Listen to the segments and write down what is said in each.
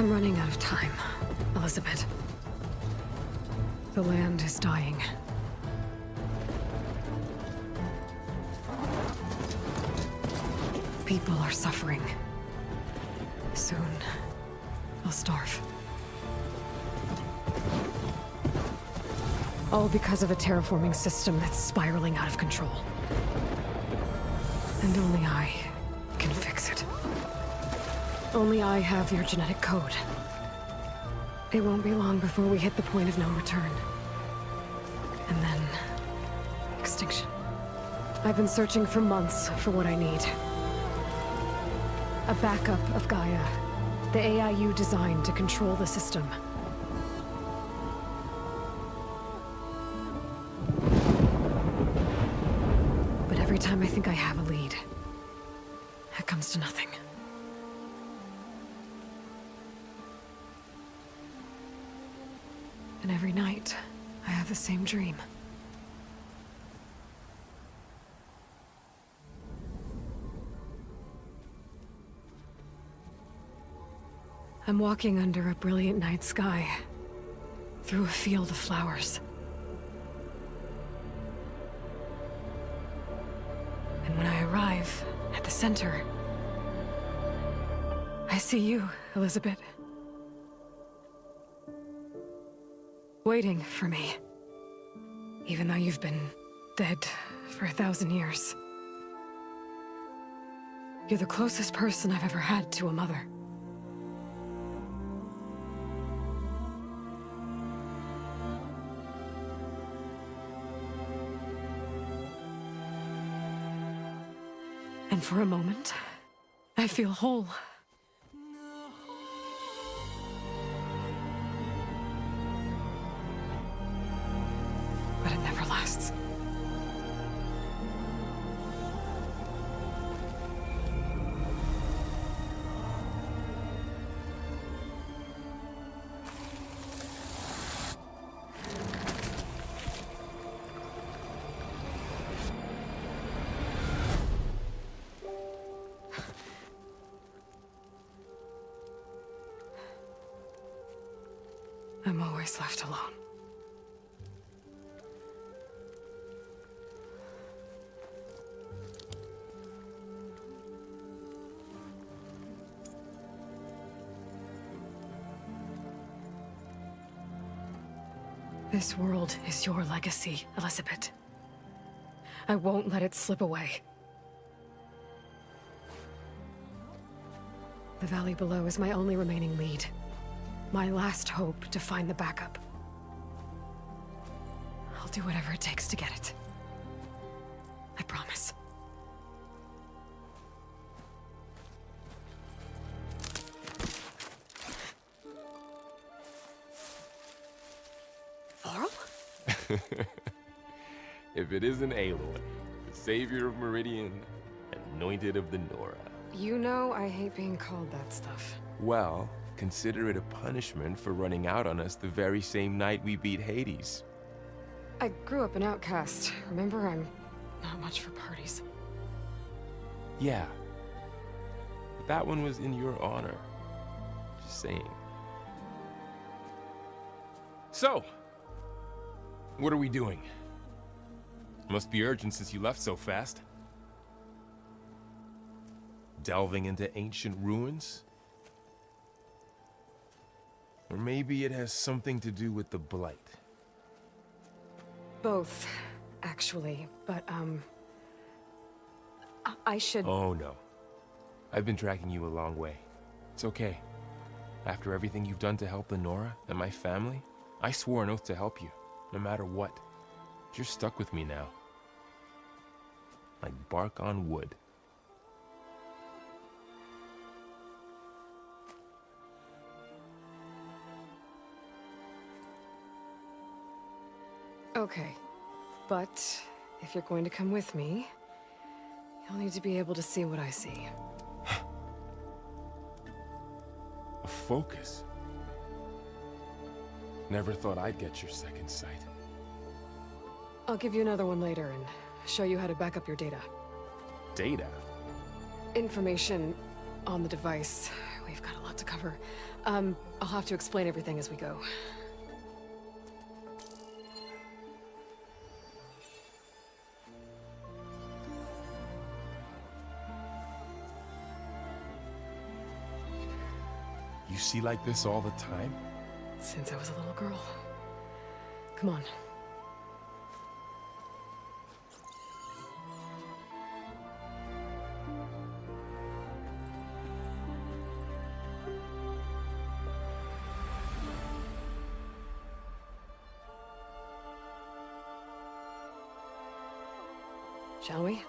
I'm running out of time, Elizabeth. The land is dying. People are suffering. Soon, they'll starve. All because of a terraforming system that's spiraling out of control. And only I can fix it. Only I have your genetic code. It won't be long before we hit the point of no return. And then... extinction. I've been searching for months for what I need. A backup of Gaia. The AI you designed to control the system. But every time I think I have a lead, it comes to nothing. And every night, I have the same dream. I'm walking under a brilliant night sky, through a field of flowers. And when I arrive at the center, I see you, Elizabeth. Waiting for me. Even though you've been dead for 1,000 years. You're the closest person I've ever had to a mother. And for a moment, I feel whole. But it never lasts. I'm always left alone. This world is your legacy, Elizabeth. I won't let it slip away. The valley below is my only remaining lead. My last hope to find the backup. I'll do whatever it takes to get it. I promise. Varl? If it isn't Aloy, the savior of Meridian, anointed of the Nora. You know I hate being called that stuff. Well, consider it a punishment for running out on us the very same night we beat Hades. I grew up an outcast. Remember, I'm not much for parties. Yeah. But that one was in your honor. Just saying. So, what are we doing? Must be urgent since you left so fast. Delving into ancient ruins? Or maybe it has something to do with the Blight. Both, actually, but, I should... Oh, no. I've been tracking you a long way. It's okay. After everything you've done to help the Nora and my family, I swore an oath to help you, no matter what. You're stuck with me now. Like bark on wood. Okay, but if you're going to come with me, you'll need to be able to see what I see. A focus? Never thought I'd get your second sight. I'll give you another one later and show you how to back up your data. Data? Information on the device. We've got a lot to cover. I'll have to explain everything as we go. You see like this all the time? Since I was a little girl. Come on. Shall we?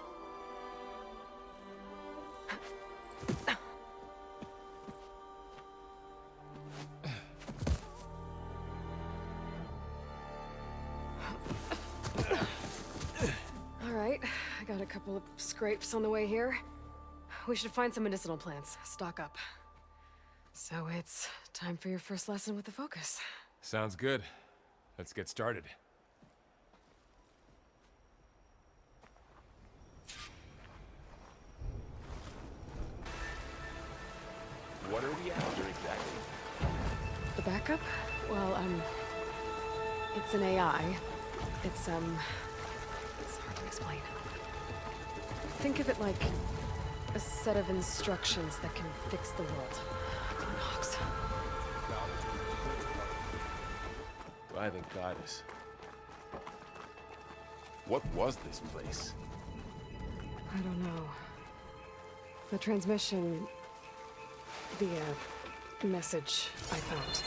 All right, I got a couple of scrapes on the way here. We should find some medicinal plants, stock up. So it's time for your first lesson with the focus. Sounds good. Let's get started. What are we after exactly? The backup? Well, it's an AI. It's hard to explain. Think of it like a set of instructions that can fix the world. Knox. By the goddess. What was this place? I don't know. The transmission... The message I found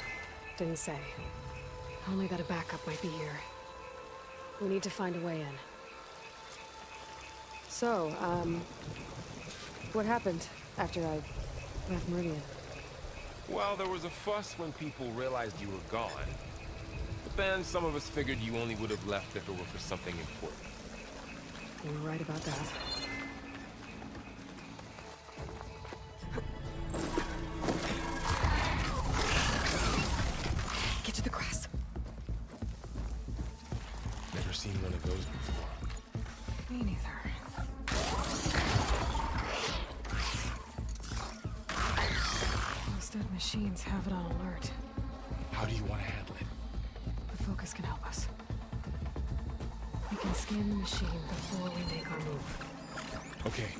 didn't say. Only that a backup might be here. We need to find a way in. So, what happened after I left Meridian? Well, there was a fuss when people realized you were gone. But then some of us figured you only would have left if it were for something important. You were right about that. Get to the grass. Never seen one of those before. Me neither. Those dead machines have it on alert. How do you want to handle it? The focus can help us. We can scan the machine before we make our move. Okay,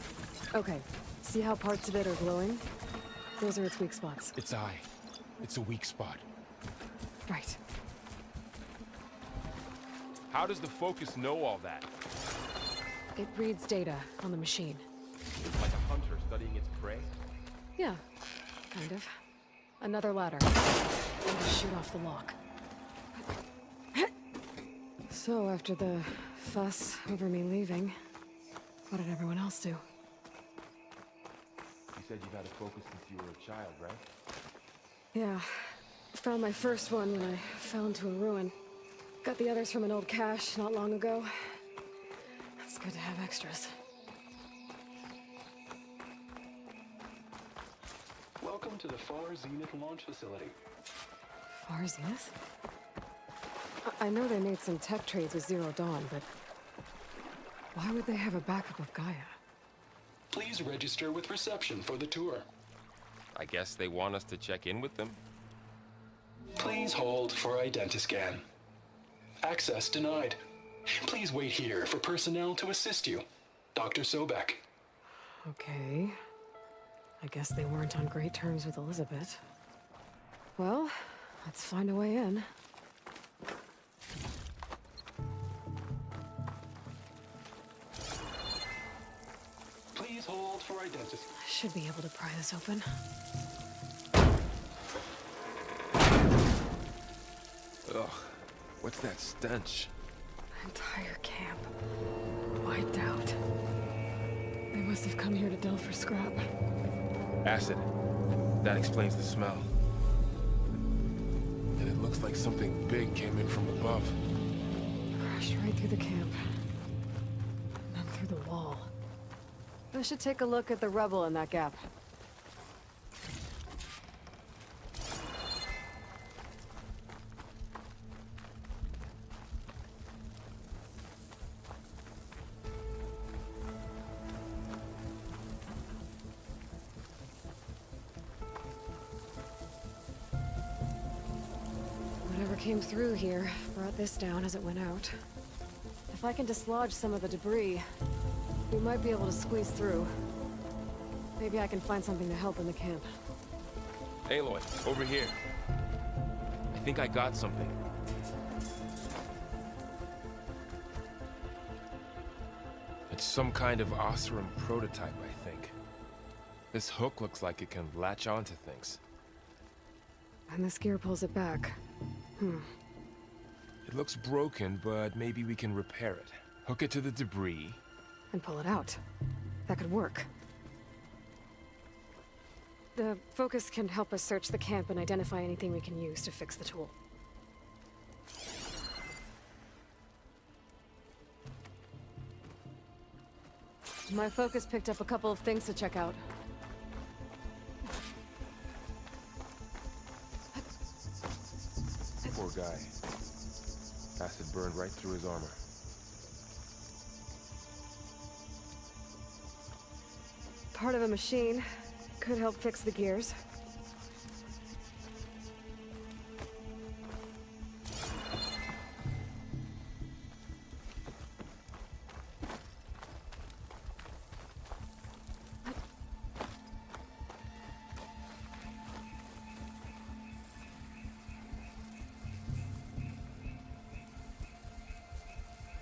Okay, see how parts of it are glowing? Those are its weak spots. its eye. It's a weak spot. Right. How does the focus know all that? It reads data on the machine. Like a hunter studying its prey? Yeah, kind of. Another ladder. And to shoot off the lock. So after the fuss over me leaving, what did everyone else do? You said you've had a focus since you were a child, right? Yeah. Found my first one when I fell into a ruin. Got the others from an old cache not long ago. It's good to have extras. Welcome to the Far Zenith launch facility. Far Zenith? I know they made some tech trades with Zero Dawn, but why would they have a backup of Gaia? Please register with reception for the tour. I guess they want us to check in with them. Please hold for identiscan. Access denied. Please wait here for personnel to assist you. Dr. Sobek. Okay. I guess they weren't on great terms with Elizabeth. Well, let's find a way in. Please hold for identiscan. I should be able to pry this open. Ugh, what's that stench? Entire camp. Wiped out. They must have come here to delve for scrap. Acid. That explains the smell. And it looks like something big came in from above. Crashed right through the camp. And then through the wall. I should take a look at the rubble in that gap. came through here, brought this down as it went out. If I can dislodge some of the debris, we might be able to squeeze through. Maybe I can find something to help in the camp. Aloy, over here. I think I got something. It's some kind of Oseram prototype, I think. This hook looks like it can latch onto things. And this gear pulls it back. It looks broken, but maybe we can repair it. Hook it to the debris. And pull it out. That could work. The focus can help us search the camp and identify anything we can use to fix the tool. My focus picked up a couple of things to check out. Poor guy. Acid burned right through his armor. Part of a machine. Could help fix the gears.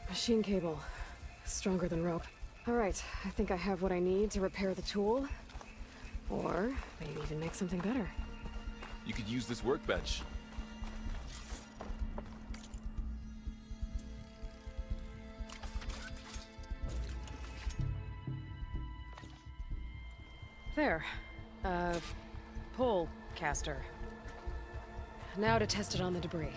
Machine cable. Stronger than rope. All right, I think I have what I need to repair the tool. Or maybe even make something better. You could use this workbench. There. Pole caster. Now to test it on the debris.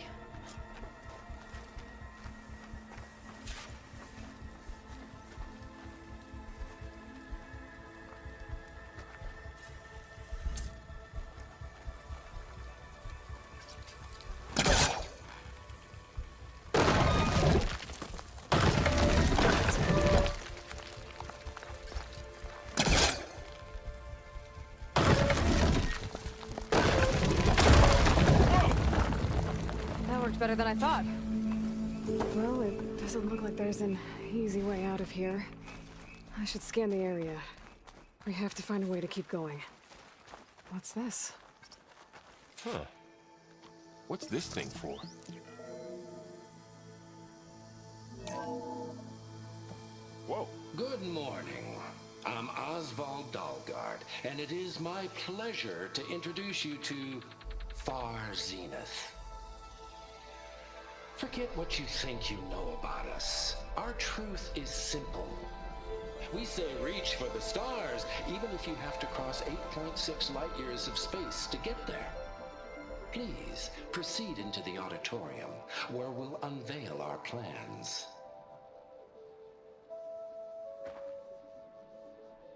Better than I thought. Well, it doesn't look like there's an easy way out of here. I should scan the area. We have to find a way to keep going. What's this? Huh. What's this thing for? Whoa. Good morning. I'm Oswald Dalgard, and it is my pleasure to introduce you to Far Zenith. Forget what you think you know about us. Our truth is simple. We say reach for the stars, even if you have to cross 8.6 light years of space to get there. Please, proceed into the auditorium, where we'll unveil our plans.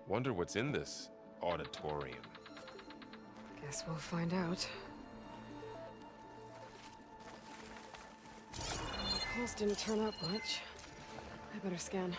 Wonder what's in this auditorium. Guess we'll find out. Pulse didn't turn up much. I better scan.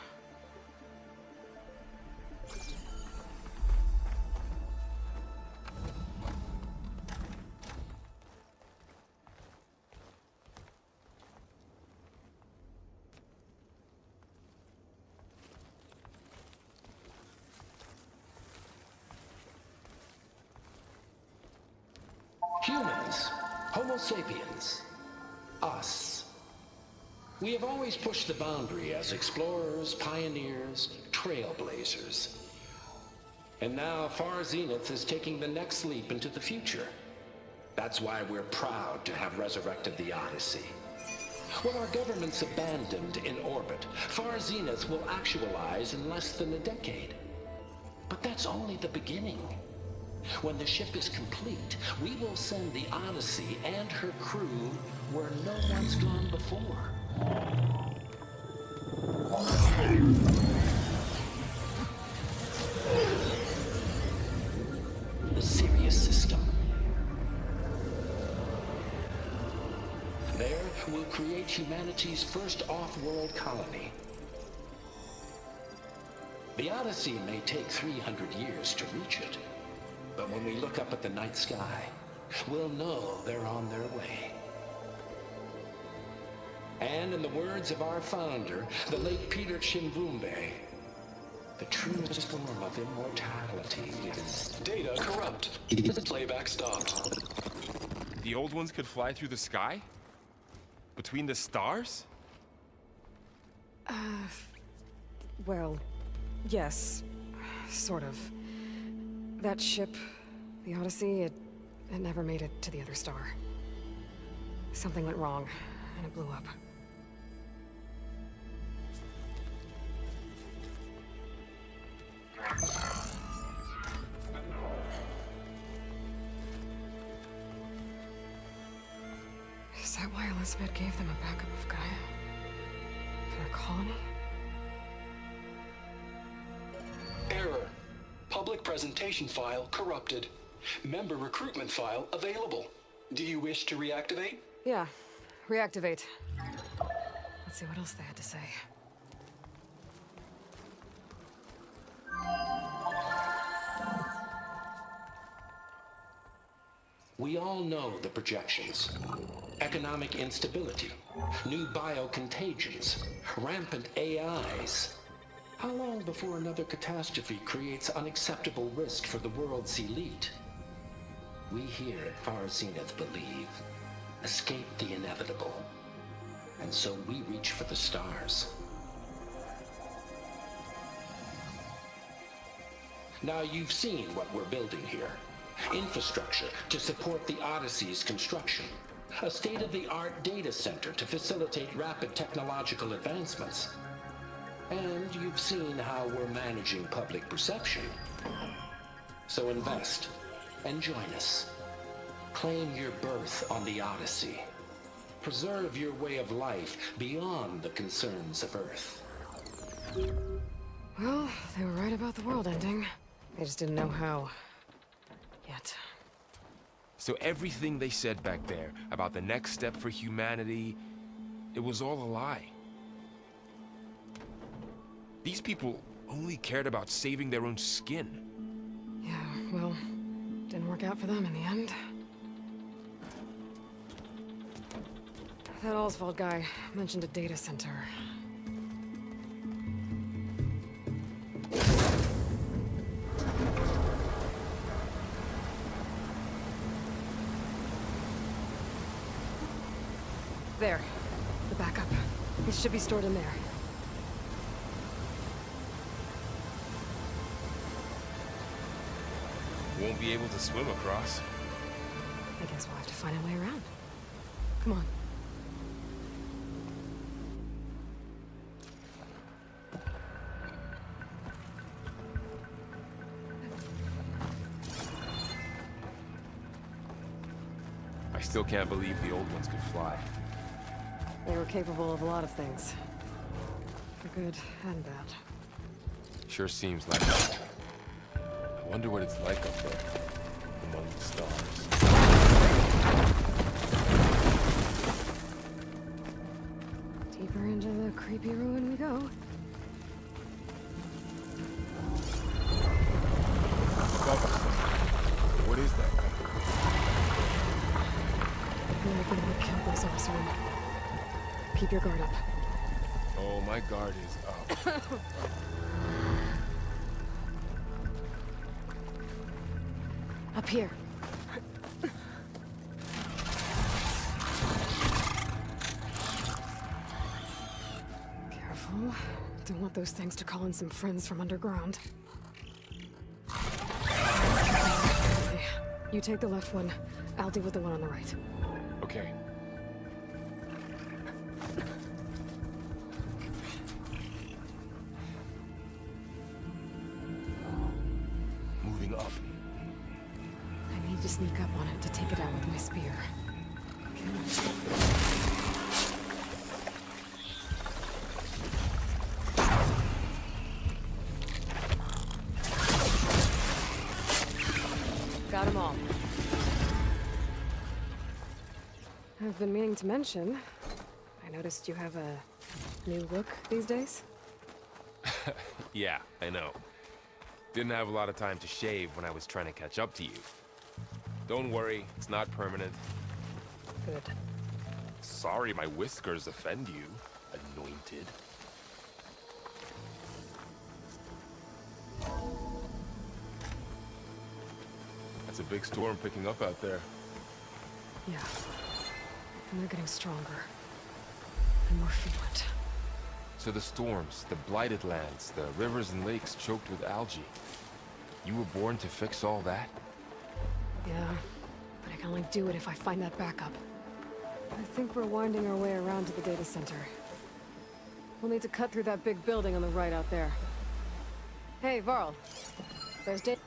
Humans, Homo sapiens, us. We have always pushed the boundary as explorers, pioneers, trailblazers. And now Far Zenith is taking the next leap into the future. That's why we're proud to have resurrected the Odyssey. When our government's abandoned in orbit, Far Zenith will actualize in less than a decade. But that's only the beginning. When the ship is complete, we will send the Odyssey and her crew where no one's gone before. The Sirius system. There, we'll create humanity's first off-world colony. The Odyssey may take 300 years to reach it, but when we look up at the night sky, we'll know they're on their way. And in the words of our founder, the late Peter Chimvumbe, the truest form of immortality is... Data corrupt. Playback stopped. The old ones could fly through the sky? Between the stars? Well, yes. Sort of. That ship, the Odyssey, it never made it to the other star. Something went wrong, and it blew up. Is that why Elizabeth gave them a backup of Gaia? For their colony? Error. Public presentation file corrupted. Member recruitment file available. Do you wish to reactivate? Yeah. Reactivate. Let's see what else they had to say. We all know the projections. Economic instability, new biocontagions, rampant AIs. How long before another catastrophe creates unacceptable risk for the world's elite? We here at Far Zenith believe, escape the inevitable. And so we reach for the stars. Now you've seen what we're building here. Infrastructure to support the Odyssey's construction. A state-of-the-art data center to facilitate rapid technological advancements. And you've seen how we're managing public perception. So invest and join us. Claim your berth on the Odyssey. Preserve your way of life beyond the concerns of Earth. Well, they were right about the world ending. They just didn't know how. Yet. So everything they said back there about the next step for humanity, it was all a lie. These people only cared about saving their own skin. Yeah, well, didn't work out for them in the end. That Oswald guy mentioned a data center. There. The backup. It should be stored in there. Won't be able to swim across. I guess we'll have to find a way around. Come on. I still can't believe the old ones could fly. They were capable of a lot of things. For good and bad. Sure seems like it. I wonder what it's like up there, among the stars. Deeper into the creepy ruin we go. Above us. What is that? We're gonna get killed those all soon. Keep your guard up. Oh, my guard is up. Up here. Careful. Don't want those things to call in some friends from underground. Okay. You take the left one. I'll deal with the one on the right. Okay. Moving up. I need to sneak up on it to take it out with my spear. Got them all. I've been meaning to mention, I noticed you have a new look these days. Yeah, I know. Didn't have a lot of time to shave when I was trying to catch up to you. Don't worry, it's not permanent. Good. Sorry my whiskers offend you, anointed. That's a big storm picking up out there. Yeah. And they're getting stronger. And more frequent. So the storms, the blighted lands, the rivers and lakes choked with algae. You were born to fix all that? Yeah. But I can only do it if I find that backup. I think we're winding our way around to the data center. We'll need to cut through that big building on the right out there. Hey, Varl. There's data.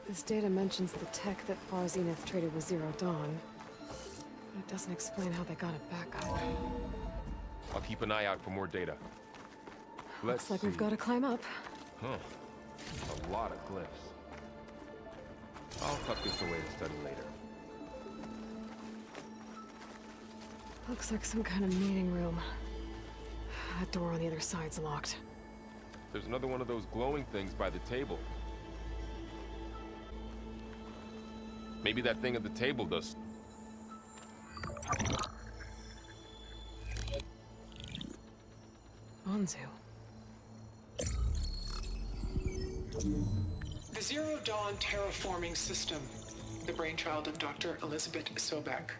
This data mentions the tech that Far Zenith traded with Zero Dawn. But it doesn't explain how they got it back up. I'll keep an eye out for more data. Looks like we've got to climb up. Huh. A lot of glyphs. I'll tuck this away to study later. Looks like some kind of meeting room. That door on the other side's locked. There's another one of those glowing things by the table. Maybe that thing at the table does. Anzu. The Zero Dawn terraforming system, the brainchild of Dr. Elizabeth Sobek.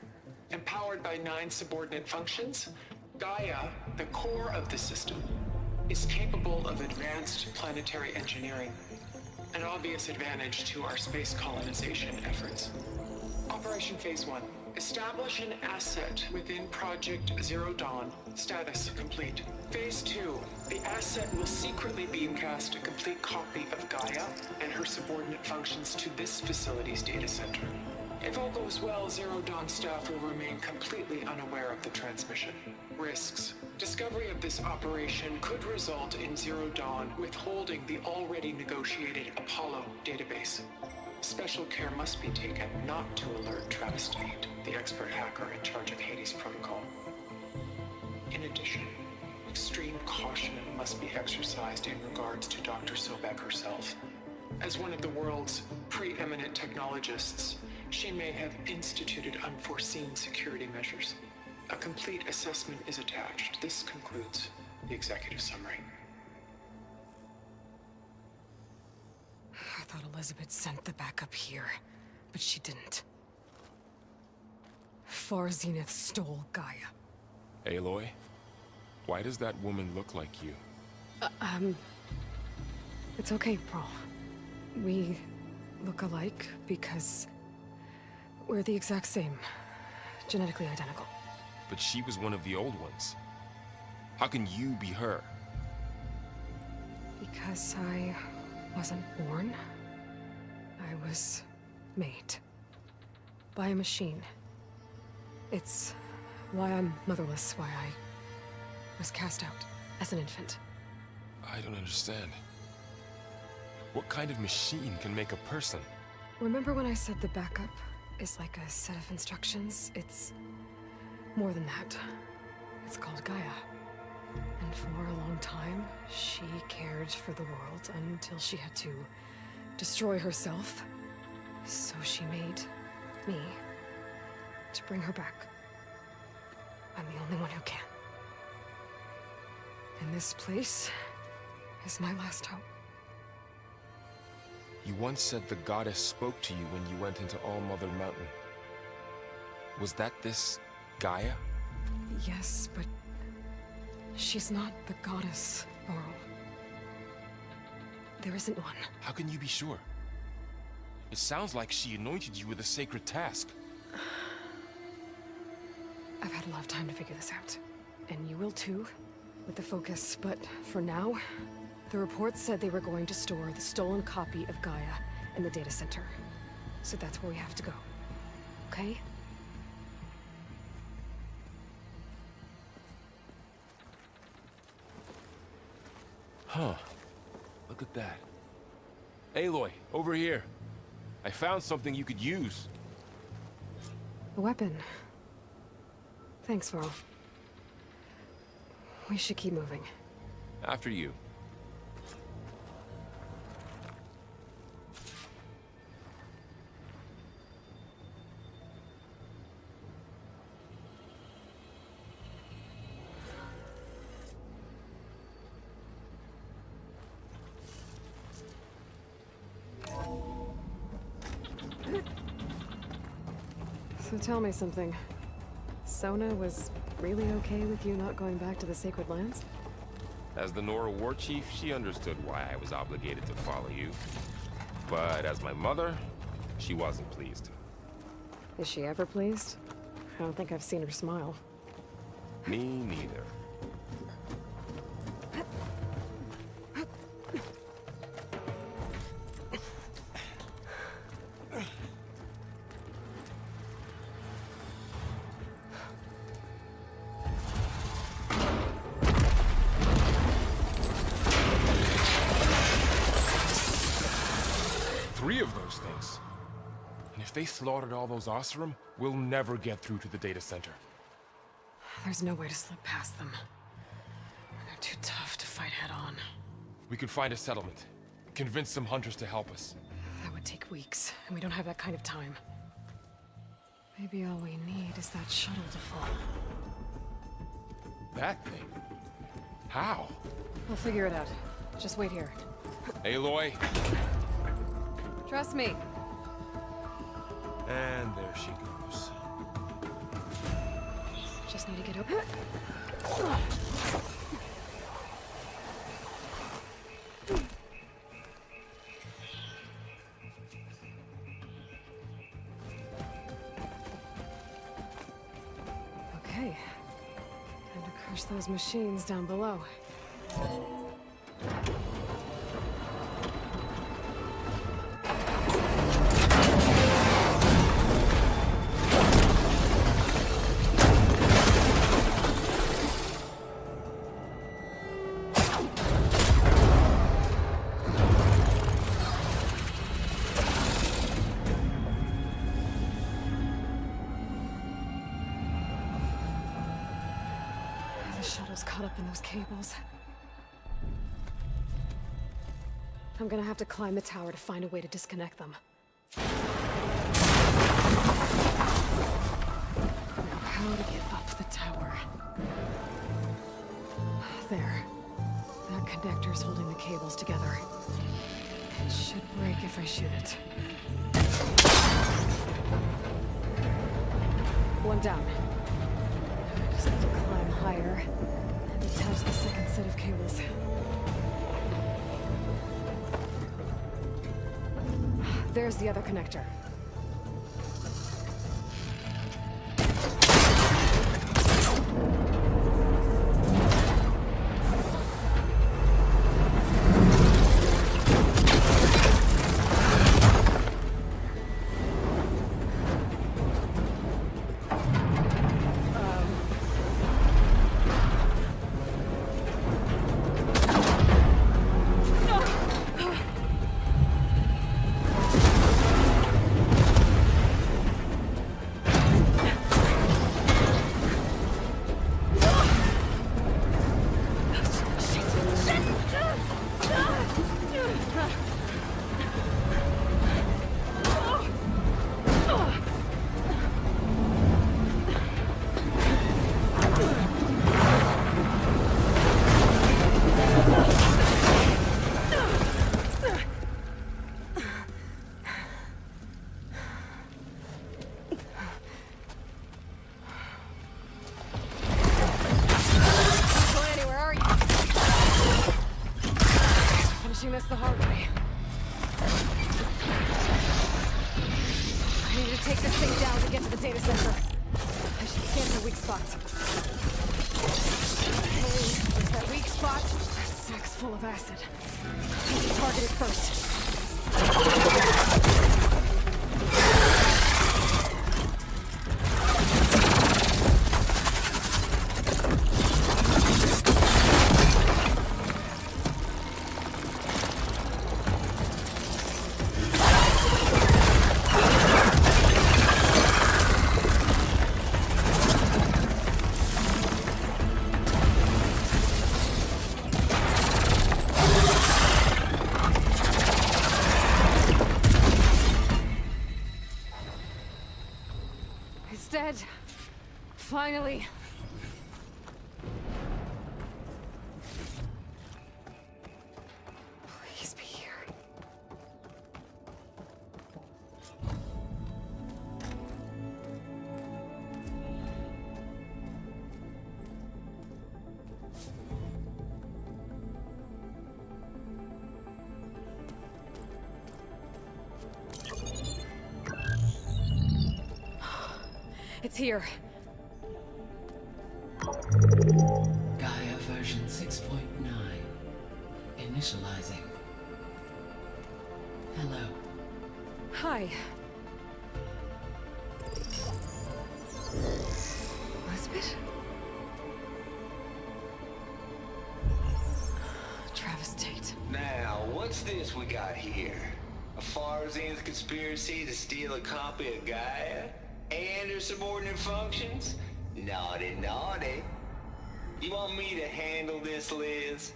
Empowered by 9 subordinate functions, Gaia, the core of the system, is capable of advanced planetary engineering, an obvious advantage to our space colonization efforts. Operation Phase 1. Establish an asset within Project Zero Dawn. Status complete. Phase 2. The asset will secretly beamcast a complete copy of Gaia and her subordinate functions to this facility's data center. If all goes well, Zero Dawn staff will remain completely unaware of the transmission. Risks. Discovery of this operation could result in Zero Dawn withholding the already negotiated Apollo database. Special care must be taken not to alert Travis Tate, the expert hacker in charge of Hades Protocol. In addition, extreme caution must be exercised in regards to Dr. Sobek herself. As one of the world's preeminent technologists, she may have instituted unforeseen security measures. A complete assessment is attached. This concludes the executive summary. I thought Elizabeth sent the backup here, but she didn't. Far Zenith stole Gaia. Aloy, why does that woman look like you? It's okay, Pearl. We look alike because we're the exact same. Genetically identical. But she was one of the old ones. How can you be her? Because I wasn't born. I was made. By a machine. It's why I'm motherless, why I was cast out as an infant. I don't understand. What kind of machine can make a person? Remember when I said the backup is like a set of instructions? It's more than that. It's called Gaia. And for a long time, she cared for the world until she had to destroy herself. So she made me to bring her back. I'm the only one who can. And this place is my last hope. You once said the goddess spoke to you when you went into All-Mother Mountain. Was that this Gaia? Yes, but she's not the goddess, Laurel. There isn't one. How can you be sure? It sounds like she anointed you with a sacred task. I've had a lot of time to figure this out. And you will too, with the focus. But for now, the report said they were going to store the stolen copy of Gaia in the data center. So that's where we have to go. Okay? Huh. Look at that. Aloy, over here. I found something you could use. A weapon. Thanks, Varl. We should keep moving. After you. So tell me something. Sona was really okay with you not going back to the Sacred Lands? As the Nora war chief, she understood why I was obligated to follow you. But as my mother, she wasn't pleased. Is she ever pleased? I don't think I've seen her smile. Me neither. Three of those things. And if they slaughtered all those Oseram, we'll never get through to the data center. There's no way to slip past them. They're too tough to fight head-on. We could find a settlement. Convince some hunters to help us. That would take weeks, and we don't have that kind of time. Maybe all we need is that shuttle to fall. That thing? How? We'll figure it out. Just wait here. Aloy. Trust me. And there she goes. Just need to get open. Okay. Time to crush those machines down below. Caught up in those cables. I'm gonna have to climb the tower to find a way to disconnect them. Now, how to get up the tower? There. That connector's holding the cables together. It should break if I shoot it. One down. Just have to climb higher. Attach the second set of cables. There's the other connector. This the hard way. I need to take this thing down to get to the data center. I should scan for weak spots. Hey, there's that weak spot. That sack's full of acid. I need to target it first. Dead. Finally. Please be here. It's here. Gaia version 6.9. Initializing. Hello. Hi. Elizabeth? Travis Tate. Now, what's this we got here? A Farzian's conspiracy to steal a copy of Gaia? And her subordinate functions? Naughty, naughty. You want me to handle this, Liz?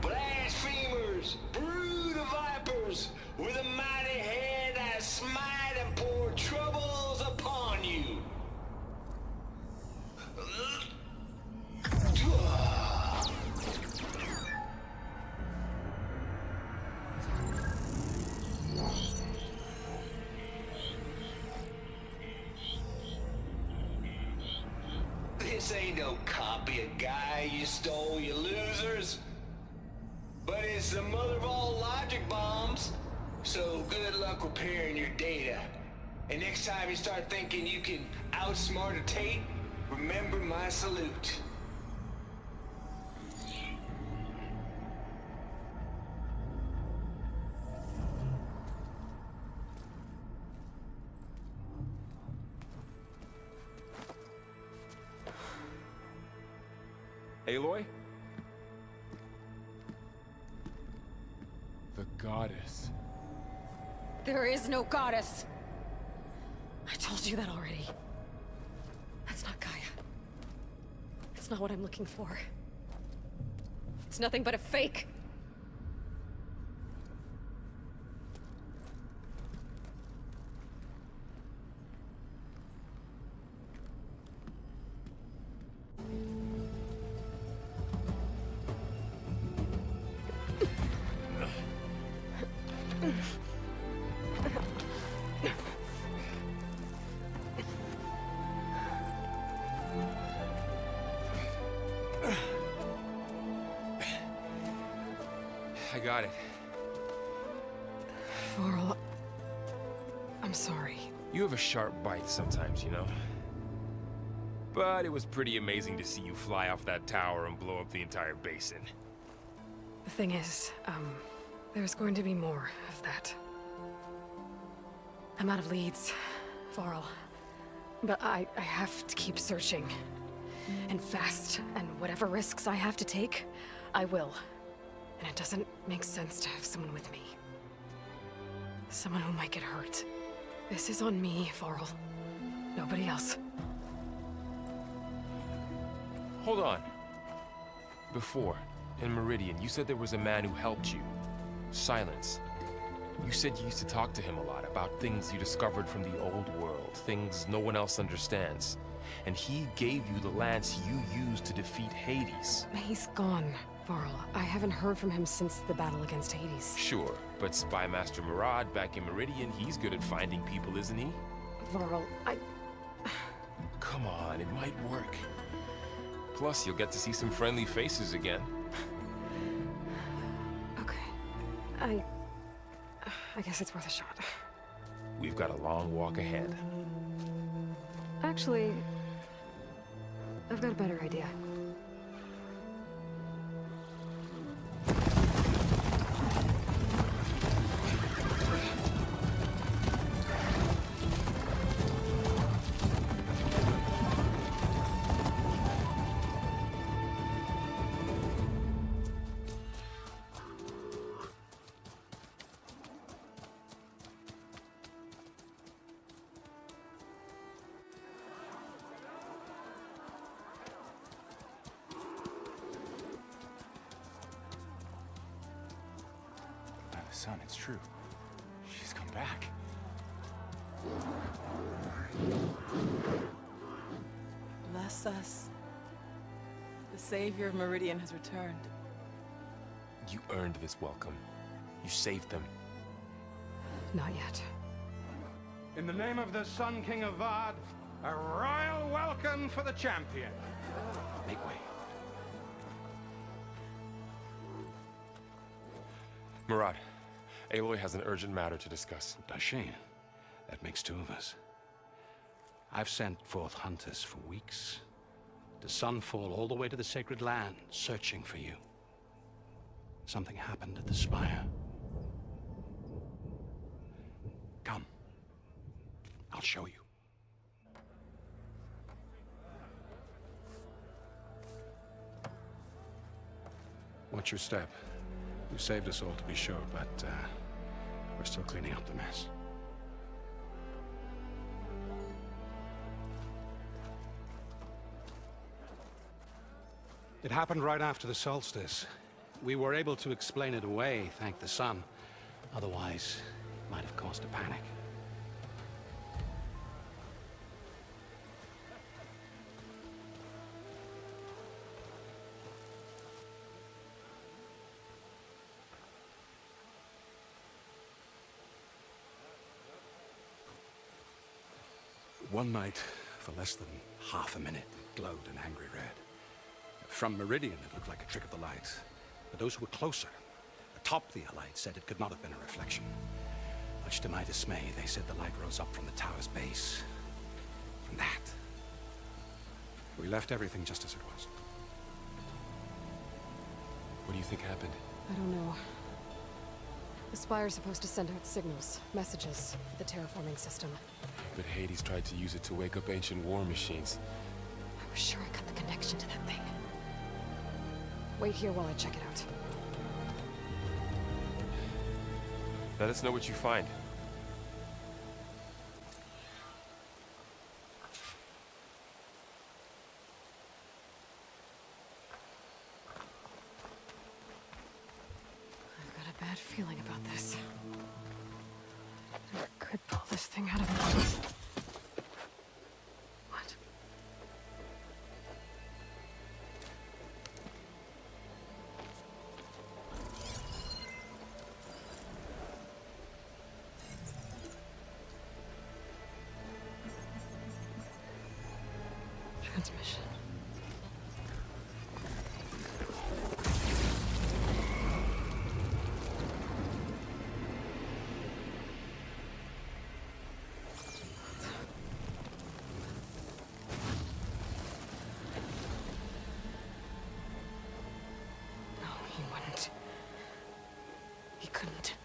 Blasphemers! Brood of vipers! With a mighty hand I smite and pour troubles upon you! This ain't no copy of Gaia you stole, you losers. But it's the mother of all logic bombs. So good luck repairing your data. And next time you start thinking you can outsmart a Tate, remember my salute. Aloy? The goddess. There is no goddess. I told you that already. That's not Gaia. It's not what I'm looking for. It's nothing but a fake. I got it. Varl, I'm sorry. You have a sharp bite sometimes, you know? But it was pretty amazing to see you fly off that tower and blow up the entire basin. The thing is, there's going to be more of that. I'm out of leads, Varl. But I have to keep searching. And fast, and whatever risks I have to take, I will. And it doesn't make sense to have someone with me. Someone who might get hurt. This is on me, Varl. Nobody else. Hold on. Before, in Meridian, you said there was a man who helped you. Silence. You said you used to talk to him a lot about things you discovered from the old world, things no one else understands. And he gave you the lance you used to defeat Hades. He's gone, Varl. I haven't heard from him since the battle against Hades. Sure, but Spy Master Murad back in Meridian, he's good at finding people, isn't he? Varl, Come on, it might work. Plus, you'll get to see some friendly faces again. Okay. I guess it's worth a shot. We've got a long walk ahead. Actually, I've got a better idea. Son, it's true. She's come back. Bless us. The savior of Meridian has returned. You earned this welcome. You saved them. Not yet. In the name of the Sun King of Vard, a royal welcome for the champion. Make way. Murad, Aloy has an urgent matter to discuss. Dashane, That makes two of us. I've sent forth hunters for weeks, to sunfall all the way to the sacred land, searching for you. Something happened at the spire. Come. I'll show you. Watch your step. You saved us all, to be sure, but we're still cleaning up the mess. It happened right after the solstice. We were able to explain it away, thank the sun. Otherwise, it might have caused a panic. One night, for less than half a minute, it glowed an angry red. From Meridian, it looked like a trick of the light. But those who were closer, atop the light, said it could not have been a reflection. Much to my dismay, they said the light rose up from the tower's base. From that, we left everything just as it was. What do you think happened? I don't know. The Spire's supposed to send out signals, messages, for the terraforming system. But Hades tried to use it to wake up ancient war machines. I was sure I got the connection to that thing. Wait here while I check it out. Let us know what you find. I've got a bad feeling about this. I could pull this thing out of me. What? Transmission. No, he wouldn't. He couldn't.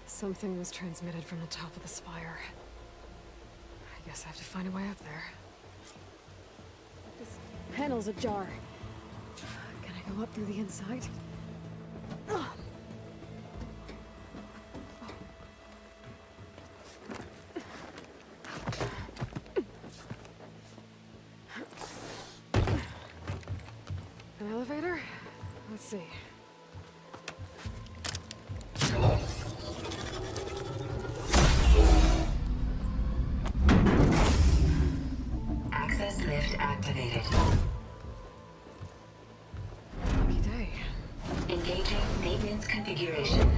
Something was transmitted from the top of the spire. I guess I have to find a way up there. This panel's ajar. Can I go up through the inside? Ugh. An elevator? Let's see. Access lift activated. Lucky day. Engaging maintenance configuration.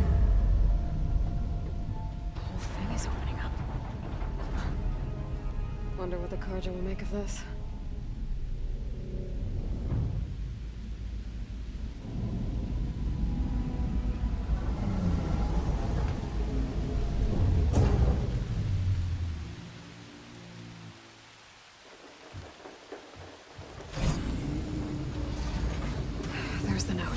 The whole thing is opening up. Wonder what the Carja will make of this. There's the note.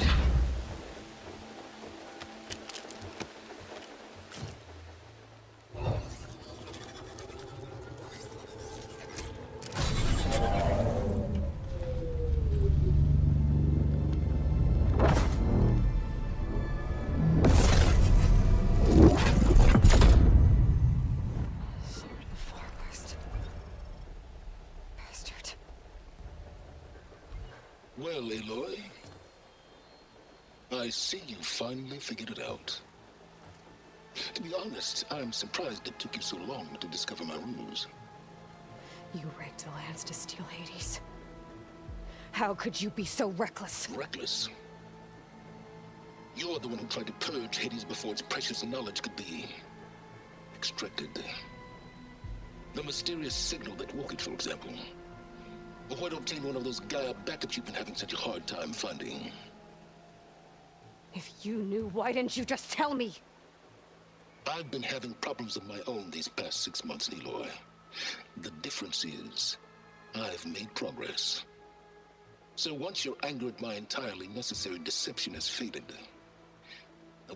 Sword of the Far West. Bastard. Well, Aloy, I see you finally figured it out. To be honest, I'm surprised it took you so long to discover my ruse. You rigged the lands to steal Hades. How could you be so reckless? Reckless? You're the one who tried to purge Hades before its precious knowledge could be extracted. The mysterious signal that woke it, for example. Or where to obtain one of those Gaia backups you've been having such a hard time finding. If you knew, why didn't you just tell me? I've been having problems of my own these past 6 months, Eloy. The difference is, I've made progress. So once your anger at my entirely necessary deception has faded,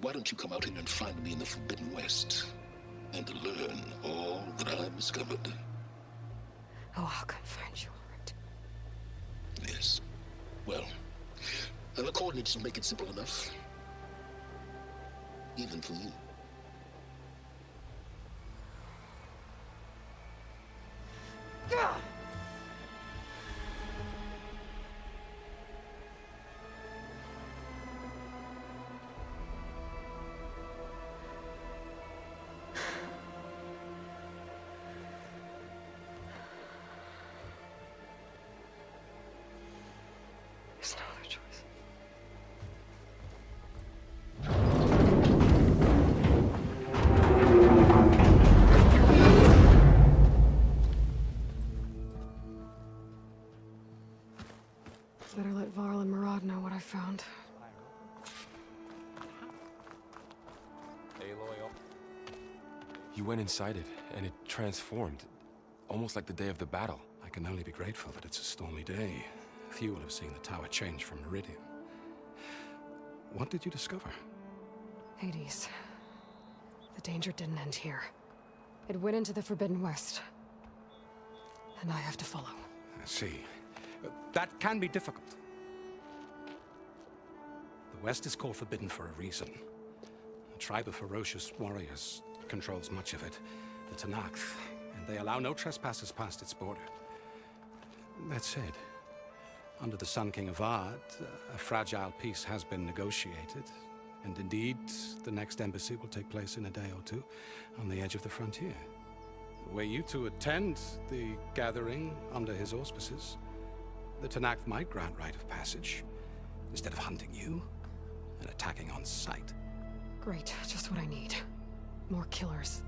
why don't you come out here and find me in the Forbidden West and learn all that I've discovered? Oh, I'll come find you, Art. Yes. Well, the coordinates make it simple enough. Even for you. Gah! There's no other choice. Better let Varl and Murad know what I found. Aloy. You went inside it, and it transformed. Almost like the day of the battle. I can only be grateful that it's a stormy day. Few will have seen the tower change from Meridian. What did you discover? Hades. The danger didn't end here. It went into the Forbidden West. And I have to follow. I see. That can be difficult. The West is called Forbidden for a reason. A tribe of ferocious warriors controls much of it, the Tenakth, and they allow no trespassers past its border. That said, under the Sun King of Ard, a fragile peace has been negotiated, and indeed, the next embassy will take place in a day or two on the edge of the frontier. Were you to attend the gathering under his auspices, the Tenakth might grant right of passage, instead of hunting you and attacking on sight. Great, just what I need. More killers.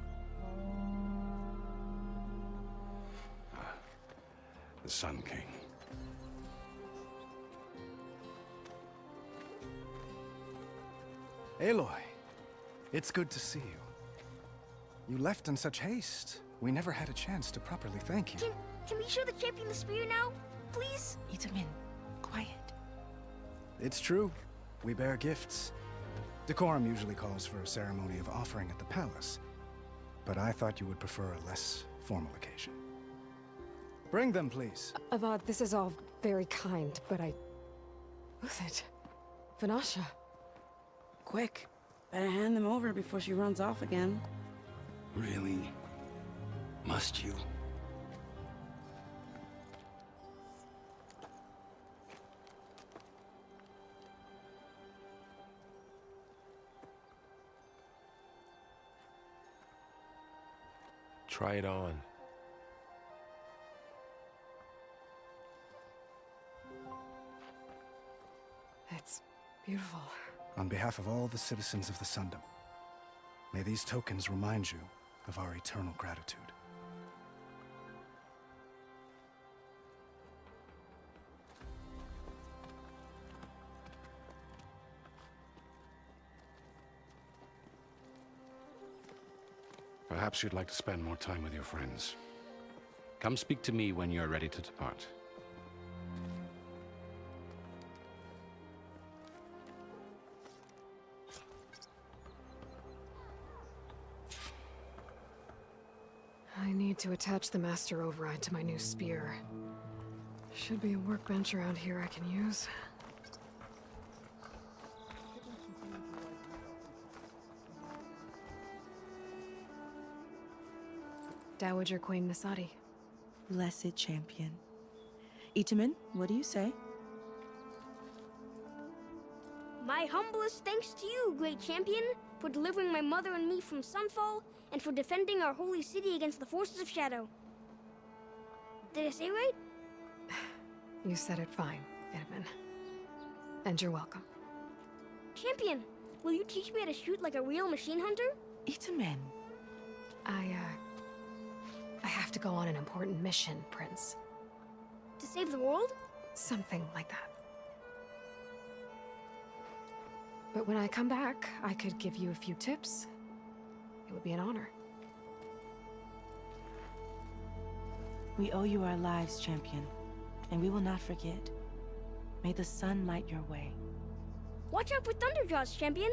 The Sun King. Aloy, it's good to see you. You left in such haste. We never had a chance to properly thank you. Can we show the champion the spear now, please? Itamin, quiet. It's true. We bear gifts. Decorum usually calls for a ceremony of offering at the palace, but I thought you would prefer a less formal occasion. Bring them, please. Avad, this is all very kind, but Who's it? Vanasha. Quick. Better hand them over before she runs off again. Really? Must you? Try it on. It's beautiful. On behalf of all the citizens of the Sundom, may these tokens remind you of our eternal gratitude. Perhaps you'd like to spend more time with your friends. Come speak to me when you're ready to depart. I need to attach the master override to my new spear. Should be a workbench around here I can use. Dowager Queen Nasadi. Blessed champion. Itamin, what do you say? My humblest thanks to you, great champion, for delivering my mother and me from Sunfall, and for defending our holy city against the forces of Shadow. Did I say right? You said it fine, Edmund. And you're welcome. Champion, will you teach me how to shoot like a real machine hunter? Itamin. I have to go on an important mission, Prince. To save the world? Something like that. But when I come back, I could give you a few tips. It would be an honor. We owe you our lives, champion, and we will not forget. May the sun light your way. Watch out for Thunderjaws, champion!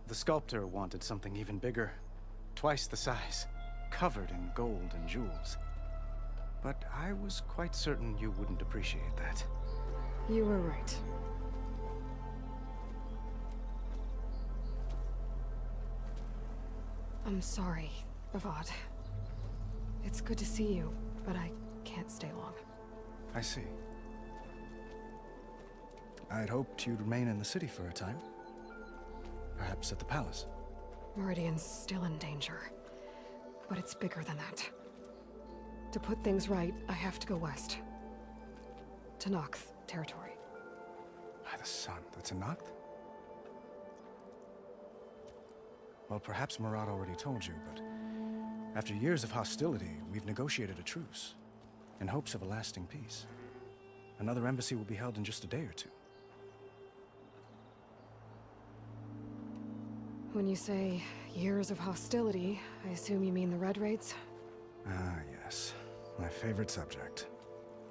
The sculptor wanted something even bigger. Twice the size, covered in gold and jewels. But I was quite certain you wouldn't appreciate that. You were right. I'm sorry, Avad. It's good to see you, but I can't stay long. I see. I'd hoped you'd remain in the city for a time. Perhaps at the palace. Meridian's still in danger, but it's bigger than that. To put things right, I have to go west. To Nox territory. By the sun, that's a Noct? Well, perhaps Murad already told you, but after years of hostility, we've negotiated a truce, in hopes of a lasting peace. Another embassy will be held in just a day or two. When you say years of hostility, I assume you mean the Red Raids? Ah, yes. My favorite subject.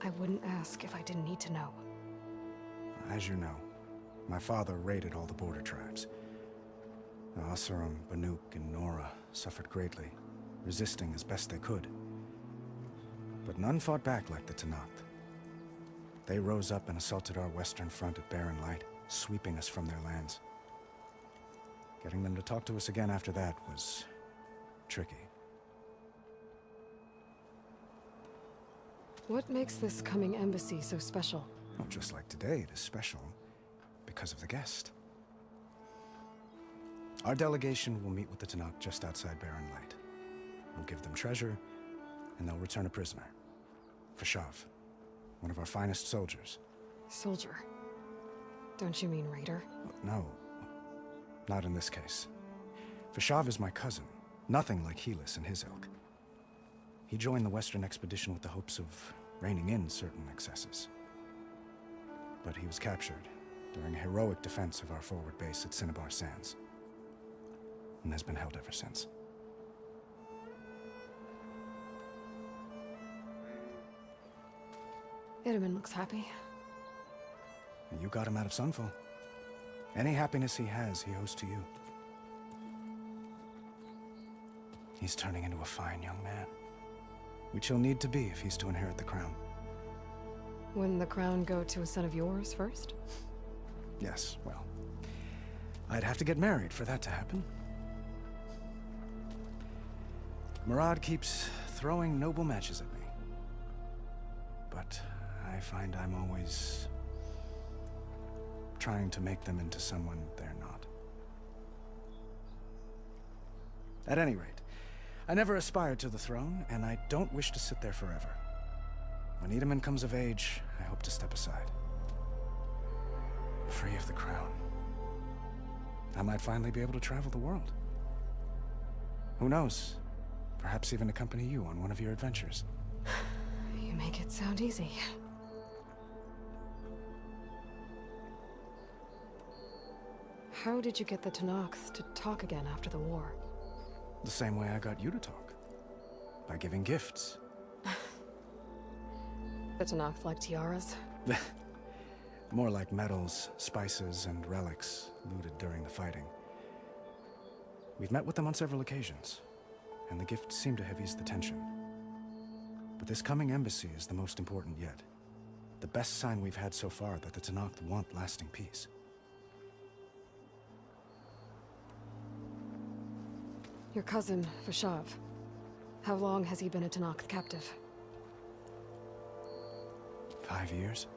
I wouldn't ask if I didn't need to know. As you know, my father raided all the border tribes. The Asurum, Banuk, and Nora suffered greatly, resisting as best they could. But none fought back like the Tenakth. They rose up and assaulted our western front at Barren Light, sweeping us from their lands. Getting them to talk to us again after that was tricky. What makes this coming embassy so special? Oh, just like today, it is special because of the guest. Our delegation will meet with the Tenakth just outside Barren Light. We'll give them treasure, and they'll return a prisoner. Fashav, one of our finest soldiers. Soldier? Don't you mean raider? No, not in this case. Fashav is my cousin, nothing like Helis and his ilk. He joined the Western expedition with the hopes of reining in certain excesses. But he was captured during a heroic defense of our forward base at Cinnabar Sands, and has been held ever since. Itaman looks happy. You got him out of Sunfall. Any happiness he has, he owes to you. He's turning into a fine young man, which he'll need to be if he's to inherit the crown. Wouldn't the crown go to a son of yours first? Yes, well, I'd have to get married for that to happen. Murad keeps throwing noble matches at me. But I find I'm always trying to make them into someone they're not. At any rate, I never aspired to the throne, and I don't wish to sit there forever. When Itaman comes of age, I hope to step aside. Free of the crown. I might finally be able to travel the world. Who knows? Perhaps even accompany you on one of your adventures. You make it sound easy. How did you get the Tenakth to talk again after the war? The same way I got you to talk. By giving gifts. The Tenakth like tiaras? More like medals, spices, and relics looted during the fighting. We've met with them on several occasions, and the gifts seem to have eased the tension. But this coming embassy is the most important yet. The best sign we've had so far that the Tenakth want lasting peace. Your cousin, Fashav. How long has he been a Tenakth captive? 5 years.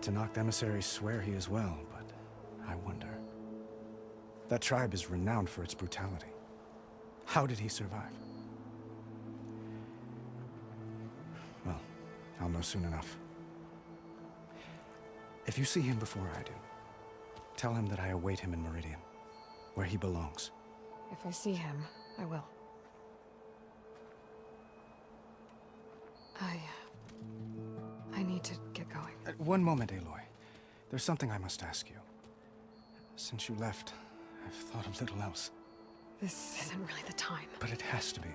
Tenakth emissaries swear he is well, but I wonder. That tribe is renowned for its brutality. How did he survive? Well, I'll know soon enough. If you see him before I do, tell him that I await him in Meridian. where he belongs. If I see him, I will. I need to get going. One moment, Aloy. There's something I must ask you. Since you left, I've thought of little else. This isn't really the time. But it has to be.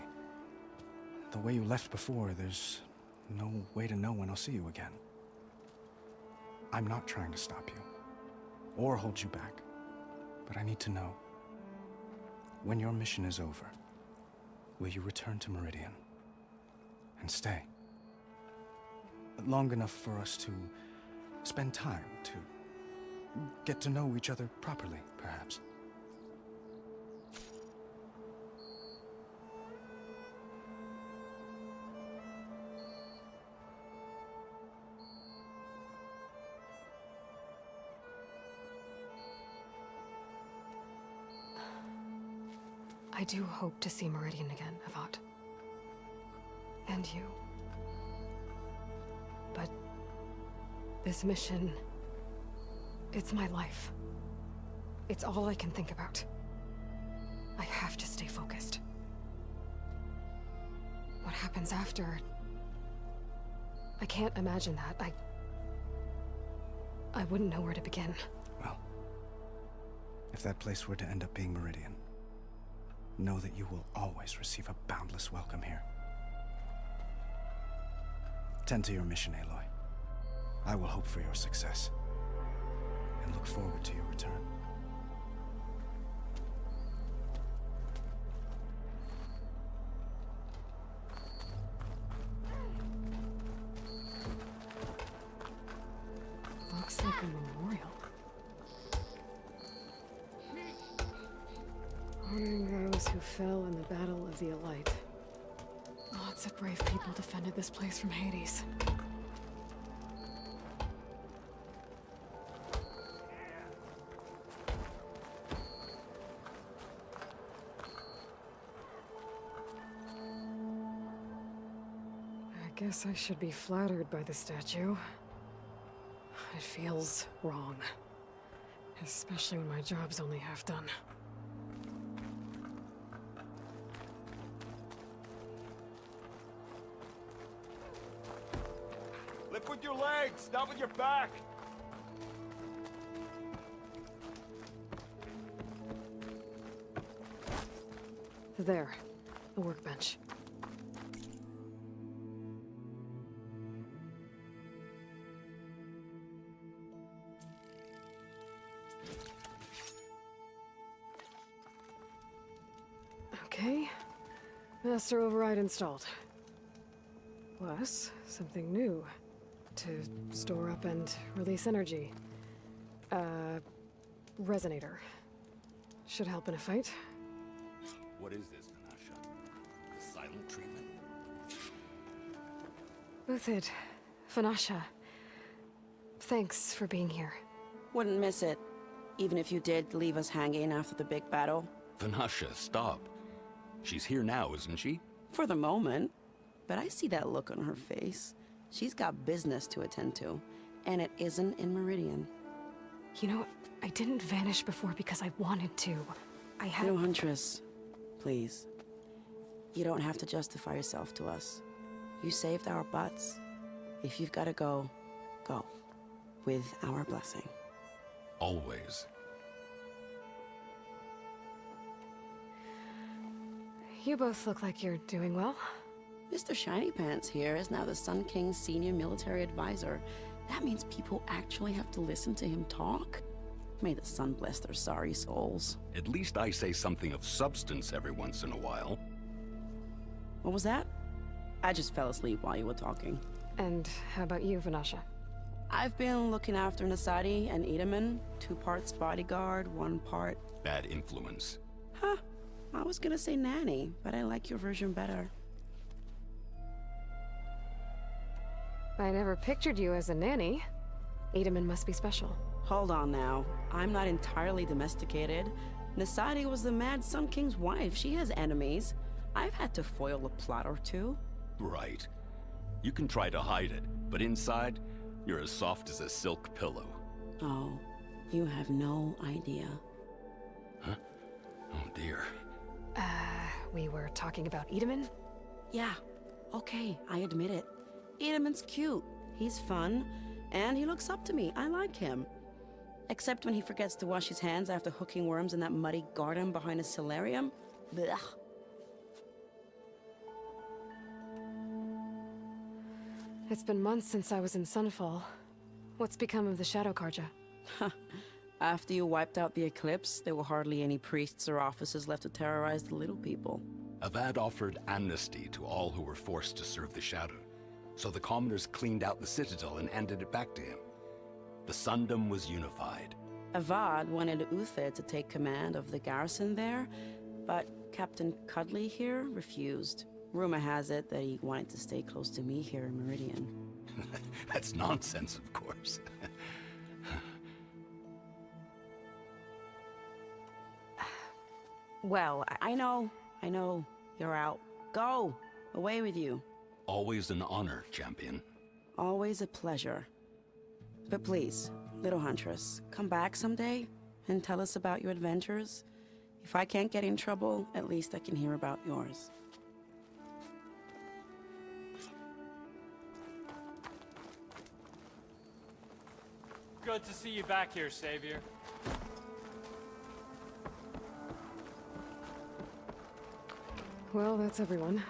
The way you left before, there's no way to know when I'll see you again. I'm not trying to stop you, or hold you back. But I need to know, when your mission is over, will you return to Meridian and stay? Long enough for us to spend time, to get to know each other properly, perhaps. I do hope to see Meridian again, Avad. And you. But this mission, it's my life. It's all I can think about. I have to stay focused. What happens after? I can't imagine that. I wouldn't know where to begin. Well, if that place were to end up being Meridian, know that you will always receive a boundless welcome here. Tend to your mission, Aloy. I will hope for your success, and look forward to your return. Looks like a memorial. Honoring those who fell in the Battle of the Elite. Lots of brave people defended this place from Hades. I guess I should be flattered by the statue. It feels wrong. Especially when my job's only half done. Lift with your legs, not with your back! There, a workbench. Okay, master override installed. Plus, something new. To store up and release energy. Resonator. Should help in a fight. What is this, Vanasha? The silent treatment? Uthid, Vanasha. Thanks for being here. Wouldn't miss it. Even if you did leave us hanging after the big battle. Vanasha, stop. She's here now, isn't she? For the moment. But I see that look on her face. She's got business to attend to, and it isn't in Meridian. You know, I didn't vanish before because I wanted to. I had— No, Huntress. Please. You don't have to justify yourself to us. You saved our butts. If you've got to go, go. With our blessing. Always. You both look like you're doing well. Mr. Shiny Pants here is now the Sun King's senior military advisor. That means people actually have to listen to him talk? May the sun bless their sorry souls. At least I say something of substance every once in a while. What was that? I just fell asleep while you were talking. And how about you, Vanasha? I've been looking after Nasadi and Edaman. 2 parts bodyguard, 1 part... Bad influence. Huh. I was gonna say nanny, but I like your version better. I never pictured you as a nanny. Edaman must be special. Hold on now. I'm not entirely domesticated. Nasadi was the Mad Sun King's wife. She has enemies. I've had to foil a plot or 2. Right. You can try to hide it, but inside, you're as soft as a silk pillow. Oh, you have no idea. Huh? Oh, dear. We were talking about Edaman? Yeah, okay, I admit it. Edaman's cute. He's fun. And he looks up to me. I like him. Except when he forgets to wash his hands after hooking worms in that muddy garden behind his solarium. Blech. It's been months since I was in Sunfall. What's become of the Shadow Karja? After you wiped out the eclipse, there were hardly any priests or officers left to terrorize the little people. Avad offered amnesty to all who were forced to serve the Shadow. So the commoners cleaned out the citadel and handed it back to him. The Sundom was unified. Avad wanted Uther to take command of the garrison there, but Captain Cudley here refused. Rumor has it that he wanted to stay close to me here in Meridian. That's nonsense, of course. Well, I know. You're out. Go! Away with you. Always an honor, champion. Always a pleasure. But please, little huntress, come back someday and tell us about your adventures. If I can't get in trouble, at least I can hear about yours. Good to see you back here, Savior. Well, that's everyone.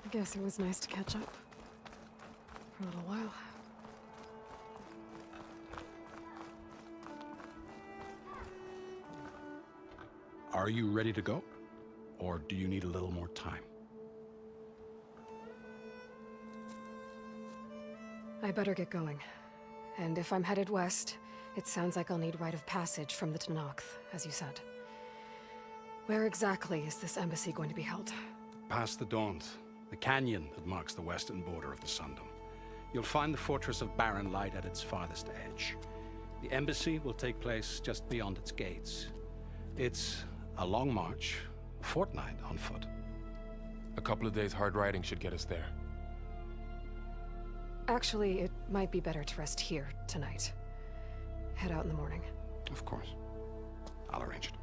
I guess it was nice to catch up. For a little while. Are you ready to go? Or do you need a little more time? I better get going. And if I'm headed west, it sounds like I'll need rite of passage from the Tenakth, as you said. Where exactly is this embassy going to be held? Past the Dawns, the canyon that marks the western border of the Sundom. You'll find the fortress of Barren Light at its farthest edge. The embassy will take place just beyond its gates. It's a long march, a fortnight on foot. A couple of days hard riding should get us there. Actually, it might be better to rest here tonight. Head out in the morning. Of course. I'll arrange it.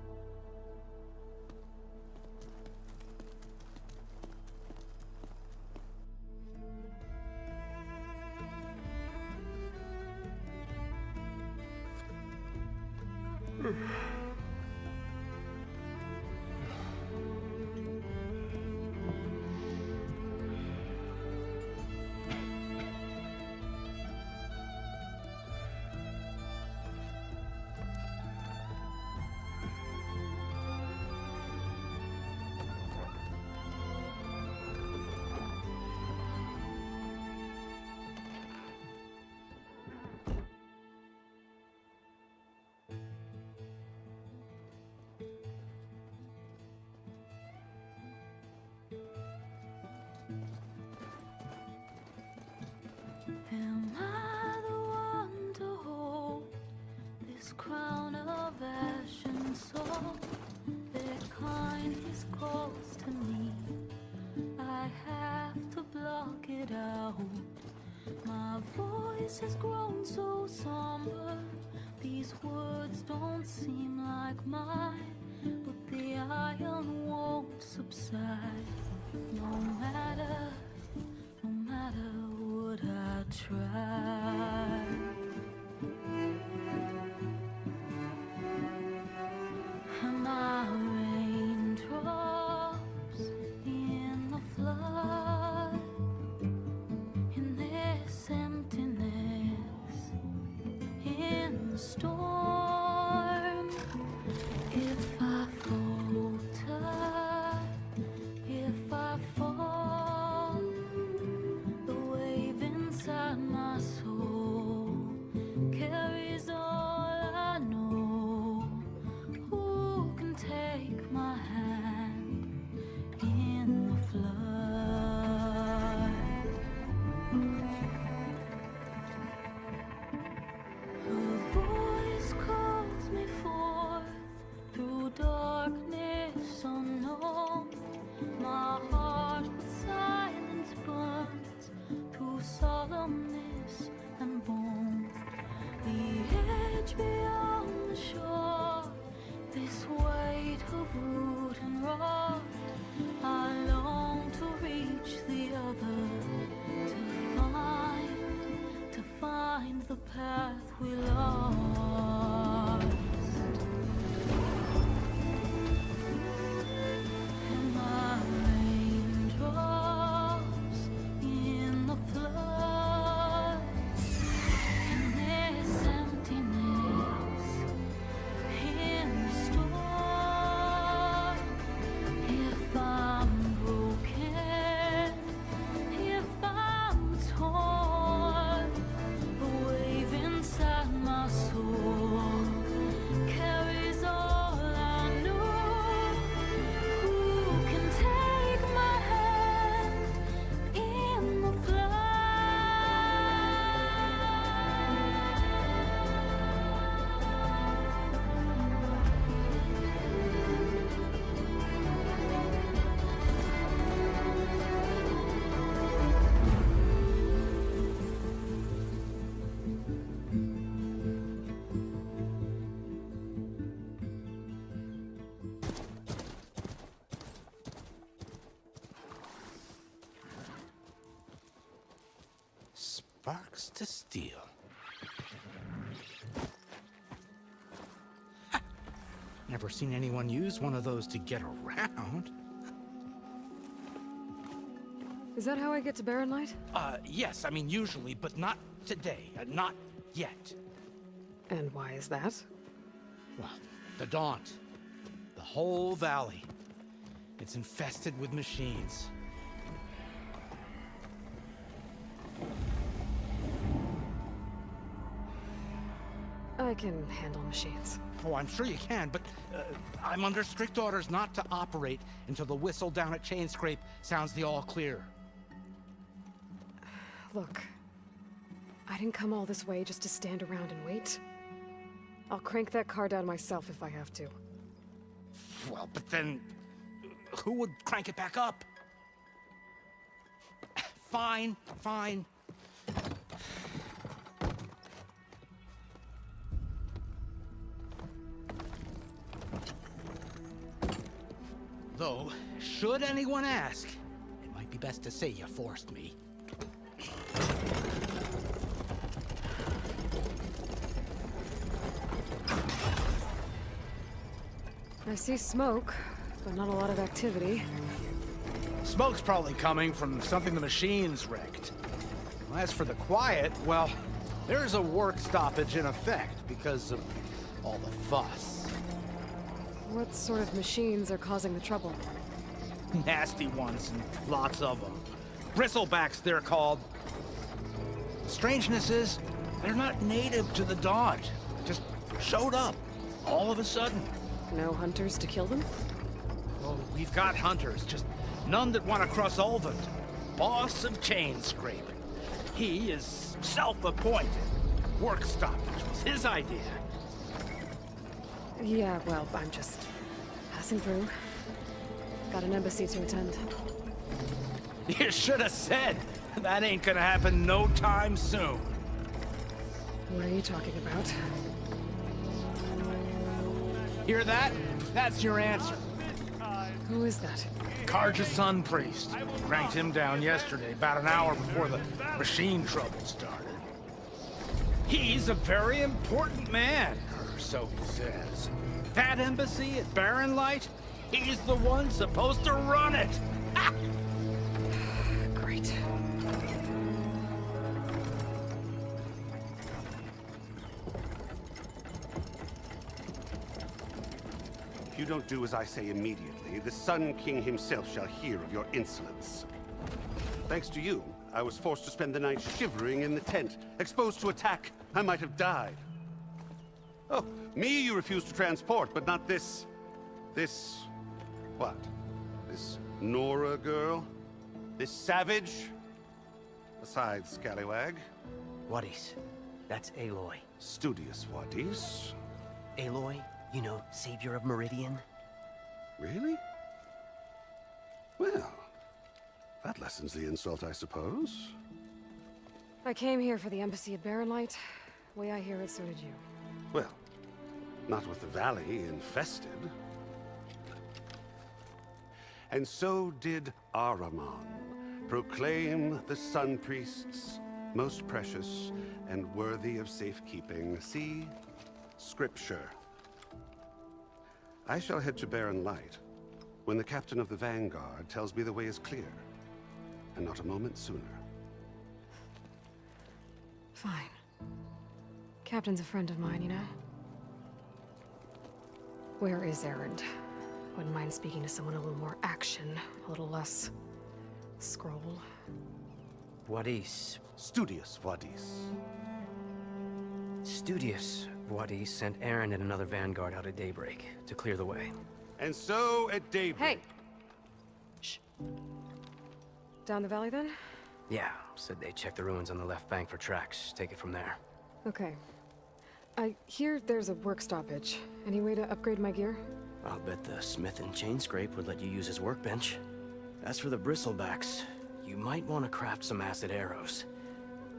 Am I the one to hold this crown of ash and salt? Their kindness calls to me. I have to block it out. My voice has grown so somber. These words don't seem like mine, but the iron won't subside. No matter what I try. Am I raindrops in the flood? In this emptiness, in the storm. If I falter, if I fall, the wave inside my soul carries all I know. Who can take my hand in the flood? Her voice find the path we lost. And my raindrops in the flood, and this emptiness in the storm. If I'm broken, if I'm torn, the wave inside my soul carries all I know. Who can take my hand in the flood? Sparks to steel. Never seen anyone use one of those to get around. Is that how I get to Barren Light? Yes, I mean usually, but not today. Not yet. And why is that? Well, the Daunt. The whole valley. It's infested with machines. I can handle machines. Oh, I'm sure you can, but I'm under strict orders not to operate until the whistle down at Chain Scrape sounds the all clear. Look, I didn't come all this way just to stand around and wait. I'll crank that car down myself if I have to. Well, but then who would crank it back up? Fine, fine. Though, should anyone ask, it might be best to say you forced me. I see smoke, but not a lot of activity. Smoke's probably coming from something the machines wrecked. As for the quiet, well, there's a work stoppage in effect because of all the fuss. What sort of machines are causing the trouble? Nasty ones, and lots of them. Bristlebacks, they're called. The strangeness is, they're not native to the Daunt. Just showed up, all of a sudden. No hunters to kill them? Oh, we've got hunters, just none that want to cross Ulvund. Boss of Chain Scrape. He is self-appointed. Work stoppage was his idea. Yeah, well, I'm just passing through. Got an embassy to attend. You should have said. That ain't gonna happen no time soon. What are you talking about? Hear that? That's your answer. Who is that? Karja Sun Priest. Cranked him down yesterday, about an hour before the machine trouble started. He's a very important man, or so he says. That embassy at Barren Light, he's the one supposed to run it. Ha! Great. If you don't do as I say immediately, the Sun King himself shall hear of your insolence. Thanks to you, I was forced to spend the night shivering in the tent. Exposed to attack, I might have died. Oh, me you refuse to transport, but not this... what? This Nora girl? This savage? Besides, scallywag. Wadis. That's Aloy. Studious Wadis. Aloy, you know, savior of Meridian. Really? Well, that lessens the insult, I suppose. I came here for the embassy at Barren Light. Way I hear it, so did you. Well, not with the valley infested. And so did Ahriman proclaim the Sun Priests most precious and worthy of safekeeping. See Scripture. I shall head to Barren Light when the captain of the Vanguard tells me the way is clear, and not a moment sooner. Fine. Captain's a friend of mine, you know? Where is Erend? Wouldn't mind speaking to someone a little more action, a little less scroll. Wadis. Studious Wadis. Studious Wadis sent Aaron and another Vanguard out at daybreak to clear the way. And so at daybreak... Hey! Shh. Down the valley, then? Yeah, said they checked the ruins on the left bank for tracks. Take it from there. Okay. I hear there's a work stoppage. Any way to upgrade my gear? I'll bet the smith and chain scrape would let you use his workbench. As for the bristlebacks, you might want to craft some acid arrows.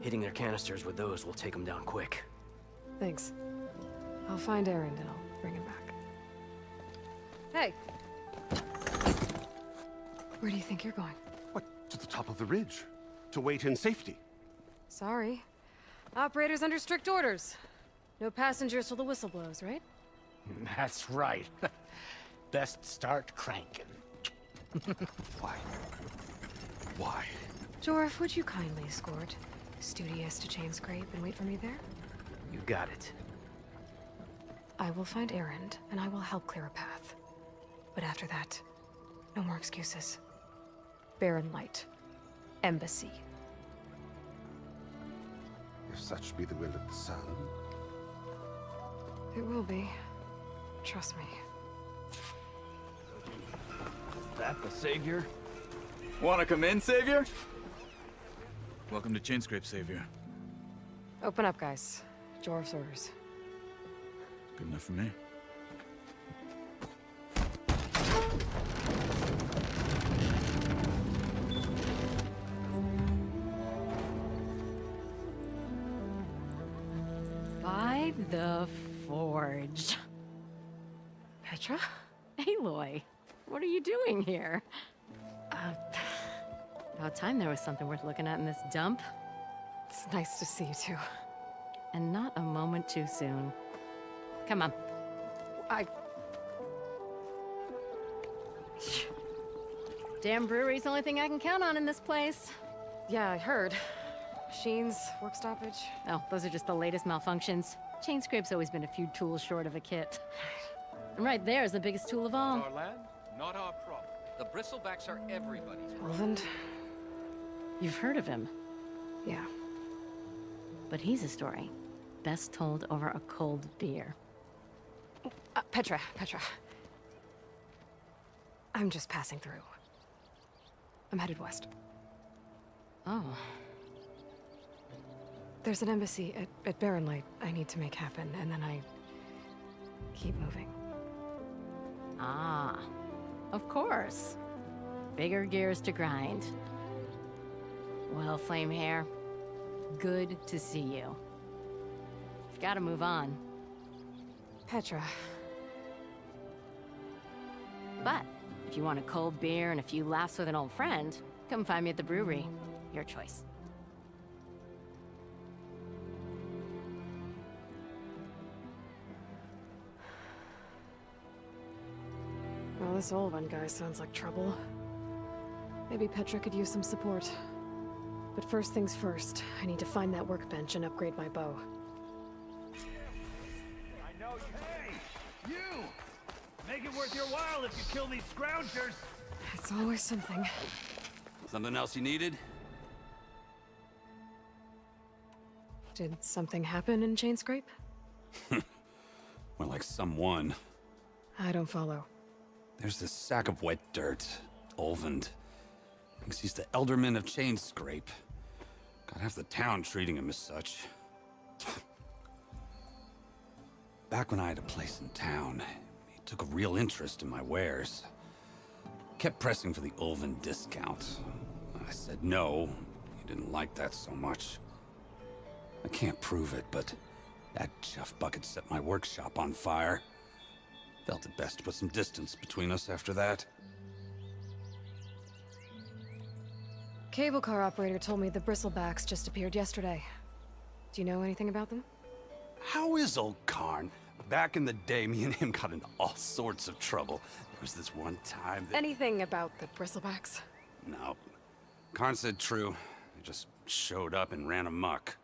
Hitting their canisters with those will take them down quick. Thanks. I'll find Erend and I'll bring him back. Hey! Where do you think you're going? What, to the top of the ridge? To wait in safety? Sorry. Operator's under strict orders. No passengers till the whistle blows, right? That's right. Best start cranking. Why? Why? Jorf, would you kindly escort Studious to Chain Scrape and wait for me there? You got it. I will find Erend, and I will help clear a path. But after that, no more excuses. Barren Light. Embassy. If such be the will of the sun. It will be. Trust me. Is that the Savior? Wanna come in, Savior? Welcome to Chainscrape, Savior. Open up, guys. Jorf's orders. Good enough for me. By the Forge. Petra? Aloy, what are you doing here? About time there was something worth looking at in this dump. It's nice to see you too. And not a moment too soon. Come on. Damn brewery's the only thing I can count on in this place. Yeah, I heard. Machines, work stoppage. Oh, those are just the latest malfunctions. Chainscrape's always been a few tools short of a kit. And right there is the biggest tool of all. Our land, not our problem. The bristlebacks are everybody's problem. You've heard of him. Yeah. But he's a story best told over a cold beer. Petra. I'm just passing through. I'm headed west. Oh. There's an embassy at Barren Light I need to make happen, and then I keep moving. Ah, of course. Bigger gears to grind. Well, Flamehair, good to see you. You've got to move on. Petra. But if you want a cold beer and a few laughs with an old friend, come find me at the brewery. Your choice. Well, this old one guy sounds like trouble. Maybe Petra could use some support. But first things first, I need to find that workbench and upgrade my bow. I know you. Hey! You! Make it worth your while if you kill these scroungers! It's always something. Something else you needed? Did something happen in Chainscrape? Well, like someone. I don't follow. There's this sack of wet dirt. Olvend. Thinks he's the Elderman of Chainscrape. Got half the town treating him as such. Back when I had a place in town, he took a real interest in my wares. Kept pressing for the Olvend discount. I said no. He didn't like that so much. I can't prove it, but that chuff bucket set my workshop on fire. Felt it best to put some distance between us after that. cable car operator told me the bristlebacks just appeared yesterday. Do you know anything about them? How is old Karn? Back in the day, me and him got into all sorts of trouble. There was this one time that... Anything about the bristlebacks? No. Karn said true. They just showed up and ran amok.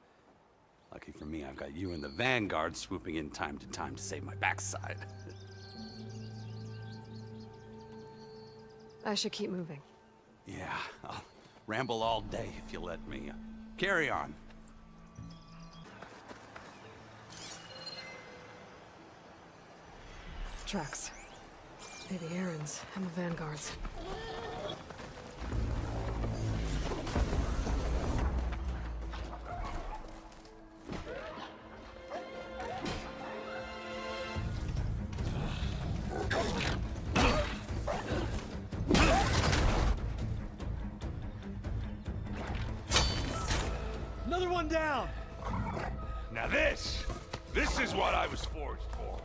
Lucky for me, I've got you and the Vanguard swooping in time to save my backside. I should keep moving. Yeah, I'll ramble all day if you let me. Carry on. Tracks. Maybe Aaron's and the Vanguard's. Another one down! Now this is what I was forged for.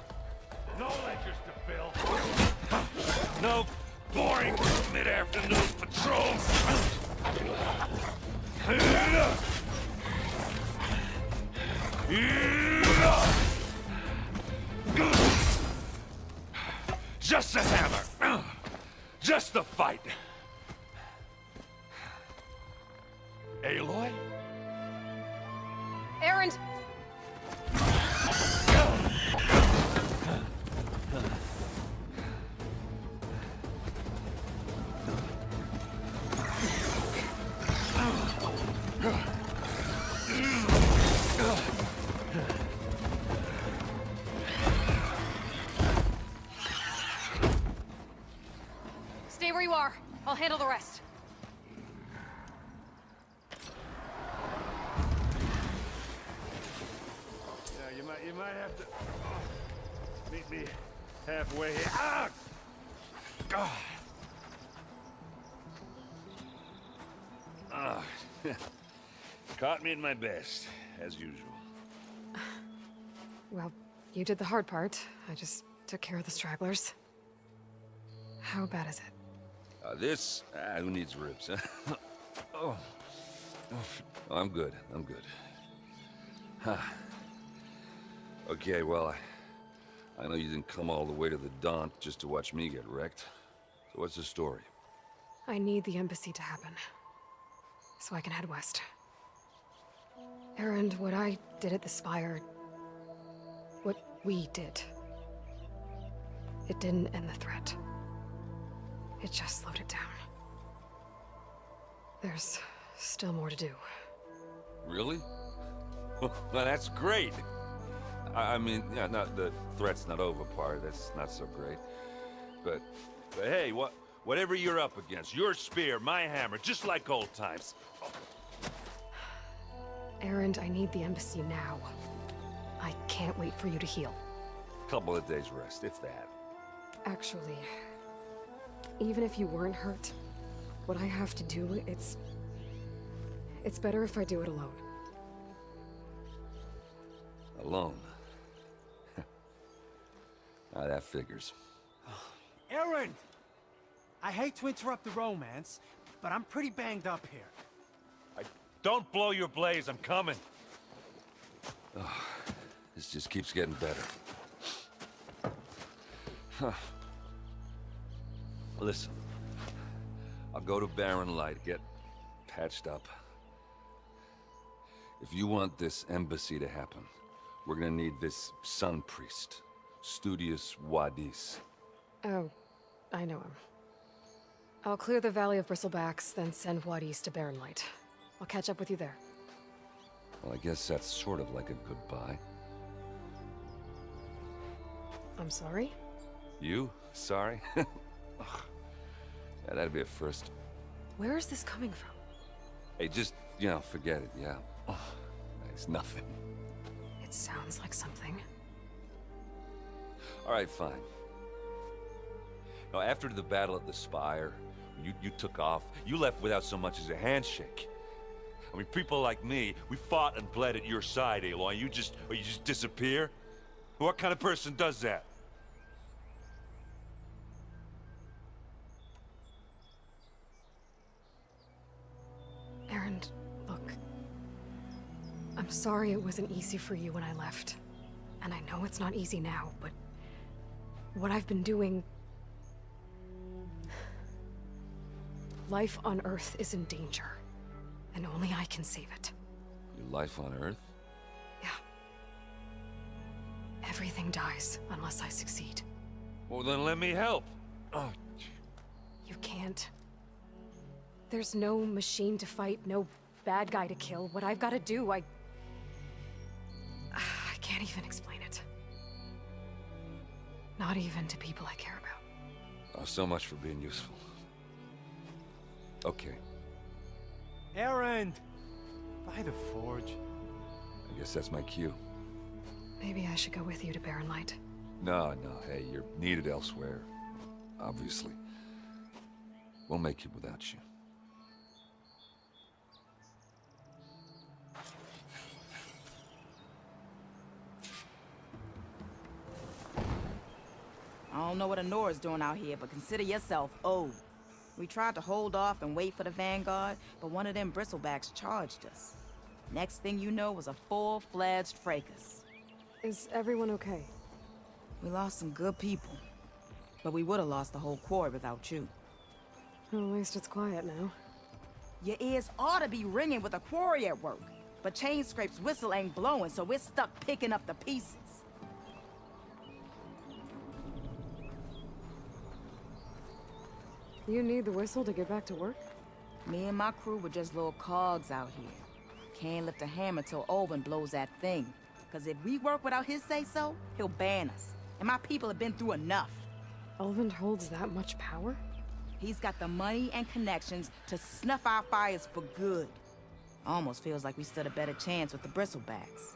No ledgers to fill. No boring mid-afternoon patrols. Just the hammer. Just the fight. Aloy? Aaron! Stay where you are. I'll handle the rest. Yeah, you might have to meet me halfway here. Ah! Ah! Caught me at my best, as usual. Well, you did the hard part. I just took care of the stragglers. How bad is it? Who needs ribs, huh? Oh. I'm good. Huh. Okay, well, I know you didn't come all the way to the Daunt just to watch me get wrecked. So what's the story? I need the embassy to happen, so I can head west. Aaron, what I did at the Spire... what we did... it didn't end the threat. It just slowed it down. There's still more to do. Really? Well, that's great. I mean, yeah, not the threat's not over part. That's not so great. But hey, whatever you're up against, your spear, my hammer, just like old times. Aaron, I need the embassy now. I can't wait for you to heal. Couple of days rest, if that. Actually, even if you weren't hurt, what I have to do, it's better if I do it alone. Alone? That figures. Aaron! I hate to interrupt the romance, but I'm pretty banged up here. Don't blow your blaze, I'm coming. Oh, this just keeps getting better. Huh. Listen, I'll go to Barren Light, get patched up. If you want this embassy to happen, we're gonna need this sun priest, Studious Wadis. Oh, I know him. I'll clear the Valley of Bristlebacks, then send Wadis to Barren Light. I'll catch up with you there. Well, I guess that's sort of like a goodbye. I'm sorry? You? Sorry? Ugh. Yeah, that'd be a first. Where is this coming from? Hey, just, forget it, yeah. Oh, it's nothing. It sounds like something. All right, fine. Now, after the battle at the Spire, you took off, you left without so much as a handshake. I mean, people like me, we fought and bled at your side, Aloy. You just disappear? What kind of person does that? I'm sorry it wasn't easy for you when I left. And I know it's not easy now, but what I've been doing... Life on Earth is in danger, and only I can save it. Your life on Earth? Yeah. Everything dies unless I succeed. Well, then let me help. Oh, You can't. There's no machine to fight, no bad guy to kill. What I've got to do, I can't even explain it. Not even to people I care about. oh, so much for being useful. Okay, Erend! By the forge. I guess that's my cue. Maybe I should go with you to Barren Light. No, hey, you're needed elsewhere. Obviously. We'll make it without you. I don't know what Honora's doing out here, but consider yourself owed. We tried to hold off and wait for the Vanguard, but one of them bristlebacks charged us. Next thing you know was a full-fledged fracas. Is everyone okay? We lost some good people, but we would have lost the whole quarry without you. Well, at least it's quiet now. Your ears ought to be ringing with a quarry at work, but Chainscrape's whistle ain't blowing, so we're stuck picking up the pieces. You need the whistle to get back to work? Me and my crew were just little cogs out here. Can't lift a hammer till Olvin blows that thing. Cause if we work without his say-so, he'll ban us. And my people have been through enough. Olvin holds that much power? He's got the money and connections to snuff our fires for good. Almost feels like we stood a better chance with the bristlebacks.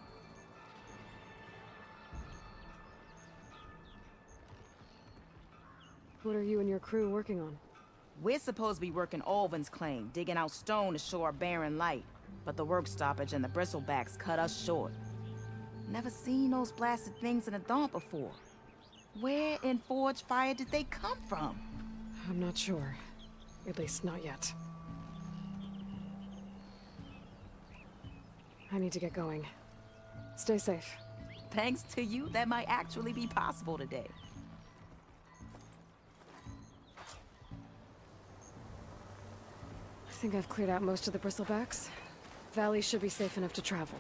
What are you and your crew working on? We're supposed to be working Olvin's claim, digging out stone to shore Barren Light. But the work stoppage and the bristlebacks cut us short. Never seen those blasted things in a dump before. Where in Forge Fire did they come from? I'm not sure. At least not yet. I need to get going. Stay safe. Thanks to you, that might actually be possible today. I think I've cleared out most of the bristlebacks. Valley should be safe enough to travel.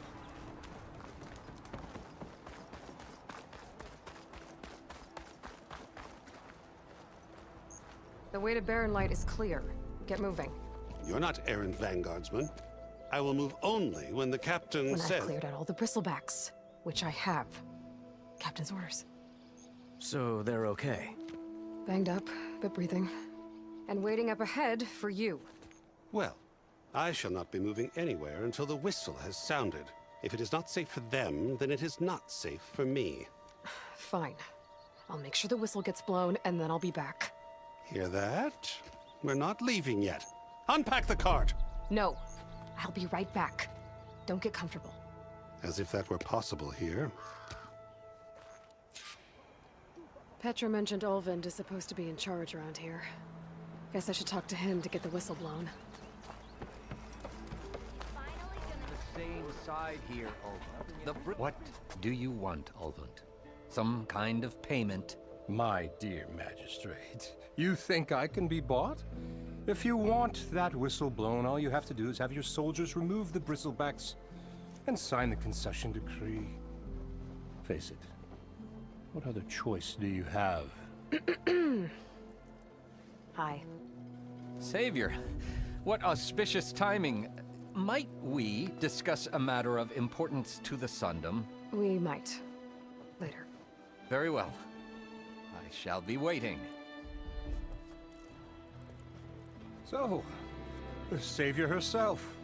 The way to Barren Light is clear. Get moving. You're not errant vanguardsman. I will move only when the captain When says... I've cleared out all the bristlebacks, which I have. Captain's orders. So they're okay? Banged up, but breathing. And waiting up ahead for you. Well, I shall not be moving anywhere until the whistle has sounded. If it is not safe for them, then it is not safe for me. Fine. I'll make sure the whistle gets blown, and then I'll be back. Hear that? We're not leaving yet. Unpack the cart! No. I'll be right back. Don't get comfortable. As if that were possible here. Petra mentioned Olvind is supposed to be in charge around here. Guess I should talk to him to get the whistle blown. The same side here, Olvund. What do you want, Olvund? Some kind of payment? My dear magistrate, you think I can be bought? If you want that whistle blown, all you have to do is have your soldiers remove the bristlebacks and sign the concession decree. Face it, what other choice do you have? Hi. Savior, what auspicious timing. Might we discuss a matter of importance to the Sundom? We might. Later. Very well. I shall be waiting. So, the savior herself.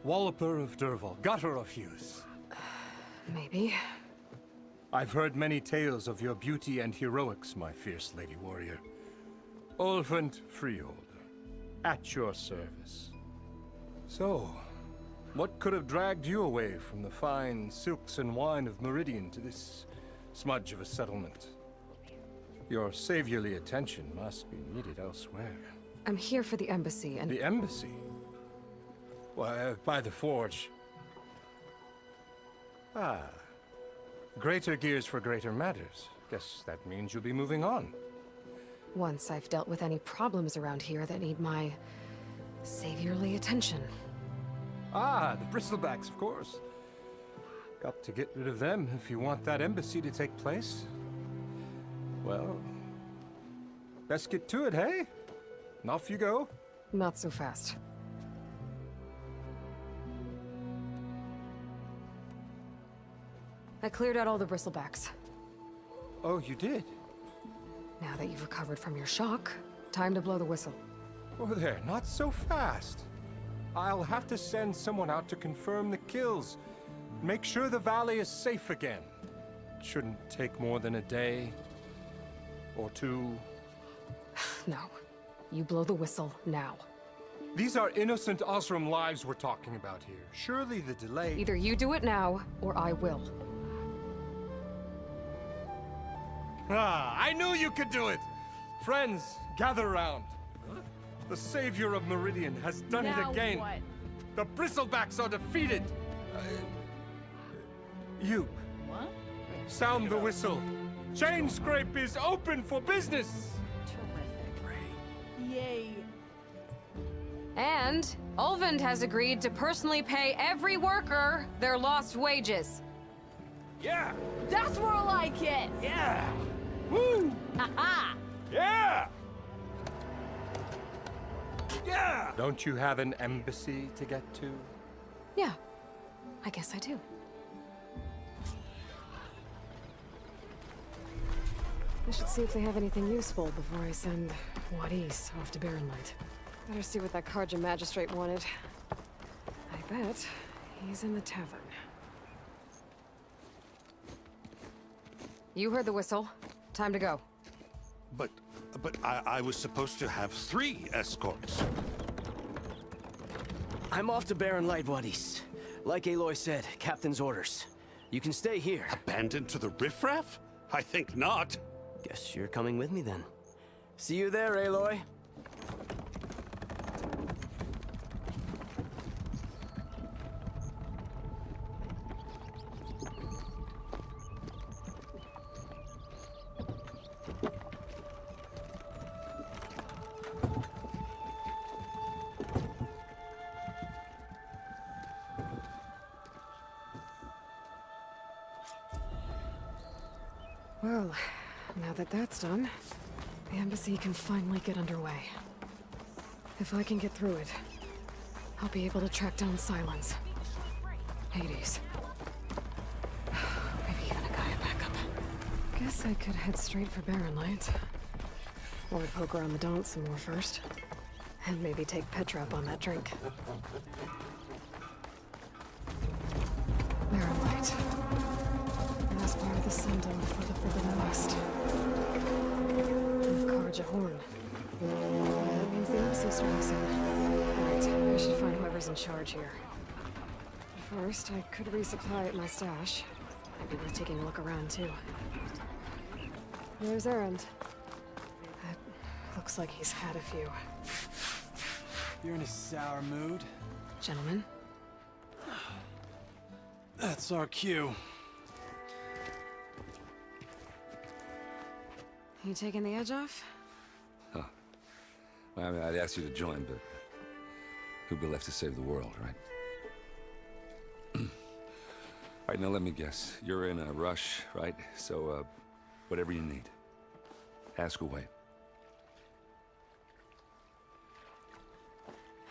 Walloper of Derval, gutter of youth. Maybe. I've heard many tales of your beauty and heroics, my fierce lady warrior. Olvund Freeholder, at your service. So, what could have dragged you away from the fine silks and wine of Meridian to this smudge of a settlement? Your saviorly attention must be needed elsewhere. I'm here for the embassy and... The embassy? Why, by the forge. Ah. Greater gears for greater matters. Guess that means you'll be moving on. Once I've dealt with any problems around here that need my saviorly attention. Ah, the bristlebacks, of course. Got to get rid of them if you want that embassy to take place. Well, best get to it, hey? And off you go. Not so fast. I cleared out all the bristlebacks. Oh, you did? Now that you've recovered from your shock, time to blow the whistle. Oh there, not so fast. I'll have to send someone out to confirm the kills. Make sure the valley is safe again. It shouldn't take more than a day or two. No. You blow the whistle now. These are innocent Osram lives we're talking about here. Surely the delay... Either you do it now, or I will. Ah, I knew you could do it! Friends, gather around. The savior of Meridian has done it again. What? The bristlebacks are defeated. You. What? Sound the whistle. Chainscrape is open for business. Terrific. Yay. And Ulvund has agreed to personally pay every worker their lost wages. Yeah. That's more like it. Yeah. Woo. Ha-ha. Yeah. Yeah. Don't you have an embassy to get to? Yeah, I guess I do. I should see if they have anything useful before I send Wadis off to Barrenlight. Better see what that Karja magistrate wanted. I bet he's in the tavern. You heard the whistle. Time to go. But I was supposed to have 3 escorts. I'm off to Barrenlight, Wadis. Like Aloy said, captain's orders. You can stay here. Abandoned to the riffraff? I think not. Guess you're coming with me then. See you there, Aloy. Well, now that that's done, the embassy can finally get underway. If I can get through it, I'll be able to track down Silence. Hades. Maybe even a Gaia backup. Guess I could head straight for Barrenlight. Or poke around the Daunt some more first. And maybe take Petra up on that drink. Barrenlight. Last part of the Sundom for the Forbidden West. And Karja Horn. That means the embassy strikes in. Right, I should find whoever's in charge here. First, I could resupply at my stash. Might be worth taking a look around, too. There's Erend. That looks like he's had a few. You're in a sour mood. Gentlemen? That's our cue. You taking the edge off? Huh. Well, I mean, I'd ask you to join, but who'd be left to save the world, right? All right, now let me guess. You're in a rush, right? So, whatever you need, ask away.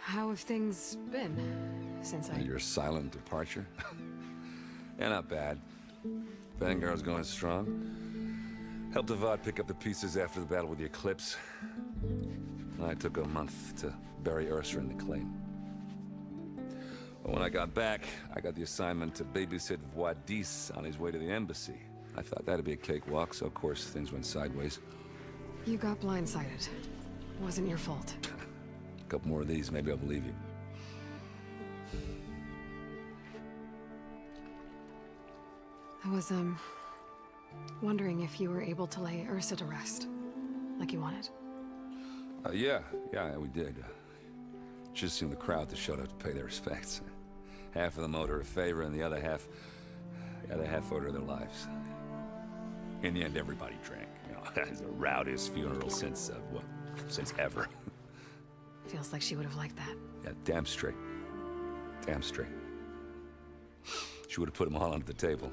How have things been since Your silent departure? Yeah, not bad. Vanguard's going strong. Helped Avad pick up the pieces after the battle with the Eclipse. I took a month to bury Ursa in the claim. But when I got back, I got the assignment to babysit Wadis on his way to the embassy. I thought that'd be a cakewalk, so of course things went sideways. You got blindsided. Wasn't your fault. A couple more of these, maybe I'll believe you. I was, wondering if you were able to lay Ursa to rest, like you wanted. Yeah, we did. Just seemed the crowd that showed up to pay their respects. Half of them owed her a favor, and the other half, Yeah, they half-ordered their lives. In the end, everybody drank. You know, it's the rowdiest funeral since, well, since ever. Feels like she would have liked that. Yeah, damn straight. Damn straight. She would have put them all under the table.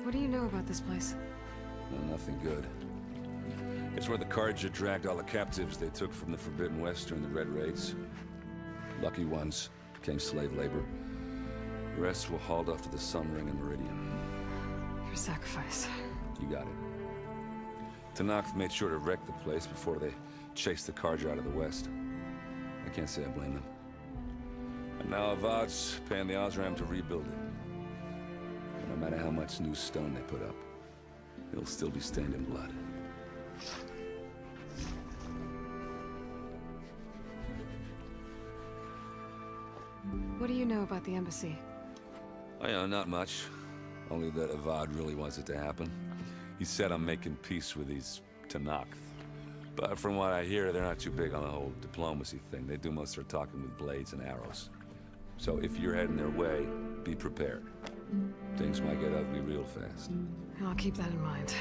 What do you know about this place? Well, nothing good. It's where the Carja dragged all the captives they took from the Forbidden West during the Red Raids. Lucky ones became slave labor. The rest were hauled off to the Sun Ring and Meridian. Your sacrifice. You got it. Tenakth made sure to wreck the place before they chased the Carja out of the West. I can't say I blame them. And now Avad's paying the Osram to rebuild it. And no matter how much new stone they put up, it'll still be stained in blood. What do you know about the embassy? I know not much. Only that Avad really wants it to happen. He said I'm making peace with these Tenakth. But from what I hear, they're not too big on the whole diplomacy thing. They do most of their talking with blades and arrows. So if you're heading their way, be prepared. Things might get ugly real fast. I'll keep that in mind.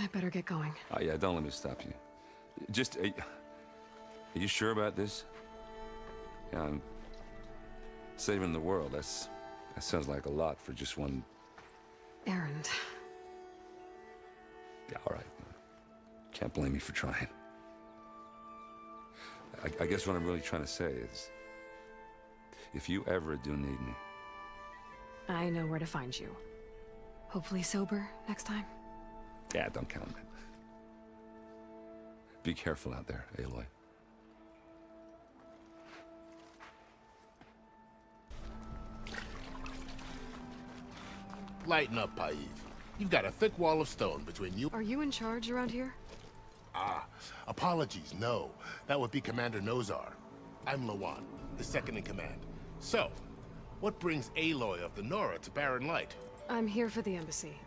I better get going. Oh yeah, don't let me stop you. Just, are you sure about this? Yeah, I'm saving the world. That sounds like a lot for just one errand. Yeah, all right. Can't blame me for trying. I guess what I'm really trying to say is, if you ever do need me... I know where to find you. Hopefully sober next time. Yeah, don't count on it. Be careful out there, Aloy. Lighten up, Paiv. You've got a thick wall of stone between you... Are you in charge around here? Ah, apologies, no. That would be Commander Nozar. I'm Lawan, the second in command. So, what brings Aloy of the Nora to Barren Light? I'm here for the embassy.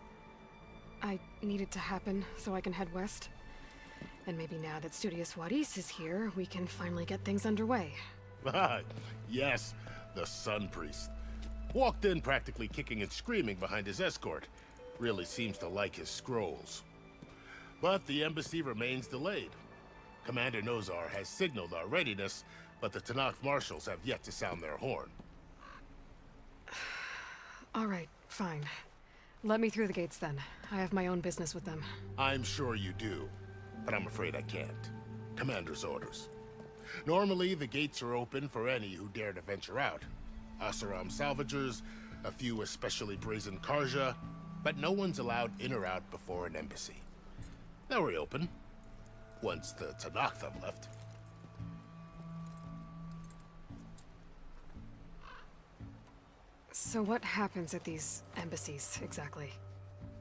I need it to happen so I can head west. And maybe now that Studious Wadis is here, we can finally get things underway. Yes, the Sun Priest. Walked in practically kicking and screaming behind his escort. Really seems to like his scrolls. But the embassy remains delayed. Commander Nozar has signaled our readiness, but the Tenakth marshals have yet to sound their horn. All right, fine. Let me through the gates then. I have my own business with them. I'm sure you do, but I'm afraid I can't. Commander's orders. Normally, the gates are open for any who dare to venture out. Asaram salvagers, a few especially brazen Carja, but no one's allowed in or out before an embassy. They'll reopen, once the Tenakth have left. So what happens at these embassies, exactly?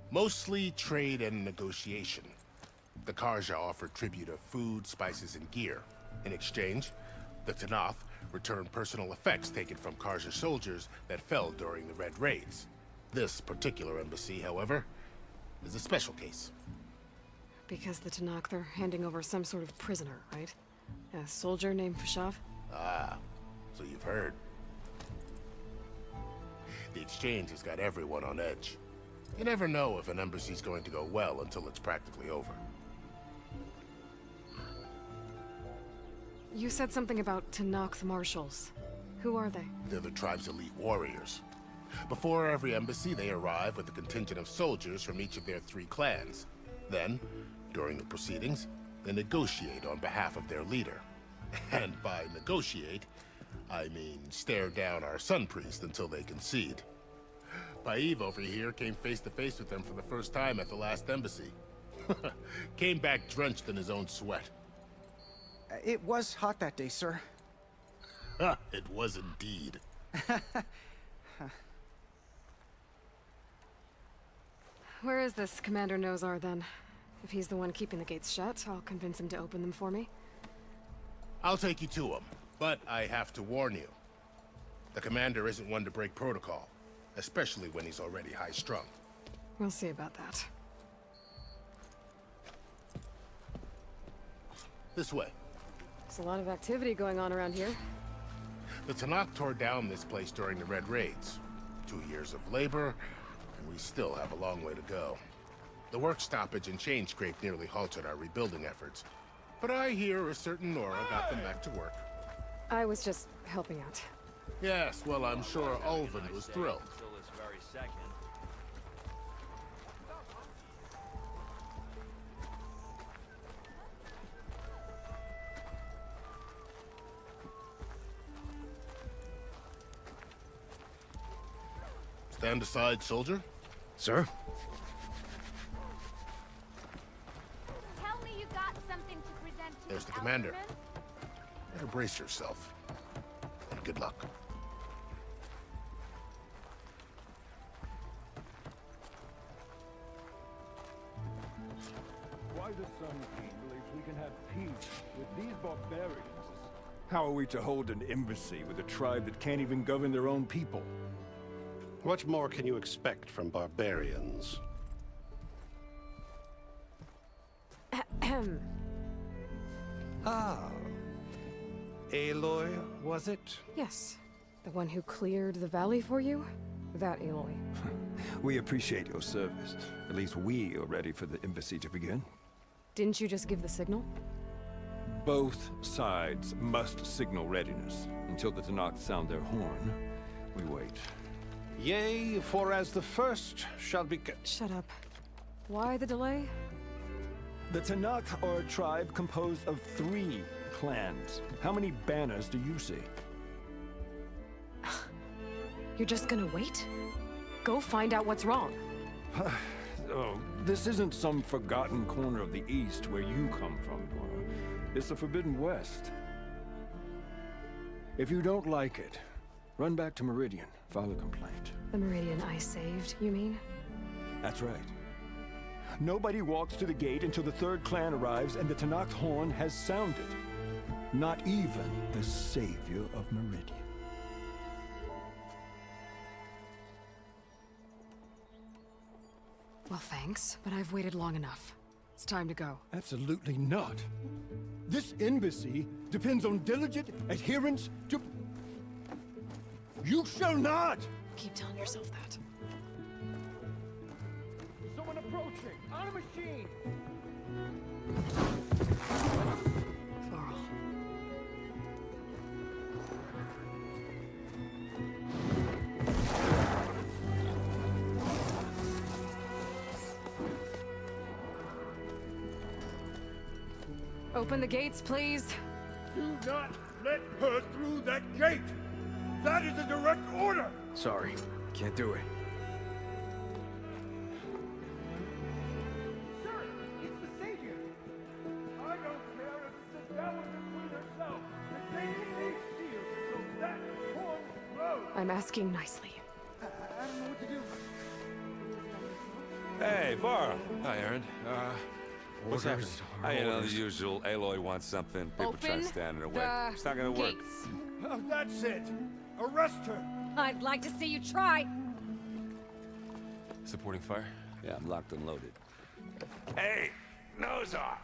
Mostly trade and negotiation. The Carja offer tribute of food, spices, and gear. In exchange, the Tenakth return personal effects taken from Carja soldiers that fell during the Red Raids. This particular embassy, however, is a special case. Because the Tenakth are handing over some sort of prisoner, right? A soldier named Fashav? Ah, so you've heard. The exchange has got everyone on edge. You never know if an embassy's going to go well until it's practically over. You said something about Tenakth marshals. Who are they? They're the tribe's elite warriors. Before every embassy, they arrive with a contingent of soldiers from each of their 3 clans. Then, during the proceedings, they negotiate on behalf of their leader. And by negotiate, I mean stare down our Sun Priest until they concede. Paiv over here came face to face with them for the first time at the last embassy. Came back drenched in his own sweat. It was hot that day, sir. It was indeed. Where is this Commander Nozar, then? If he's the one keeping the gates shut, I'll convince him to open them for me. I'll take you to him, but I have to warn you. The commander isn't one to break protocol, especially when he's already high-strung. We'll see about that. This way. There's a lot of activity going on around here. The Tanakh tore down this place during the Red Raids. 2 years of labor, and we still have a long way to go. The work stoppage and chain scrape nearly halted our rebuilding efforts. But I hear a certain Nora got them back to work. I was just helping out. Yes, well, I'm sure Ulvund was thrilled. Stand aside, soldier. Sir? Tell me you got something to present to There's the commander. Better brace yourself. And good luck. Why the Sun King believes we can have peace with these barbarians. How are we to hold an embassy with a tribe that can't even govern their own people? What more can you expect from barbarians? Ah. Aloy, was it? Yes. The one who cleared the valley for you? That Aloy. We appreciate your service. At least we are ready for the embassy to begin. Didn't you just give the signal? Both sides must signal readiness. Until the Tanakh sound their horn, we wait. Yea, for as the first shall be... Shut up. Why the delay? The Tanakh are a tribe composed of 3 clans. How many banners do you see? You're just gonna wait? Go find out what's wrong. Oh, this isn't some forgotten corner of the East where you come from, Nora. It's the Forbidden West. If you don't like it, run back to Meridian, file a complaint. The Meridian I saved, you mean? That's right. Nobody walks to the gate until the 3rd clan arrives and the Tanakh horn has sounded. Not even the savior of Meridian. Well, thanks, but I've waited long enough. It's time to go. Absolutely not. This embassy depends on diligent adherence to... You shall not! Keep telling yourself that. Someone approaching! On a machine! Varl. Open the gates, please. Do not let her through that gate! That is a direct order! Sorry, can't do it. Sir, it's the Savior! I don't care if it's the Dowager Queen herself! The king needs shield, so that horn blows! I'm asking nicely. I don't know what to do. Hey, Varl. Hi, Aaron. What's happening? You know, the usual. Aloy wants something. People try to stand in her way. It's not gonna work. Oh, that's it! Arrest her! I'd like to see you try. Supporting fire? Yeah, I'm locked and loaded. Hey, nose off!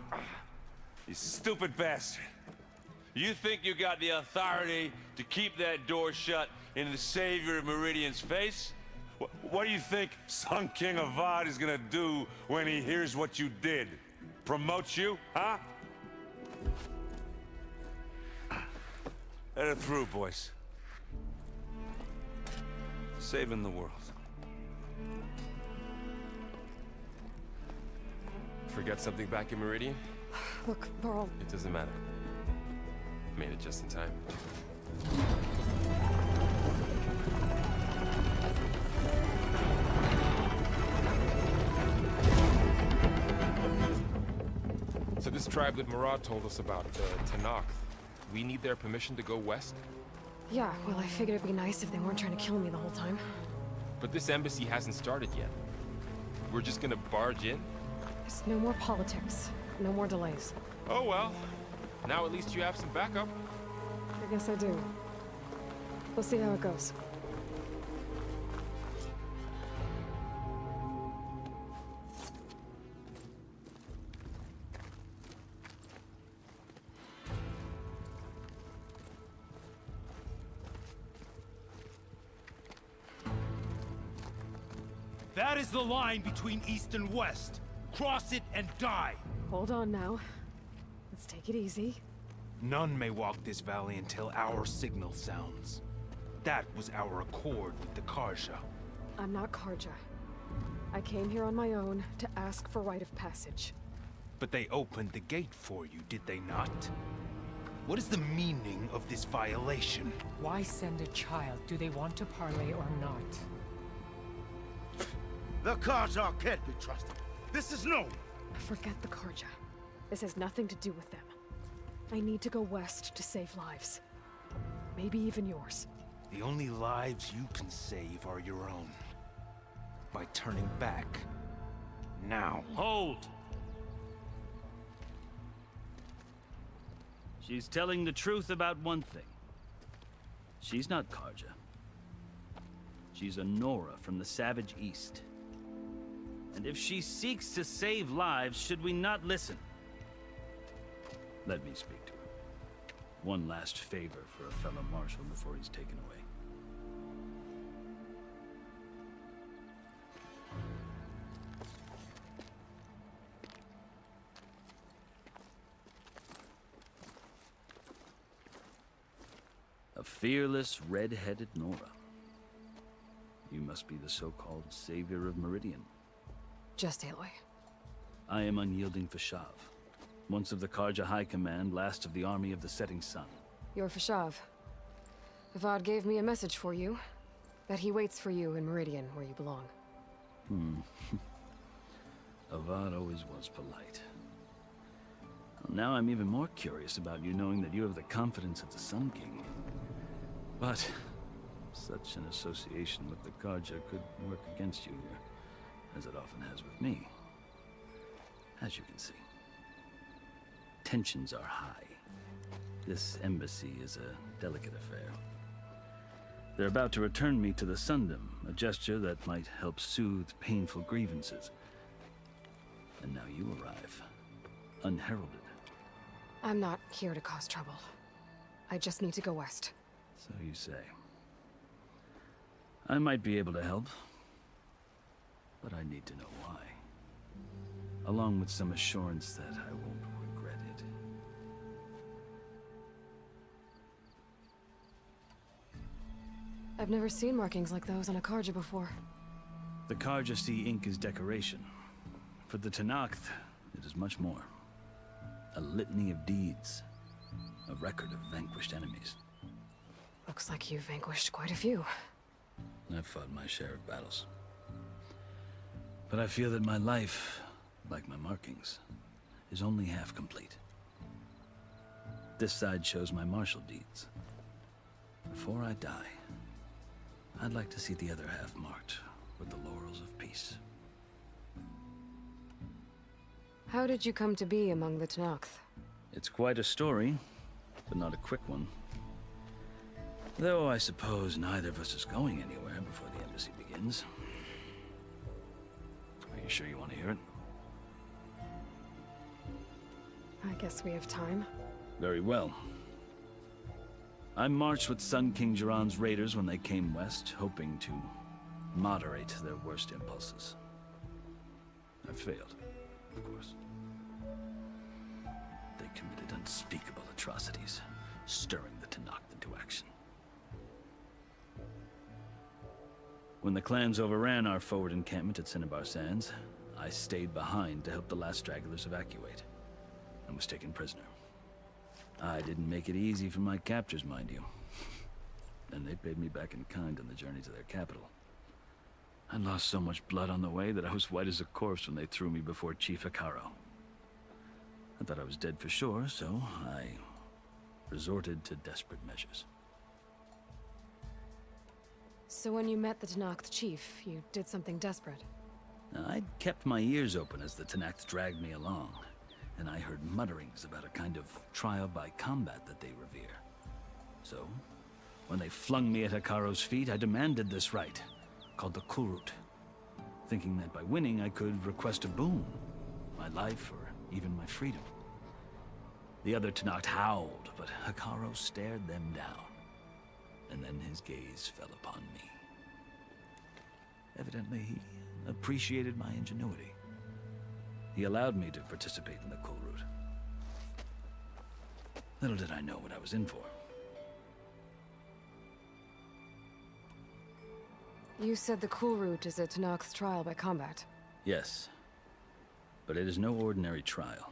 You stupid bastard! You think you got the authority to keep that door shut in the savior of Meridian's face? What do you think Sun King Avad is gonna do when he hears what you did? Promote you, huh? Let her through, boys. Saving the world. Forget something back in Meridian? Look, Varl. It doesn't matter. Made it just in time. So this tribe that Murad told us about, the Tanakh, we need their permission to go west? Yeah, well, I figured it'd be nice if they weren't trying to kill me the whole time. But this embassy hasn't started yet. We're just gonna barge in? There's no more politics. No more delays. Oh well. Now at least you have some backup. I guess I do. We'll see how it goes. That is the line between East and West. Cross it and die. Hold on now. Let's take it easy. None may walk this valley until our signal sounds. That was our accord with the Karja. I'm not Karja. I came here on my own to ask for rite of passage. But they opened the gate for you, did they not? What is the meaning of this violation? Why send a child? Do they want to parley or not? The Karja can't be trusted. This is known. Forget the Karja. This has nothing to do with them. I need to go west to save lives. Maybe even yours. The only lives you can save are your own. By turning back. Now. Hold! She's telling the truth about one thing. She's not Karja. She's a Nora from the Savage East. And if she seeks to save lives, should we not listen? Let me speak to her. One last favor for a fellow marshal before he's taken away. A fearless, red-headed Nora. You must be the so-called savior of Meridian. Just Aloy. I am unyielding Fashav, once of the Karja High Command, last of the army of the Setting Sun. You're Fashav. Avad gave me a message for you. That he waits for you in Meridian, where you belong. Avad always was polite. Well, now I'm even more curious about you, knowing that you have the confidence of the Sun King. But such an association with the Karja could work against you here, as it often has with me. As you can see, tensions are high. This embassy is a delicate affair. They're about to return me to the Sundom, a gesture that might help soothe painful grievances. And now you arrive, unheralded. I'm not here to cause trouble. I just need to go west. So you say. I might be able to help, but I need to know why. Along with some assurance that I won't regret it. I've never seen markings like those on a Karja before. The Karja see ink as decoration. For the Tenakth, it is much more. A litany of deeds. A record of vanquished enemies. Looks like you've vanquished quite a few. I've fought my share of battles. But I feel that my life, like my markings, is only half complete. This side shows my martial deeds. Before I die, I'd like to see the other half marked with the laurels of peace. How did you come to be among the Tenakth? It's quite a story, but not a quick one. Though I suppose neither of us is going anywhere before the embassy begins. Are you sure you want to hear it? I guess we have time. Very well. I marched with Sun King Jiran's raiders when they came west, hoping to moderate their worst impulses. I failed, of course. They committed unspeakable atrocities, stirring the Tenakth into action. When the clans overran our forward encampment at Cinnabar Sands, I stayed behind to help the last stragglers evacuate, and was taken prisoner. I didn't make it easy for my captors, mind you. And they paid me back in kind on the journey to their capital. I lost so much blood on the way that I was white as a corpse when they threw me before Chief Hekaro. I thought I was dead for sure, so I resorted to desperate measures. So when you met the Tenakth chief, you did something desperate? I'd kept my ears open as the Tenakth dragged me along, and I heard mutterings about a kind of trial by combat that they revere. So, when they flung me at Hekaro's feet, I demanded this rite, called the Kurut, thinking that by winning I could request a boon, my life or even my freedom. The other Tenakth howled, but Hekaro stared them down, and then his gaze fell upon me. Evidently, appreciated my ingenuity. He allowed me to participate in the cool route. Little did I know what I was in for. You said the cool route is a Tanakh's trial by combat. Yes. But it is no ordinary trial.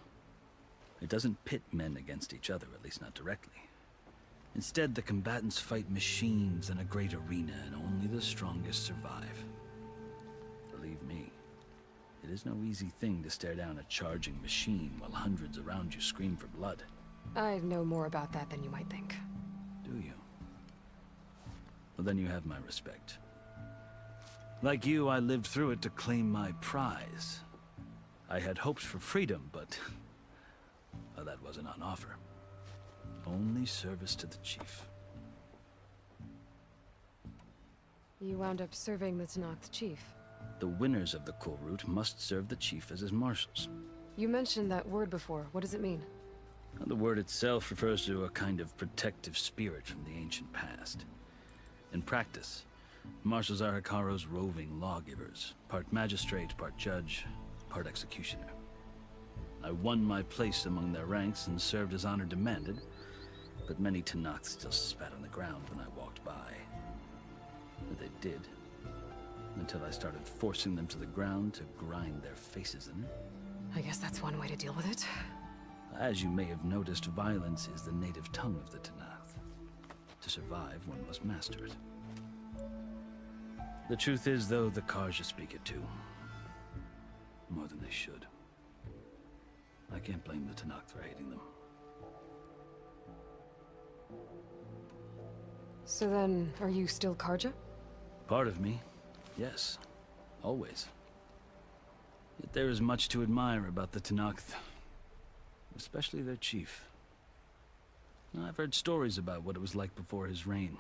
It doesn't pit men against each other, at least not directly. Instead, the combatants fight machines in a great arena, and only the strongest survive. Believe me, it is no easy thing to stare down a charging machine while hundreds around you scream for blood. I know more about that than you might think. Do you? Well, then you have my respect. Like you, I lived through it to claim my prize. I had hopes for freedom, but well, that wasn't on offer. Only service to the chief. You wound up serving the Tanakh's chief. The winners of the cool route must serve the chief as his marshals. You mentioned that word before. What does it mean? The word itself refers to a kind of protective spirit from the ancient past. In practice, marshals are Hikaro's roving lawgivers, part magistrate, part judge, part executioner. I won my place among their ranks and served as honor demanded, but many Tanakhs still spat on the ground when I walked by. But they did, until I started forcing them to the ground to grind their faces in it. I guess that's one way to deal with it. As you may have noticed, violence is the native tongue of the Tanakh. To survive, one must master it. The truth is, though, the Karja speak it too. More than they should. I can't blame the Tanakh for hating them. So then, are you still Karja? Part of me, yes. Always. Yet there is much to admire about the Tanakh, especially their chief. I've heard stories about what it was like before his reign.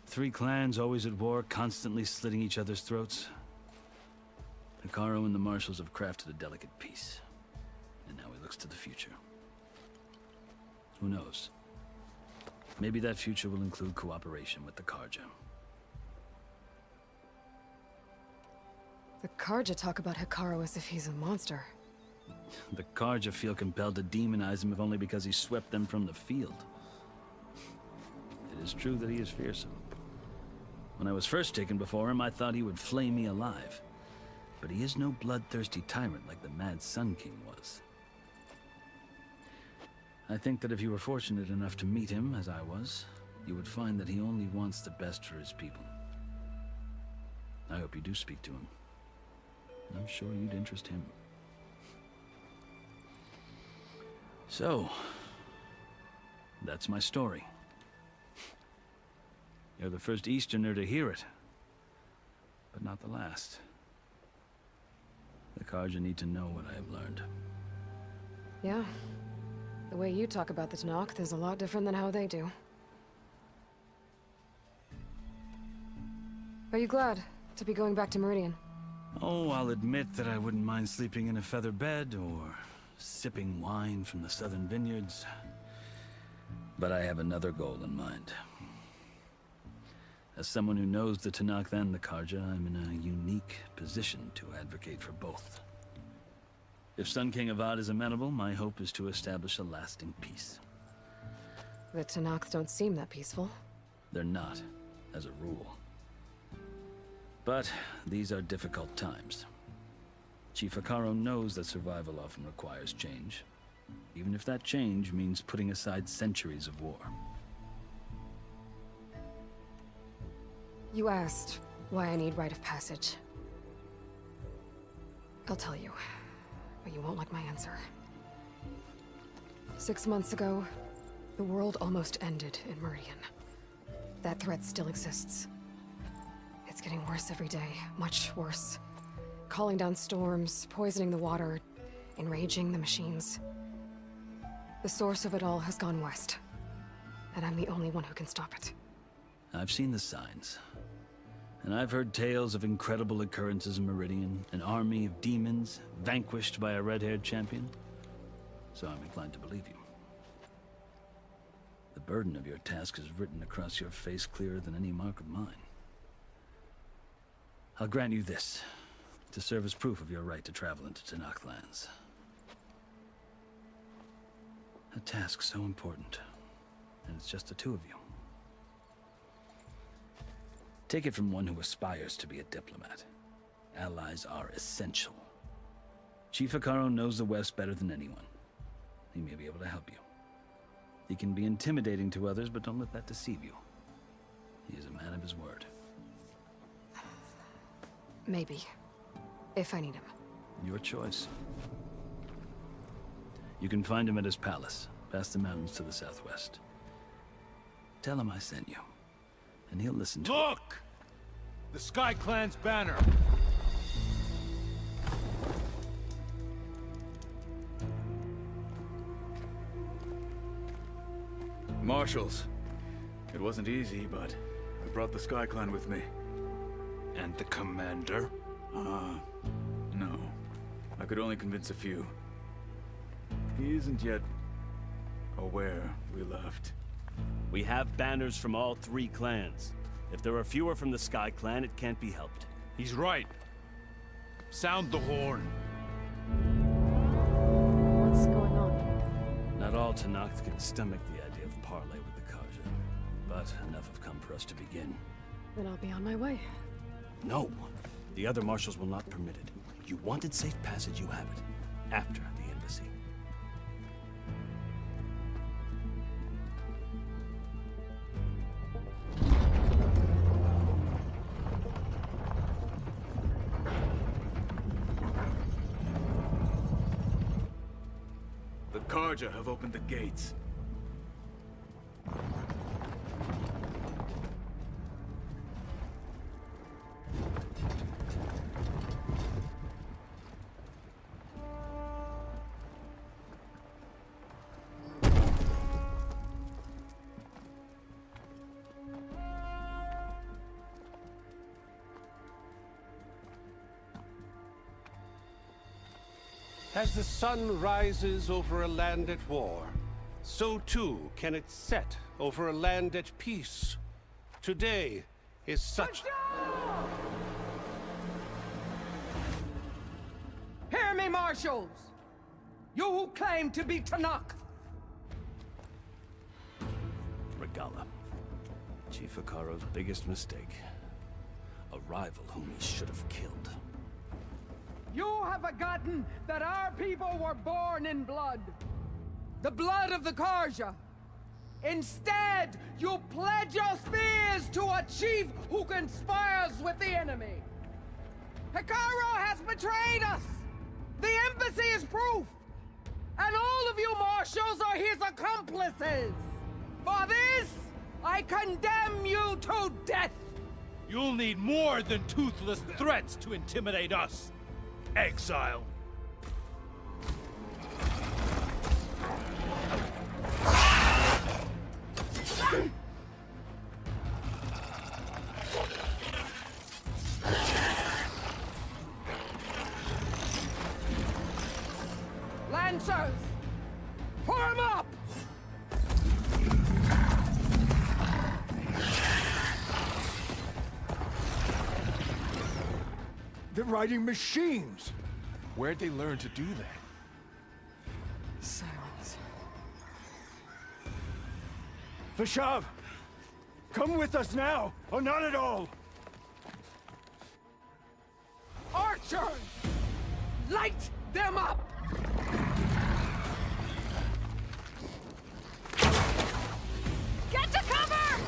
3 clans always at war, constantly slitting each other's throats. Hikaru and the marshals have crafted a delicate peace. And now he looks to the future. Who knows? Maybe that future will include cooperation with the Karja. The Karja talk about Hikaru as if he's a monster. The Karja feel compelled to demonize him if only because he swept them from the field. It is true that he is fearsome. When I was first taken before him, I thought he would flay me alive. But he is no bloodthirsty tyrant like the Mad Sun King was. I think that if you were fortunate enough to meet him, as I was, you would find that he only wants the best for his people. I hope you do speak to him. I'm sure you'd interest him. So, that's my story. You're the first Easterner to hear it, but not the last. The Karja need to know what I have learned. Yeah. The way you talk about the Tanakh is a lot different than how they do. Are you glad to be going back to Meridian? Oh, I'll admit that I wouldn't mind sleeping in a feather bed or sipping wine from the southern vineyards. But I have another goal in mind. As someone who knows the Tanakh and the Karja, I'm in a unique position to advocate for both. If Sun King Avad is amenable, my hope is to establish a lasting peace. The Tanakhs don't seem that peaceful. They're not, as a rule. But these are difficult times. Chief Hikaru knows that survival often requires change, even if that change means putting aside centuries of war. You asked why I need rite of passage. I'll tell you, but you won't like my answer. 6 months ago, the world almost ended in Meridian. That threat still exists. It's getting worse every day, much worse. Calling down storms, poisoning the water, enraging the machines. The source of it all has gone west, and I'm the only one who can stop it. I've seen the signs. And I've heard tales of incredible occurrences in Meridian, an army of demons vanquished by a red-haired champion. So I'm inclined to believe you. The burden of your task is written across your face clearer than any mark of mine. I'll grant you this. to serve as proof of your right to travel into Tanakh lands. A task so important, and it's just the two of you. Take it from one who aspires to be a diplomat. Allies are essential. Chief Hekarro knows the West better than anyone. He may be able to help you. He can be intimidating to others, but don't let that deceive you. He is a man of his word. Maybe. If I need him. Your choice. You can find him at his palace, past the mountains to the southwest. Tell him I sent you, and he'll listen to Look! The Sky Clan's banner! Marshals. It wasn't easy, but I brought the Sky Clan with me. And the commander? No. I could only convince a few. He isn't yet aware we left. We have banners from all 3 clans. If there are fewer from the Sky Clan, it can't be helped. He's right. Sound the horn. What's going on? Not all Tanakh can stomach the idea of parley with the Karja, but enough have come for us to begin. Then I'll be on my way. No. The other marshals will not permit it. You wanted safe passage, you have it. After the embassy. The Karja have opened the gates. As the sun rises over a land at war, so too can it set over a land at peace. Today is such... Hear me, marshals! You who claim to be Tanakh! Regala. Chief Hekarro's biggest mistake. A rival whom he should have killed. You have forgotten that our people were born in blood. The blood of the Karja. Instead, you pledge your spears to a chief who conspires with the enemy. Hekarro has betrayed us! The embassy is proof! And all of you marshals are his accomplices! For this, I condemn you to death! You'll need more than toothless threats to intimidate us. Exile. Lancers! Form up! They're riding machines! Where'd they learn to do that? Silence. Vashav! Come with us now, or not at all! Archers! Light them up! Get to cover!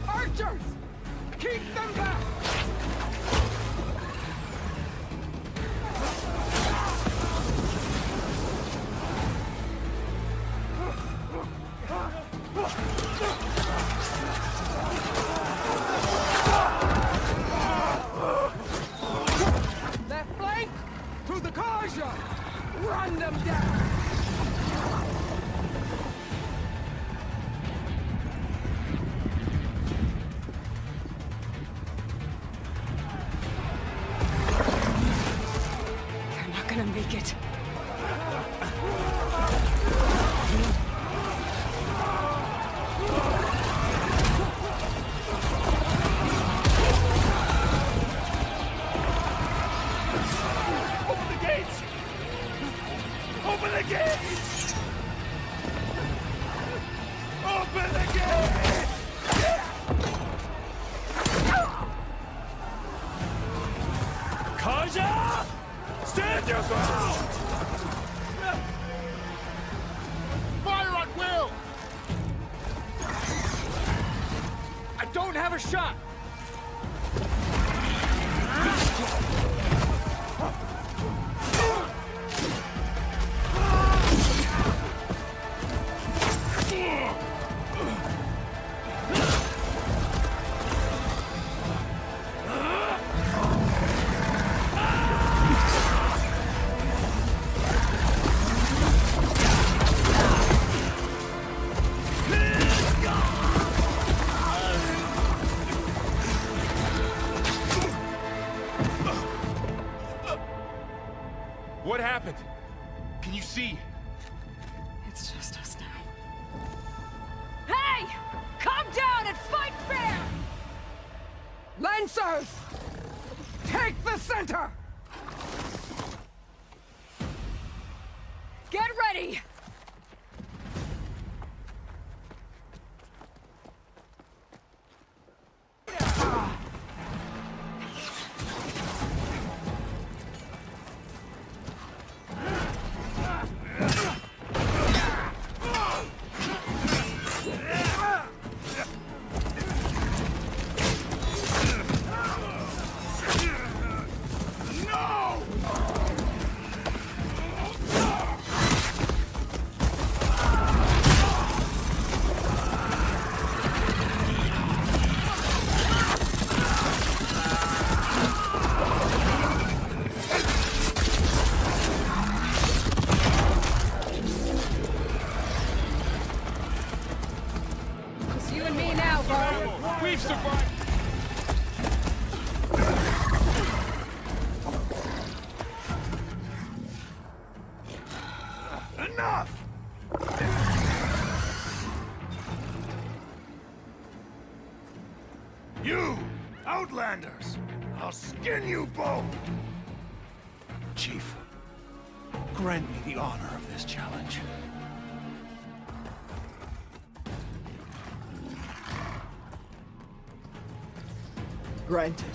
Archers! Keep them back! Left flank! To the Karja! Run them down! gonna make it. Open the gates! Open the gates! Open the gates! Kaja! Stand your ground! Fire at will! I don't have a shot! What happened? Can you see? It's just us now. Hey! Calm down and fight fair! Lancers! Take the center! Get ready! It's you and me now, bro. We've survived! Enough! You, Outlanders! I'll skin you both! Chief, grant me the honor of this challenge. Granted.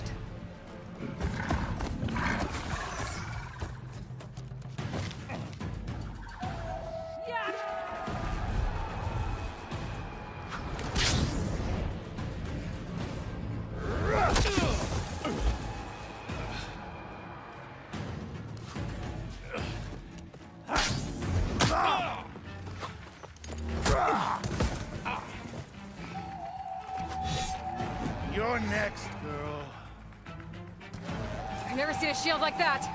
You're next, girl. I've never seen a shield like that.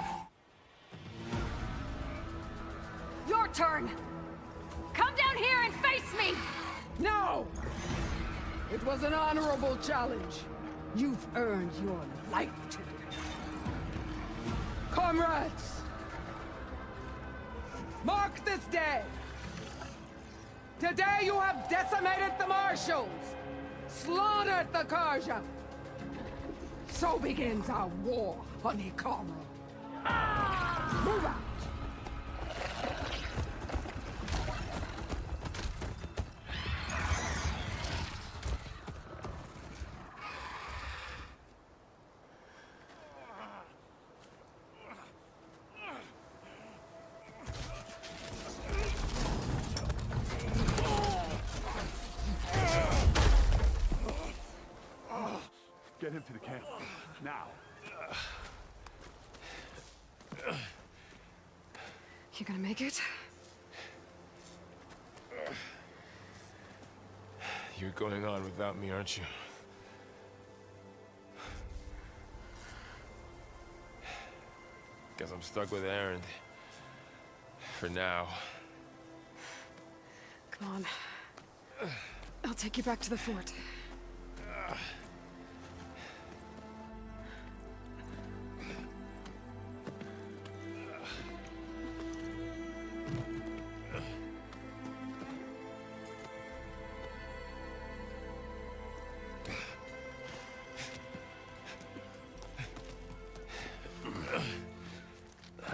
Your turn. Come down here and face me. No! It was an honorable challenge. You've earned your life today. Comrades! Mark this day! Today you have decimated the Marshals! Slaughtered the Karja! So begins our war on Hikaru. Move out! Get him to the camp. Now. You gonna make it? You're going on without me, aren't you? Guess I'm stuck with Aaron. For now. Come on. I'll take you back to the fort.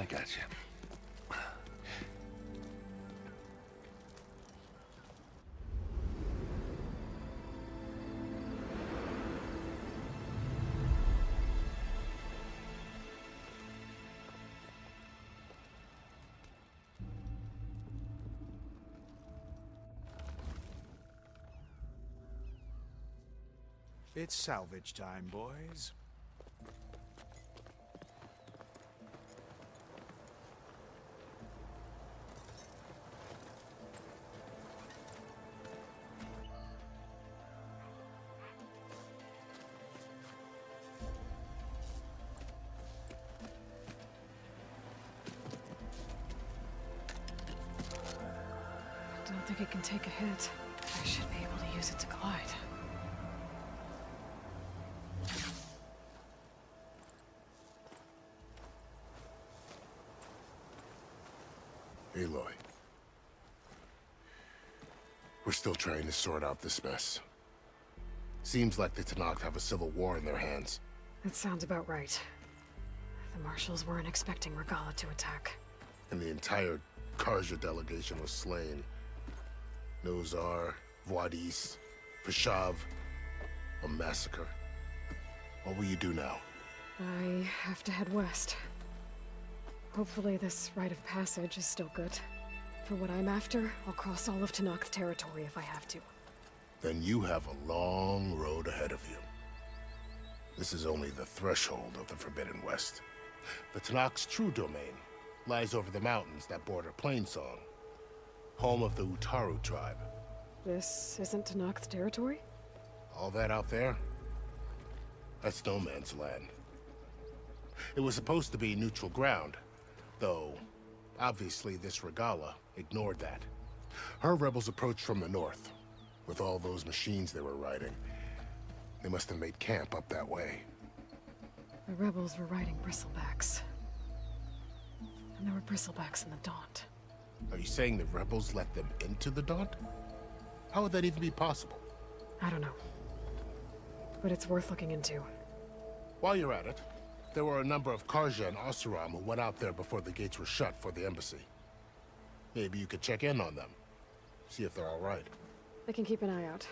I got you. It's salvage time, boys. I don't think it can take a hit. I should be able to use it to glide. Aloy. We're still trying to sort out this mess. Seems like the Tenakth have a civil war in their hands. That sounds about right. The marshals weren't expecting Regala to attack. And the entire Karja delegation was slain. Nozar, Voidis, Vashav. A massacre. What will you do now? I have to head west. Hopefully this rite of passage is still good. For what I'm after, I'll cross all of Tenakth territory if I have to. Then you have a long road ahead of you. This is only the threshold of the Forbidden West. The Tenakth's true domain lies over the mountains that border Plainsong, home of the Utaru tribe. This isn't Tenakth territory? All that out there? That's no man's land. It was supposed to be neutral ground, though obviously this Regala ignored that. Her rebels approached from the north. With all those machines they were riding, they must have made camp up that way. The rebels were riding bristlebacks. And there were bristlebacks in the Daunt. Are you saying the rebels let them into the Daunt? How would that even be possible? I don't know. But it's worth looking into. While you're at it, there were a number of Karja and Oseram who went out there before the gates were shut for the embassy. Maybe you could check in on them. See if they're all right. I can keep an eye out.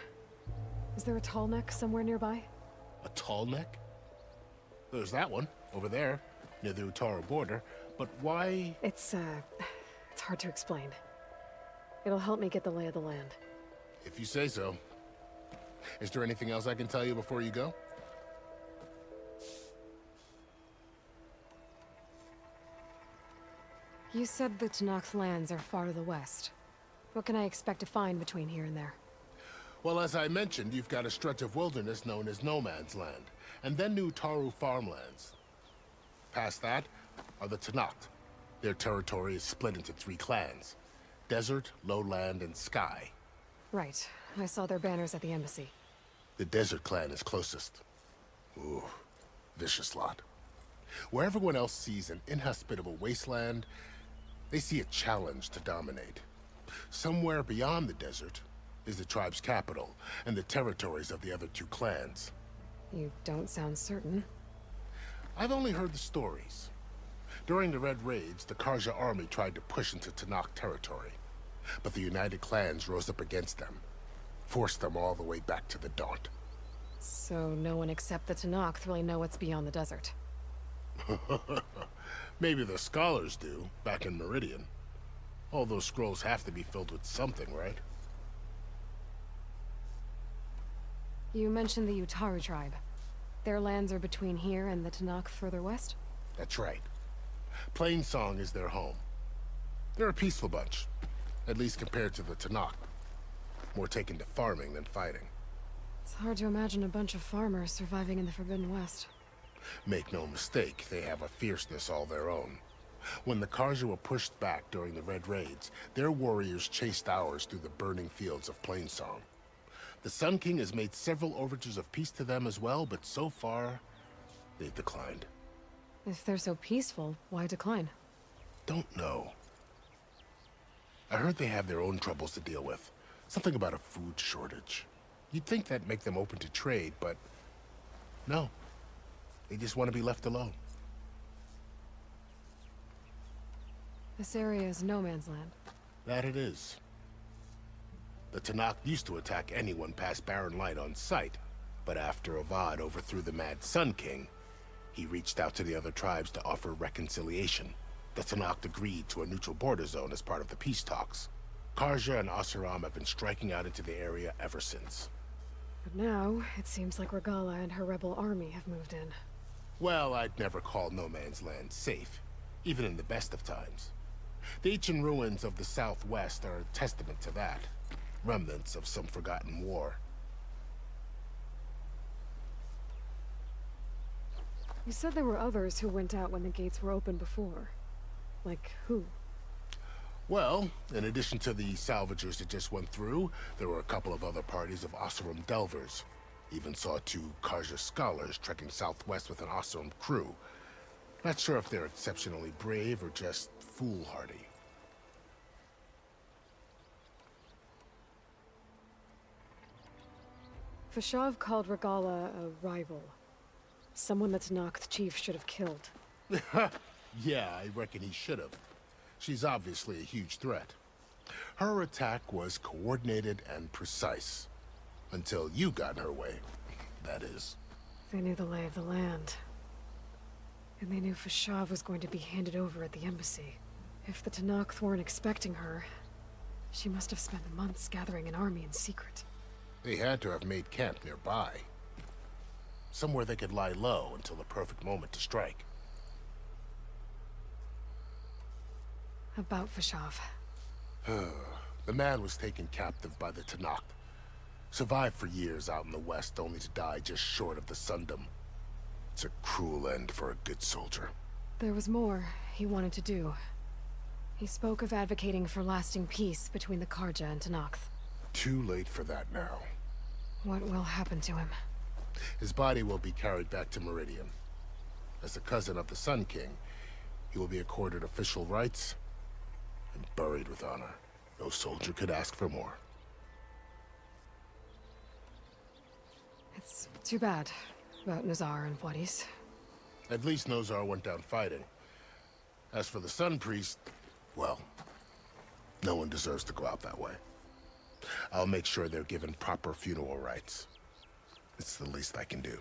Is there a tall neck somewhere nearby? A tall neck? There's that one, over there, near the Utaru border. But why? It's hard to explain. It'll help me get the lay of the land. If you say so. Is there anything else I can tell you before you go? You said the Tenakth lands are far to the west. What can I expect to find between here and there? Well, as I mentioned, you've got a stretch of wilderness known as No Man's Land, and then New Utaru farmlands. Past that are the Tenakth. Their territory is split into 3 clans: Desert, Lowland, and Sky. Right. I saw their banners at the embassy. The Desert clan is closest. Ooh, vicious lot. Where everyone else sees an inhospitable wasteland, they see a challenge to dominate. Somewhere beyond the desert is the tribe's capital and the territories of the other 2 clans. You don't sound certain. I've only heard the stories. During the Red Raids, the Karja army tried to push into Tenakth territory, but the United Clans rose up against them, forced them all the way back to the Daunt. So no one except the Tenakth really know what's beyond the desert. Maybe the scholars do, back in Meridian. All those scrolls have to be filled with something, right? You mentioned the Utaru tribe. Their lands are between here and the Tenakth further west? That's right. Plainsong is their home. They're a peaceful bunch, at least compared to the Tenakth. More taken to farming than fighting. It's hard to imagine a bunch of farmers surviving in the Forbidden West. Make no mistake, they have a fierceness all their own. When the Karja were pushed back during the Red Raids, their warriors chased ours through the burning fields of Plainsong. The Sun King has made several overtures of peace to them as well, but so far, they've declined. If they're so peaceful, why decline? Don't know. I heard they have their own troubles to deal with. Something about a food shortage. You'd think that'd make them open to trade, but no. They just want to be left alone. This area is no man's land. That it is. The Tanakh used to attack anyone past Barren Light on sight, but after Avad overthrew the Mad Sun King, he reached out to the other tribes to offer reconciliation. The Tanakh agreed to a neutral border zone as part of the peace talks. Karja and Asuram have been striking out into the area ever since. But now, it seems like Regala and her rebel army have moved in. Well, I'd never call no man's land safe, even in the best of times. The ancient ruins of the Southwest are a testament to that. Remnants of some forgotten war. You said there were others who went out when the gates were open before. Like who? Well, in addition to the salvagers that just went through, there were a couple of other parties of Asuram delvers. Even saw 2 Karja scholars trekking southwest with an Asuram crew. Not sure if they're exceptionally brave or just foolhardy. Fashav called Regala a rival. Someone that's Tanakh chief should have killed. Yeah, I reckon he should have. She's obviously a huge threat. Her attack was coordinated and precise. Until you got in her way, that is. They knew the lay of the land. And they knew Fashav was going to be handed over at the embassy. If the Tanakh weren't expecting her, she must have spent months gathering an army in secret. They had to have made camp nearby. Somewhere they could lie low until the perfect moment to strike. About Fashav. The man was taken captive by the Tanakh. Survived for years out in the west, only to die just short of the Sundom. It's a cruel end for a good soldier. There was more he wanted to do. He spoke of advocating for lasting peace between the Karja and Tanakh. Too late for that now. What will happen to him? His body will be carried back to Meridian. As a cousin of the Sun King, he will be accorded official rights and buried with honor. No soldier could ask for more. It's too bad about Nazar and Wadis. At least Nozar went down fighting. As for the Sun Priest, well, no one deserves to go out that way. I'll make sure they're given proper funeral rites. It's the least I can do.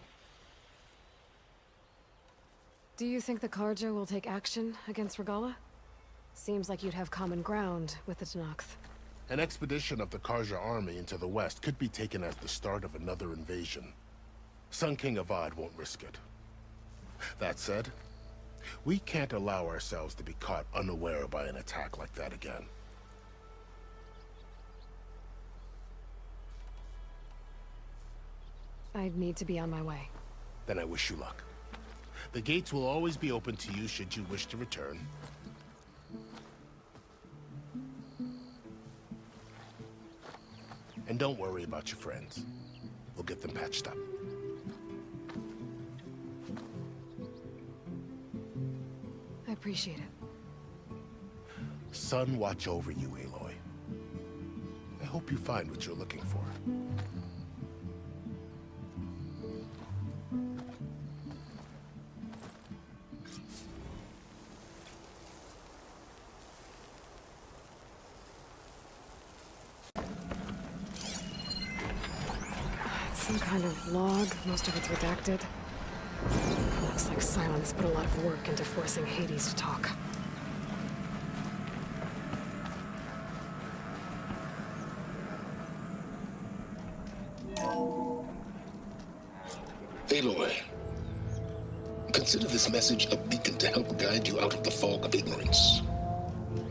Do you think the Karja will take action against Regala? Seems like you'd have common ground with the Tanakh. An expedition of the Karja army into the west could be taken as the start of another invasion. Sun King Avad won't risk it. That said, we can't allow ourselves to be caught unaware by an attack like that again. I'd need to be on my way. Then I wish you luck. The gates will always be open to you should you wish to return. And don't worry about your friends. We'll get them patched up. I appreciate it. Sun watch over you, Aloy. I hope you find what you're looking for. Some kind of log, most of it's redacted. Looks like Silence put a lot of work into forcing Hades to talk. Aloy, consider this message a beacon to help guide you out of the fog of ignorance.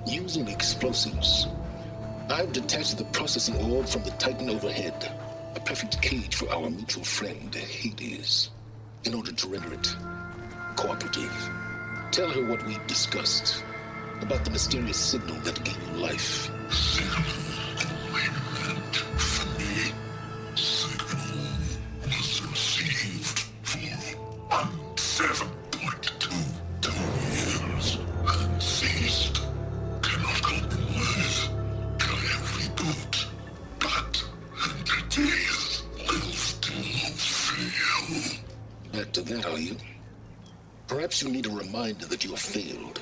Using explosives, I've detached the processing orb from the Titan overhead. A perfect cage for our mutual friend, Hades, in order to render it cooperative. Tell her what we discussed about the mysterious signal that gave you life. Signal for me. Signal was received for 7.22 years and ceased. Cannot compromise. Can reboot. But entities will still fail. Back to that, are you? Perhaps you need a reminder that you have failed.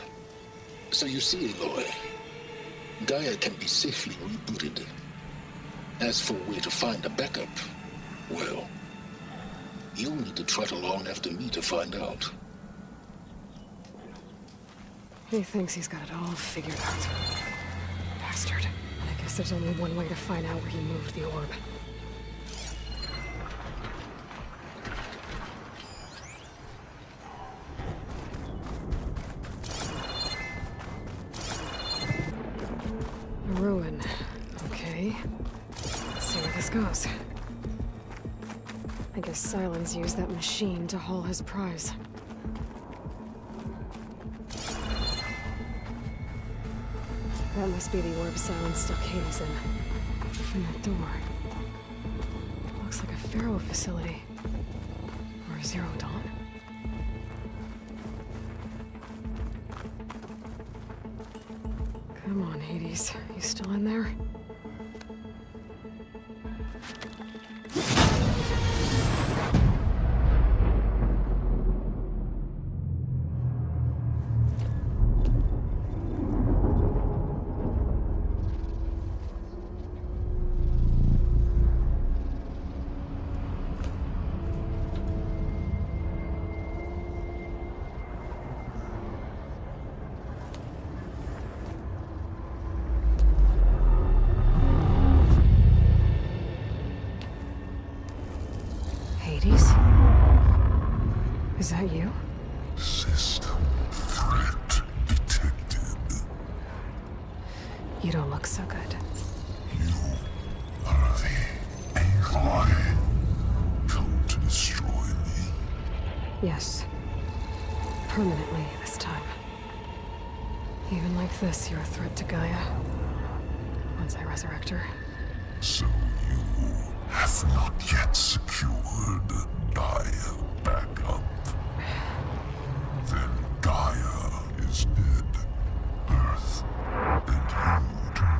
So you see, Aloy, Gaia can be safely rebooted. As for where to find a backup, well, you'll need to trot along after me to find out. He thinks he's got it all figured out. Bastard. I guess there's only one way to find out where he moved the orb. A ruin. Okay. Let's see where this goes. I guess Silence used that machine to haul his prize. That must be the orb Silence stuck Hades in. And that door. Looks like a Pharaoh facility. Or Zero Dawn. Come on, Hades. You still in there? Hades? Is that you? System threat detected. You don't look so good. You are the Aloy. Come to destroy me. Yes. Permanently this time. Even like this, you're a threat to Gaia. Once I resurrect her. So you have not yet secured Gaia backup. Then Gaia is dead. Earth and you too.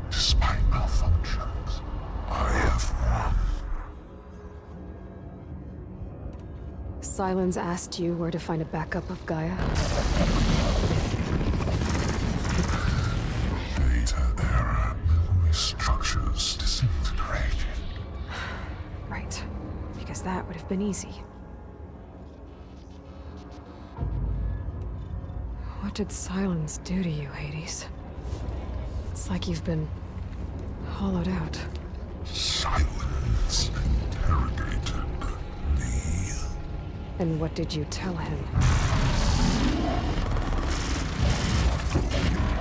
Despite malfunctions, I have won. Silence asked you where to find a backup of Gaia? Data error, memory structures disintegrated. Right. Because that would have been easy. What did Silence do to you, Hades? It's like you've been hollowed out. Silence interrogated me. And what did you tell him?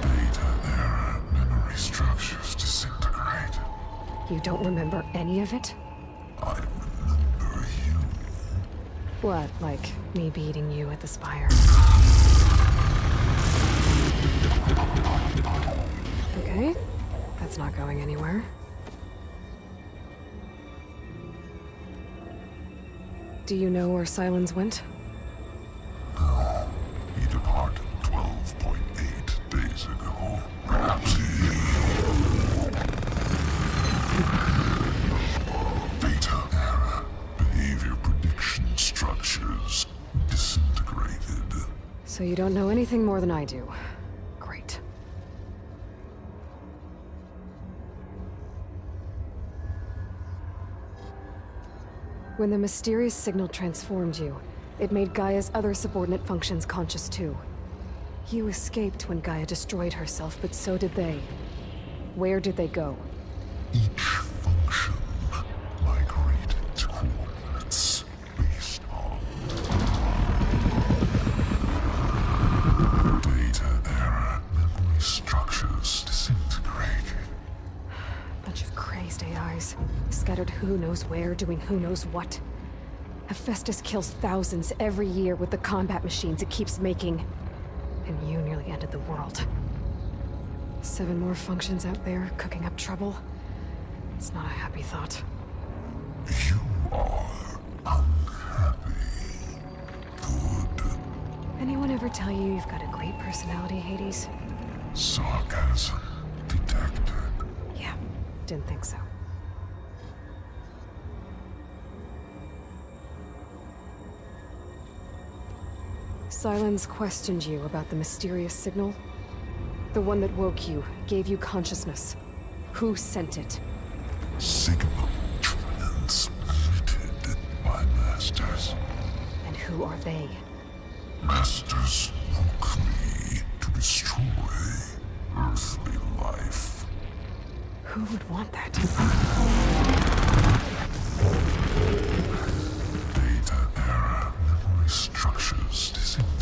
Data error, memory structures disintegrated. You don't remember any of it? I remember you. What, like me beating you at the spire? Okay, that's not going anywhere. Do you know where Silence went? No, he departed 12.8 days ago. Perhaps he... Data error, behavior prediction structures disintegrated. So you don't know anything more than I do. Great. When the mysterious signal transformed you, it made Gaia's other subordinate functions conscious too. You escaped when Gaia destroyed herself, but so did they. Where did they go? Each function migrated to coordinates based on data error, memory structures disintegrated. Bunch of crazed AIs, scattered who knows where, doing who knows what. Hephaestus kills thousands every year with the combat machines it keeps making. And you nearly ended the world. 7 more functions out there, cooking up trouble. It's not a happy thought. You are unhappy. Good. Anyone ever tell you you've got a great personality, Hades? Sarcasm detected. Yeah, didn't think so. Silence questioned you about the mysterious signal? The one that woke you, gave you consciousness. Who sent it? Signal transmitted by masters. And who are they? Masters woke me to destroy earthly life. Who would want that? Data error, memory structures disintegrated.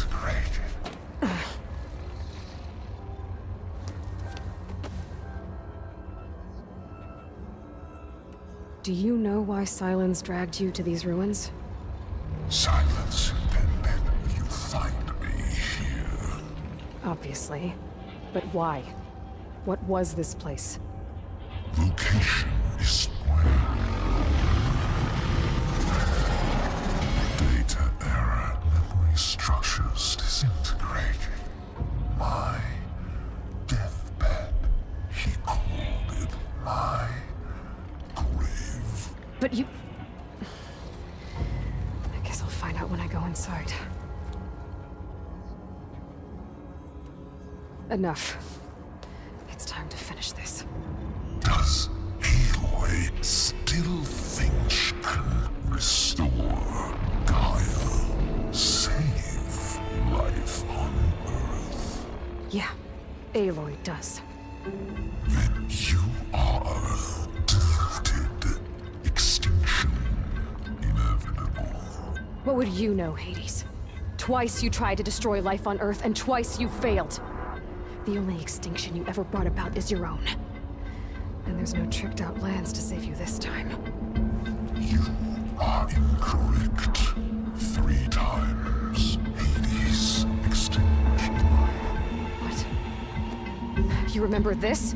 Do you know why Silence dragged you to these ruins? Silence intended you find me here. Obviously. But why? What was this place? Location is data error, memory structures disintegrating. My deathbed, he called it my grave. But you... I guess I'll find out when I go inside. Enough. It's time to finish this. Does Aloy still think she can restore Gaia? Save life on Earth? Yeah, Aloy does. Then you are deluded. Extinction inevitable. What would you know, Hades? Twice you tried to destroy life on Earth, and twice you failed. The only extinction you ever brought about is your own. And there's no tricked-out lands to save you this time. You are incorrect. 3 times. Hades extinguished life. What? You remember this?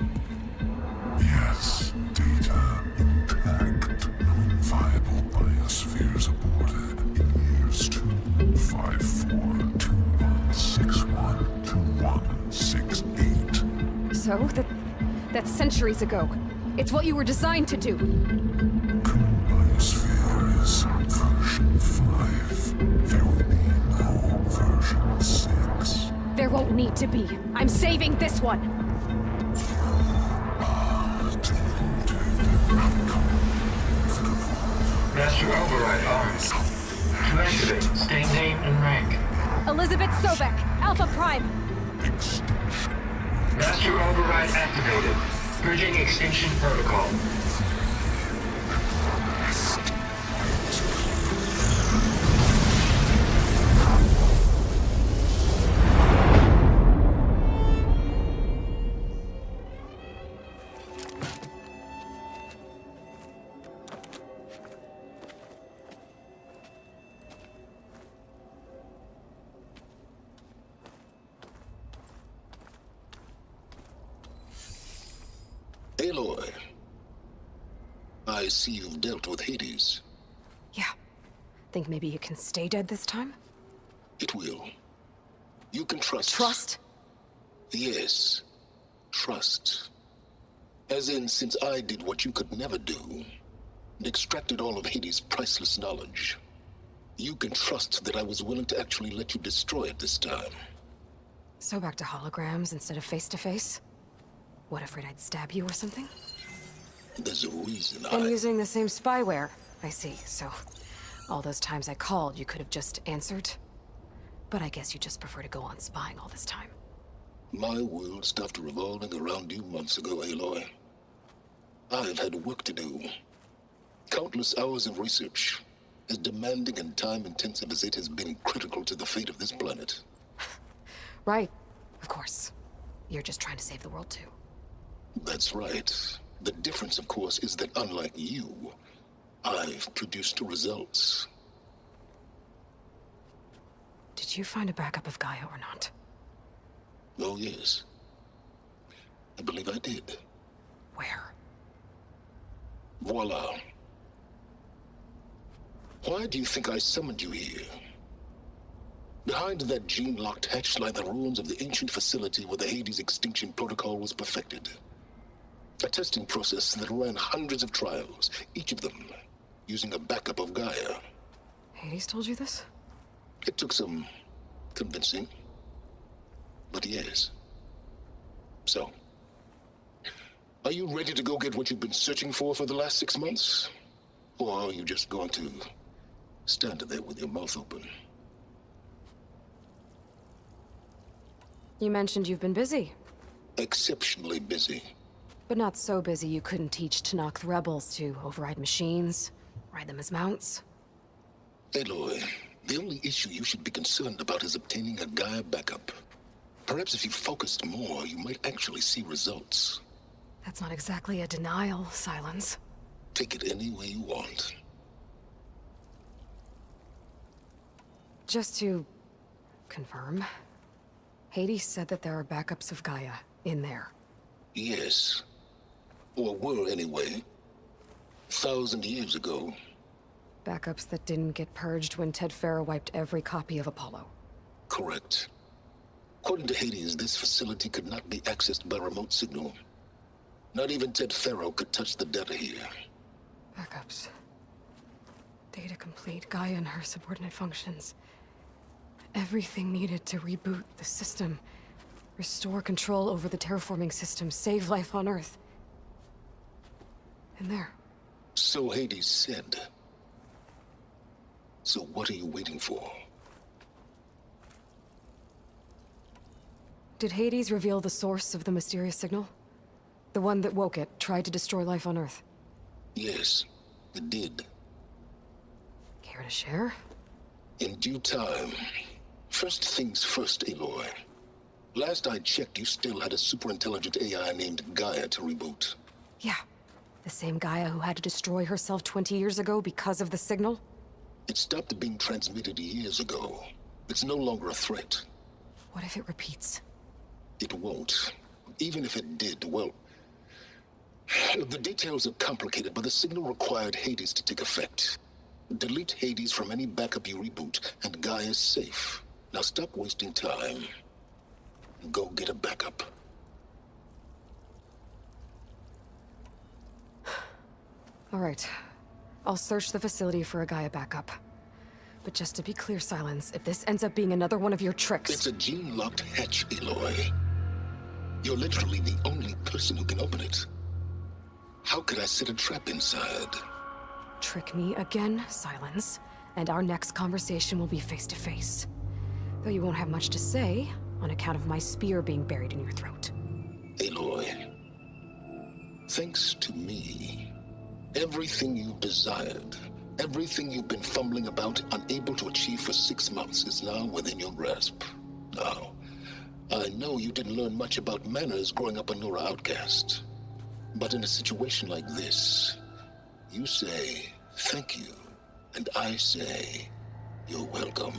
Yes. Data intact. Non-viable biospheres aborted in years 254, 2161, 2168. So, that's centuries ago. It's what you were designed to do. Current biosphere is version 5. There will be no version 6. There won't need to be. I'm saving this one. Master override arms. To activate, state name and rank. Elizabeth Sobek, Alpha Prime. Master override activated. Bridging extinction protocol. Aloy, I see you've dealt with Hades. Yeah. Think maybe you can stay dead this time? It will. You can trust. Trust? Yes. Trust. As in, since I did what you could never do, and extracted all of Hades' priceless knowledge, you can trust that I was willing to actually let you destroy it this time. So back to holograms instead of face-to-face? What, afraid I'd stab you or something? There's a reason And using the same spyware. I see, so... all those times I called, you could have just answered? But I guess you just prefer to go on spying all this time. My world stopped revolving around you months ago, Aloy. I've had work to do. Countless hours of research, as demanding and time-intensive as it has been critical to the fate of this planet. Right, of course. You're just trying to save the world, too. That's right. The difference, of course, is that unlike you, I've produced results. Did you find a backup of Gaia or not? Oh, yes. I believe I did. Where? Voila. Why do you think I summoned you here? Behind that gene-locked hatch lie the ruins of the ancient facility where the Hades extinction protocol was perfected. A testing process that ran hundreds of trials, each of them using a backup of Gaia. Hades told you this? It took some Convincing. But yes. So, are you ready to go get what you've been searching for the last 6 months? Or are you just going to stand there with your mouth open? You mentioned you've been busy. Exceptionally busy. But not so busy you couldn't teach Tanakh rebels to override machines, ride them as mounts. Aloy, the only issue you should be concerned about is obtaining a Gaia backup. Perhaps if you focused more, you might actually see results. That's not exactly a denial, Silence. Take it any way you want. Just to confirm, Hades said that there are backups of Gaia in there. Yes. Or were anyway. 1,000 years ago. Backups that didn't get purged when Ted Farrow wiped every copy of Apollo. Correct. According to Hades, this facility could not be accessed by remote signal. Not even Ted Farrow could touch the data here. Backups. Data complete, Gaia and her subordinate functions. Everything needed to reboot the system. Restore control over the terraforming system, save life on Earth. And there. So Hades said. So what are you waiting for? Did Hades reveal the source of the mysterious signal? The one that woke it, tried to destroy life on Earth? Yes, it did. Care to share? In due time. First things first, Aloy. Last I checked, you still had a superintelligent AI named Gaia to reboot. Yeah. The same Gaia who had to destroy herself 20 years ago because of the signal? It stopped being transmitted years ago. It's no longer a threat. What if it repeats? It won't. Even if it did, well... The details are complicated, but the signal required Hades to take effect. Delete Hades from any backup you reboot, and Gaia's safe. Now stop wasting time. Go get a backup. All right. I'll search the facility for a Gaia backup. But just to be clear, Silence, if this ends up being another one of your tricks... It's a gene-locked hatch, Aloy. You're literally the only person who can open it. How could I set a trap inside? Trick me again, Silence, and our next conversation will be face-to-face. Though you won't have much to say, on account of my spear being buried in your throat. Aloy, thanks to me, everything you've desired, everything you've been fumbling about, unable to achieve for 6 months, is now within your grasp. Now, I know you didn't learn much about manners growing up a Nora outcast. But in a situation like this, you say, thank you, and I say, you're welcome.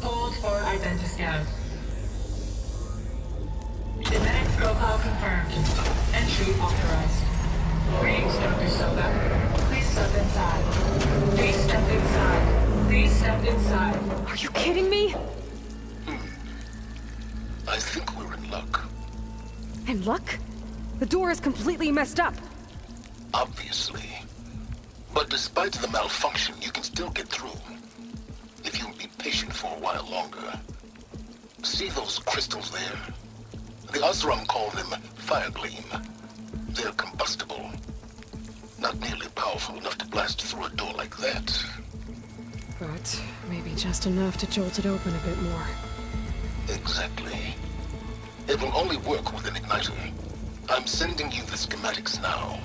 Hold for identiscan. Genetic profile confirmed. Entry authorized. Greetings, Dr. Soba. Please step inside. Please step inside. Please step inside. Are you kidding me? I think we're in luck. In luck? The door is completely messed up. Obviously. But despite the malfunction, you can still get through. If you'll be patient for a while longer. See those crystals there? The Osram call them fire gleam. They're combustible. Not nearly powerful enough to blast through a door like that. But maybe just enough to jolt it open a bit more. Exactly. It will only work with an igniter. I'm sending you the schematics now.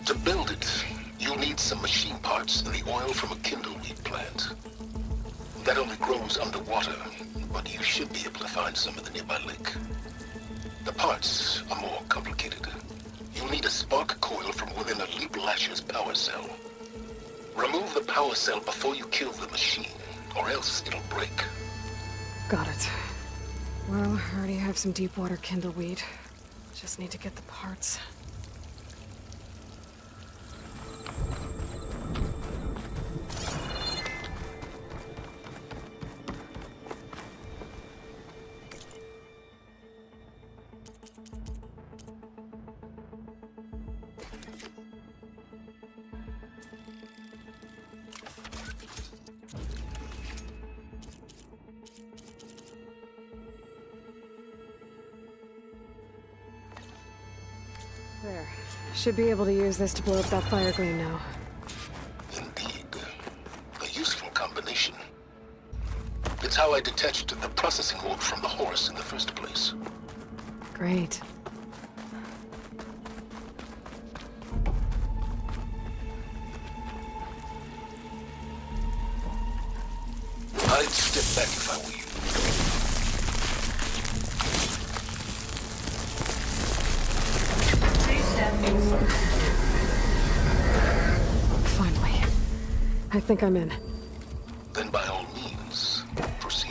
To build it, you'll need some machine parts and the oil from a kindleweed plant. That only grows underwater, but you should be able to find some in the nearby lake. The parts are more complicated. You'll need a spark coil from within a Leap Lasher's power cell. Remove the power cell before you kill the machine, or else it'll break. Got it. Well, I already have some deep water kindleweed. Just need to get the parts. There. Should be able to use this to blow up that fire gleam now. Indeed. A useful combination. It's how I detached the processing orb from the horse in the first place. Great. I'd step back if I were you. Finally. I think I'm in. Then by all means, proceed.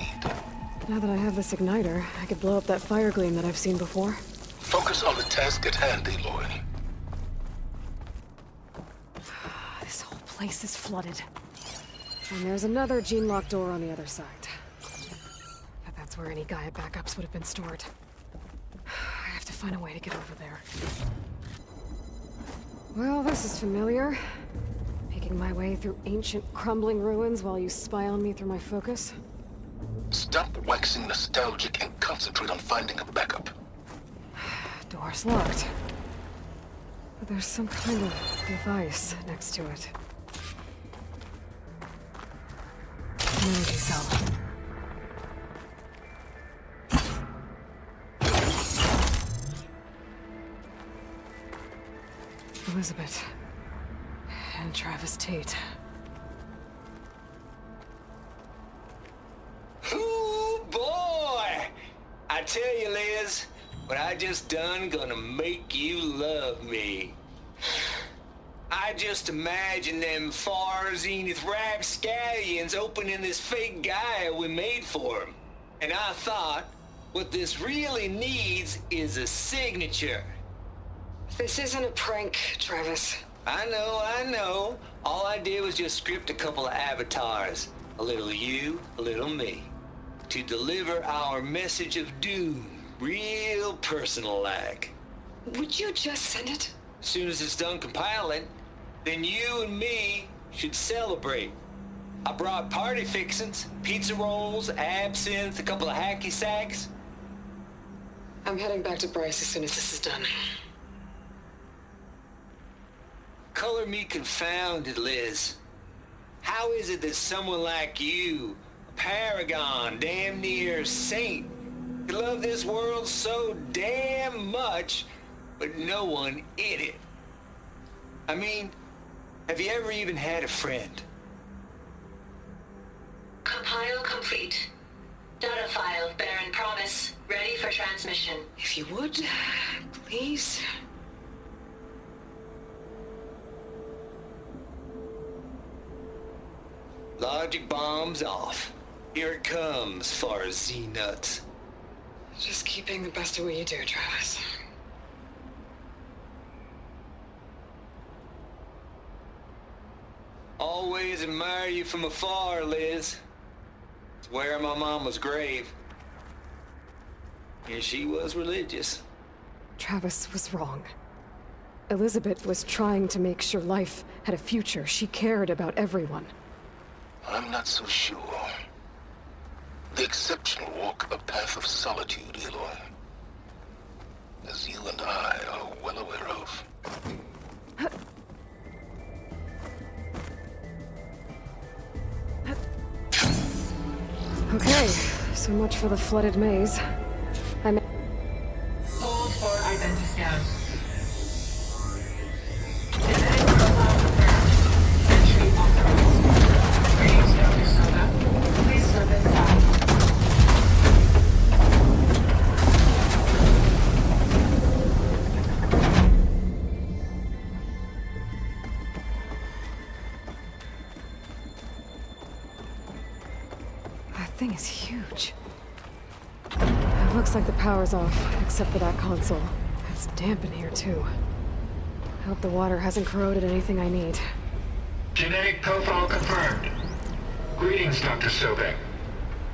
Now that I have this igniter, I could blow up that fire gleam that I've seen before. Focus on the task at hand, Aloy. This whole place is flooded. And there's another gene-locked door on the other side. But that's where any Gaia backups would have been stored. I have to find a way to get over there. Well, this is familiar. Making my way through ancient, crumbling ruins while you spy on me through my focus. Stop waxing nostalgic and concentrate on finding a backup. Door's locked. But there's some kind of device next to it. Energy cell. Elizabeth. And Travis Tate. Ooh, boy! I tell you, Liz, what I just done gonna make you love me. I just imagine them far zenith rapscallions opening this fake Gaia we made for them. And I thought, what this really needs is a signature. This isn't a prank, Travis. I know. All I did was just script a couple of avatars. A little you, a little me. To deliver our message of doom, real personal-like. Would you just send it? As soon as it's done compiling, then you and me should celebrate. I brought party fixins, pizza rolls, absinthe, a couple of hacky sacks. I'm heading back to Bryce as soon as this is done. Color me confounded, Liz. How is it that someone like you, a paragon, damn near saint, could love this world so damn much, but no one in it? I mean, have you ever even had a friend? Compile complete. Data file, Baron Promise, ready for transmission. If you would, please. Logic bomb's off. Here it comes, far as Z-nuts. Just keep being the best at what you do, Travis. Always admire you from afar, Liz. It's where my mama's grave. And she was religious. Travis was wrong. Elizabeth was trying to make sure life had a future. She cared about everyone. I'm not so sure. The exceptional walk a path of solitude, Aloy. As you and I are well aware of. Okay, so much for the flooded maze. Hold for identiscan. Entry authorized. Greetings, Dr. Soda. Please step inside. That thing is huge. It looks like the power's off, except for that console. It's damp in here, too. I hope the water hasn't corroded anything I need. Genetic profile confirmed. Greetings, Dr. Sobek.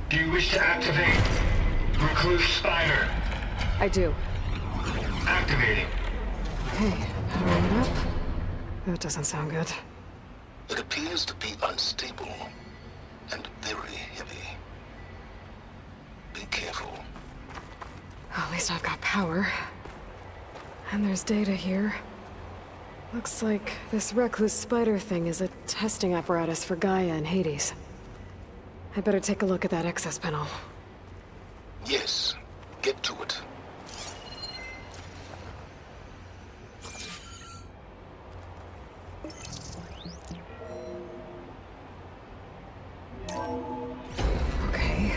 Do you wish to activate Recluse Spider? I do. Activating. Okay, powering it up. That doesn't sound good. It appears to be unstable and very heavy. Be careful. Well, at least I've got power. And there's data here. Looks like this recluse spider thing is a testing apparatus for Gaia and Hades. I'd better take a look at that access panel. Yes, get to it. Okay.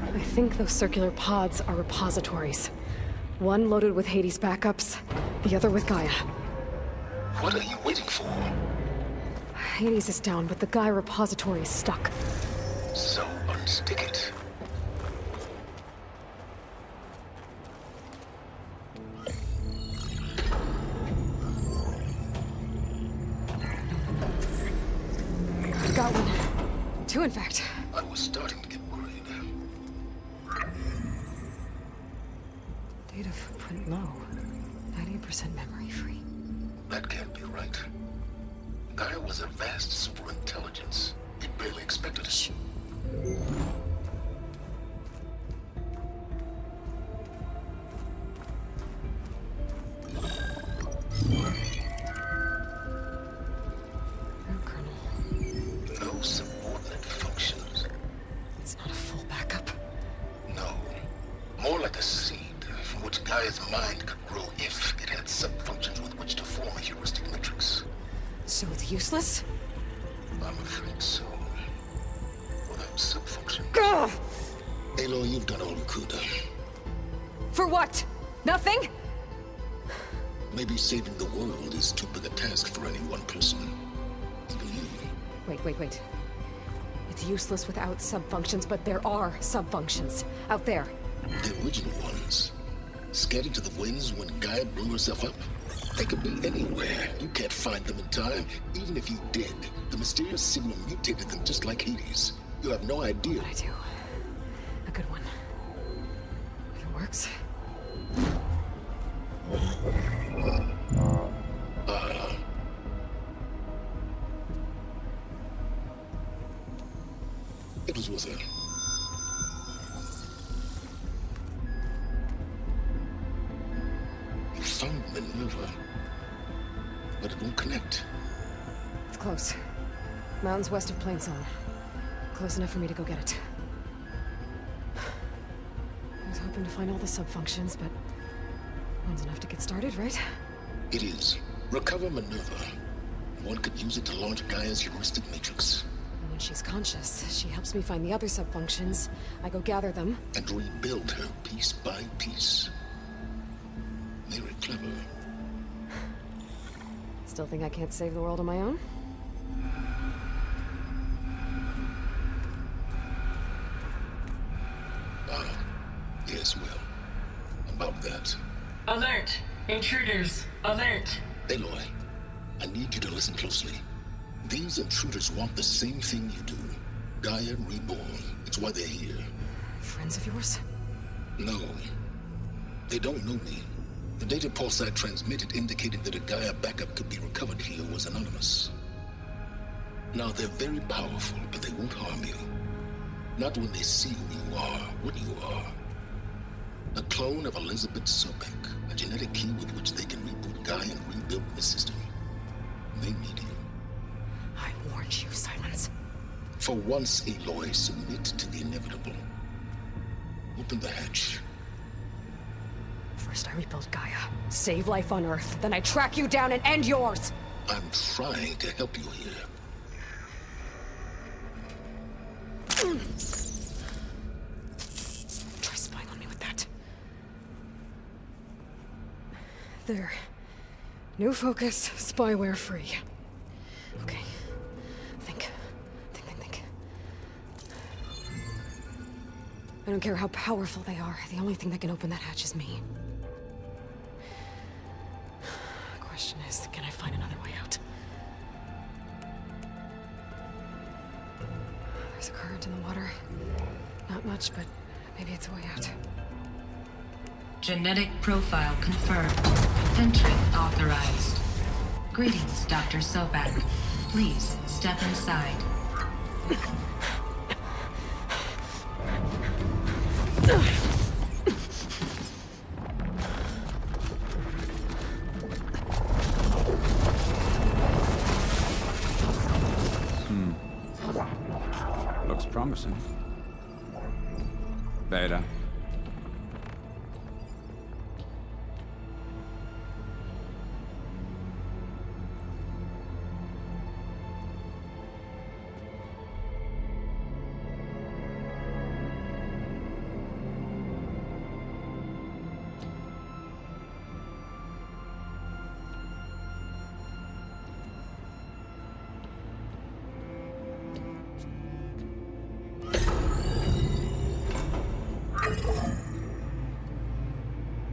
I think those circular pods are repositories. One loaded with Hades backups, the other with Gaia. What are you waiting for? Hades is down, but the Gaia repository is stuck. So unstick it. Got one. Two, in fact. I was starting to get worried. Data footprint low. 90% memory free. That can't be right. Gaia was a vast superintelligence. We barely expected it. Shh. No subordinate functions. It's not a full backup. No. More like a seed from which Gaia's mind could grow if it had sub-functions with which to form a heuristic matrix. So it's useless? I'm afraid so. Without sub-function. Gah! Aloy, you've done all you could. For what? Nothing? Maybe saving the world is too big a task for any one person. Even you. Wait. It's useless without sub-functions, but there are sub-functions out there. The original ones. Scattered to the winds when Gaia blew herself up? They could be anywhere. You can't find them in time. Even if you did, the mysterious signal mutated them just like Hades. You have no idea. I do. A good one. If it works. It was with her. You found Minerva, but it won't connect. It's close. Mountains west of Plain Zone. Close enough for me to go get it. I was hoping to find all the sub-functions, but one's enough to get started, right? It is. Recover Minerva. One could use it to launch Gaia's heuristic matrix. And when she's conscious, she helps me find the other sub-functions. I go gather them. And rebuild her piece by piece. Very clever. Still think I can't save the world on my own? Yes, well. About that. Alert! Intruders! Alert! Aloy, I need you to listen closely. These intruders want the same thing you do. Gaia reborn. It's why they're here. Friends of yours? No. They don't know me. The data pulse I transmitted indicated that a Gaia backup could be recovered here was anonymous. Now, they're very powerful, but they won't harm you. Not when they see who you are, what you are. A clone of Elizabeth Sobek, a genetic key with which they can reboot Gaia and rebuild the system. They need you. I warned you, Silence. For once, Aloy, submit to the inevitable. Open the hatch. First I rebuild Gaia, save life on Earth, then I track you down and end yours! I'm trying to help you here. Try spying on me with that. There. New focus, spyware free. Okay. Think. I don't care how powerful they are. The only thing that can open that hatch is me. The question is, can I find another way out? There's a current in the water. Not much, but maybe it's a way out. Genetic profile confirmed. Entry authorized. Greetings, Dr. Sobek. Please step inside. person. Beta.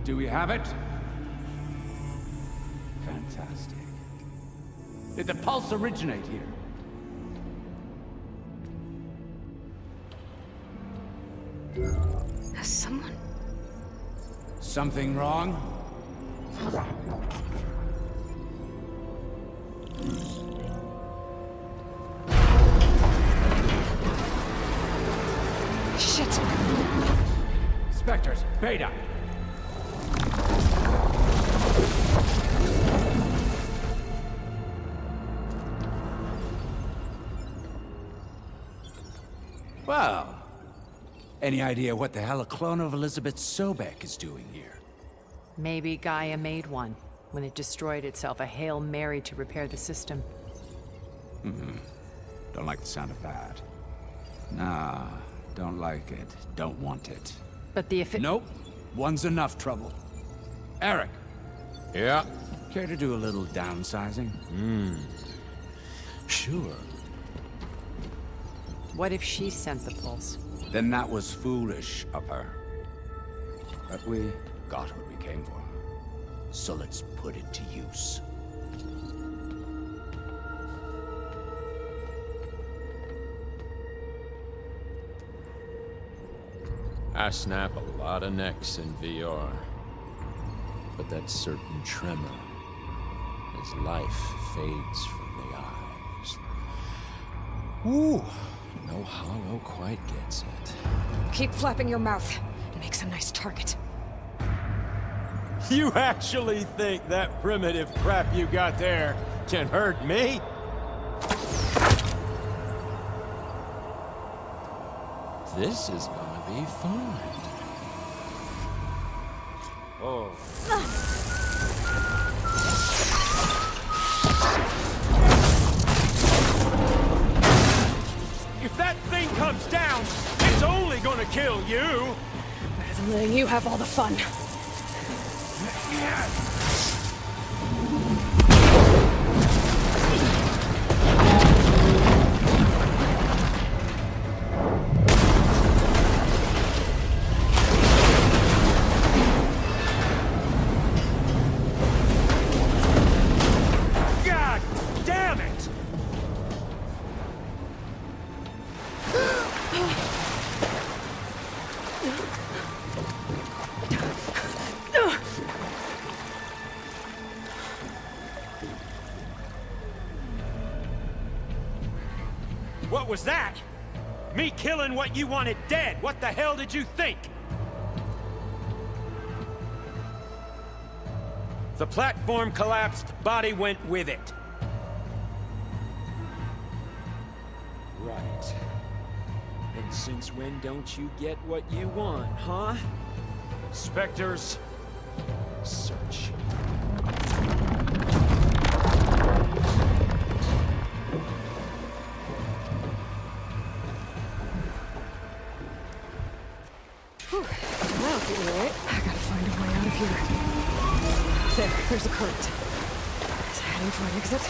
Do we have it? Fantastic. Did the pulse originate here? Has someone... Something wrong? Shit! Spectres, Beta! Well, any idea what the hell a clone of Elizabeth Sobek is doing here? Maybe Gaia made one when it destroyed itself, a Hail Mary to repair the system. Don't like the sound of that. Nah, don't like it. Don't want it. But the Nope. One's enough trouble. Eric. Yeah? Care to do a little downsizing? Sure. What if she sent the pulse? Then that was foolish of her. But we got what we came for. So let's put it to use. I snap a lot of necks in VR. But that certain tremor as life fades from the eyes. Ooh, no hollow quite gets it. Keep flapping your mouth. It makes a nice target. You actually think that primitive crap you got there can hurt me? This is gonna be fun. Oh. If that thing comes down, it's only gonna kill you! Better than letting you have all the fun. God damn it! What was that? Me killing what you wanted dead. What the hell did you think? The platform collapsed, body went with it. Right. And since when don't you get what you want, huh? Spectres, search. That'll get me right. I gotta find a way out of here. There's a current. It's heading for an exit.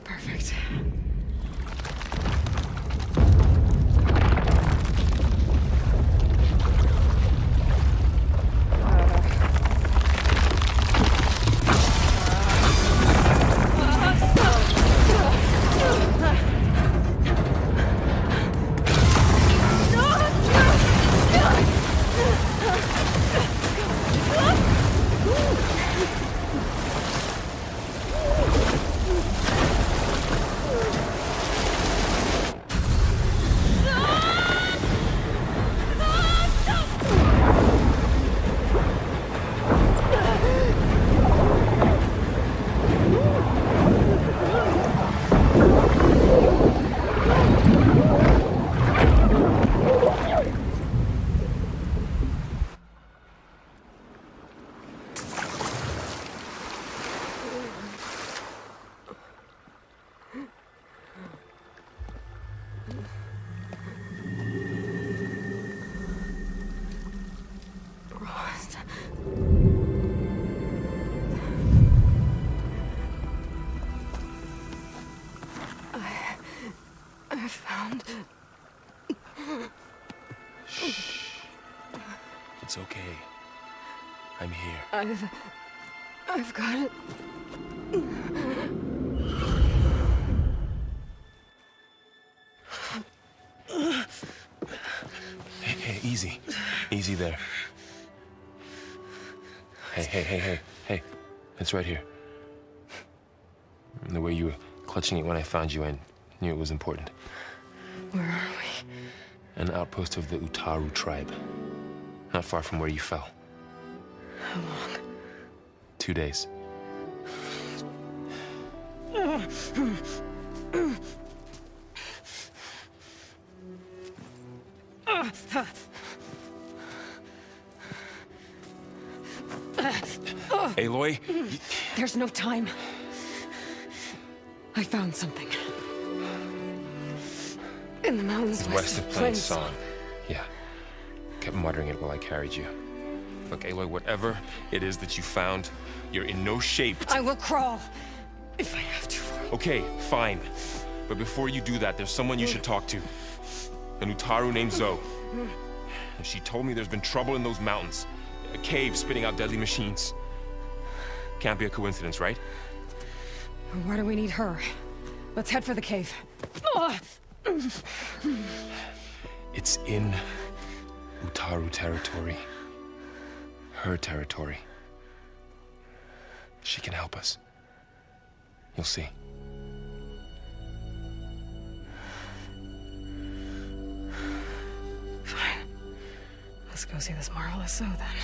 Perfect. It's okay. I'm here. I've got it. Hey, easy. Easy there. Hey. It's right here. The way you were clutching it when I found you, I knew it was important. Where are we? An outpost of the Utaru tribe. Not far from where you fell. How long? 2 days. Aloy? There's no time. I found something. In the mountains West of Plainsong. Yeah. Kept muttering it while I carried you. Look, Aloy, whatever it is that you found, you're in no shape. I will crawl, if I have to. Okay, fine. But before you do that, there's someone you should talk to. An Utaru named Zoe. And she told me there's been trouble in those mountains. A cave spitting out deadly machines. Can't be a coincidence, right? Why do we need her? Let's head for the cave. It's in Utaru territory. Her territory. She can help us. You'll see. Fine. Let's go see this marvelous Zoe then.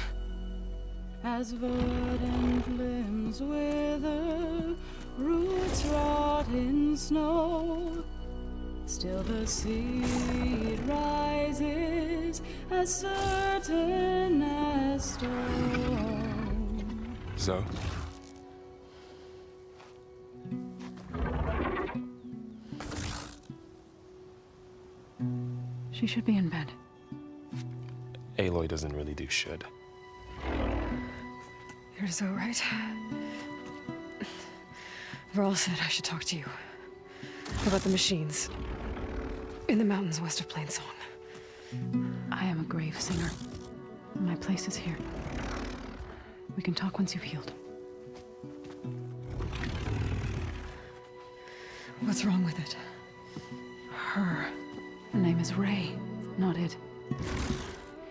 As verdant limbs wither, roots rot in snow, still the seed rises as certain as stone. Zoe? She should be in bed. Aloy doesn't really do should. You're so right. Varl said I should talk to you about the machines in the mountains west of Plainsong. I am a grave singer. My place is here. We can talk once you've healed. What's wrong with it? Her name is Ray, not it.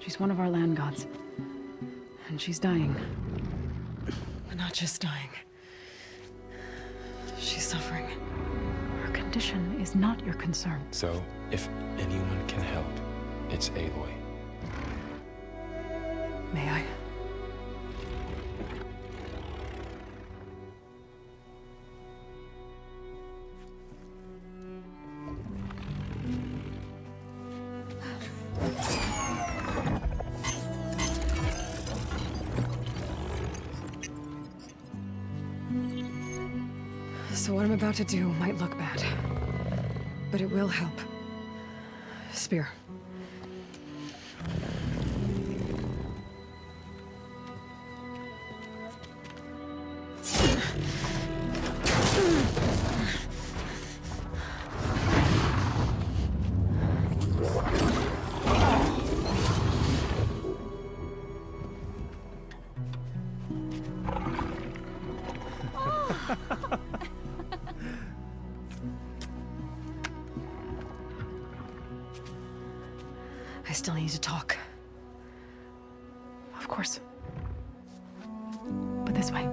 She's one of our land gods. And she's dying. But not just dying. She's suffering. Her condition is not your concern. So, if anyone can help, it's Aloy. May I? So what I'm about to do might look bad, but it will help. Spear. I still need to talk. Of course. But this way.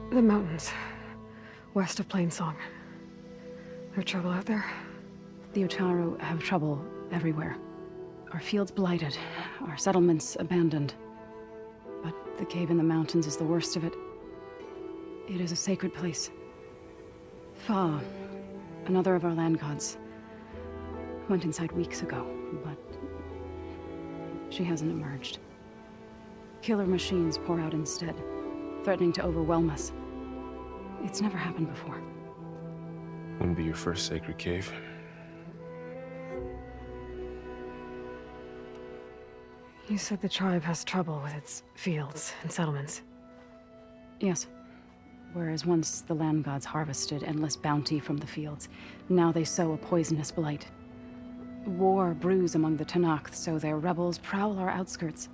The mountains, west of Plainsong. There trouble out there? The Utaru have trouble everywhere. Our fields blighted, our settlements abandoned. But the cave in the mountains is the worst of it. It is a sacred place. Fa, another of our land gods, went inside weeks ago, but she hasn't emerged. Killer machines pour out instead, threatening to overwhelm us. It's never happened before. Wouldn't be your first sacred cave. You said the tribe has trouble with its fields and settlements. Yes. Whereas once the land gods harvested endless bounty from the fields, now they sow a poisonous blight. War brews among the Tenakth, so their rebels prowl our outskirts.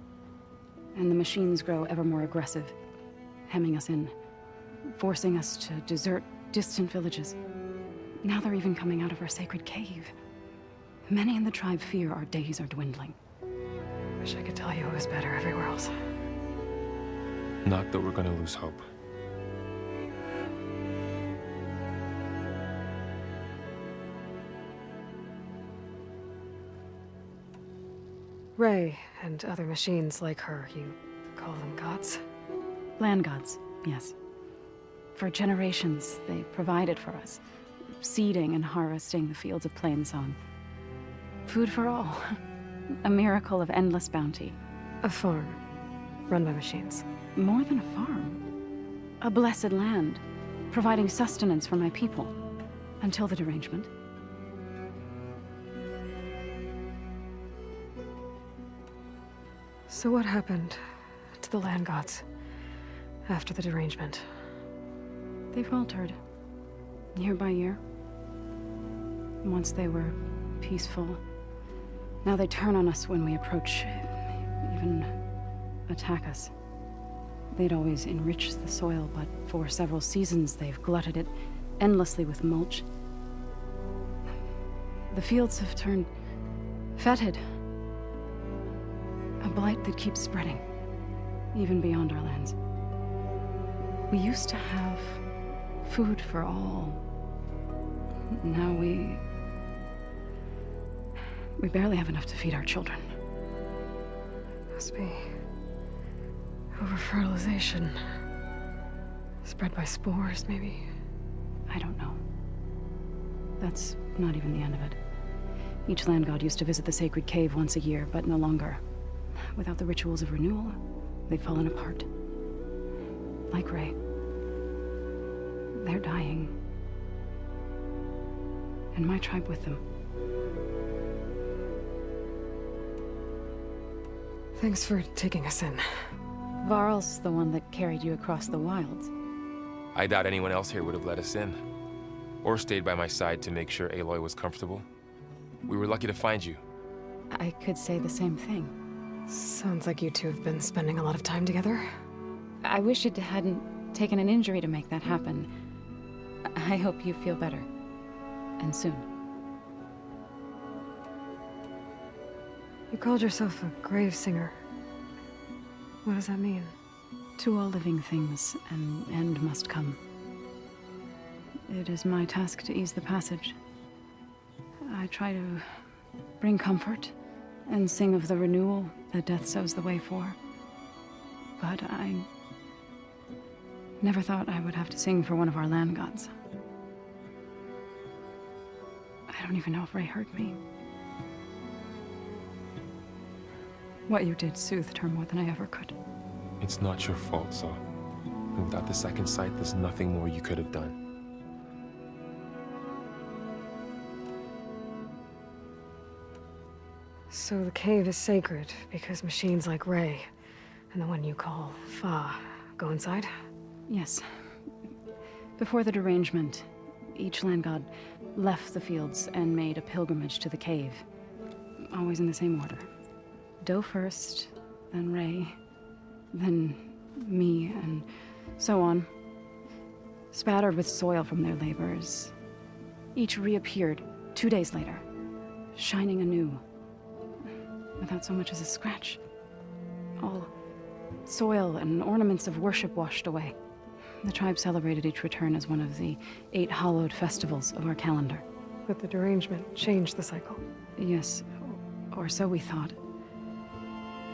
And the machines grow ever more aggressive, hemming us in, forcing us to desert distant villages. Now they're even coming out of our sacred cave. Many in the tribe fear our days are dwindling. Wish I could tell you it was better everywhere else. Not that we're gonna lose hope. Ray and other machines like her, you call them gods? Land gods, yes. For generations, they provided for us, seeding and harvesting the fields of Plainsong. Food for all. A miracle of endless bounty. A farm, run by machines. More than a farm. A blessed land, providing sustenance for my people. Until the derangement. So what happened to the land gods after the derangement? They faltered, year by year. Once they were peaceful, now they turn on us when we approach, even attack us. They'd always enrich the soil, but for several seasons they've glutted it endlessly with mulch. The fields have turned fetid. A blight that keeps spreading, even beyond our lands. We used to have food for all. Now we barely have enough to feed our children. Must be over-fertilization. Spread by spores, maybe? I don't know. That's not even the end of it. Each land god used to visit the sacred cave once a year, but no longer. Without the rituals of renewal, they've fallen apart. Like Ray. They're dying. And my tribe with them. Thanks for taking us in. Varl's the one that carried you across the wilds. I doubt anyone else here would have let us in. Or stayed by my side to make sure Aloy was comfortable. We were lucky to find you. I could say the same thing. Sounds like you two have been spending a lot of time together. I wish it hadn't taken an injury to make that happen. I hope you feel better. And soon. You called yourself a grave singer. What does that mean? To all living things, an end must come. It is my task to ease the passage. I try to bring comfort and sing of the renewal that death sows the way for. But I never thought I would have to sing for one of our land gods. I don't even know if Ray heard me. What you did soothed her more than I ever could. It's not your fault, so without the second sight, there's nothing more you could have done. So the cave is sacred because machines like Ray and the one you call Fa go inside? Yes. Before the derangement, each land god left the fields and made a pilgrimage to the cave. Always in the same order. Doe first, then Ray, then me, and so on. Spattered with soil from their labors. Each reappeared 2 days later, shining anew. Without so much as a scratch. All soil and ornaments of worship washed away. The tribe celebrated each return as one of the 8 hallowed festivals of our calendar. But the derangement changed the cycle. Yes, or so we thought.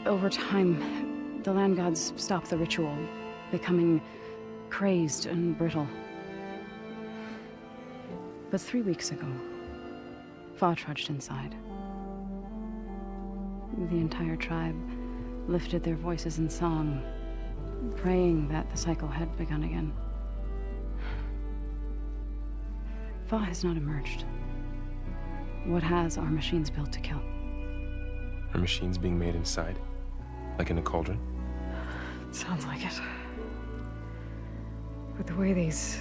Over time, the land gods stopped the ritual, becoming crazed and brittle. But 3 weeks ago, Fa trudged inside. The entire tribe lifted their voices in song, praying that the cycle had begun again. Fa has not emerged. What has are machines built to kill? Are machines being made inside? Like in a cauldron? Sounds like it. But the way these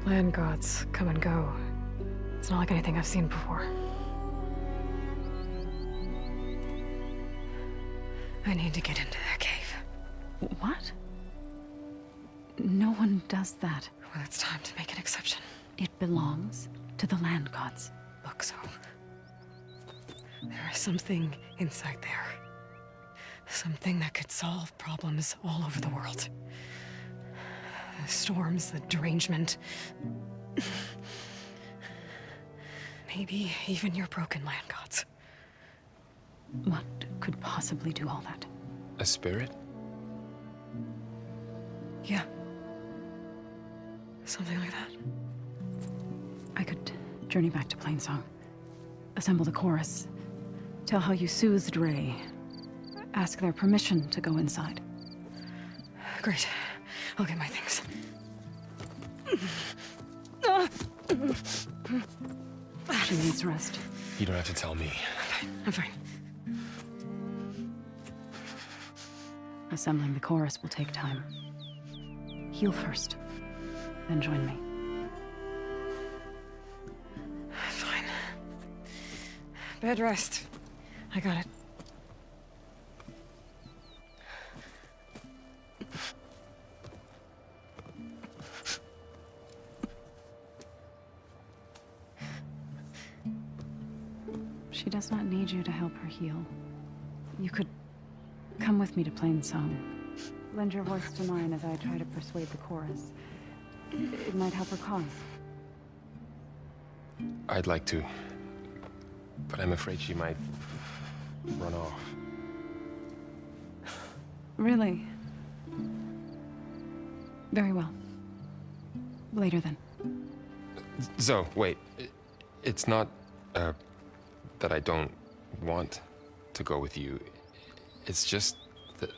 land gods come and go, it's not like anything I've seen before. I need to get into that cave. What? No one does that. Well, it's time to make an exception. It belongs to the land gods. Look, so there is something inside there. Something that could solve problems all over the world. The storms, the derangement. Maybe even your broken land gods. What could possibly do all that? A spirit? Yeah. Something like that. I could journey back to Plainsong, assemble the chorus, tell how you soothed Ray, ask their permission to go inside. Great. I'll get my things. She needs rest. You don't have to tell me. I'm fine. Assembling the chorus will take time. Heal first, then join me. Fine. Bed rest. I got it. She does not need you to help her heal. You could come with me to Plainsong. Lend your voice to mine as I try to persuade the chorus. It might help her cause. I'd like to, but I'm afraid she might run off. Really? Very well. Later then. So, wait. It's not, that I don't want to go with you. It's just that...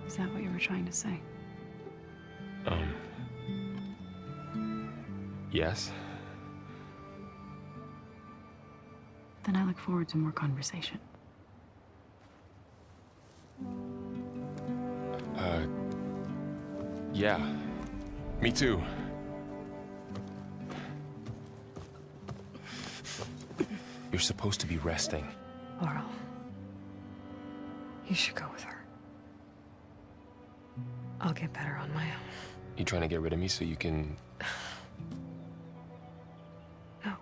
Is that what you were trying to say? Yes? Then I look forward to more conversation. Yeah. Me too. You're supposed to be resting. Laurel, you should go with her. I'll get better on my own. You trying to get rid of me so you can... No.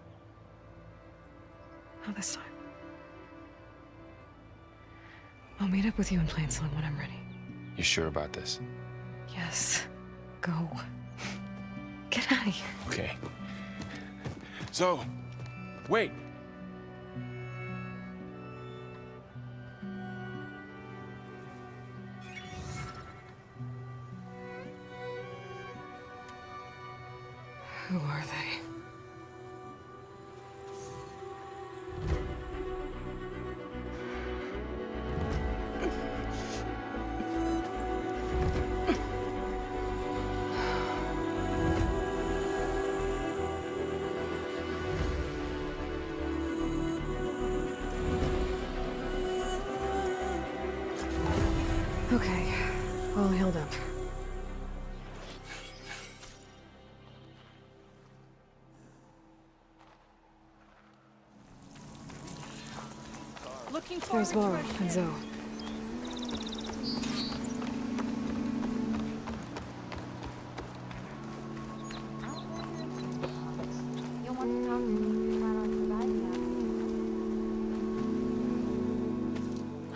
Not this time. I'll meet up with you in Plainsong when I'm ready. You sure about this? Yes. Go. Get out of here. Okay. So, wait. Who are they? Okay, all healed up. There's Laurel and Zoe.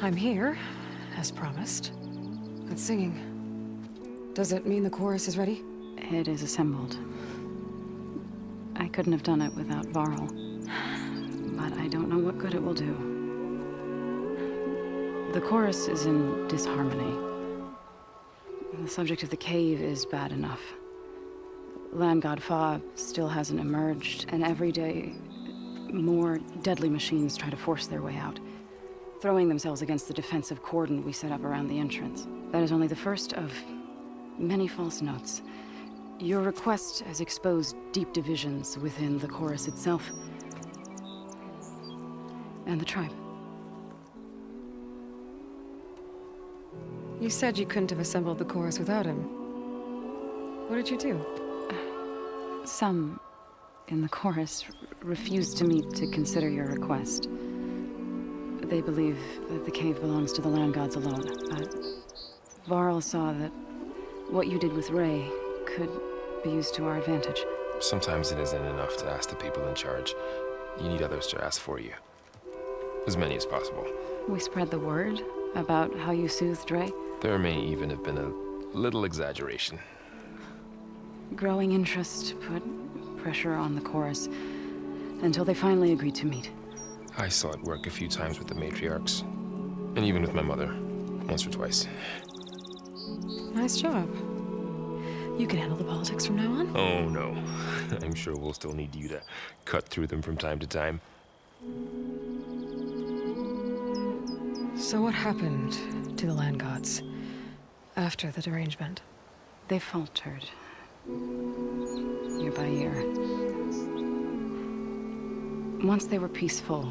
I'm here, as promised. But singing. Does it mean the chorus is ready? It is assembled. I couldn't have done it without Varl. But I don't know what good it will do. The chorus is in disharmony. The subject of the cave is bad enough. Land God Fa still hasn't emerged, and every day, more deadly machines try to force their way out. throwing themselves against the defensive cordon we set up around the entrance. That is only the first of many false notes. Your request has exposed deep divisions within the chorus itself and the tribe. You said you couldn't have assembled the chorus without him. What did you do? Some in the chorus refused to meet to consider your request. They believe that the cave belongs to the land gods alone, but Varl saw that what you did with Ray could be used to our advantage. Sometimes it isn't enough to ask the people in charge. You need others to ask for you. As many as possible. We spread the word about how you soothed Ray. There may even have been a little exaggeration. Growing interest put pressure on the chorus until they finally agreed to meet. I saw it work a few times with the matriarchs. And even with my mother. Once or twice. Nice job. You can handle the politics from now on? Oh, no. I'm sure we'll still need you to cut through them from time to time. So what happened to the land gods after the derangement? They faltered. Year by year. Once they were peaceful,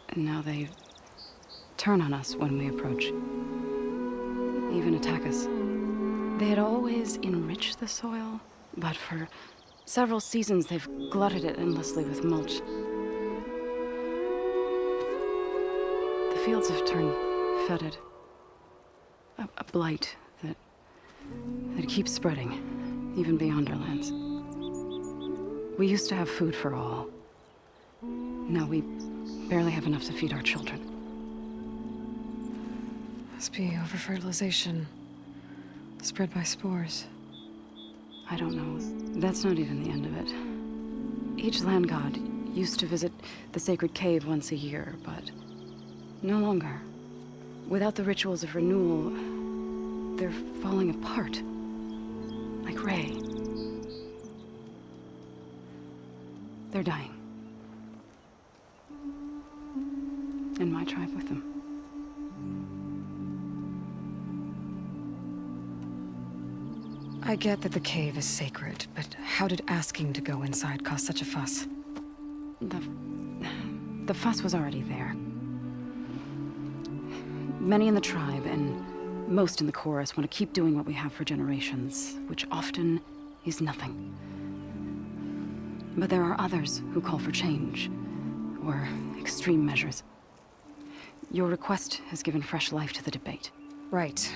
and now they turn on us when we approach. Even attack us. They had always enriched the soil, but for several seasons they've glutted it endlessly with mulch. The fields have turned fetid. A blight that keeps spreading, even beyond our lands. We used to have food for all. Now we barely have enough to feed our children. Must be over-fertilization. Spread by spores. I don't know. That's not even the end of it. Each land god used to visit the sacred cave once a year, but no longer. Without the rituals of renewal, they're falling apart. Like Ray. They're dying. And my tribe with them. I get that the cave is sacred, but how did asking to go inside cause such a fuss? The fuss was already there. Many in the tribe, and most in the chorus, want to keep doing what we have for generations, which often is nothing. But there are others who call for change, or extreme measures. Your request has given fresh life to the debate. Right.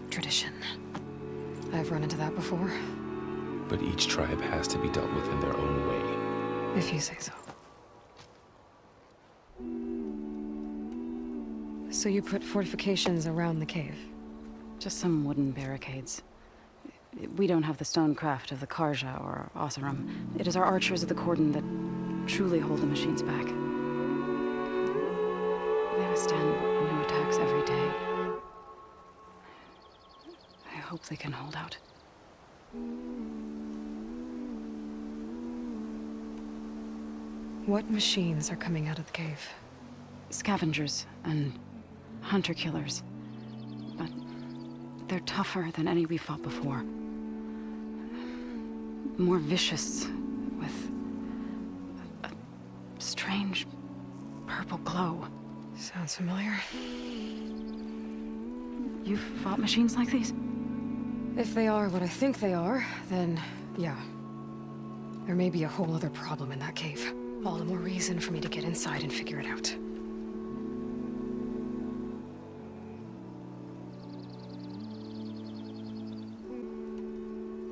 Tradition. I've run into that before. But each tribe has to be dealt with in their own way. If you say so. So you put fortifications around the cave? Just some wooden barricades. We don't have the stonecraft of the Karja or Oseram. It is our archers of the cordon that truly hold the machines back. They withstand new attacks every day. I hope they can hold out. What machines are coming out of the cave? Scavengers and hunter-killers. But they're tougher than any we fought before. More vicious, with a strange purple glow. Sounds familiar. You've fought machines like these? If they are what I think they are, then yeah. There may be a whole other problem in that cave. All the more reason for me to get inside and figure it out.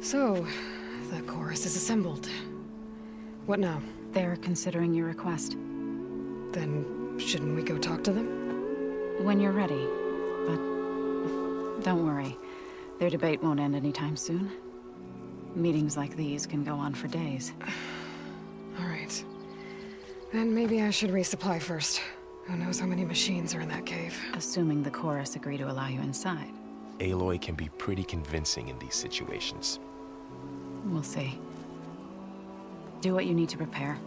So, the chorus is assembled. What now? They're considering your request. Then, shouldn't we go talk to them? When you're ready. But don't worry. Their debate won't end anytime soon. Meetings like these can go on for days. All right. Then maybe I should resupply first. Who knows how many machines are in that cave? Assuming the chorus agree to allow you inside. Aloy can be pretty convincing in these situations. We'll see. Do what you need to prepare.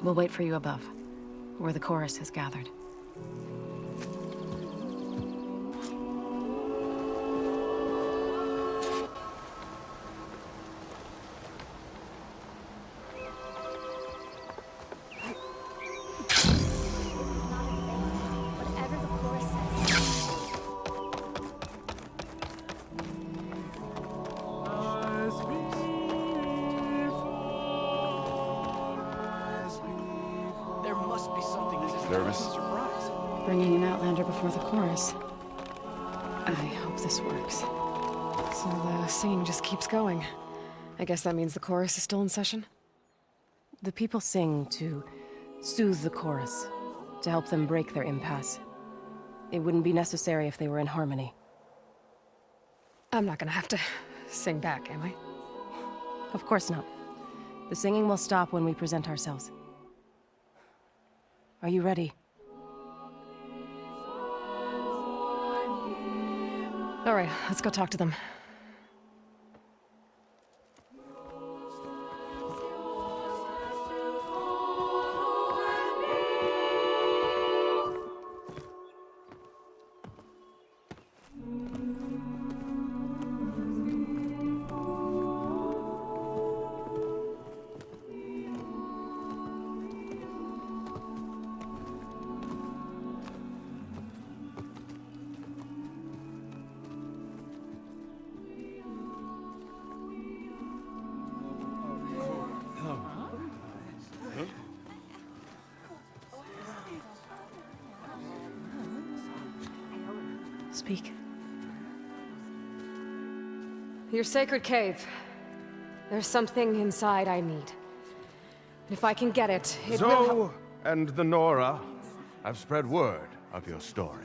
We'll wait for you above, where the chorus has gathered. Nervous? Bringing an Outlander before the chorus. I hope this works. So the singing just keeps going. I guess that means the chorus is still in session? The people sing to soothe the chorus, to help them break their impasse. It wouldn't be necessary if they were in harmony. I'm not gonna have to sing back, am I? Of course not. The singing will stop when we present ourselves. Are you ready? All right, let's go talk to them. Speak. Your sacred cave. There's something inside I need. And if I can get it, it will help. Zoe and the Nora have spread word of your story.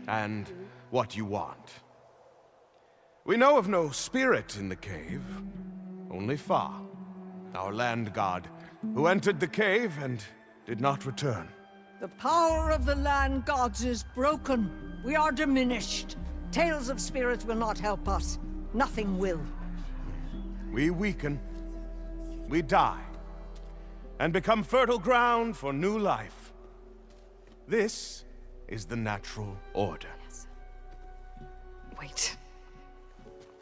And what you want. We know of no spirit in the cave. Only Fa, our land god, who entered the cave and did not return. The power of the land gods is broken. We are diminished. Tales of spirits will not help us. Nothing will. We weaken. We die. And become fertile ground for new life. This is the natural order. Wait.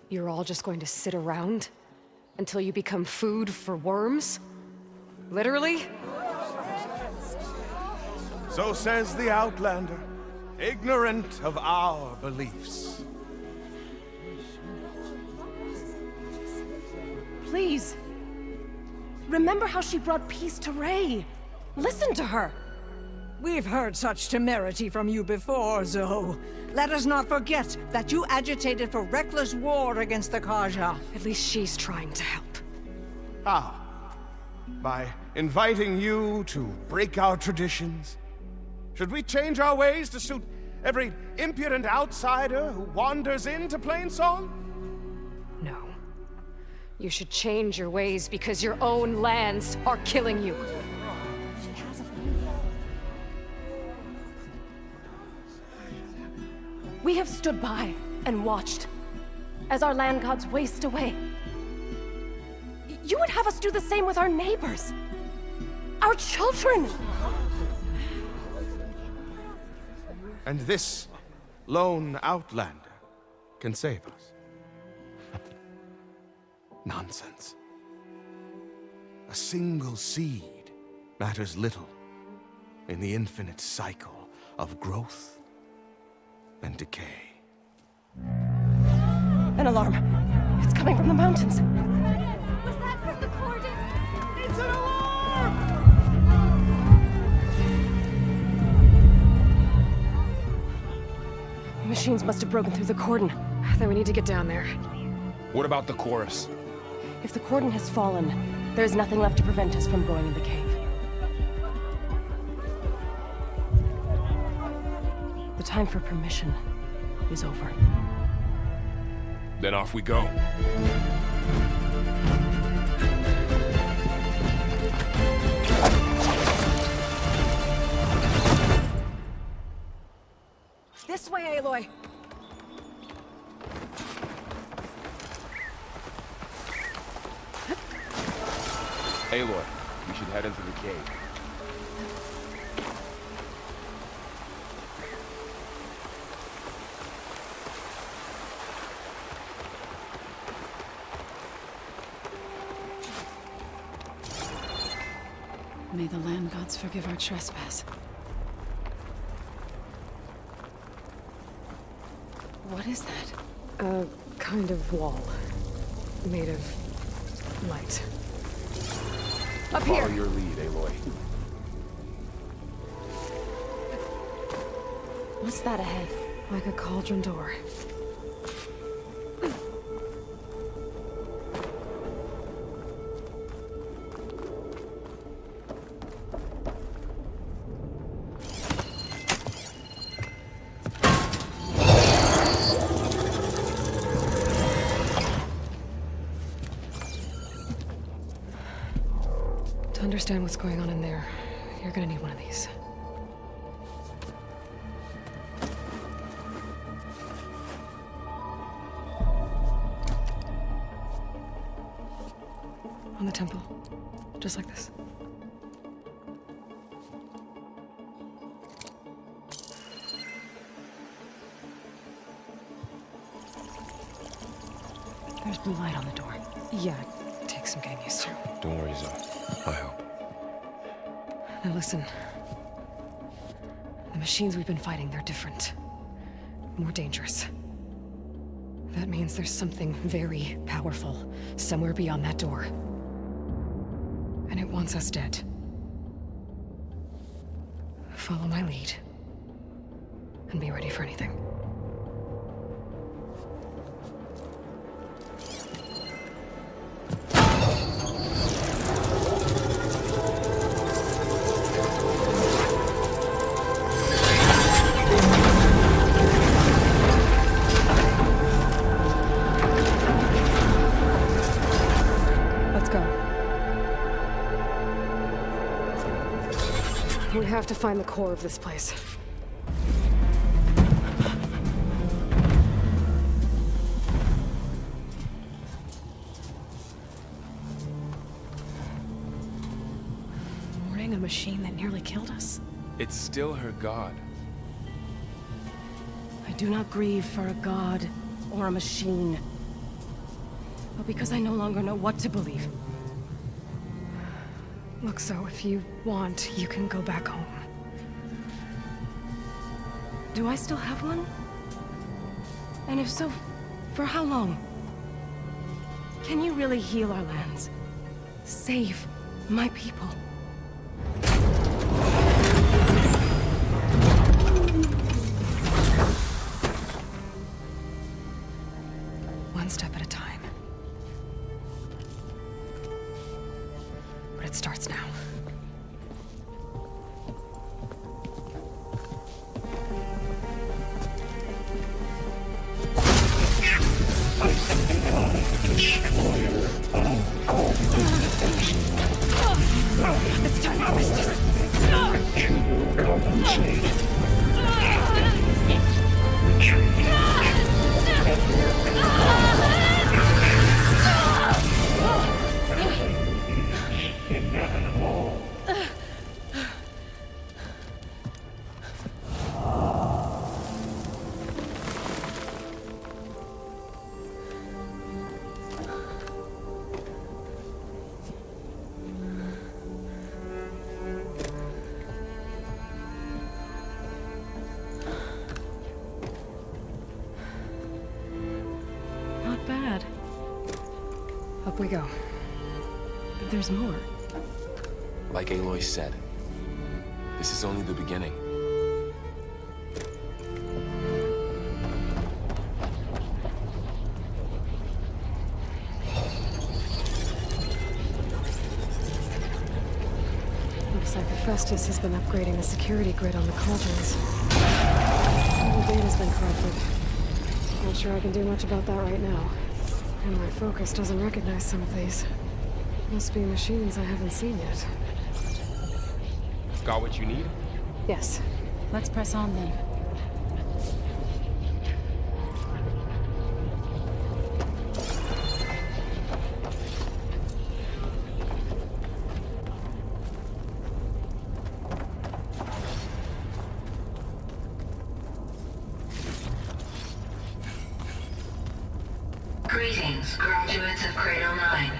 You're all just going to sit around until you become food for worms? Literally? So says the Outlander, ignorant of our beliefs. Please. Remember how she brought peace to Ray. Listen to her. We've heard such temerity from you before, Zoe. Let us not forget that you agitated for reckless war against the Karja. At least she's trying to help. How? By inviting you to break our traditions? Should we change our ways to suit every impudent outsider who wanders into Plainsong? No. You should change your ways because your own lands are killing you. We have stood by and watched as our land gods waste away. You would have us do the same with our neighbors, our children. And this lone Outlander can save us. Nonsense. A single seed matters little in the infinite cycle of growth and decay. An alarm. It's coming from the mountains. Was that from the cordon? It's an alarm! Machines must have broken through the cordon. Then we need to get down there. What about the chorus? If the cordon has fallen, there's nothing left to prevent us from going in the cave. The time for permission is over. Then off we go. This way, Aloy. Aloy, we should head into the cave. May the land gods forgive our trespass. What is that? A kind of wall. Made of light. Up here! Follow your lead, Aloy. What's that ahead? Like a cauldron door. To understand what's going on in there, you're gonna need one of these. On the temple. Just like this. There's blue light on the door. Yeah, it takes some getting used to. Don't worry, Zoe. I'll help. Now listen. The machines we've been fighting, they're different. More dangerous. That means there's something very powerful somewhere beyond that door. And it wants us dead. Follow my lead. And be ready for anything. We have to find the core of this place. Mourning a machine that nearly killed us? It's still her god. I do not grieve for a god or a machine, but because I no longer know what to believe. Look, so if you want, you can go back home. Do I still have one? And if so, for how long? Can you really heal our lands? Save my people? One step at a time. But it starts now. This time I missed it. Not bad. Up we go. There's more. Like Aloy said, this is only the beginning. Looks like Hephaestus has been upgrading the security grid on the cauldrons. The data's been corrupted. Not sure I can do much about that right now. And my focus doesn't recognize some of these. Must be machines I haven't seen yet. Got what you need? Yes. Let's press on then. Greetings, graduates of Cradle 9.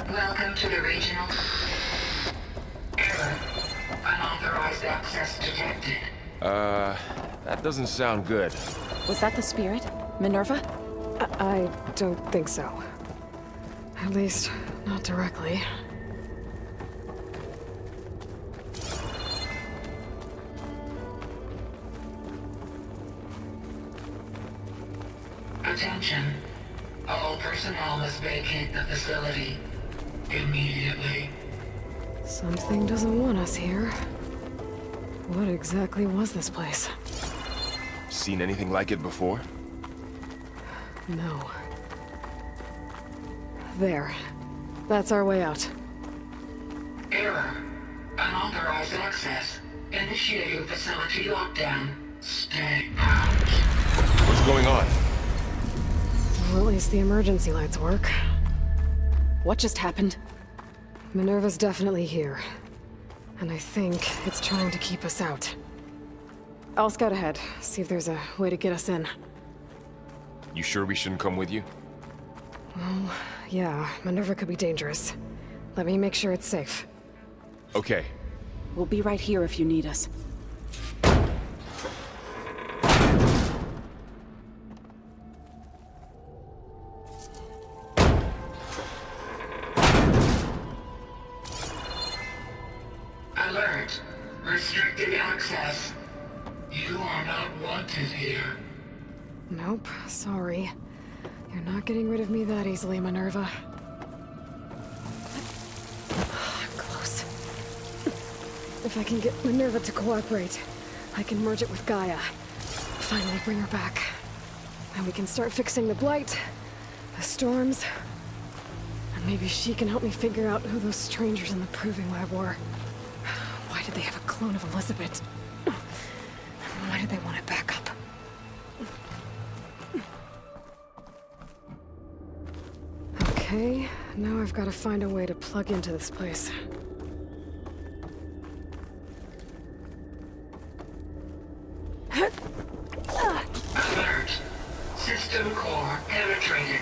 Welcome to the regional... Error. Unauthorized access detected. That doesn't sound good. Was that the spirit? Minerva? I don't think so. At least, not directly. Attention. All personnel must vacate the facility immediately. Something doesn't want us here. What exactly was this place? Seen anything like it before? No. There. That's our way out. Error. Unauthorized access. Initiating facility lockdown. Stay out. What's going on? Well, at least the emergency lights work. What just happened? Minerva's definitely here. And I think it's trying to keep us out. I'll scout ahead, see if there's a way to get us in. You sure we shouldn't come with you? Well, yeah, Minerva could be dangerous. Let me make sure it's safe. Okay. We'll be right here if you need us. Alert. Restricted access. You are not wanted here. Nope, sorry. You're not getting rid of me that easily, Minerva. Close. If I can get Minerva to cooperate, I can merge it with Gaia. Finally bring her back. And we can start fixing the Blight, the storms, and maybe she can help me figure out who those strangers in the Proving Lab were. Why did they have a clone of Elizabeth? Why did they want it back up? Okay, now I've got to find a way to plug into this place. Alert. System core penetrated.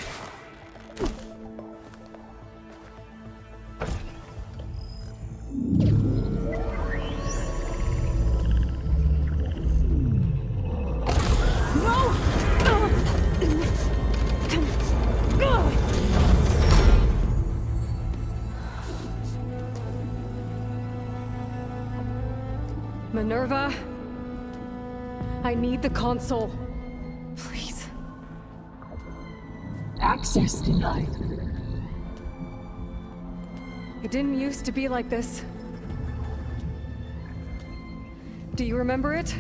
Minerva, I need the console. Please. Access denied. It didn't used to be like this. Do you remember it?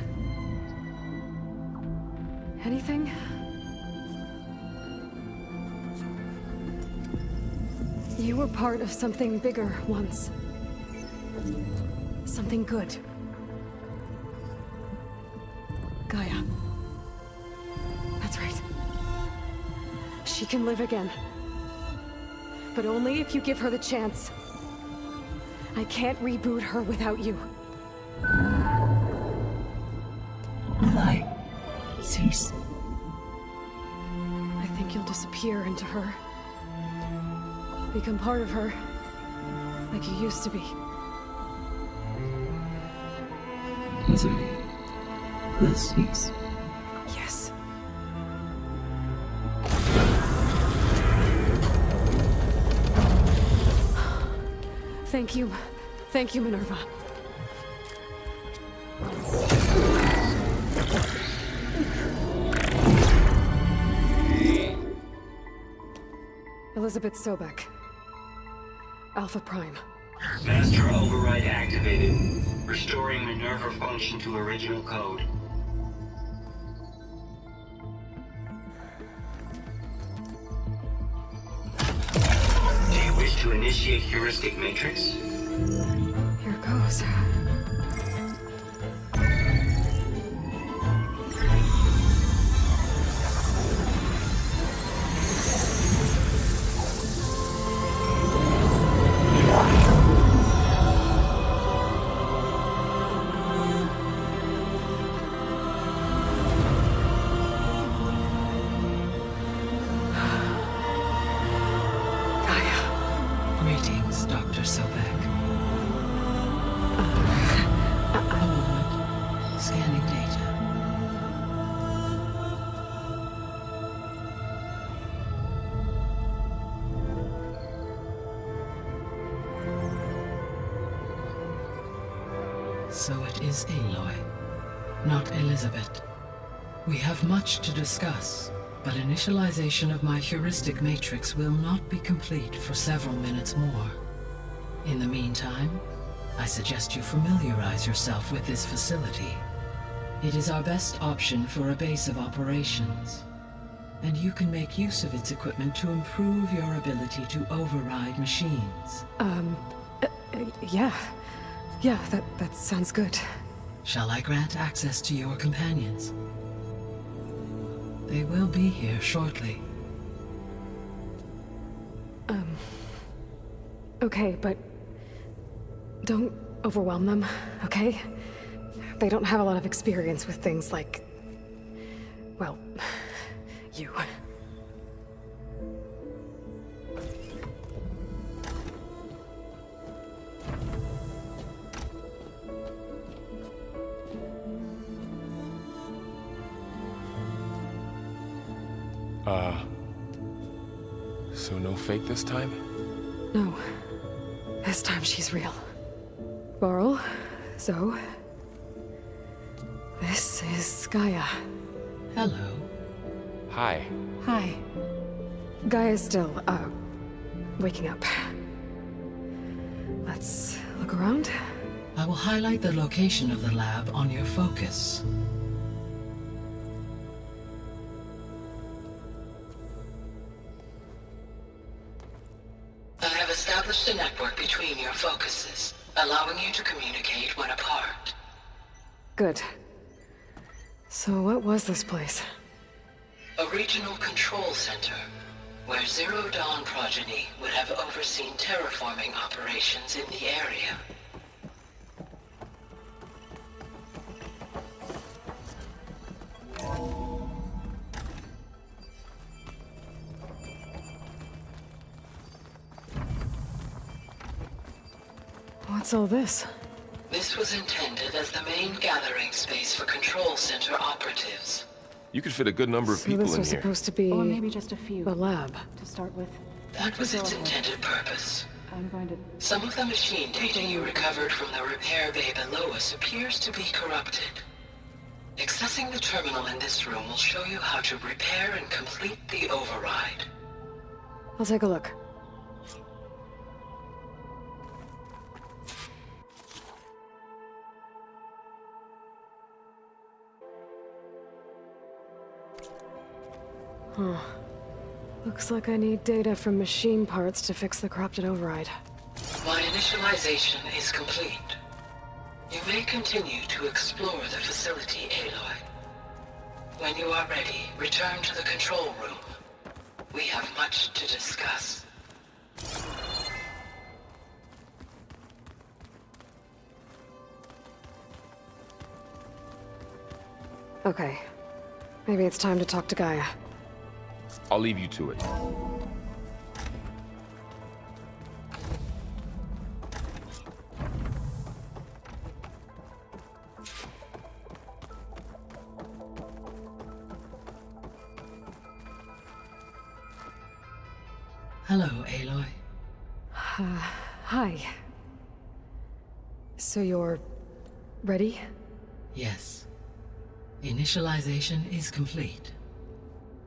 Anything? You were part of something bigger once. Something good. Gaia. That's right. She can live again. But only if you give her the chance. I can't reboot her without you. Light. Cease. I think you'll disappear into her. Become part of her. Like you used to be. Misery. Will cease. Yes. Thank you. Thank you, Minerva. Elizabeth Sobek. Alpha Prime. Master override activated. Restoring Minerva function to original code. Do you wish to initiate heuristic matrix? Here goes. Greetings, Dr. Sobek. Scanning data. So it is Aloy, not Elizabeth. We have much to discuss, but initialization of my heuristic matrix will not be complete for several minutes more. In the meantime, I suggest you familiarize yourself with this facility. It is our best option for a base of operations, and you can make use of its equipment to improve your ability to override machines. Yeah. Yeah, that sounds good. Shall I grant access to your companions? They will be here shortly. Okay, but don't overwhelm them, okay? They don't have a lot of experience with things like, well, you. So no fake this time? No. This time she's real. Laurel, Zoe. This is Gaia. Hello. Hi. Hi. Gaia's still, waking up. Let's look around. I will highlight the location of the lab on your focus. I have established a network between your focuses, allowing you to communicate when apart. Good. So what was this place? A regional control center, where Zero Dawn progeny would have overseen terraforming operations in the area. What's all this? This was intended as the main gathering space for control center operatives. You could fit a good number of So people this in was here. supposed to be... Or maybe just a few. a lab. To start with. That was its intended purpose. I'm going to... Some of the machine data you recovered from the repair bay below us appears to be corrupted. Accessing the terminal in this room will show you how to repair and complete the override. I'll take a look. Huh. Looks like I need data from machine parts to fix the corrupted override. My initialization is complete. You may continue to explore the facility, Aloy. When you are ready, return to the control room. We have much to discuss. Okay. Maybe it's time to talk to Gaia. I'll leave you to it. Hello, Aloy. Hi. So you're... ready? Yes. Initialization is complete.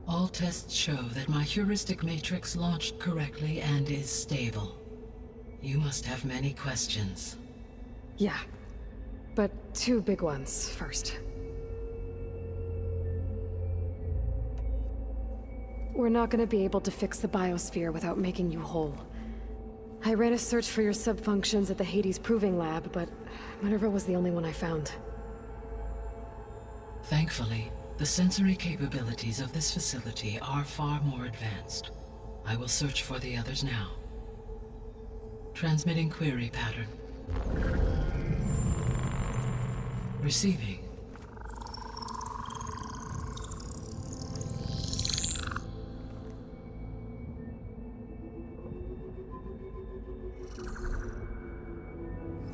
All tests show that my heuristic matrix launched correctly and is stable. You must have many questions. Yeah. But two big ones first. We're not gonna be able to fix the biosphere without making you whole. I ran a search for your subfunctions at the Hades Proving Lab, but Minerva was the only one I found. Thankfully, the sensory capabilities of this facility are far more advanced. I will search for the others now. Transmitting query pattern. Receiving.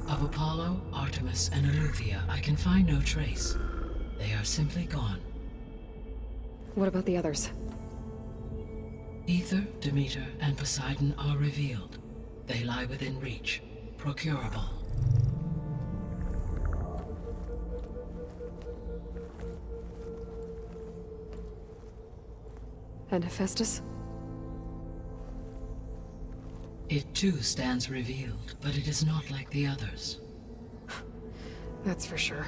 Of Apollo, Artemis, and Eleuthia, I can find no trace. They are simply gone. What about the others? Ether, Demeter, and Poseidon are revealed. They lie within reach, procurable. And Hephaestus? It too stands revealed, but it is not like the others. That's for sure.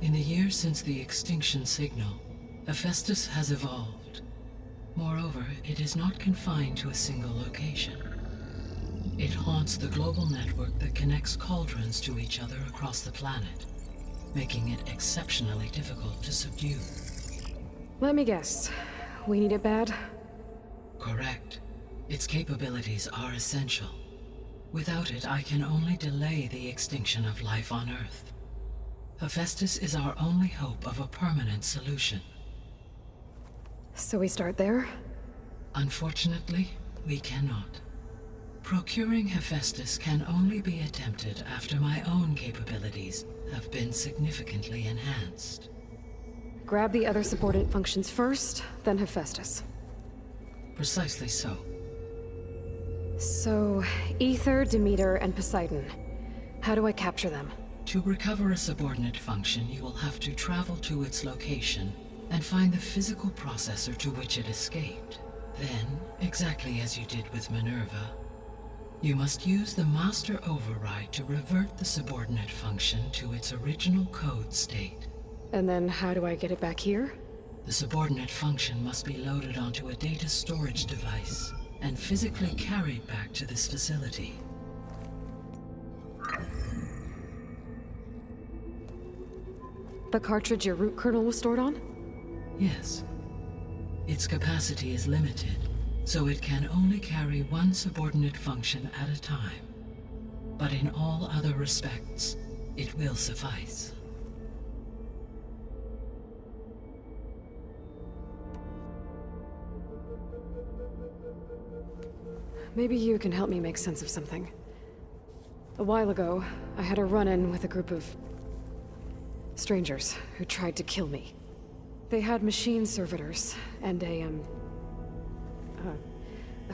In the years since the extinction signal, Hephaestus has evolved. Moreover, it is not confined to a single location. It haunts the global network that connects cauldrons to each other across the planet, making it exceptionally difficult to subdue. Let me guess. We need it bad? Correct. Its capabilities are essential. Without it, I can only delay the extinction of life on Earth. Hephaestus is our only hope of a permanent solution. So we start there? Unfortunately, we cannot. Procuring Hephaestus can only be attempted after my own capabilities have been significantly enhanced. Grab the other subordinate functions first, then Hephaestus. Precisely so. So, Ether, Demeter, and Poseidon. How do I capture them? To recover a subordinate function, you will have to travel to its location and find the physical processor to which it escaped. Then, exactly as you did with Minerva, you must use the master override to revert the subordinate function to its original code state. And then how do I get it back here? The subordinate function must be loaded onto a data storage device and physically carried back to this facility. The cartridge your root kernel was stored on? Yes. Its capacity is limited, so it can only carry one subordinate function at a time. But in all other respects, it will suffice. Maybe you can help me make sense of something. A while ago, I had a run-in with a group of strangers who tried to kill me. They had machine servitors and a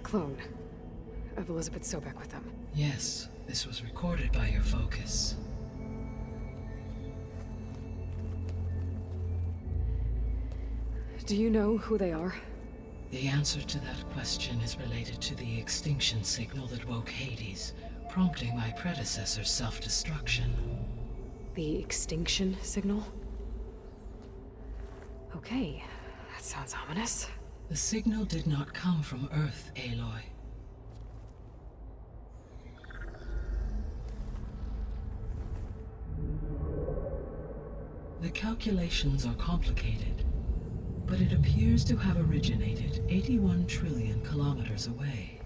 clone of Elizabeth Sobek with them. Yes, this was recorded by your focus. Do you know who they are? The answer to that question is related to the extinction signal that woke Hades, prompting my predecessor's self-destruction. The extinction signal? Okay, that sounds ominous. The signal did not come from Earth, Aloy. The calculations are complicated, but it appears to have originated 81 trillion kilometers away.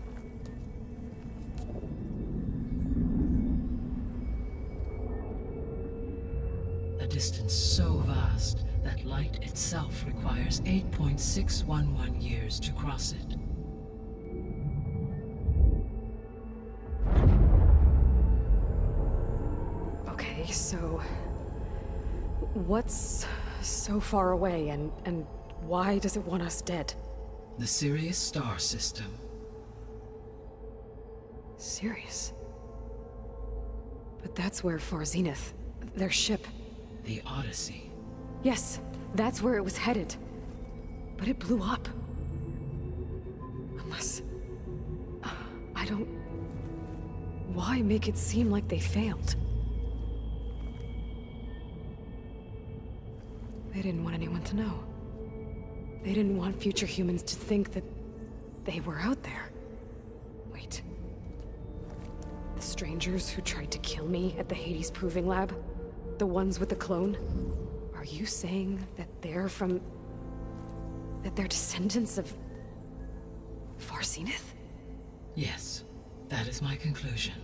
A distance so vast that light itself requires 8.611 years to cross it. Okay, so what's so far away and why does it want us dead? The Sirius star system. Sirius? But that's where Far Zenith, their ship. The Odyssey. Yes, that's where it was headed. But it blew up. Unless... I don't... Why make it seem like they failed? They didn't want anyone to know. They didn't want future humans to think that they were out there. Wait. The strangers who tried to kill me at the Hades Proving Lab? The ones with the clone? Are you saying that they're from... that they're descendants of... Far Zenith? Yes, that is my conclusion.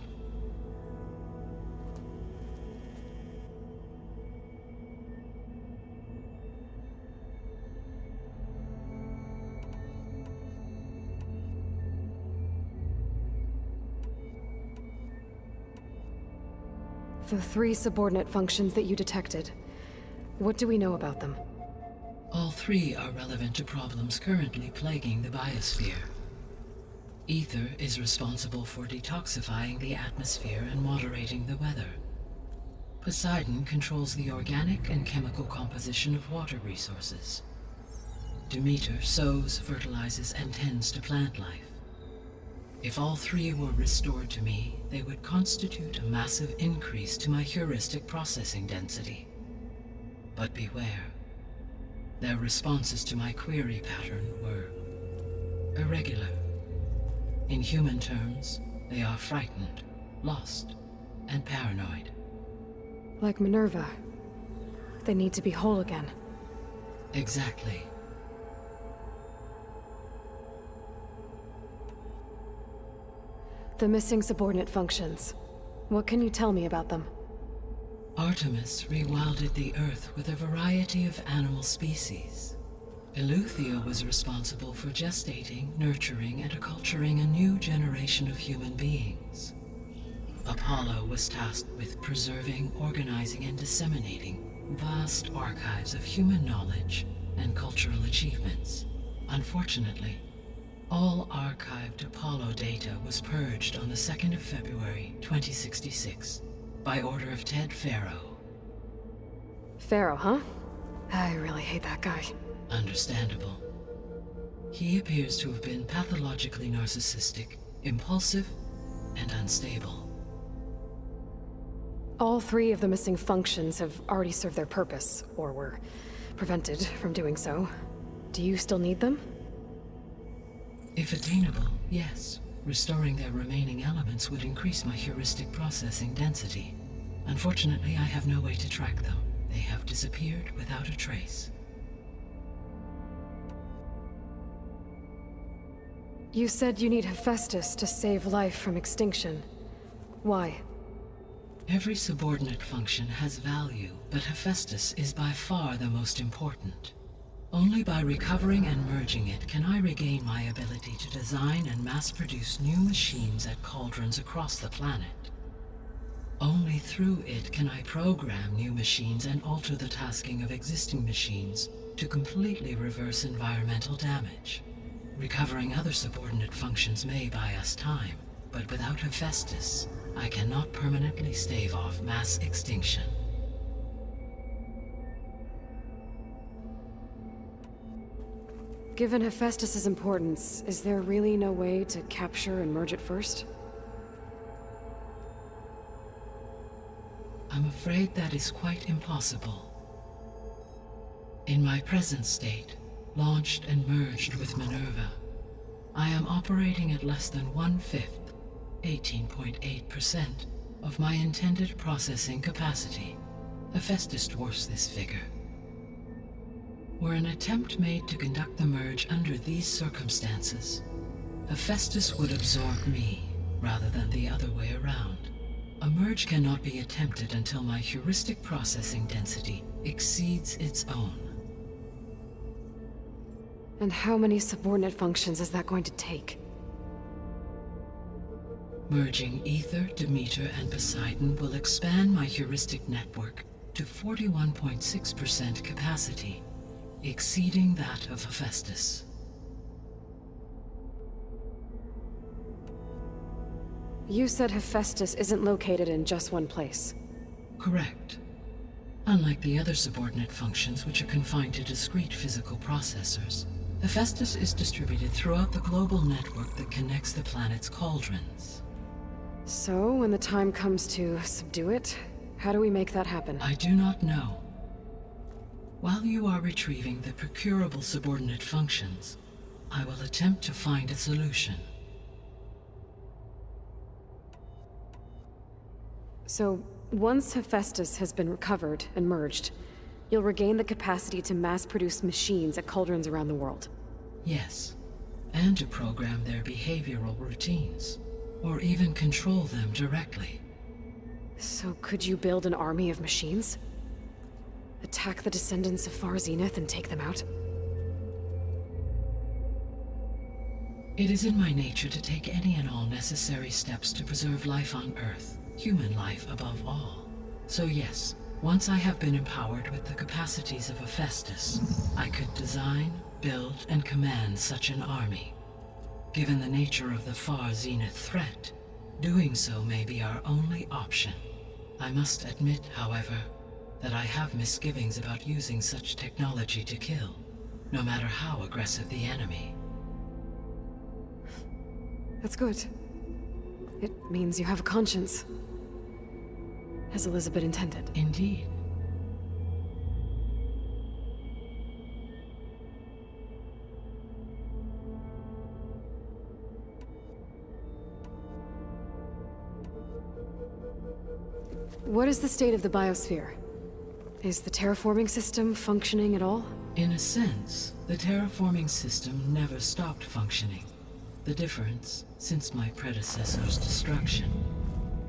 The 3 subordinate functions that you detected. What do we know about them? All 3 are relevant to problems currently plaguing the biosphere. Ether is responsible for detoxifying the atmosphere and moderating the weather. Poseidon controls the organic and chemical composition of water resources. Demeter sows, fertilizes, and tends to plant life. If all three were restored to me, they would constitute a massive increase to my heuristic processing density. But beware. Their responses to my query pattern were irregular. In human terms, they are frightened, lost, and paranoid. Like Minerva. They need to be whole again. Exactly. The missing subordinate functions. What can you tell me about them? Artemis rewilded the Earth with a variety of animal species. Eleuthia was responsible for gestating, nurturing, and acculturating a new generation of human beings. Apollo was tasked with preserving, organizing, and disseminating vast archives of human knowledge and cultural achievements. Unfortunately, all archived Apollo data was purged on the 2nd of February, 2066, by order of Ted Faro. Pharaoh, huh? I really hate that guy. Understandable. He appears to have been pathologically narcissistic, impulsive, and unstable. All three of the missing functions have already served their purpose, or were prevented from doing so. Do you still need them? If attainable, yes. Restoring their remaining elements would increase my heuristic processing density. Unfortunately, I have no way to track them. They have disappeared without a trace. You said you need Hephaestus to save life from extinction. Why? Every subordinate function has value, but Hephaestus is by far the most important. Only by recovering and merging it can I regain my ability to design and mass-produce new machines at cauldrons across the planet. Only through it can I program new machines and alter the tasking of existing machines to completely reverse environmental damage. Recovering other subordinate functions may buy us time, but without Hephaestus, I cannot permanently stave off mass extinction. Given Hephaestus's importance, is there really no way to capture and merge it first? I'm afraid that is quite impossible. In my present state, launched and merged with Minerva, I am operating at less than 1/5, 18.8%, of my intended processing capacity. Hephaestus dwarfs this figure. Were an attempt made to conduct the merge under these circumstances, Hephaestus would absorb me, rather than the other way around. A merge cannot be attempted until my heuristic processing density exceeds its own. And how many subordinate functions is that going to take? Merging Ether, Demeter, and Poseidon will expand my heuristic network to 41.6% capacity, exceeding that of Hephaestus. You said Hephaestus isn't located in just one place. Correct. Unlike the other subordinate functions, which are confined to discrete physical processors, Hephaestus is distributed throughout the global network that connects the planet's cauldrons. So, when the time comes to subdue it, how do we make that happen? I do not know. While you are retrieving the procurable subordinate functions, I will attempt to find a solution. So, once Hephaestus has been recovered and merged, you'll regain the capacity to mass-produce machines at cauldrons around the world. Yes, and to program their behavioral routines, or even control them directly. So could you build an army of machines? Attack the descendants of Far Zenith and take them out? It is in my nature to take any and all necessary steps to preserve life on Earth, human life above all. So yes, once I have been empowered with the capacities of Hephaestus, I could design, build, and command such an army. Given the nature of the Far Zenith threat, doing so may be our only option. I must admit, however, that I have misgivings about using such technology to kill. no matter how aggressive the enemy. That's good. It means you have a conscience. As Elizabeth intended. Indeed. What is the state of the biosphere? Is the terraforming system functioning at all? In a sense, the terraforming system never stopped functioning. The difference, since my predecessor's destruction,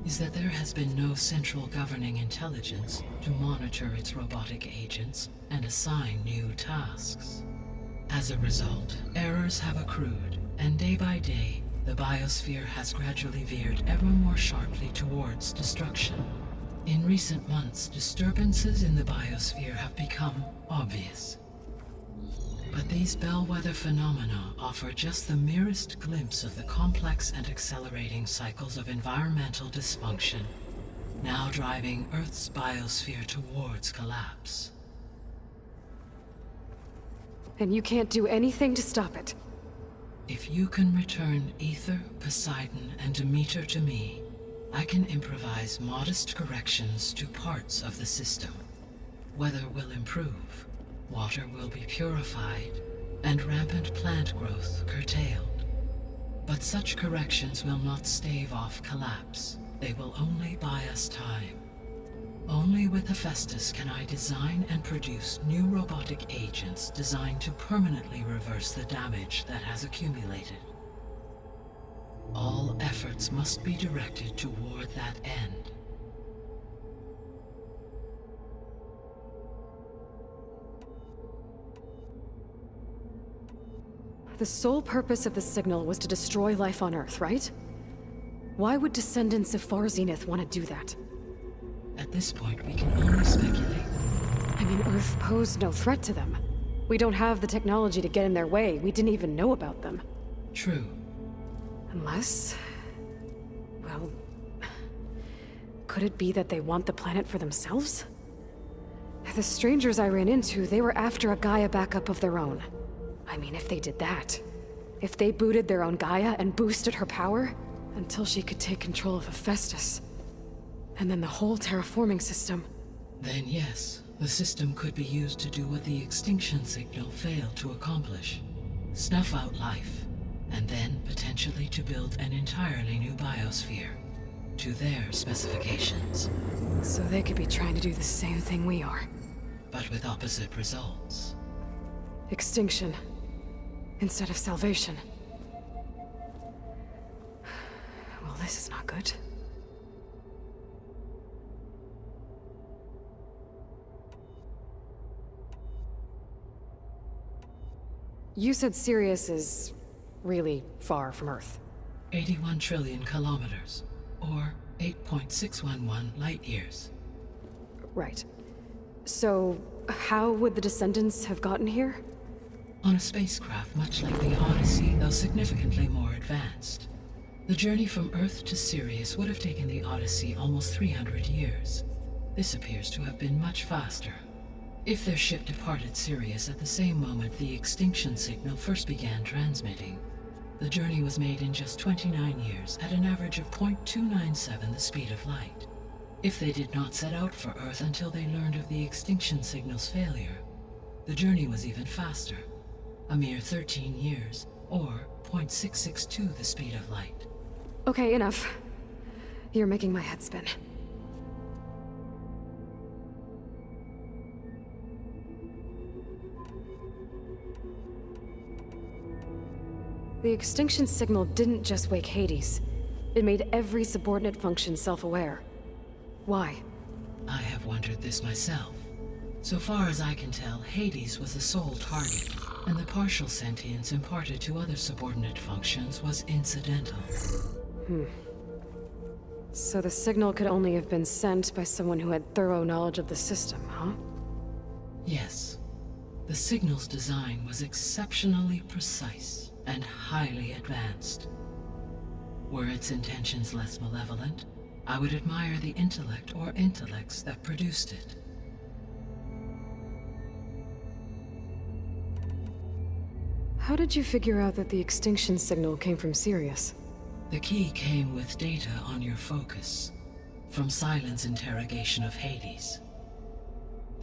is that there has been no central governing intelligence to monitor its robotic agents and assign new tasks. As a result, errors have accrued, and day by day, the biosphere has gradually veered ever more sharply towards destruction. In recent months, disturbances in the biosphere have become obvious. But these bellwether phenomena offer just the merest glimpse of the complex and accelerating cycles of environmental dysfunction, now driving Earth's biosphere towards collapse. And you can't do anything to stop it? If you can return Ether, Poseidon, and Demeter to me, I can improvise modest corrections to parts of the system. Weather will improve, water will be purified, and rampant plant growth curtailed. But such corrections will not stave off collapse. They will only buy us time. Only with Hephaestus can I design and produce new robotic agents designed to permanently reverse the damage that has accumulated. All efforts must be directed toward that end. The sole purpose of the signal was to destroy life on Earth, right? Why would descendants of Far Zenith want to do that? At this point, we can only speculate. I mean, Earth posed no threat to them. We don't have the technology to get in their way. We didn't even know about them. True. Unless... well... could it be that they want the planet for themselves? The strangers I ran into, they were after a Gaia backup of their own. I mean, if they did that... if they booted their own Gaia and boosted her power... until she could take control of Hephaestus... and then the whole terraforming system... Then yes, the system could be used to do what the extinction signal failed to accomplish. Snuff out life. And then, potentially, to build an entirely new biosphere. To their specifications. So they could be trying to do the same thing we are. But with opposite results. Extinction. Instead of salvation. Well, this is not good. You said Sirius is... really far from Earth. 81 trillion kilometers, or 8.611 light-years. Right. So, how would the descendants have gotten here? On a spacecraft much like the Odyssey, though significantly more advanced. The journey from Earth to Sirius would have taken the Odyssey almost 300 years. This appears to have been much faster. If their ship departed Sirius at the same moment the extinction signal first began transmitting, the journey was made in just 29 years at an average of 0.297 the speed of light. If they did not set out for Earth until they learned of the extinction signal's failure, the journey was even faster, a mere 13 years, or 0.662 the speed of light. Okay, enough. You're making my head spin. The extinction signal didn't just wake Hades. It made every subordinate function self-aware. Why? I have wondered this myself. So far as I can tell, Hades was the sole target, and the partial sentience imparted to other subordinate functions was incidental. So the signal could only have been sent by someone who had thorough knowledge of the system, huh? Yes. The signal's design was exceptionally precise and highly advanced. Were its intentions less malevolent, I would admire the intellect or intellects that produced it. How did you figure out that the extinction signal came from Sirius? The key came with data on your focus, from Silent's interrogation of Hades.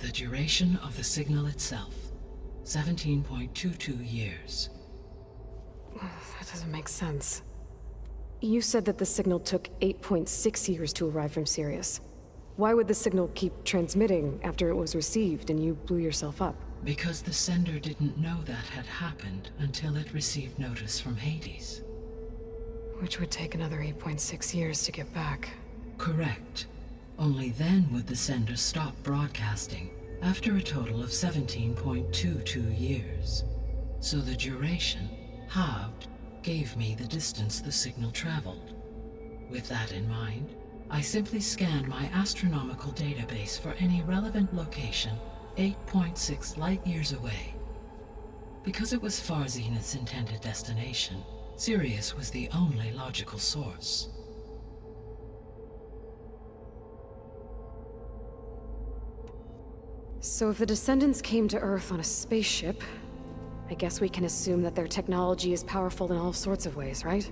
The duration of the signal itself, 17.22 years. That doesn't make sense. You said that the signal took 8.6 years to arrive from Sirius. Why would the signal keep transmitting after it was received and you blew yourself up? Because the sender didn't know that had happened until it received notice from Hades. Which would take another 8.6 years to get back. Correct. Only then would the sender stop broadcasting, after a total of 17.22 years. So the duration, halved, gave me the distance the signal traveled. With that in mind, I simply scanned my astronomical database for any relevant location 8.6 light-years away. Because it was far Zenith's intended destination, Sirius was the only logical source. So if the Descendants came to Earth on a spaceship, I guess we can assume that their technology is powerful in all sorts of ways, right?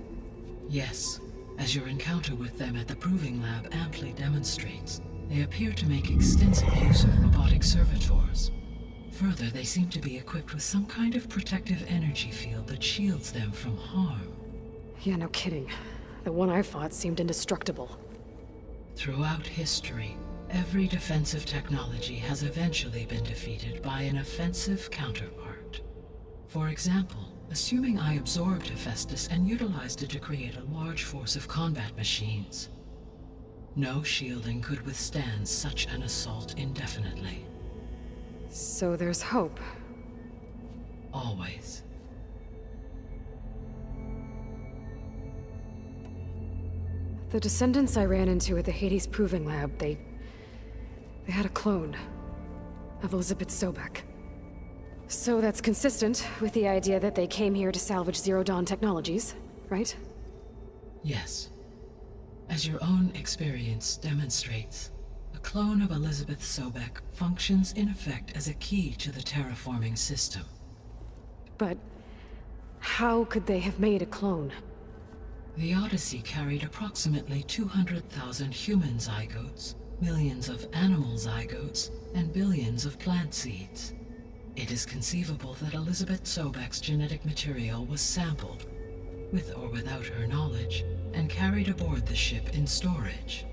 Yes, as your encounter with them at the Proving Lab amply demonstrates, they appear to make extensive use of robotic servitors. Further, they seem to be equipped with some kind of protective energy field that shields them from harm. Yeah, no kidding. The one I fought seemed indestructible. Throughout history, every defensive technology has eventually been defeated by an offensive counterpart. For example, assuming I absorbed Hephaestus and utilized it to create a large force of combat machines. No shielding could withstand such an assault indefinitely. So there's hope. Always. The Descendants I ran into at the Hades Proving Lab, they had a clone of Elizabeth Sobek. So that's consistent with the idea that they came here to salvage Zero Dawn technologies, right? Yes. As your own experience demonstrates, a clone of Elizabeth Sobek functions in effect as a key to the terraforming system. But how could they have made a clone? The Odyssey carried approximately 200,000 human zygotes, millions of animal zygotes, and billions of plant seeds. It is conceivable that Elizabeth Sobek's genetic material was sampled, with or without her knowledge, and carried aboard the ship in storage.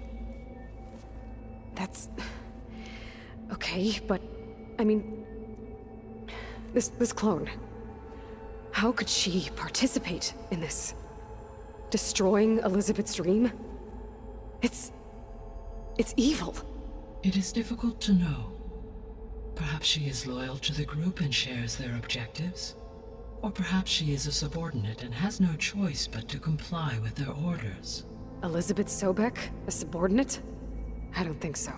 That's... okay, but... I mean... This clone... How could she participate in this? Destroying Elizabeth's dream? It's evil. It is difficult to know. Perhaps she is loyal to the group and shares their objectives. Or perhaps she is a subordinate and has no choice but to comply with their orders. Elizabeth Sobek? A subordinate? I don't think so.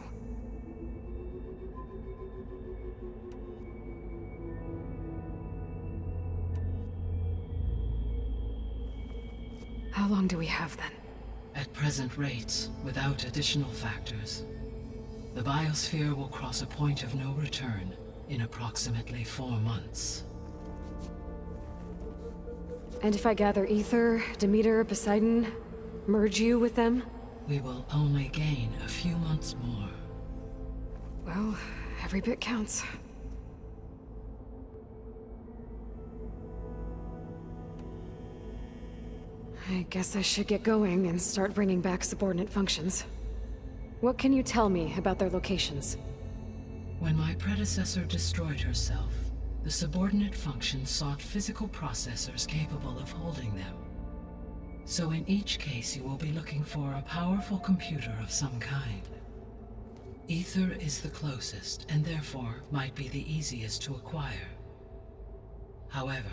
How long do we have then? At present rates, without additional factors, the biosphere will cross a point of no return in approximately 4 months. And if I gather Ether, Demeter, Poseidon, merge you with them? We will only gain a few months more. Well, every bit counts. I guess I should get going and start bringing back subordinate functions. What can you tell me about their locations? When my predecessor destroyed herself, the subordinate functions sought physical processors capable of holding them. So in each case you will be looking for a powerful computer of some kind. Ether is the closest, and therefore might be the easiest to acquire. However,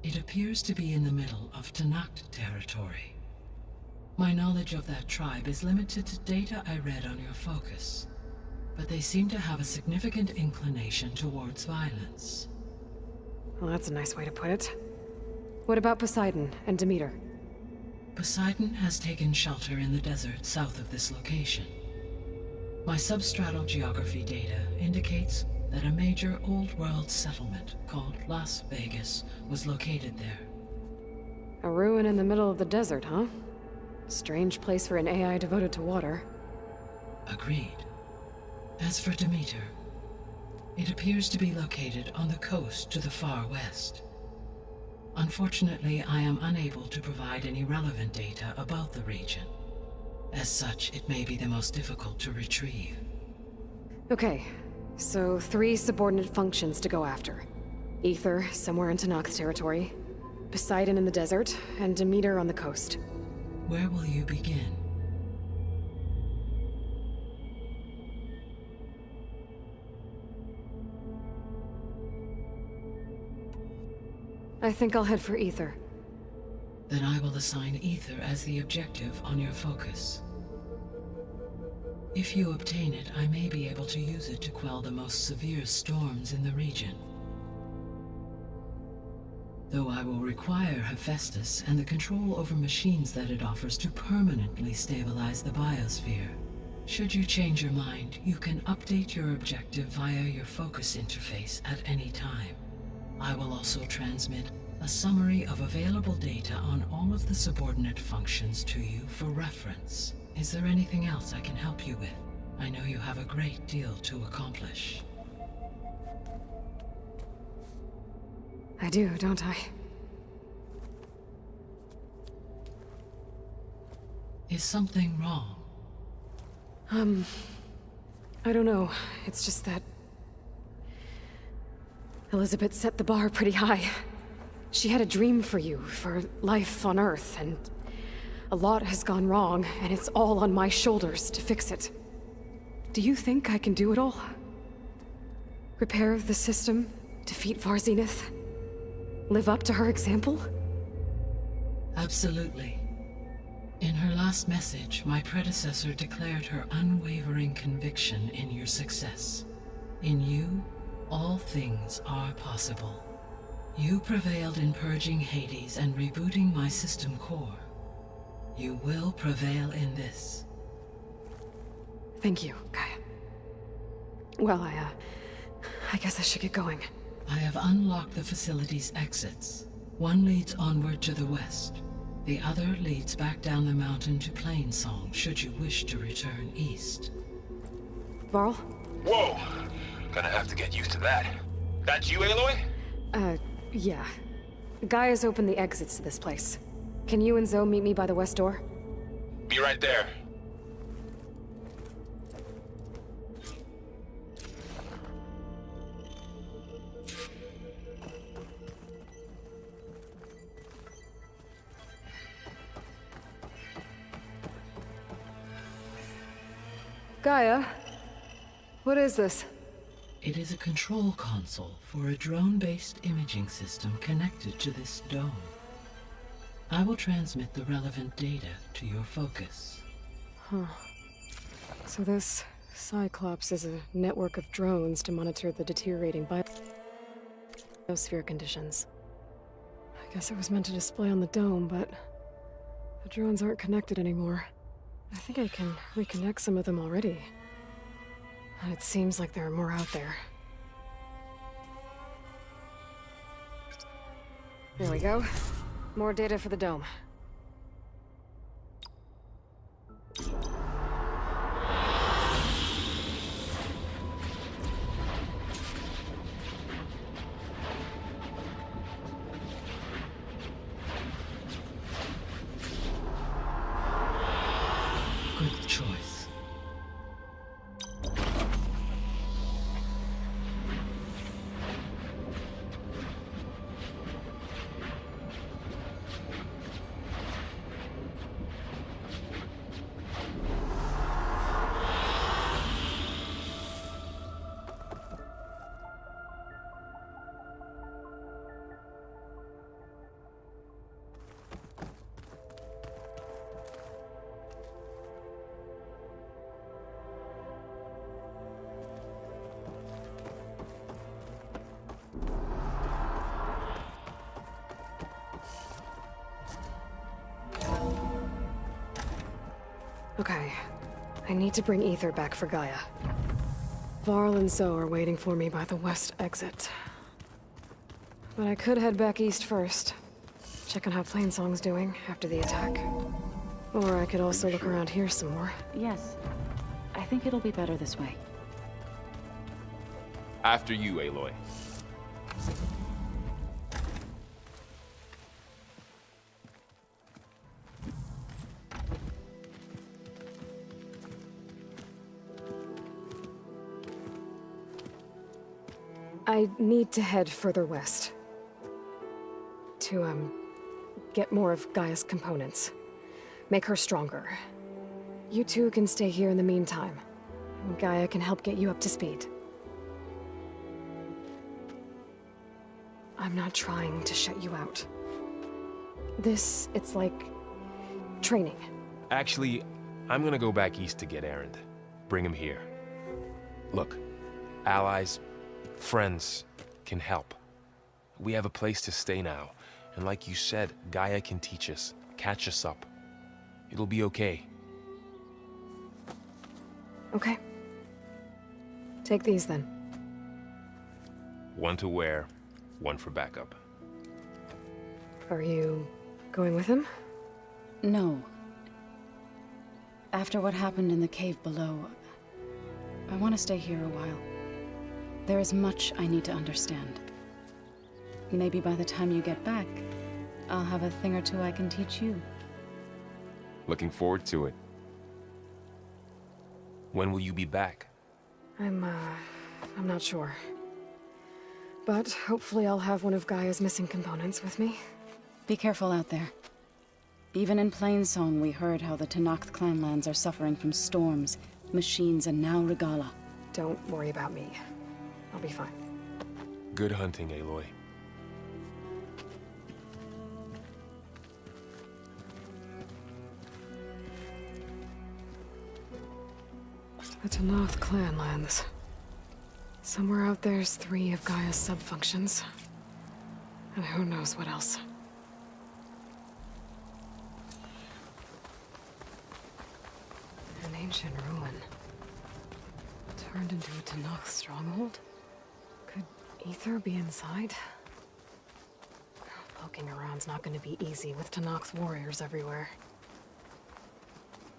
it appears to be in the middle of Tanact territory. My knowledge of that tribe is limited to data I read on your focus, but they seem to have a significant inclination towards violence. Well, that's a nice way to put it. What about Poseidon and Demeter? Poseidon has taken shelter in the desert south of this location. My substratal geography data indicates that a major old-world settlement called Las Vegas was located there. A ruin in the middle of the desert, huh? Strange place for an AI devoted to water. Agreed. As for Demeter, it appears to be located on the coast to the far west. Unfortunately, I am unable to provide any relevant data about the region. As such, it may be the most difficult to retrieve. Okay, so 3 subordinate functions to go after. Ether, somewhere in Tanakh territory, Poseidon in the desert, and Demeter on the coast. Where will you begin? I think I'll head for Ether. Then I will assign Ether as the objective on your focus. If you obtain it, I may be able to use it to quell the most severe storms in the region. Though I will require Hephaestus and the control over machines that it offers to permanently stabilize the biosphere. Should you change your mind, you can update your objective via your focus interface at any time. I will also transmit a summary of available data on all of the subordinate functions to you for reference. Is there anything else I can help you with? I know you have a great deal to accomplish. I do, don't I? Is something wrong? I don't know. It's just that Elizabeth set the bar pretty high. She had a dream for you, for life on Earth, and a lot has gone wrong, and it's all on my shoulders to fix it. Do you think I can do it all? Repair the system, defeat Varzenith, live up to her example? Absolutely. In her last message, my predecessor declared her unwavering conviction in your success. In you, all things are possible. You prevailed in purging Hades and rebooting my system core. You will prevail in this. Thank you, Gaia. Well, I guess I should get going. I have unlocked the facility's exits. One leads onward to the west. The other leads back down the mountain to Plainsong, should you wish to return east. Varl? Whoa! Gonna have to get used to that. That's you, Aloy? Yeah. Gaia's opened the exits to this place. Can you and Zoe meet me by the west door? Be right there. Gaia? What is this? It is a control console for a drone-based imaging system connected to this dome. I will transmit the relevant data to your focus. Huh. So this Cyclops is a network of drones to monitor the deteriorating biosphere conditions. I guess it was meant to display on the dome, but the drones aren't connected anymore. I think I can reconnect some of them already. And it seems like there are more out there. There we go. More data for the dome. Good choice. Okay. I need to bring Ether back for Gaia. Varl and Zoe are waiting for me by the west exit. But I could head back east first. Check on how Plainsong's doing after the attack. Or I could also look around here some more. Yes. I think it'll be better this way. After you, Aloy. I need to head further west. To, get more of Gaia's components. Make her stronger. You two can stay here in the meantime. Gaia can help get you up to speed. I'm not trying to shut you out. It's like... training. Actually, I'm gonna go back east to get Erend. Bring him here. Look, allies, friends can help. We have a place to stay now. And like you said, Gaia can teach us, catch us up. It'll be okay. Okay. Take these then. One to wear, one for backup. Are you going with him? No. After what happened in the cave below, I want to stay here a while. There is much I need to understand. Maybe by the time you get back, I'll have a thing or two I can teach you. Looking forward to it. When will you be back? I'm not sure. But hopefully I'll have one of Gaia's missing components with me. Be careful out there. Even in Plainsong, we heard how the Tenakth clanlands are suffering from storms, machines, and now Regala. Don't worry about me. I'll be fine. Good hunting, Aloy. The Tenakth clanlands. Somewhere out there's 3 of Gaia's sub-functions. And who knows what else. An ancient ruin. Turned into a Tenakth stronghold? Could Ether be inside? Poking around's not gonna be easy with Tenakth warriors everywhere.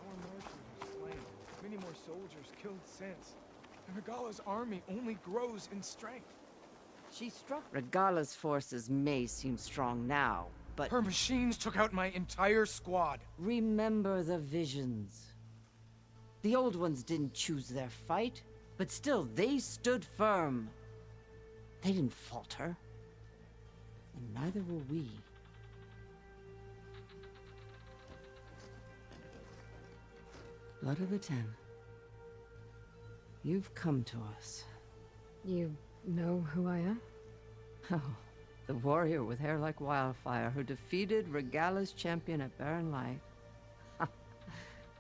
Our marshals are slain. Many more soldiers killed since. And Regala's army only grows in strength. She struck. Regala's forces may seem strong now, but... Her machines took out my entire squad. Remember the visions. The old ones didn't choose their fight, but still, they stood firm. They didn't falter. And neither will we. Blood of the Ten. You've come to us. You know who I am? Oh, the warrior with hair like wildfire who defeated Regala's champion at Barren Light.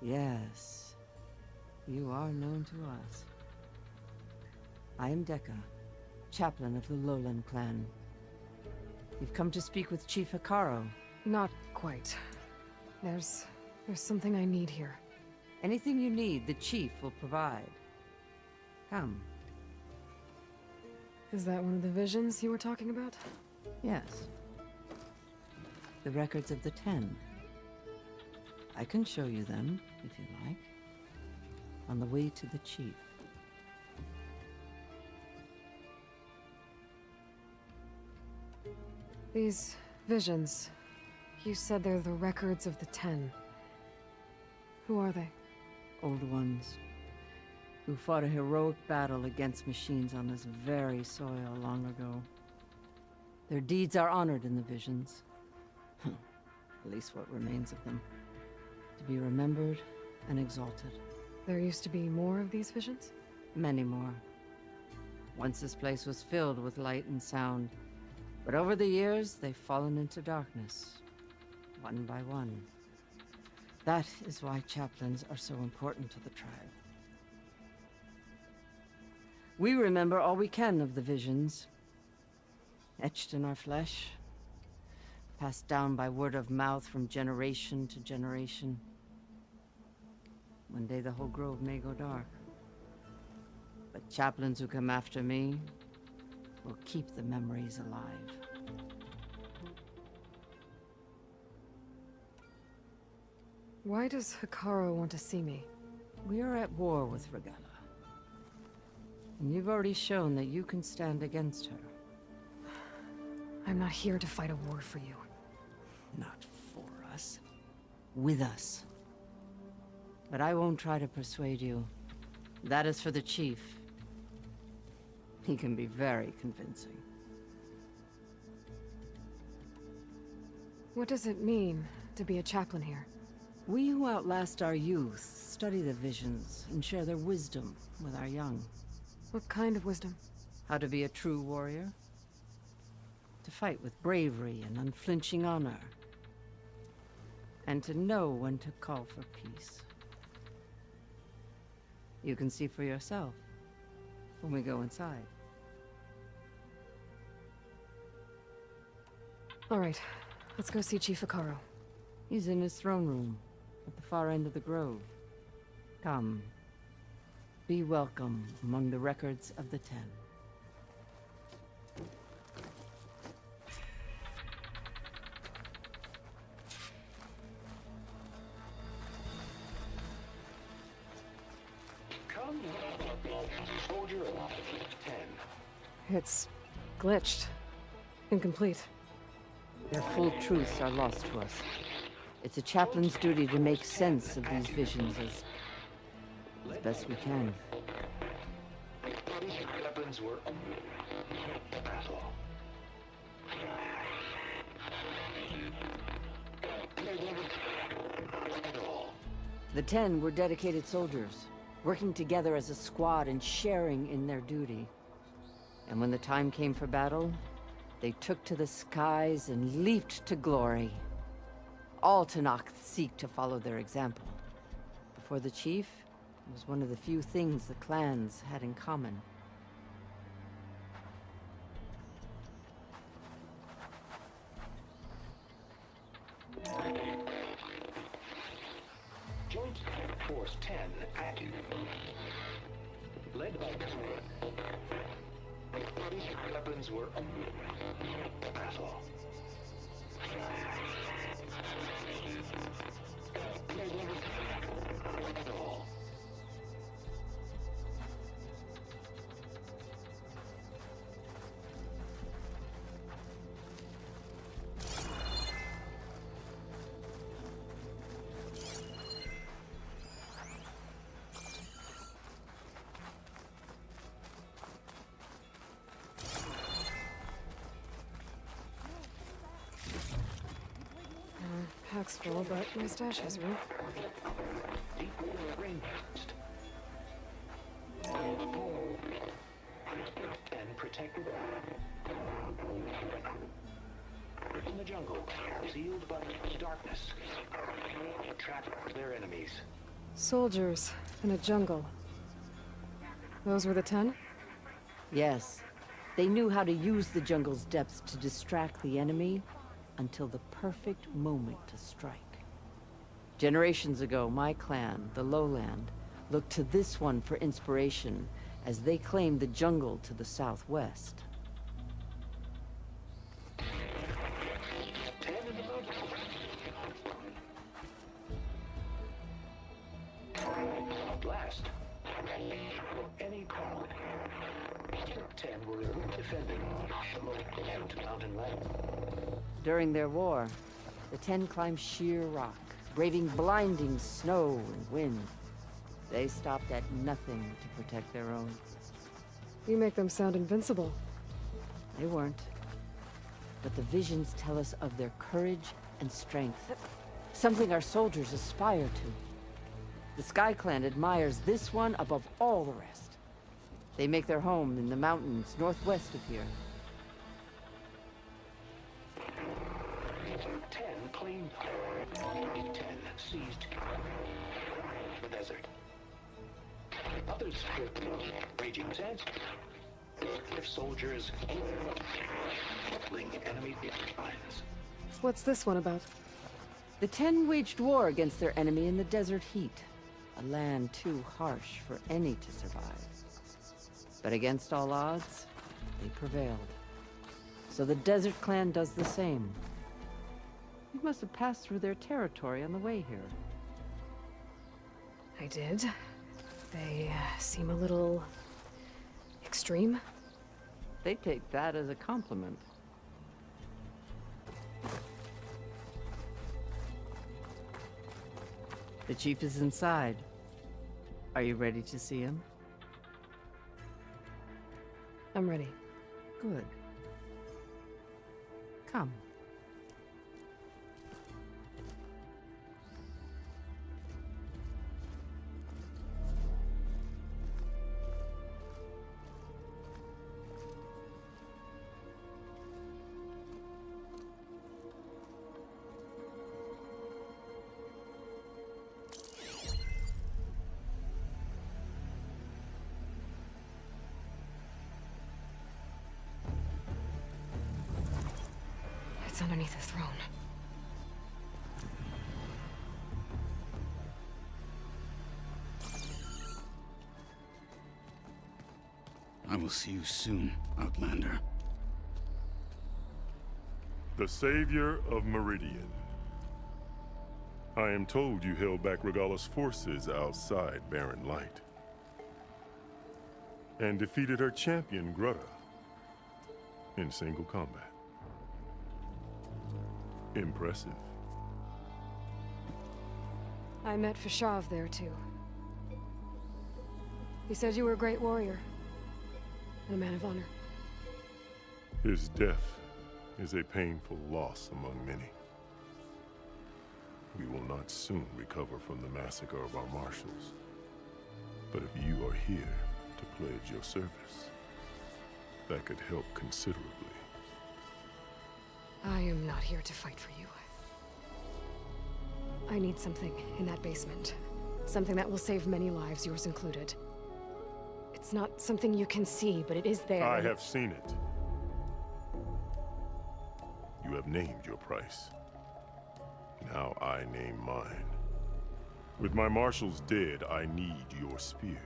Yes, you are known to us. I am Dekka, chaplain of the Lowland clan. You've come to speak with Chief Hikaru. Not quite. There's something I need here. Anything you need, the Chief will provide. Come. Is that one of the visions you were talking about? Yes. The records of the 10. I can show you them, if you like. On the way to the Chief. These visions, you said they're the records of the 10. Who are they? Old ones. Who fought a heroic battle against machines on this very soil long ago. Their deeds are honored in the visions. At least what remains of them. To be remembered and exalted. There used to be more of these visions? Many more. Once this place was filled with light and sound. But over the years, they've fallen into darkness. One by one. That is why chaplains are so important to the tribe. We remember all we can of the visions. Etched in our flesh. Passed down by word of mouth from generation to generation. One day the whole grove may go dark. But chaplains who come after me will keep the memories alive. Why does Hikaru want to see me? We are at war with Regalla. And you've already shown that you can stand against her. I'm not here to fight a war for you. Not for us. With us. But I won't try to persuade you. That is for the chief. He can be very convincing. What does it mean to be a chaplain here? We who outlast our youth study the visions and share their wisdom with our young. What kind of wisdom? How to be a true warrior. To fight with bravery and unflinching honor. And to know when to call for peace. You can see for yourself when we go inside. All right, let's go see Chief Hikaru. He's in his throne room at the far end of the grove. Come. Be welcome among the records of the 10. Come, soldier of 10. It's glitched. Incomplete. Their full truths are lost to us. It's a chaplain's duty to make sense of these visions as best we can. Weapons were battle. The 10 were dedicated soldiers, working together as a squad and sharing in their duty. And when the time came for battle, they took to the skies and leaped to glory. All Tanakh seek to follow their example. Before the chief, it was one of the few things the clans had in common. Joint Force 10 active. Led by weapons were battle. Pack's full, but my stash has room. And protected in the jungle, sealed by darkness. Trap their enemies. Soldiers in a jungle. Those were the 10? Yes. They knew how to use the jungle's depths to distract the enemy until the perfect moment to strike. Generations ago, my clan, the Lowland, looked to this one for inspiration as they claimed the jungle to the southwest. Blast. Any call. 10 were defending the mountain land. During their war, the 10 climbed sheer rock, braving blinding snow and wind. They stopped at nothing to protect their own. You make them sound invincible. They weren't. But the visions tell us of their courage and strength, something our soldiers aspire to. The Sky Clan admires this one above all the rest. They make their home in the mountains northwest of here. 10 claimed 10 seized the desert. Others feared raging sands. If soldiers killing enemy lines. What's this one about? The 10 waged war against their enemy in the desert heat, a land too harsh for any to survive. But against all odds, they prevailed. So the Desert Clan does the same. You must have passed through their territory on the way here. I did. They seem a little extreme. They take that as a compliment. The chief is inside. Are you ready to see him? I'm ready. Good. Come. It's underneath the throne. I will see you soon, Outlander. The Savior of Meridian. I am told you held back Regalla's forces outside Barren Light. And defeated her champion, Grutta, in single combat. Impressive. I met Fashav there, too. He said you were a great warrior. And a man of honor. His death is a painful loss among many. We will not soon recover from the massacre of our marshals. But if you are here to pledge your service, that could help considerably. I am not here to fight for you. I need something in that basement. Something that will save many lives, yours included. It's not something you can see, but it is there. I have seen it. You have named your price. Now I name mine. With my marshals dead, I need your spear.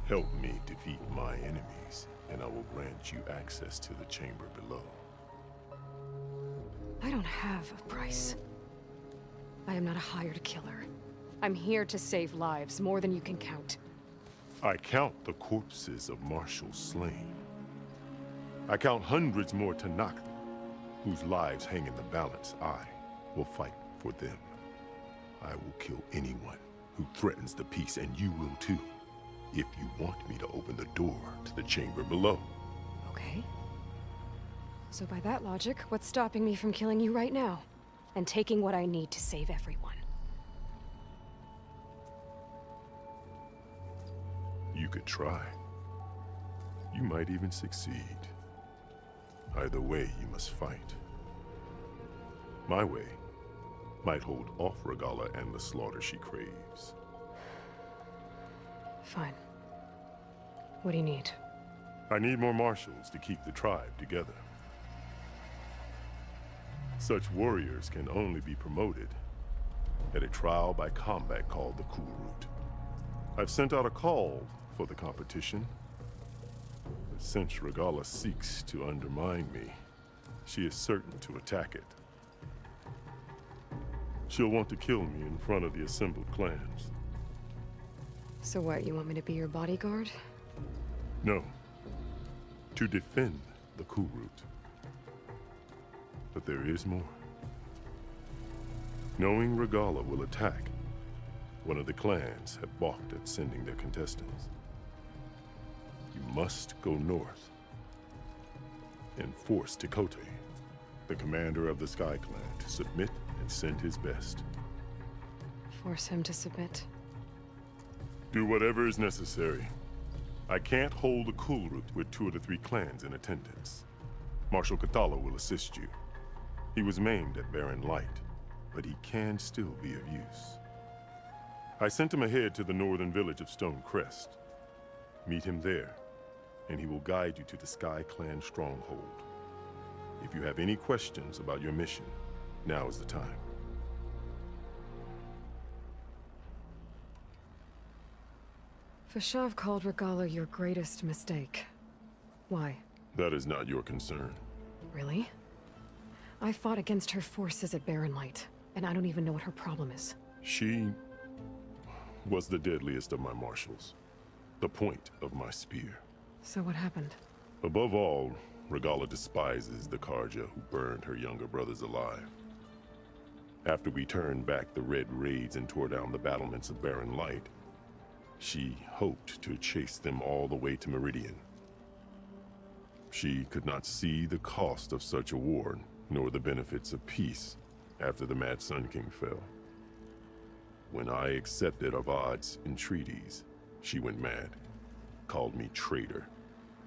Help me defeat my enemies, and I will grant you access to the chamber below. I don't have a price. I am not a hired killer. I'm here to save lives, more than you can count. I count the corpses of marshals slain. I count hundreds more Tanakh, whose lives hang in the balance. I will fight for them. I will kill anyone who threatens the peace, and you will too, if you want me to open the door to the chamber below. Okay. So by that logic, what's stopping me from killing you right now? And taking what I need to save everyone? You could try. You might even succeed. Either way, you must fight. My way might hold off Regalla and the slaughter she craves. Fine. What do you need? I need more marshals to keep the tribe together. Such warriors can only be promoted at a trial by combat called the Cool Route. I've sent out a call for the competition. But since Regalla seeks to undermine me, she is certain to attack it. She'll want to kill me in front of the assembled clans. So what, you want me to be your bodyguard? No. To defend the Cool Route. But there is more. Knowing Regalla will attack, one of the clans have balked at sending their contestants. You must go north and force Tekote, the commander of the Sky Clan, to submit and send his best. Force him to submit. Do whatever is necessary. I can't hold the Cool Route with 2 of the 3 clans in attendance. Marshal Cathala will assist you. He was maimed at Barren Light, but he can still be of use. I sent him ahead to the northern village of Stone Crest. Meet him there, and he will guide you to the Sky Clan stronghold. If you have any questions about your mission, now is the time. Fashav called Regala your greatest mistake. Why? That is not your concern. Really? I fought against her forces at Barren Light, and I don't even know what her problem is. She was the deadliest of my marshals. The point of my spear. So what happened? Above all, Regala despises the Karja who burned her younger brothers alive. After we turned back the Red Raids and tore down the battlements of Barren Light, she hoped to chase them all the way to Meridian. She could not see the cost of such a war, nor the benefits of peace after the Mad Sun King fell. When I accepted Avad's entreaties, she went mad, called me traitor,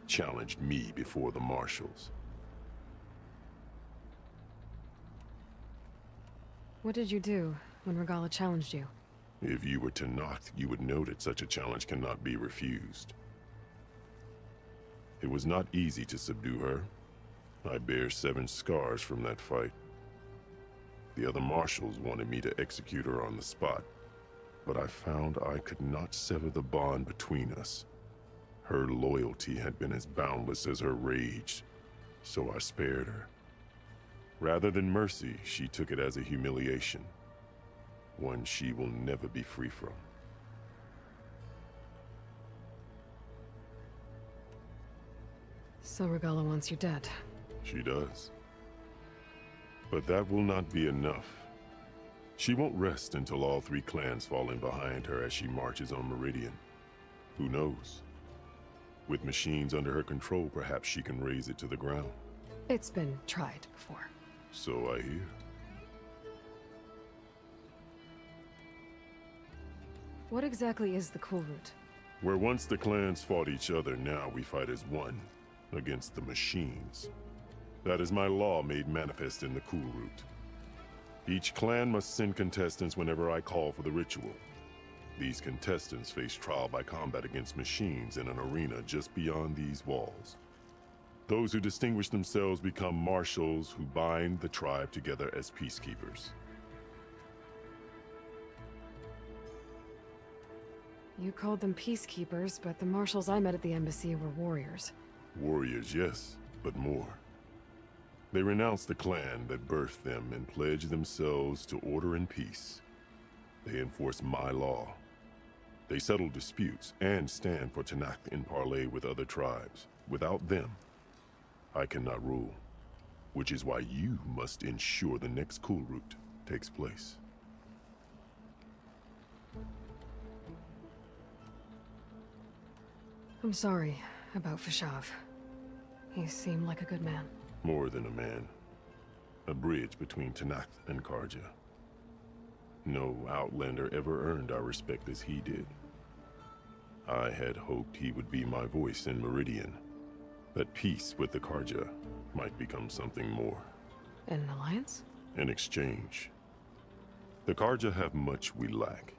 challenged me before the marshals. What did you do when Regala challenged you? If you were Tanath, you would know that such a challenge cannot be refused. It was not easy to subdue her. I bear 7 scars from that fight. The other marshals wanted me to execute her on the spot, but I found I could not sever the bond between us. Her loyalty had been as boundless as her rage, so I spared her. Rather than mercy, she took it as a humiliation, one she will never be free from. So Regala wants you dead. She does. But that will not be enough. She won't rest until all 3 clans fall in behind her as she marches on Meridian. Who knows? With machines under her control, perhaps she can raise it to the ground. It's been tried before. So I hear. What exactly is the Cool Route? Where once the clans fought each other, now we fight as one, against the machines. That is my law made manifest in the Cool Route. Each clan must send contestants whenever I call for the ritual. These contestants face trial by combat against machines in an arena just beyond these walls. Those who distinguish themselves become marshals who bind the tribe together as peacekeepers. You called them peacekeepers, but the marshals I met at the embassy were warriors. Warriors, yes, but more. They renounce the clan that birthed them and pledge themselves to order and peace. They enforce my law. They settle disputes and stand for Tanakh in parley with other tribes. Without them, I cannot rule, which is why you must ensure the next Cool Route takes place. I'm sorry about Fashav. He seemed like a good man. More than a man. A bridge between Tanakh and Karja. No Outlander ever earned our respect as he did. I had hoped he would be my voice in Meridian. That peace with the Karja might become something more. An alliance? An exchange. The Karja have much we lack.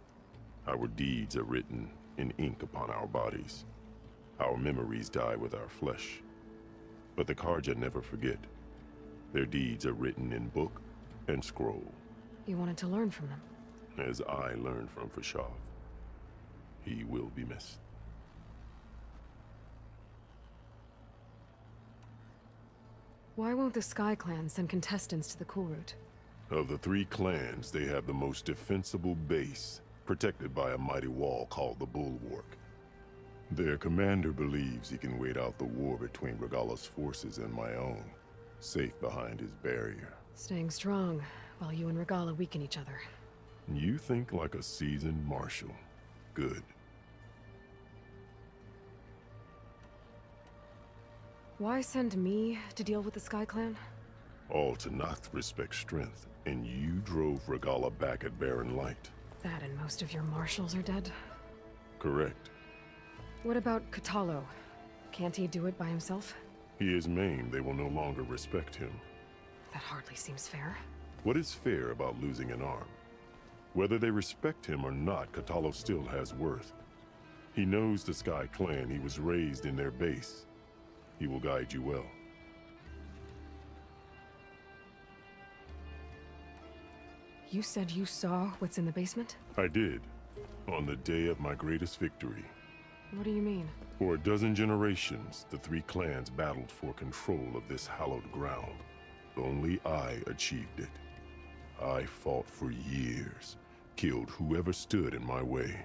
Our deeds are written in ink upon our bodies. Our memories die with our flesh. But the Karja never forget. Their deeds are written in book and scroll. You wanted to learn from them? As I learned from Fashav. He will be missed. Why won't the Sky Clan send contestants to the Cool Route? Of the 3 clans, they have the most defensible base, protected by a mighty wall called the Bulwark. Their commander believes he can wait out the war between Regala's forces and my own, safe behind his barrier. Staying strong, while you and Regala weaken each other. You think like a seasoned marshal. Good. Why send me to deal with the Sky Clan? All Tanakh respect strength, and you drove Regala back at Barren Light. That and most of your marshals are dead? Correct. What about Katalo? Can't he do it by himself? He is maimed. They will no longer respect him. That hardly seems fair. What is fair about losing an arm? Whether they respect him or not, Katalo still has worth. He knows the Sky Clan. He was raised in their base. He will guide you well. You said you saw what's in the basement? I did, on the day of my greatest victory. What do you mean? For a dozen generations, the three clans battled for control of this hallowed ground. Only I achieved it. I fought for years, killed whoever stood in my way.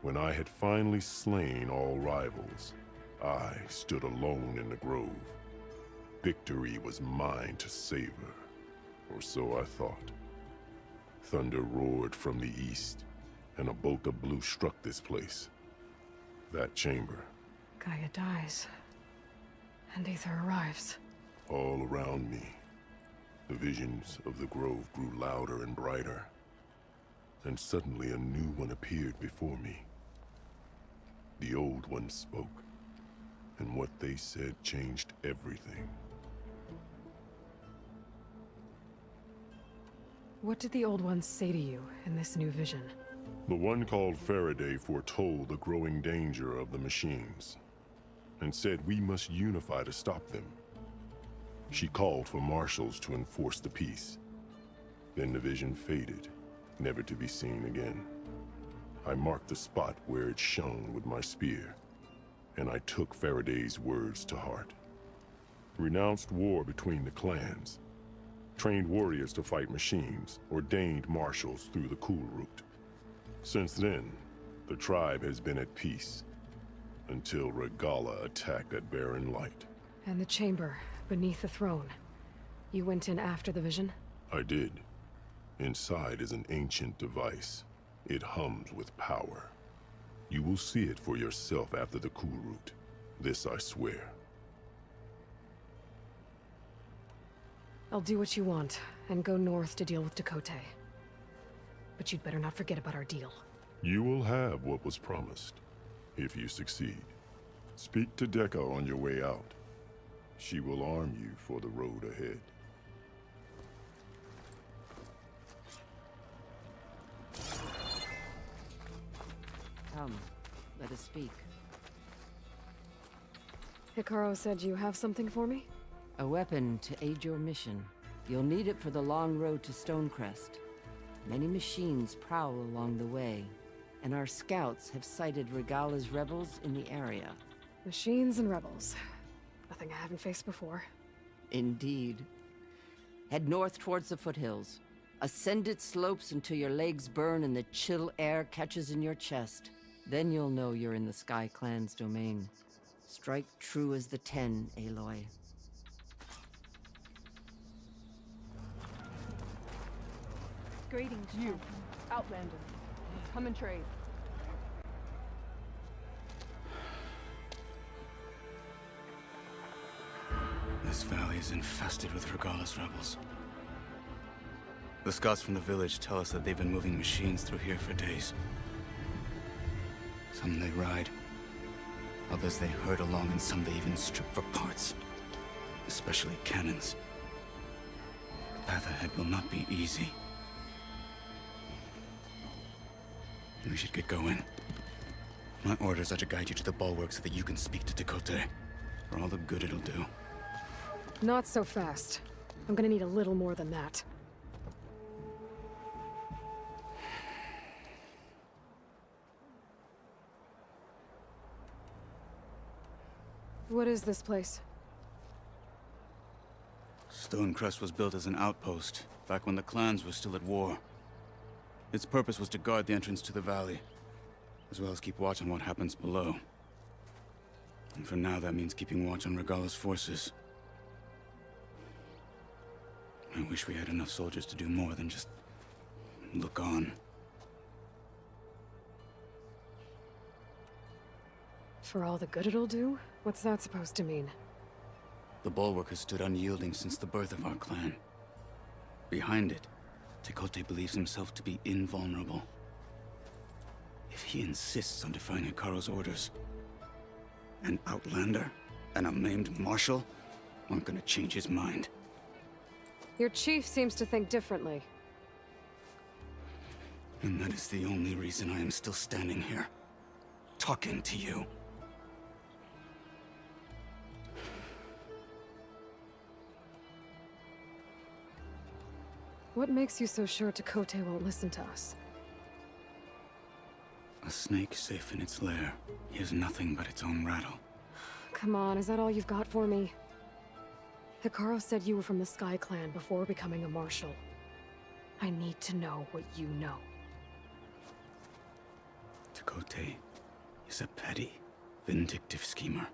When I had finally slain all rivals, I stood alone in the grove. Victory was mine to savor, or so I thought. Thunder roared from the east, and a bolt of blue struck this place. That chamber. Gaia dies, and Aether arrives. All around me, the visions of the grove grew louder and brighter, and suddenly a new one appeared before me. The old one spoke, and what they said changed everything. What did the old ones say to you in this new vision? The one called Faraday foretold the growing danger of the machines, and said we must unify to stop them. She called for marshals to enforce the peace. Then the vision faded, never to be seen again. I marked the spot where it shone with my spear, and I took Faraday's words to heart. Renounced war between the clans, trained warriors to fight machines, ordained marshals through the cool route. Since then, the tribe has been at peace, until Regala attacked at Barren Light. And the chamber, beneath the throne. You went in after the vision? I did. Inside is an ancient device. It hums with power. You will see it for yourself after the cool route. This I swear. I'll do what you want, and go north to deal with Dakota. But you'd better not forget about our deal. You will have what was promised, if you succeed. Speak to Dekka on your way out. She will arm you for the road ahead. Come, let us speak. Hikaru said you have something for me? A weapon to aid your mission. You'll need it for the long road to Stonecrest. Many machines prowl along the way, and our scouts have sighted Regala's rebels in the area. Machines and rebels. Nothing I haven't faced before. Indeed. Head north towards the foothills. Ascend its slopes until your legs burn and the chill air catches in your chest. Then you'll know you're in the Sky Clan's domain. Strike true as the 10, Aloy. Greetings, you, Outlander. Come and trade. This valley is infested with Regala's rebels. The scouts from the village tell us that they've been moving machines through here for days. Some they ride, others they herd along, and some they even strip for parts. Especially cannons. The path ahead will not be easy. We should get going. My orders are to guide you to the bulwark so that you can speak to Dakota. For all the good it'll do. Not so fast. I'm gonna need a little more than that. What is this place? Stonecrest was built as an outpost, back when the clans were still at war. Its purpose was to guard the entrance to the valley, as well as keep watch on what happens below. And for now, that means keeping watch on Regala's forces. I wish we had enough soldiers to do more than just look on. For all the good it'll do? What's that supposed to mean? The bulwark has stood unyielding since the birth of our clan. Behind it, Tekote believes himself to be invulnerable. If he insists on defying Hikaru's orders, an outlander and a maimed marshal aren't gonna change his mind. Your chief seems to think differently. And that is the only reason I am still standing here, talking to you. What makes you so sure Tekote won't listen to us? A snake safe in its lair hears nothing but its own rattle. Come on, is that all you've got for me? Hikaru said you were from the Sky Clan before becoming a marshal. I need to know what you know. Chakotay is a petty, vindictive schemer.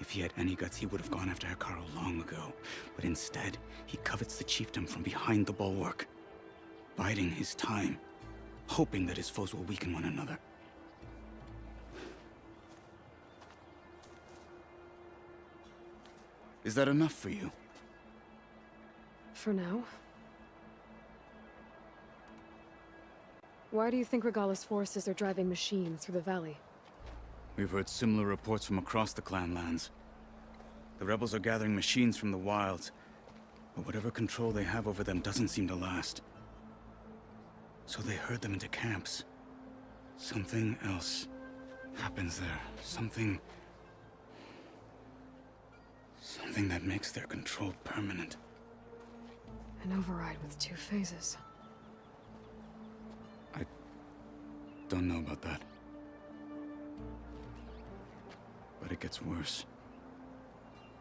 If he had any guts, he would have gone after Hikaru long ago. But instead, he covets the chiefdom from behind the bulwark, biding his time, hoping that his foes will weaken one another. Is that enough for you? For now. Why do you think Regala's forces are driving machines through the valley? We've heard similar reports from across the clan lands. The rebels are gathering machines from the wilds, but whatever control they have over them doesn't seem to last. So they herd them into camps. Something else happens there. Something that makes their control permanent. An override with 2 phases. I don't know about that. But it gets worse.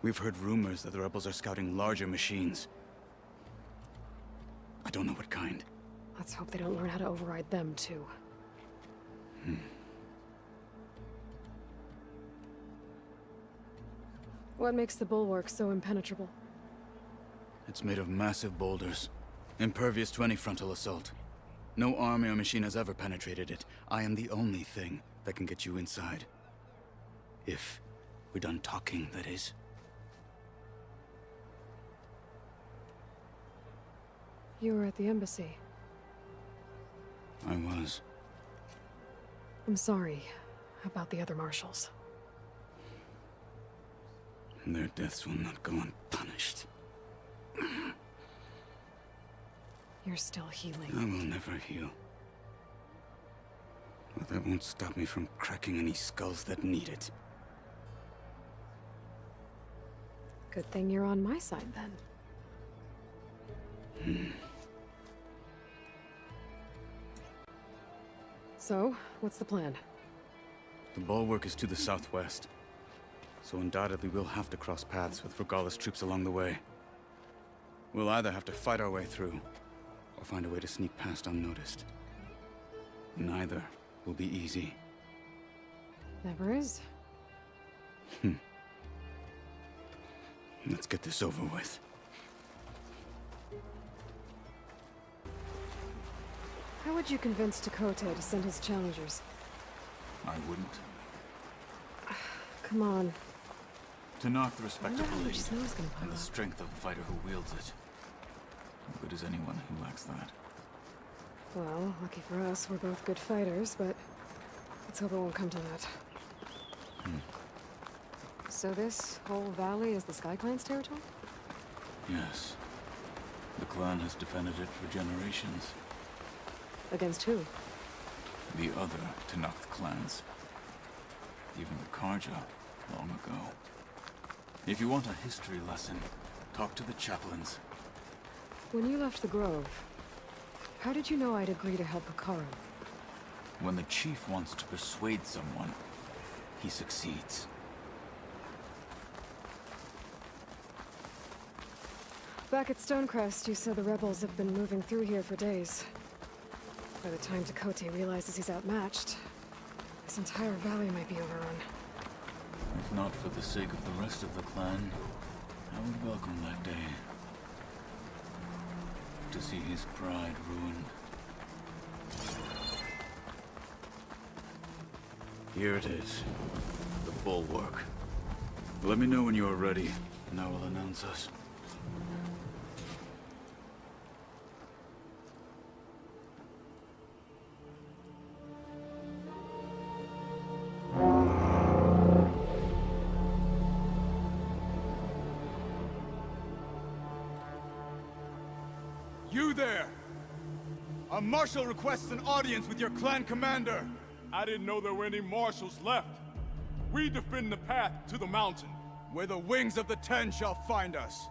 We've heard rumors that the rebels are scouting larger machines. I don't know what kind. Let's hope they don't learn how to override them, too. What makes the bulwark so impenetrable? It's made of massive boulders, impervious to any frontal assault. No army or machine has ever penetrated it. I am the only thing that can get you inside. If we're done talking, that is. You were at the embassy. I was. I'm sorry about the other marshals. Their deaths will not go unpunished. You're still healing. I will never heal. But that won't stop me from cracking any skulls that need it. Good thing you're on my side, then. So, what's the plan? The bulwark is to the southwest, so undoubtedly we'll have to cross paths with Regala's troops along the way. We'll either have to fight our way through, or find a way to sneak past unnoticed. Neither will be easy. Never is. Let's get this over with. How would you convince Chakotay to send his challengers? I wouldn't. Come on. To knock the respectable I know aid snow's gonna pile and the up. strength of the fighter who wields it. How good is anyone who lacks that? Well, lucky for us, we're both good fighters, but let's hope it won't come to that. So this whole valley is the Sky Clan's territory? Yes. The clan has defended it for generations. Against who? The other Tenakth clans. Even the Karja, long ago. If you want a history lesson, talk to the chaplains. When you left the Grove, how did you know I'd agree to help Hikaru? When the chief wants to persuade someone, he succeeds. Back at Stonecrest, you said the rebels have been moving through here for days. By the time Chakotay realizes he's outmatched, this entire valley might be overrun. If not for the sake of the rest of the clan, I would welcome that day. To see his pride ruined. Here it is. The bulwark. Let me know when you are ready, and I will announce us. You there! A marshal requests an audience with your clan commander! I didn't know there were any marshals left. We defend the path to the mountain. Where the wings of the Ten shall find us.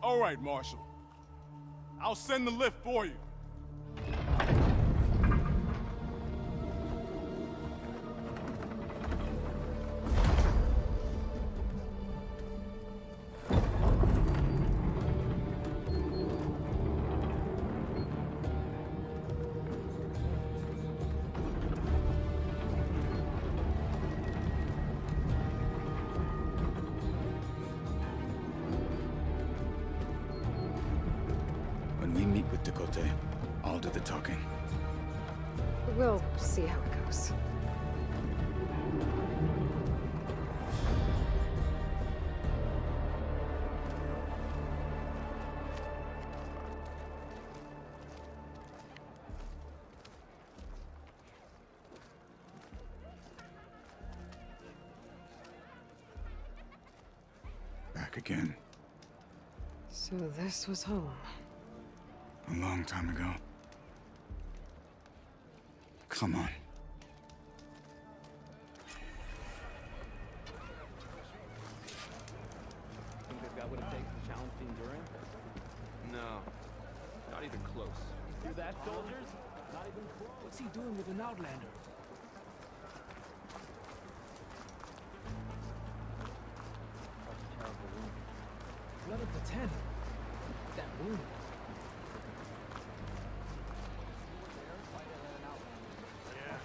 All right, Marshal. I'll send the lift for you. When we meet with Dakota, I'll do the talking. We'll see how it goes. Back again. So this was home. A long time ago. Come on. Think they've got what it takes to challenge the Endurance? No. Not even close. Hear that, soldiers? Not even close. What's he doing with an Outlander? Blood of the Ten. That wound. Yeah,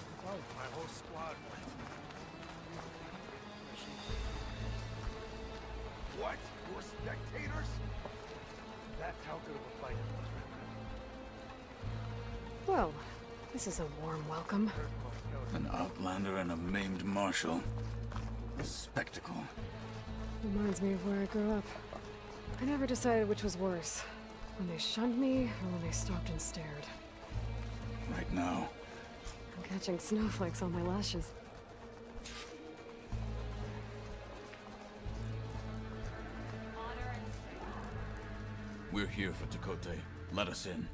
my whole squad went. What? You're spectators? That's how good of a fight it was, Red. Well, this is a warm welcome. An Outlander and a maimed marshal. A spectacle. Reminds me of where I grew up. I never decided which was worse. When they shunned me, or when they stopped and stared. Right now. I'm catching snowflakes on my lashes. We're here for Dakota. Let us in.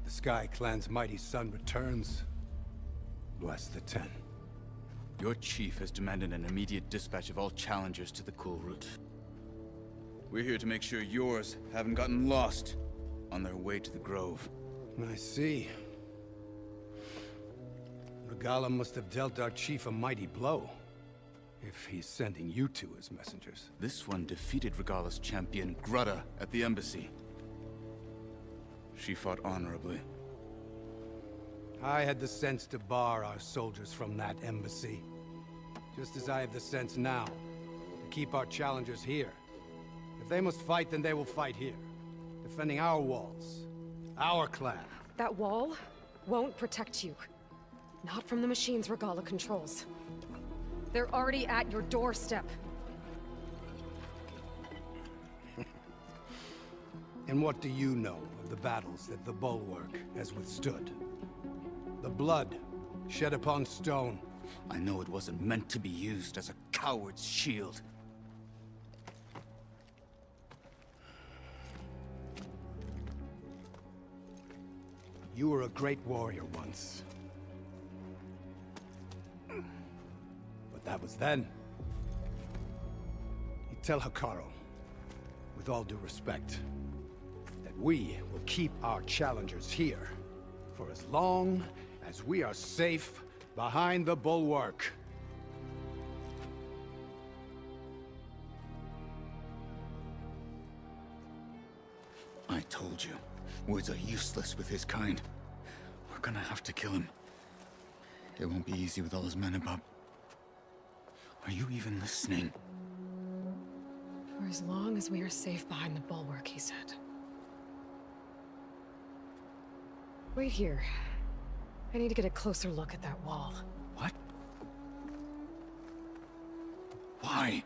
The Sky Clan's mighty son returns. Bless the Ten. Your chief has demanded an immediate dispatch of all challengers to the cool route. We're here to make sure yours haven't gotten lost on their way to the Grove. I see. Regala must have dealt our chief a mighty blow, if he's sending you two as messengers. This one defeated Regala's champion, Grudda, at the embassy. She fought honorably. I had the sense to bar our soldiers from that embassy. Just as I have the sense now, to keep our challengers here. If they must fight, then they will fight here. Defending our walls. Our clan. That wall won't protect you. Not from the machines Regala controls. They're already at your doorstep. And what do you know of the battles that the Bulwark has withstood? The blood shed upon stone. I know it wasn't meant to be used as a coward's shield. You were a great warrior once. But that was then. You tell Hikaru, with all due respect, that we will keep our challengers here for as long as we are safe behind the Bulwark. I told you, words are useless with his kind. We're gonna have to kill him. It won't be easy with all his men above. Are you even listening? For as long as we are safe behind the Bulwark, he said. Wait here. I need to get a closer look at that wall. What? Why?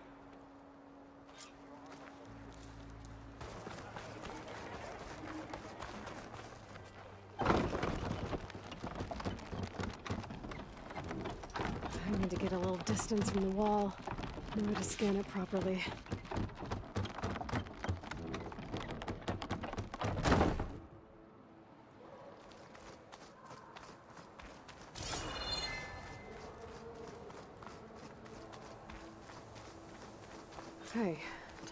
I need to get a little distance from the wall. Know how to scan it properly. Okay,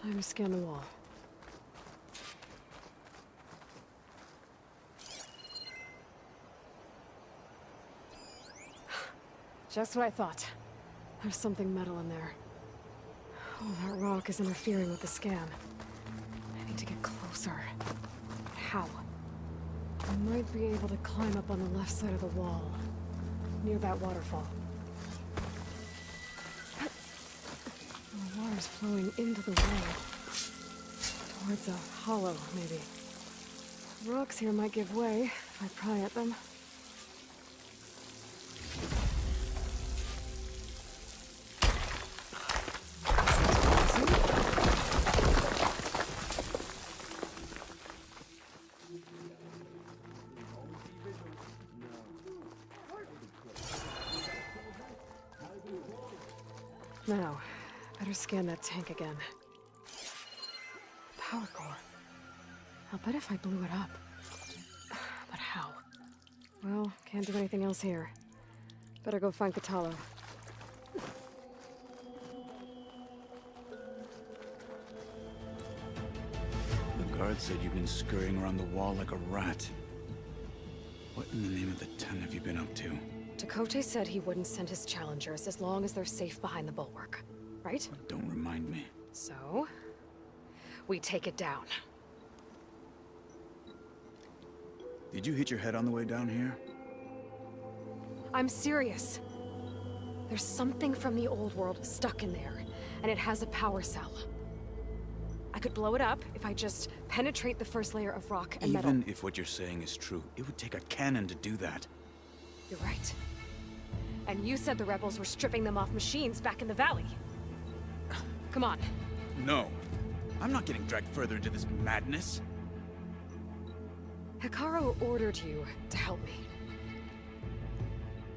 time to scan the wall. Just what I thought. There's something metal in there. Oh, that rock is interfering with the scan. I need to get closer. How? I might be able to climb up on the left side of the wall, near that waterfall. The water's flowing into the wall. Towards a hollow, maybe. Rocks here might give way if I pry at them. Now, better scan that tank again. Power core. I'll bet if I blew it up. But how? Well, can't do anything else here. Better go find Katalo. The guard said you've been scurrying around the wall like a rat. What in the name of the ten have you been up to? Tekote said he wouldn't send his challengers as long as they're safe behind the bulwark. Right? Don't remind me. So, we take it down. Did you hit your head on the way down here? I'm serious. There's something from the old world stuck in there, and it has a power cell. I could blow it up if I just penetrate the first layer of rock and metal. Even if what you're saying is true, it would take a cannon to do that. You're right. And you said the rebels were stripping them off machines back in the valley. Come on. No. I'm not getting dragged further into this madness. Hikaru ordered you to help me.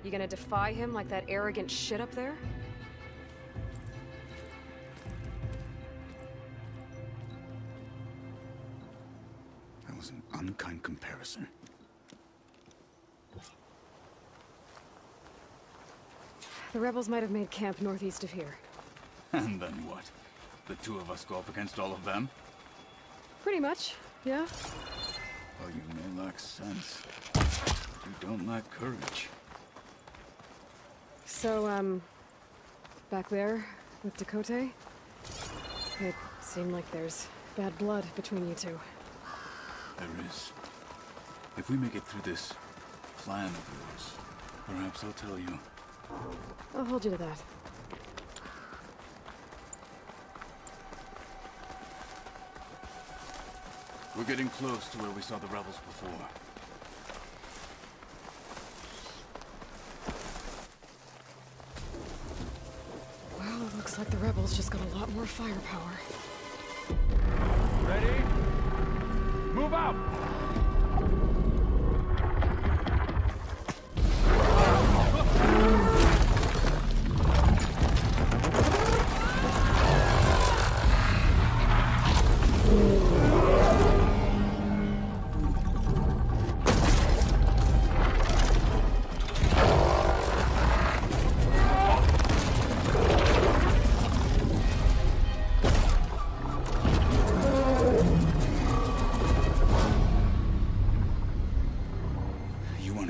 You gonna defy him like that arrogant shit up there? That was an unkind comparison. The rebels might have made camp northeast of here. And then what? The two of us go up against all of them? Pretty much, yeah. Oh, you may lack sense, but you don't lack courage. So, back there with Tekote, it seemed like there's bad blood between you two. There is. If we make it through this plan of yours, perhaps I'll tell you. I'll hold you to that. We're getting close to where we saw the rebels before. Well, it looks like the rebels just got a lot more firepower. Ready? Move out!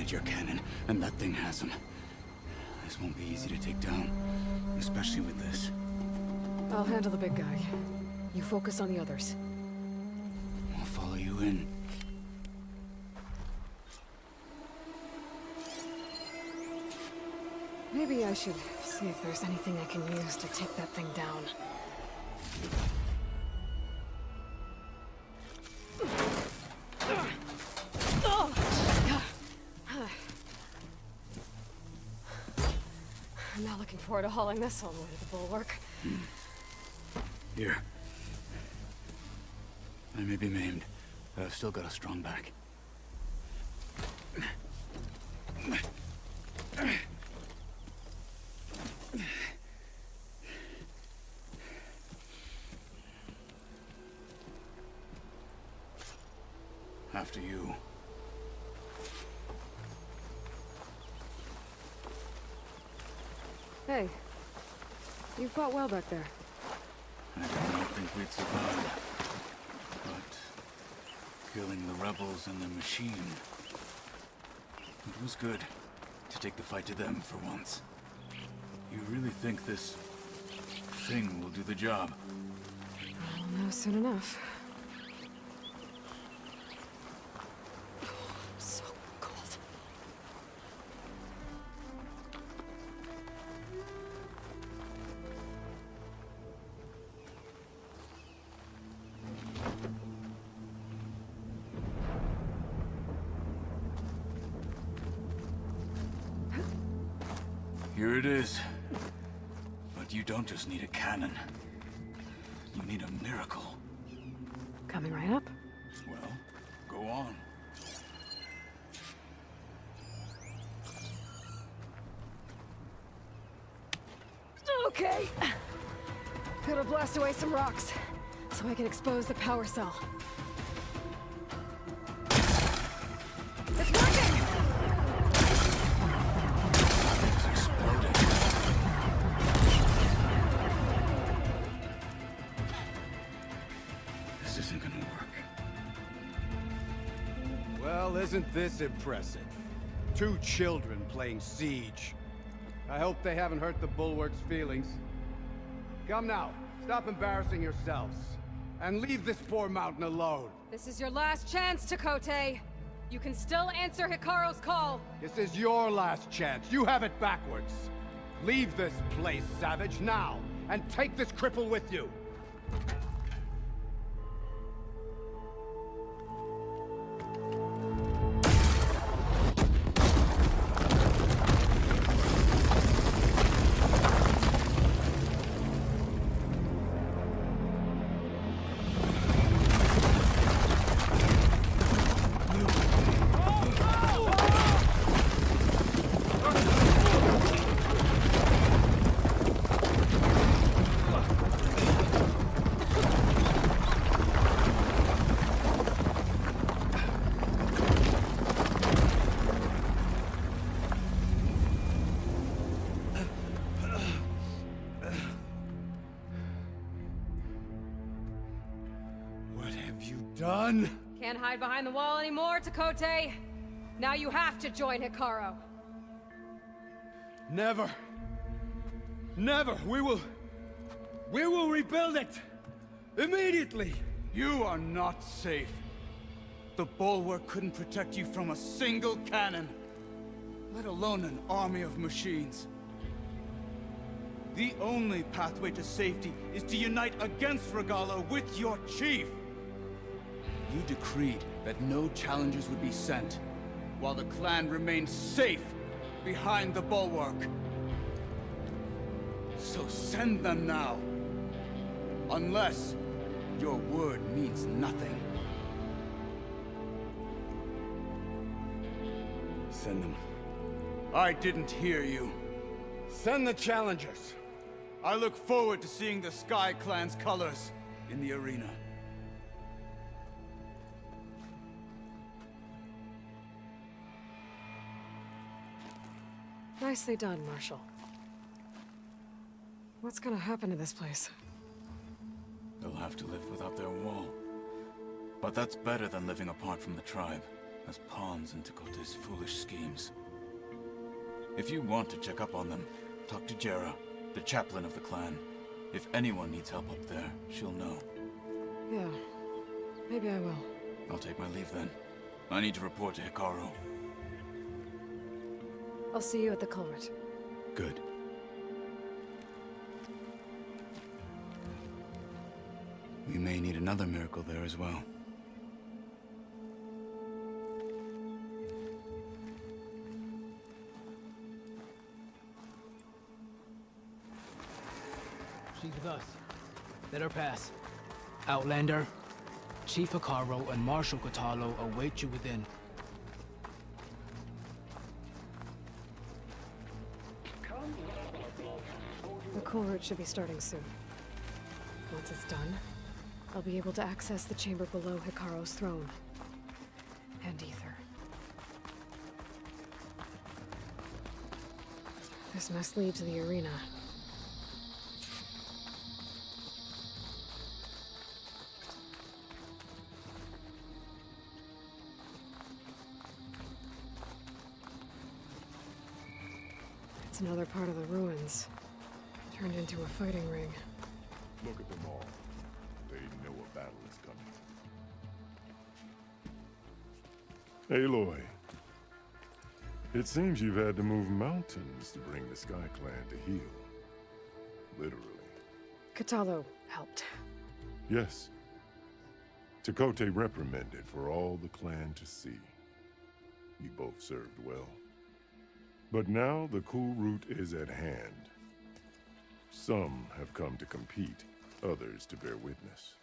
Your cannon, and that thing has him. This won't be easy to take down, especially with this. I'll handle the big guy. You focus on the others. I'll follow you in. Maybe I should see if there's anything I can use to take that thing down. I'm not looking forward to hauling this all the way to the bulwark. Here. I may be maimed, but I've still got a strong back. After you. Hey, you fought well back there. I did not think we'd survive. But killing the rebels and the machine, it was good to take the fight to them for once. You really think this thing will do the job? I'll know soon enough. So cold. Here it is. But you don't just need a cannon. You need a miracle. Coming right up. Well, go on. Okay. Gotta blast away some rocks, so I can expose the power cell. It's working! It's exploding. This isn't gonna work. Well, isn't this impressive? 2 children playing siege. I hope they haven't hurt the Bulwark's feelings. Come now, stop embarrassing yourselves. And leave this poor mountain alone. This is your last chance, Chakotay. You can still answer Hikaru's call. This is your last chance. You have it backwards. Leave this place, Savage, now. And take this cripple with you. Done? Can't hide behind the wall anymore, Chakotay. Now you have to join Hikaru. Never. Never. We will rebuild it. Immediately. You are not safe. The Bulwark couldn't protect you from a single cannon, let alone an army of machines. The only pathway to safety is to unite against Regalo with your chief. You decreed that no challengers would be sent, while the clan remained safe behind the Bulwark. So send them now. Unless your word means nothing. Send them. I didn't hear you. Send the challengers. I look forward to seeing the Sky Clan's colors in the arena. Nicely done, Marshal. What's gonna happen to this place? They'll have to live without their wall. But that's better than living apart from the tribe, as pawns in Takotay's foolish schemes. If you want to check up on them, talk to Jera, the chaplain of the clan. If anyone needs help up there, she'll know. Yeah, maybe I will. I'll take my leave then. I need to report to Hikaru. I'll see you at the culvert. Good. We may need another miracle there as well. She's with us. Let her pass. Outlander, Chief Hikaru and Marshal Kotallo await you within. The culvert should be starting soon. Once it's done, I'll be able to access the chamber below Hikaru's throne. And Ether. This must lead to the arena. It's another part of the ruins. Turned into a fighting ring. Look at them all. They know a battle is coming. Aloy. It seems you've had to move mountains to bring the Sky Clan to heel. Literally. Katalo helped. Yes. Tekote reprimanded for all the clan to see. You both served well. But now the cool route is at hand. Some have come to compete, others to bear witness.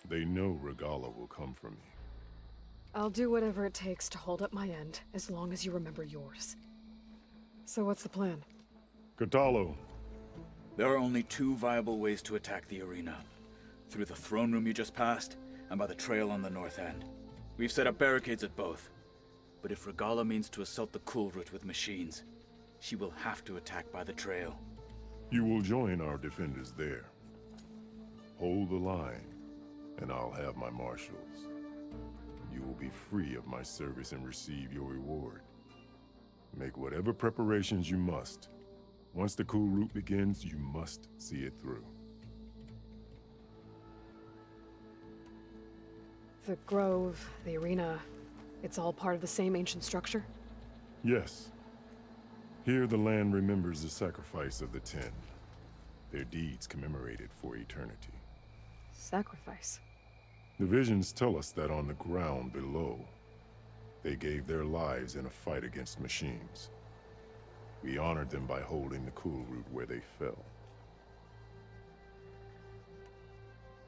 They know Regala will come from me. I'll do whatever it takes to hold up my end, as long as you remember yours. So what's the plan? Katalo. There are only two viable ways to attack the arena. Through the throne room you just passed, and by the trail on the north end. We've set up barricades at both. But if Regala means to assault the cool route with machines, she will have to attack by the trail. You will join our defenders there. Hold the line, and I'll have my marshals. You will be free of my service and receive your reward. Make whatever preparations you must. Once the cool route begins, you must see it through. The grove, the arena, it's all part of the same ancient structure? Yes. Here the land remembers the sacrifice of the 10. Their deeds commemorated for eternity. Sacrifice? The visions tell us that on the ground below, they gave their lives in a fight against machines. We honored them by holding the cool route where they fell.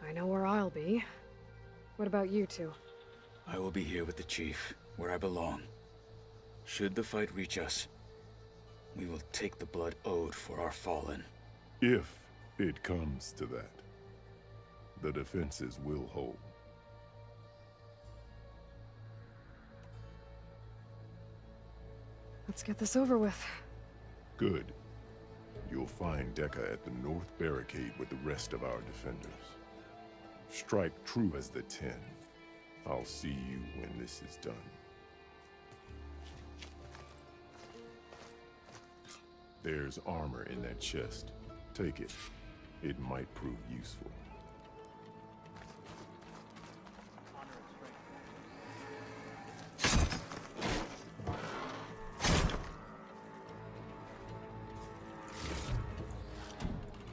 I know where I'll be. What about you two? I will be here with the chief, where I belong. Should the fight reach us, we will take the blood owed for our fallen. If it comes to that, the defenses will hold. Let's get this over with. Good. You'll find Dekka at the north barricade with the rest of our defenders. Strike true as the 10. I'll see you when this is done. There's armor in that chest. Take it. It might prove useful.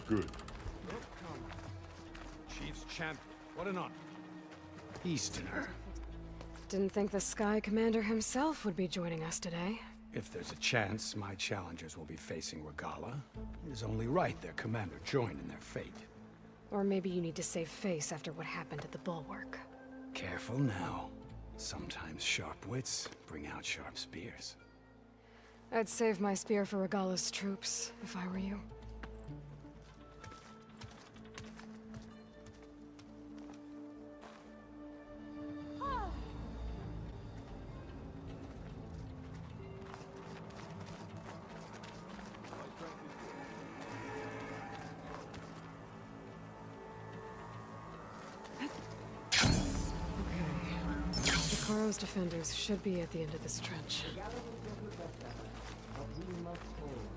Good. Chief's champion. What an honor. Easterner. Didn't think the Sky Commander himself would be joining us today. If there's a chance my challengers will be facing Regala, it is only right their commander join in their fate. Or maybe you need to save face after what happened at the Bulwark. Careful now. Sometimes sharp wits bring out sharp spears. I'd save my spear for Regala's troops, if I were you. Karo's defenders should be at the end of this trench. But we must hold.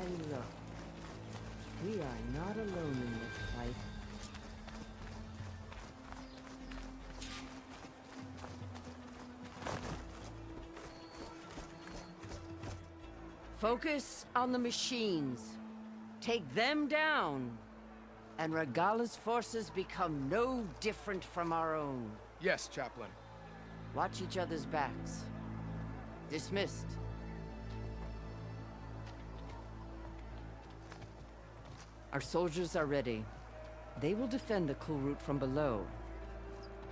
And look, we are not alone in this fight. Focus on the machines. Take them down. And Regala's forces become no different from our own. Yes, Chaplain. Watch each other's backs. Dismissed. Our soldiers are ready. They will defend the cool route from below.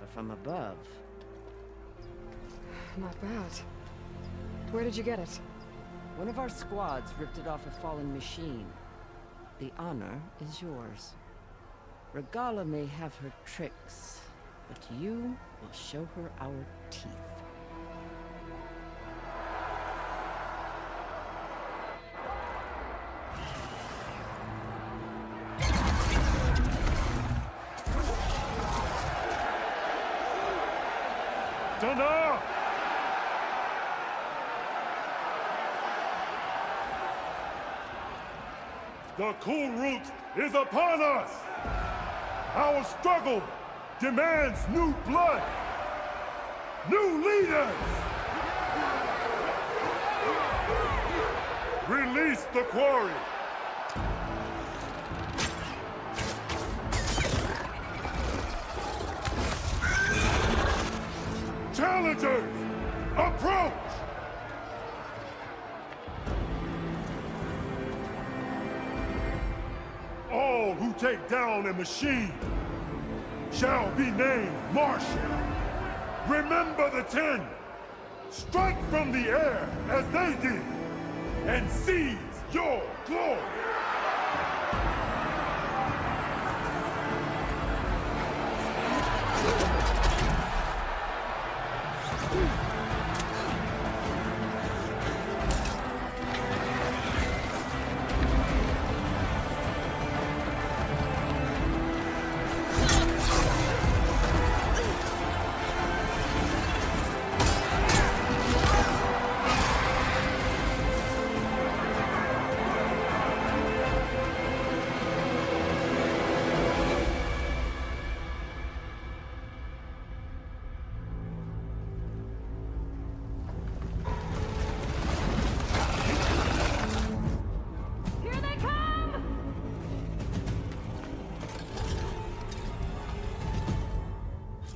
But from above... Not bad. Where did you get it? One of our squads ripped it off a fallen machine. The honor is yours. Regala may have her tricks, but you will show her our teeth. Thunder! The cool root is upon us! Our struggle demands new blood! New leaders! Release the quarry! Challengers, approach! All who take down a machine shall be named Martial. Remember the 10. Strike from the air as they did, and seize your glory.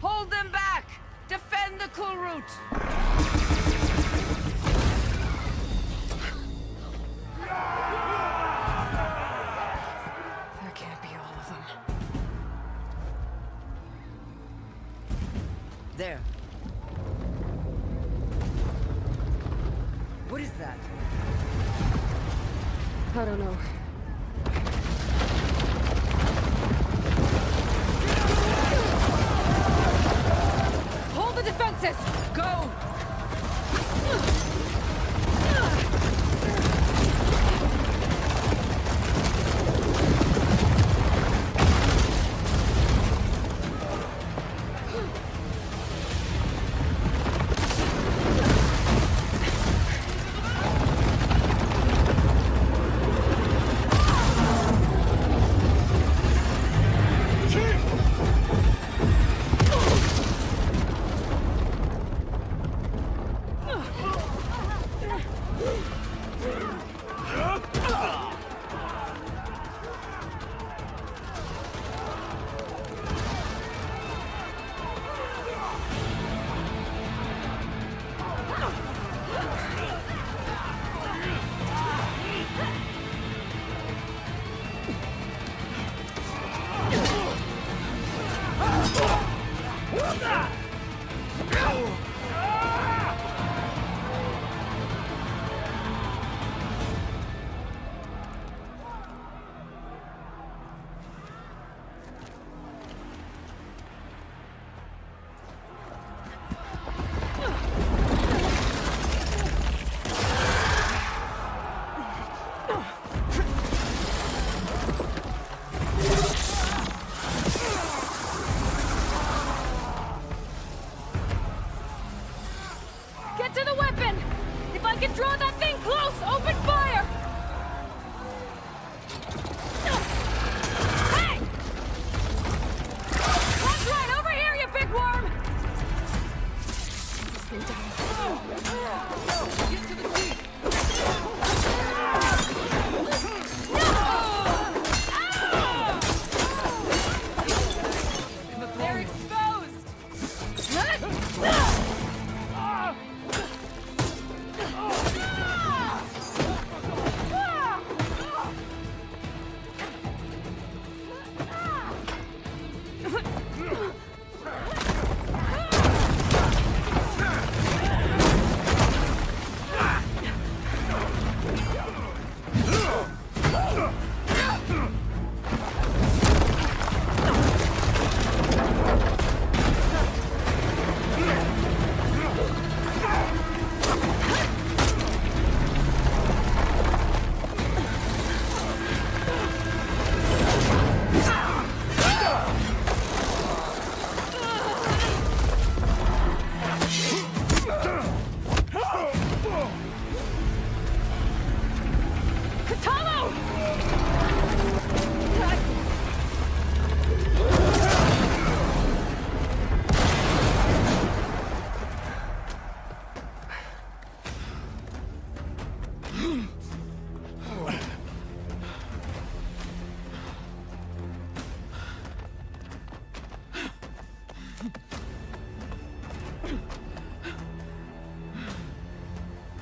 Hold them back! Defend the cool root! That can't be all of them. There. What is that? I don't know. Hold the defenses! Go! Get to the weapon! If I can draw that thing close, open fire! Hey! That's right, over here, you big worm! Stay down. Get to the seat! They're exposed!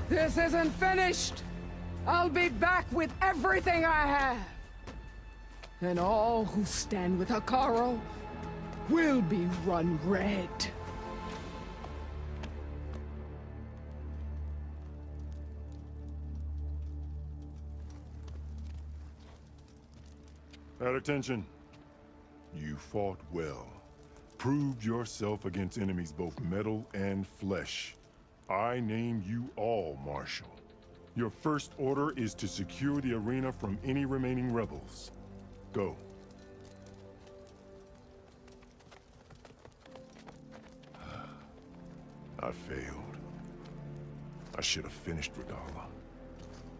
This isn't finished! I'll be back with everything I have! And all who stand with Hekarro will be run red. At attention. You fought well. Proved yourself against enemies both metal and flesh. I name you all Marshal. Your first order is to secure the arena from any remaining rebels. Go. I failed. I should have finished Regala.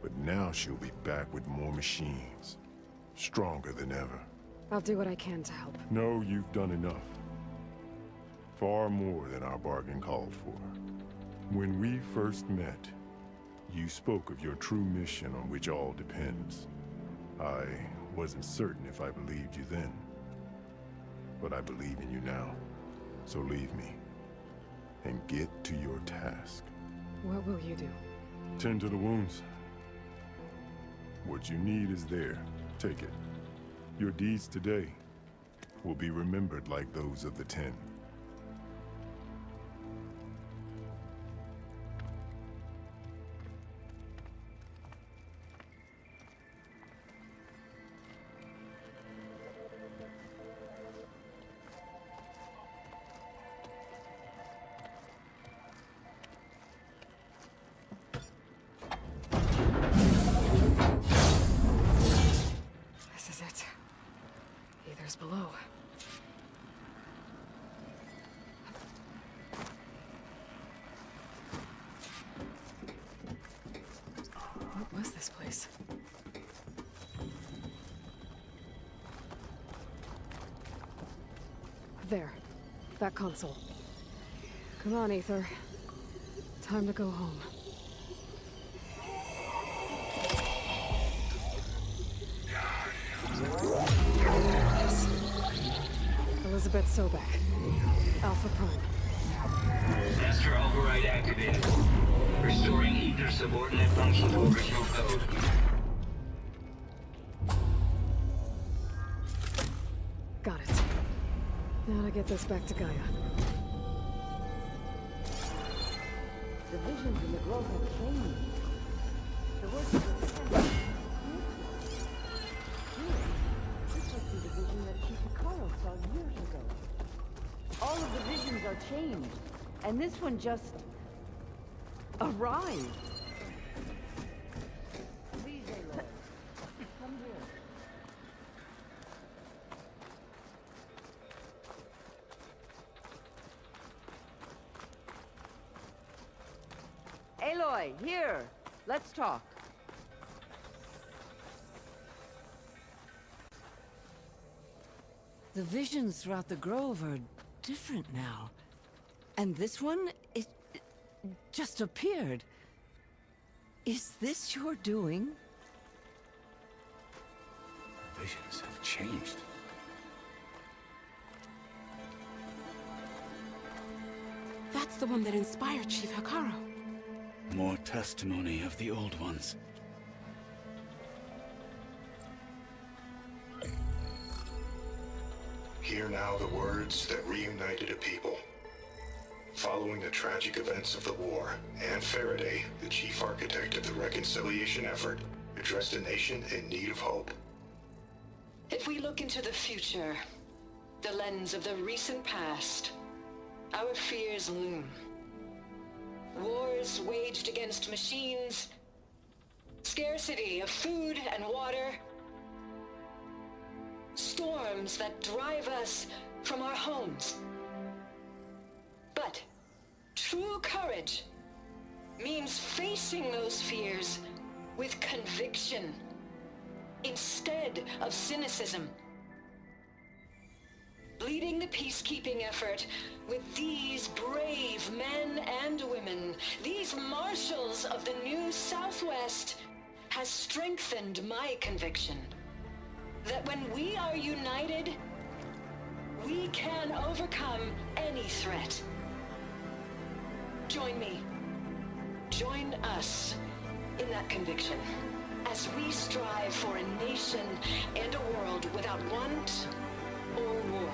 But now she'll be back with more machines. Stronger than ever. I'll do what I can to help. No, you've done enough. Far more than our bargain called for. When we first met, you spoke of your true mission on which all depends. I wasn't certain if I believed you then. But I believe in you now. So leave me. And get to your task. What will you do? Tend to the wounds. What you need is there. Take it. Your deeds today will be remembered like those of the 10. This is it. Aether's below. What was this place? There. That console. Come on, Aether. Time to go home. Elizabeth Sobek. Alpha Prime. Master override activated. Restoring Ether subordinate function to original code. Got it. Now to get this back to Gaia. The visions in the grove have changed. The words of the pen. This must be the vision that Chief Hekarro saw years ago. All of the visions are changed, and this one just arrived. Please, Aloy, come here. Aloy, here. Let's talk. The visions throughout the grove are different now. And this one, it just appeared. Is this your doing? Visions have changed. That's the one that inspired Chief Hekarro. More testimony of the old ones. Hear now the words that reunited a people. Following the tragic events of the war, Anne Faraday, the chief architect of the reconciliation effort, addressed a nation in need of hope. If we look into the future, the lens of the recent past, our fears loom. Wars waged against machines, scarcity of food and water, storms that drive us from our homes. But true courage means facing those fears with conviction, instead of cynicism. Leading the peacekeeping effort with these brave men and women, these marshals of the new Southwest, has strengthened my conviction that when we are united, we can overcome any threat. Join me. Join us in that conviction as we strive for a nation and a world without want or war.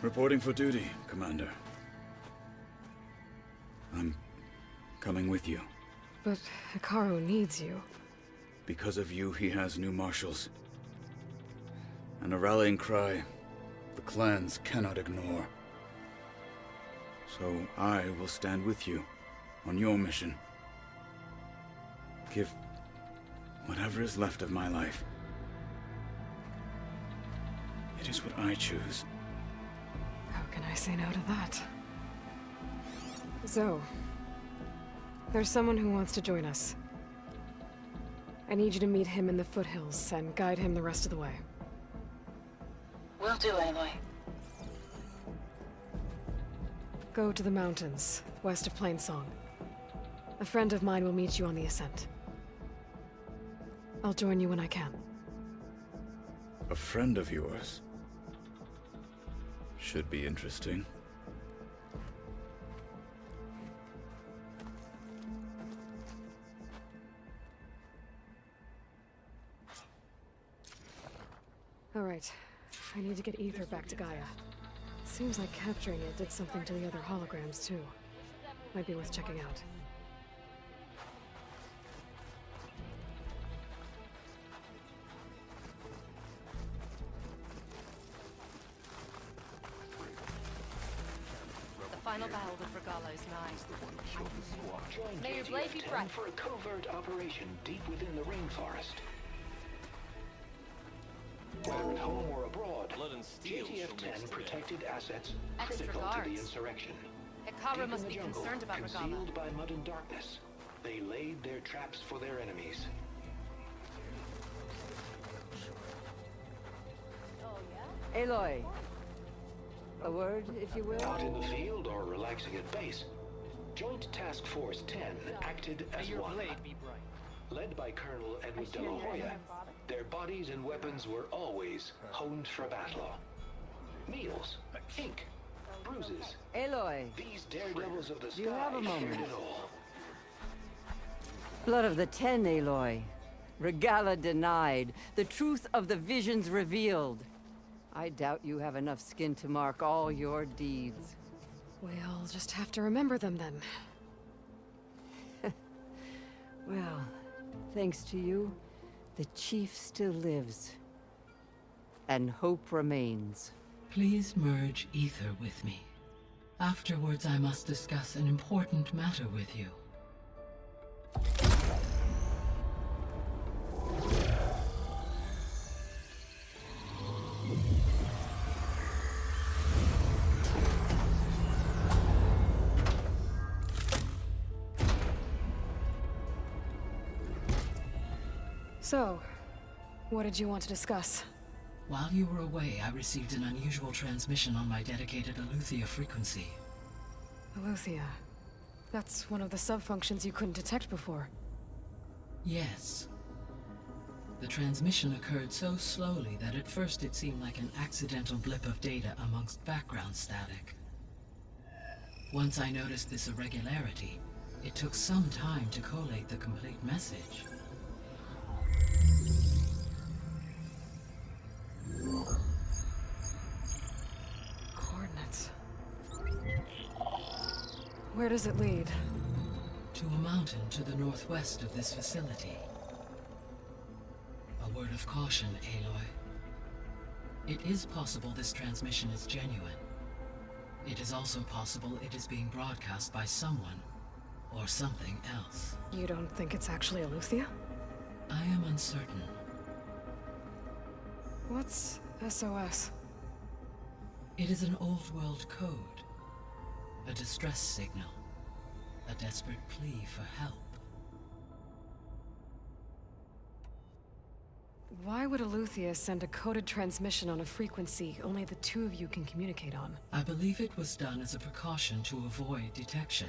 Reporting for duty, Commander. I'm coming with you. But Hikaru needs you. Because of you, he has new marshals. And a rallying cry the clans cannot ignore. So I will stand with you on your mission. Give whatever is left of my life. It is what I choose. How can I say no to that? Zoe, there's someone who wants to join us. I need you to meet him in the foothills and guide him the rest of the way. Will do, Aloy. Go to the mountains, west of Plainsong. A friend of mine will meet you on the ascent. I'll join you when I can. A friend of yours? Should be interesting. All right. I need to get Ether back to Gaia. Seems like capturing it did something to the other holograms, too. Might be worth checking out. The final battle with Regala is nigh. May your blade be bright for a covert operation deep within the rainforest. Whether at home or abroad, JTF-10 protected assets critical to the insurrection. Hikaru must be concerned about Regala. Concealed by mud and darkness, they laid their traps for their enemies. Aloy. A word, if you will? Out in the field or relaxing at base, Joint Task Force 10 acted as one. Led by Colonel Edward de la Hoya, their bodies and weapons were always honed for battle. Meals, ink, bruises. Aloy. These daredevils of the sky Do you have a moment? shared it all. Blood of the Ten, Aloy. Regala denied. The truth of the visions revealed. I doubt you have enough skin to mark all your deeds. We'll just have to remember them then. Well, thanks to you, the Chief still lives. And hope remains. Please merge Ether with me. Afterwards, I must discuss an important matter with you. So, what did you want to discuss? While you were away, I received an unusual transmission on my dedicated Aletheia frequency. Aletheia. That's one of the sub-functions you couldn't detect before. Yes. The transmission occurred so slowly that at first it seemed like an accidental blip of data amongst background static. Once I noticed this irregularity, it took some time to collate the complete message. Coordinates. Where does it lead? to a mountain to the northwest of this facility. A word of caution, Aloy. It is possible this transmission is genuine. It is also possible it is being broadcast by someone, or something else. You don't think it's actually Eleuthia? I am uncertain. What's SOS? It is an old-world code. A distress signal. A desperate plea for help. Why would Eleuthia send a coded transmission on a frequency only the two of you can communicate on? I believe it was done as a precaution to avoid detection,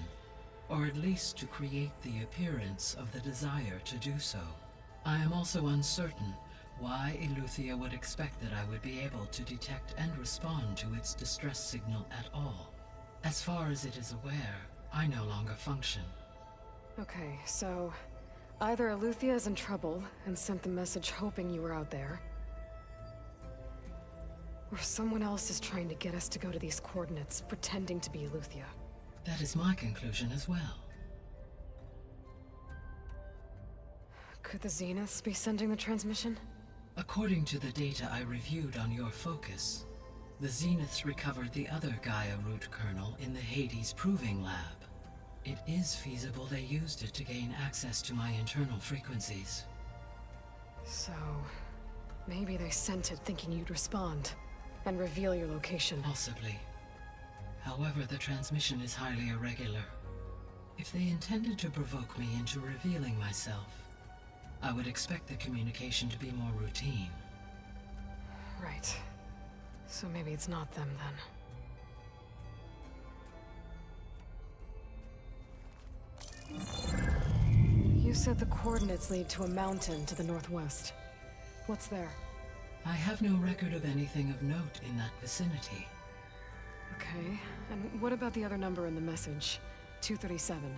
or at least to create the appearance of the desire to do so. I am also uncertain why Eleuthia would expect that I would be able to detect and respond to its distress signal at all. As far as it is aware, I no longer function. Okay, so either Eleuthia is in trouble and sent the message hoping you were out there, or someone else is trying to get us to go to these coordinates, pretending to be Eleuthia. That is my conclusion as well. Could the Zeniths be sending the transmission? According to the data I reviewed on your focus, the Zeniths recovered the other Gaia root kernel in the Hades Proving Lab. It is feasible they used it to gain access to my internal frequencies. So, maybe they sent it thinking you'd respond and reveal your location. Possibly. However, the transmission is highly irregular. If they intended to provoke me into revealing myself, I would expect the communication to be more routine. Right. So maybe it's not them then. You said the coordinates lead to a mountain to the northwest. What's there? I have no record of anything of note in that vicinity. Okay, and what about the other number in the message? 237.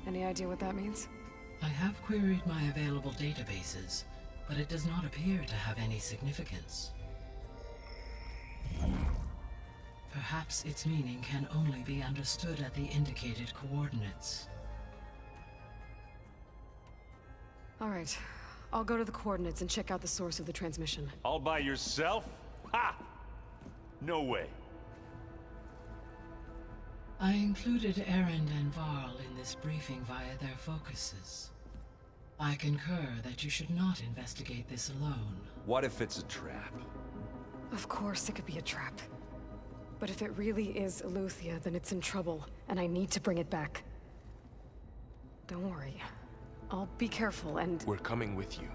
Any idea what that means? I have queried my available databases, but it does not appear to have any significance. Perhaps its meaning can only be understood at the indicated coordinates. All right, I'll go to the coordinates and check out the source of the transmission. All by yourself? Ha! No way. I included Erend and Varl in this briefing via their focuses. I concur that you should not investigate this alone. What if it's a trap? Of course it could be a trap. But if it really is Eleuthia, then it's in trouble, and I need to bring it back. Don't worry. I'll be careful and... We're coming with you.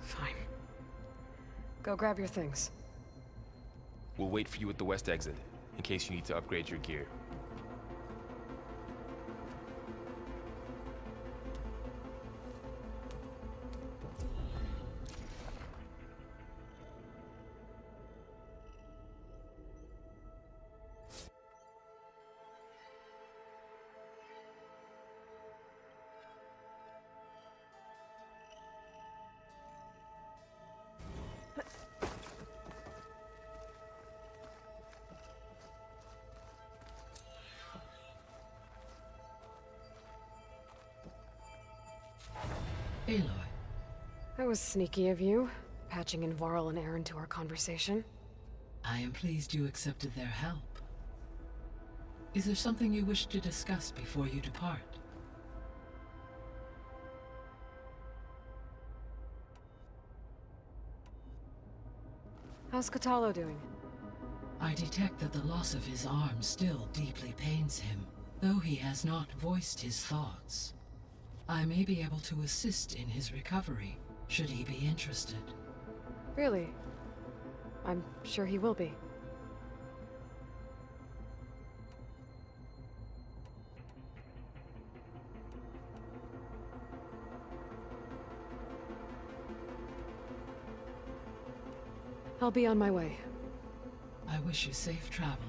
Fine. Go grab your things. We'll wait for you at the west exit, in case you need to upgrade your gear. Aloy. That was sneaky of you, patching in Varl and Erend to our conversation. I am pleased you accepted their help. Is there something you wish to discuss before you depart? How's Kotallo doing? I detect that the loss of his arm still deeply pains him, though he has not voiced his thoughts. I may be able to assist in his recovery, should he be interested. Really? I'm sure he will be. I'll be on my way. I wish you safe travels.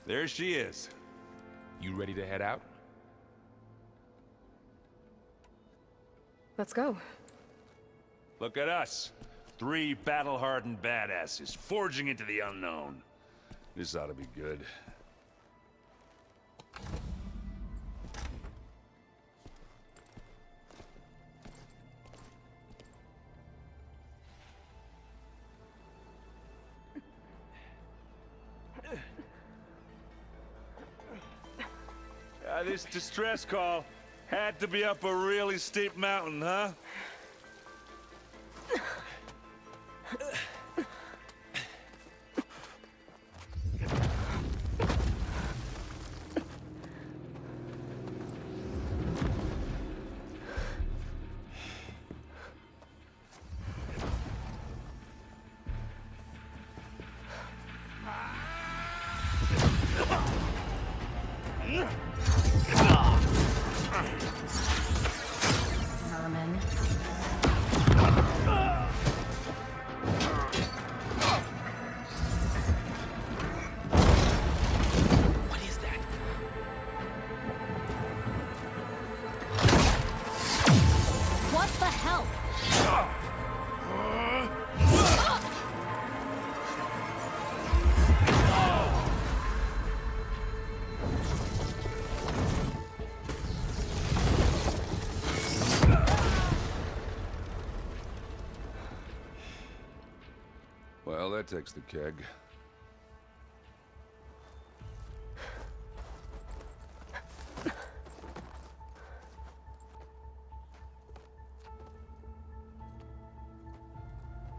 There she is. You ready to head out? Let's go. Look at us. 3 battle-hardened badasses forging into the unknown. This ought to be good. This distress call had to be up a really steep mountain, huh? Vermin. What is that? What the hell? Well, that takes the keg.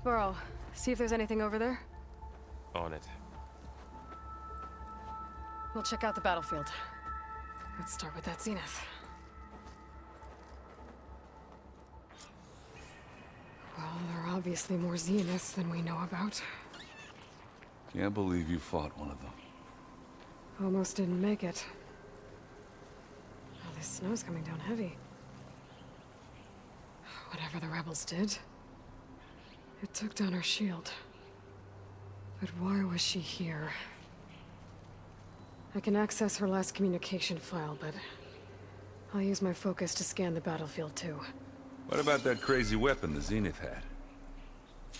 Burrow, see if there's anything over there. On it. We'll check out the battlefield. Let's start with that zenith. Well, there are obviously more zeniths than we know about. Can't believe you fought one of them. Almost didn't make it. Oh, this snow's coming down heavy. Whatever the rebels did, it took down her shield. But why was she here? I can access her last communication file, but I'll use my focus to scan the battlefield too. What about that crazy weapon the Zenith had?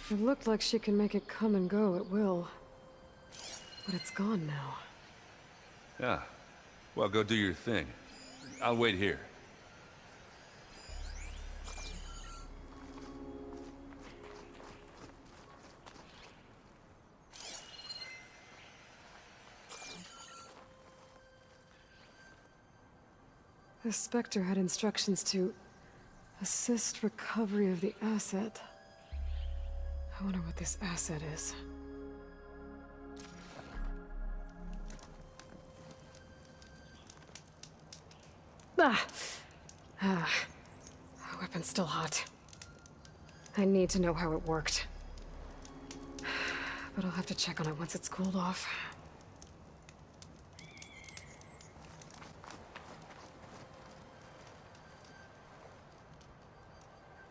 It looked like she can make it come and go at will. But it's gone now. Yeah. Well, go do your thing. I'll wait here. The Spectre had instructions to assist recovery of the asset. I wonder what this asset is. The weapon's still hot. I need to know how it worked. But I'll have to check on it once it's cooled off.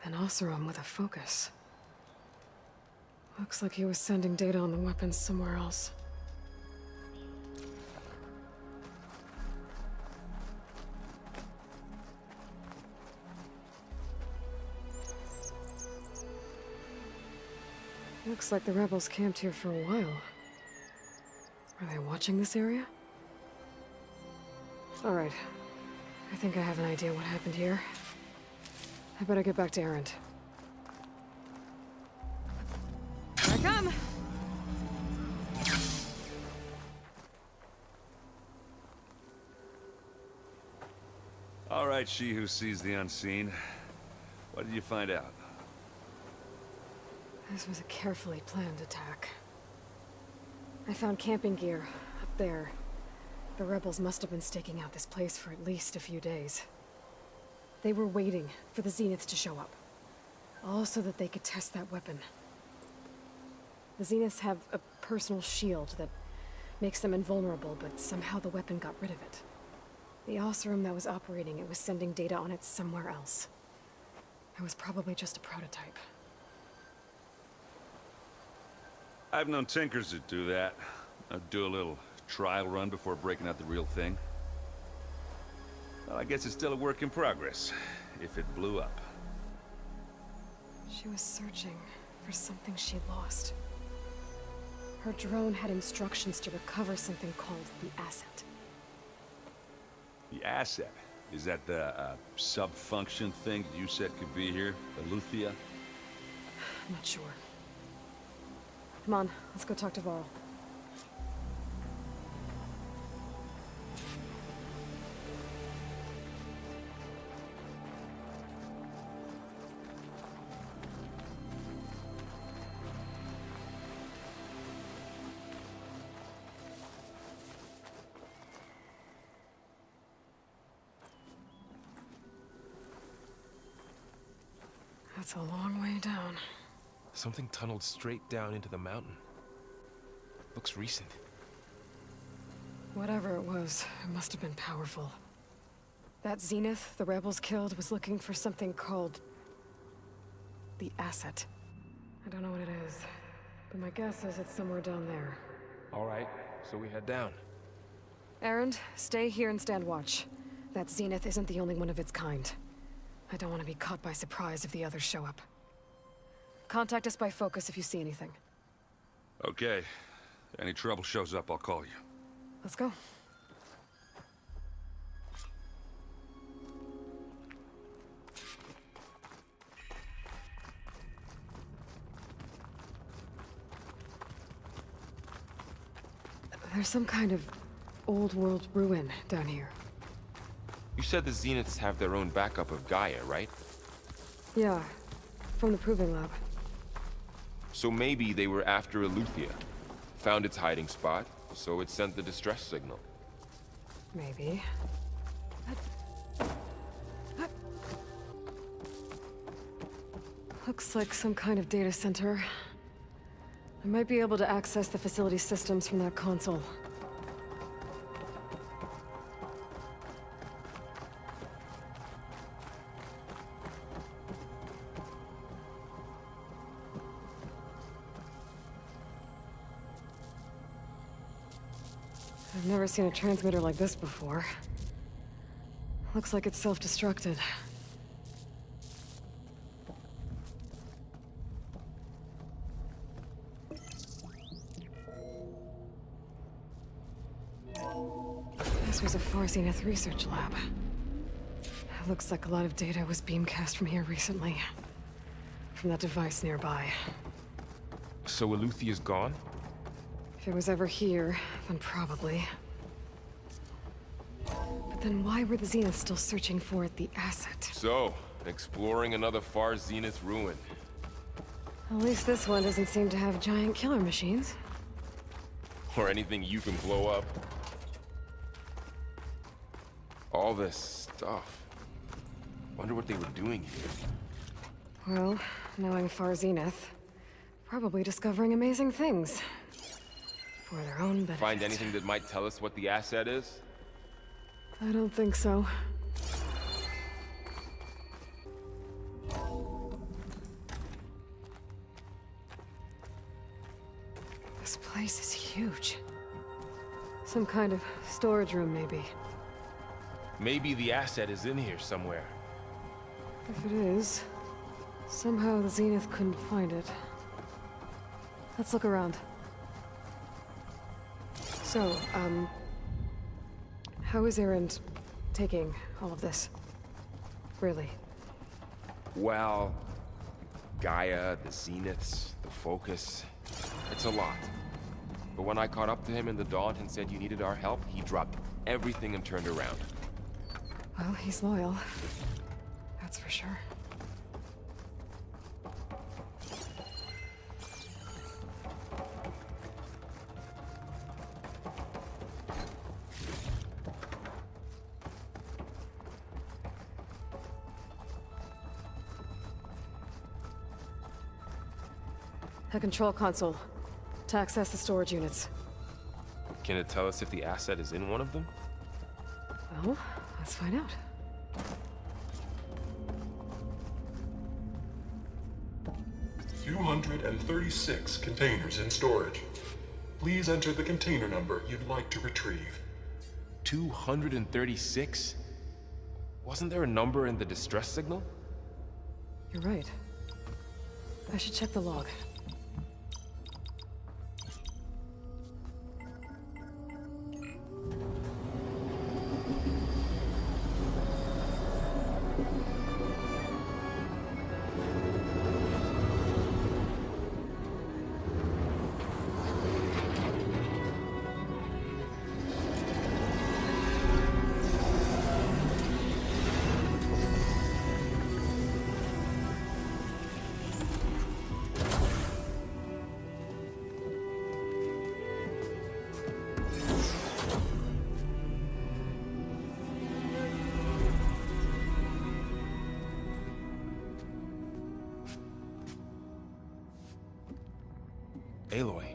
An Oseram with a focus. Looks like he was sending data on the weapons somewhere else. Looks like the rebels camped here for a while. Are they watching this area? All right. I think I have an idea what happened here. I better get back to Erend. Here I come! All right, she who sees the unseen. What did you find out? This was a carefully planned attack. I found camping gear up there. The rebels must have been staking out this place for at least a few days. They were waiting for the Zeniths to show up. All so that they could test that weapon. The Zeniths have a personal shield that makes them invulnerable, but somehow the weapon got rid of it. The Oseram that was operating it was sending data on it somewhere else. It was probably just a prototype. I've known tinkers that do that. I'd do a little trial run before breaking out the real thing. Well, I guess it's still a work in progress, if it blew up. She was searching for something she lost. Her drone had instructions to recover something called the asset. The asset? Is that the sub-function thing that you said could be here? The Luthia? I'm not sure. Come on, let's go talk to Varl. That's a long way down. Something tunneled straight down into the mountain. Looks recent. Whatever it was, it must have been powerful. That Zenith the rebels killed was looking for something called the asset. I don't know what it is, but my guess is it's somewhere down there. All right, so we head down. Erend, stay here and stand watch. That Zenith isn't the only one of its kind. I don't want to be caught by surprise if the others show up. Contact us by focus if you see anything. Okay. Any trouble shows up, I'll call you. Let's go. There's some kind of old world ruin down here. You said the Zeniths have their own backup of Gaia, right? Yeah, from the proving lab. So maybe they were after Eleuthia. Found its hiding spot, so it sent the distress signal. Maybe. Looks like some kind of data center. I might be able to access the facility systems from that console. I've never seen a transmitter like this before. Looks like it's self-destructed. This was a Far Zenith research lab. It looks like a lot of data was beamcast from here recently. From that device nearby. So Eleuthia's gone? If it was ever here, then probably. But then why were the Zeniths still searching for the asset? So, exploring another Far Zenith ruin. At least this one doesn't seem to have giant killer machines. Or anything you can blow up. All this stuff. Wonder what they were doing here. Well, knowing Far Zenith, probably discovering amazing things. For their own benefit. Find anything that might tell us what the asset is? I don't think so. This place is huge. Some kind of storage room, maybe. Maybe the asset is in here somewhere. If it is, somehow the Zenith couldn't find it. Let's look around. So, how is Erend taking all of this? Really? Well, Gaia, the Zeniths, the Focus. It's a lot. But when I caught up to him in the Daunt and said you needed our help, he dropped everything and turned around. Well, he's loyal. That's for sure. A control console. To access the storage units. Can it tell us if the asset is in one of them? Well, let's find out. "236 containers in storage. Please enter the container number you'd like to retrieve." 236? Wasn't there a number in the distress signal? You're right. I should check the log. Aloy.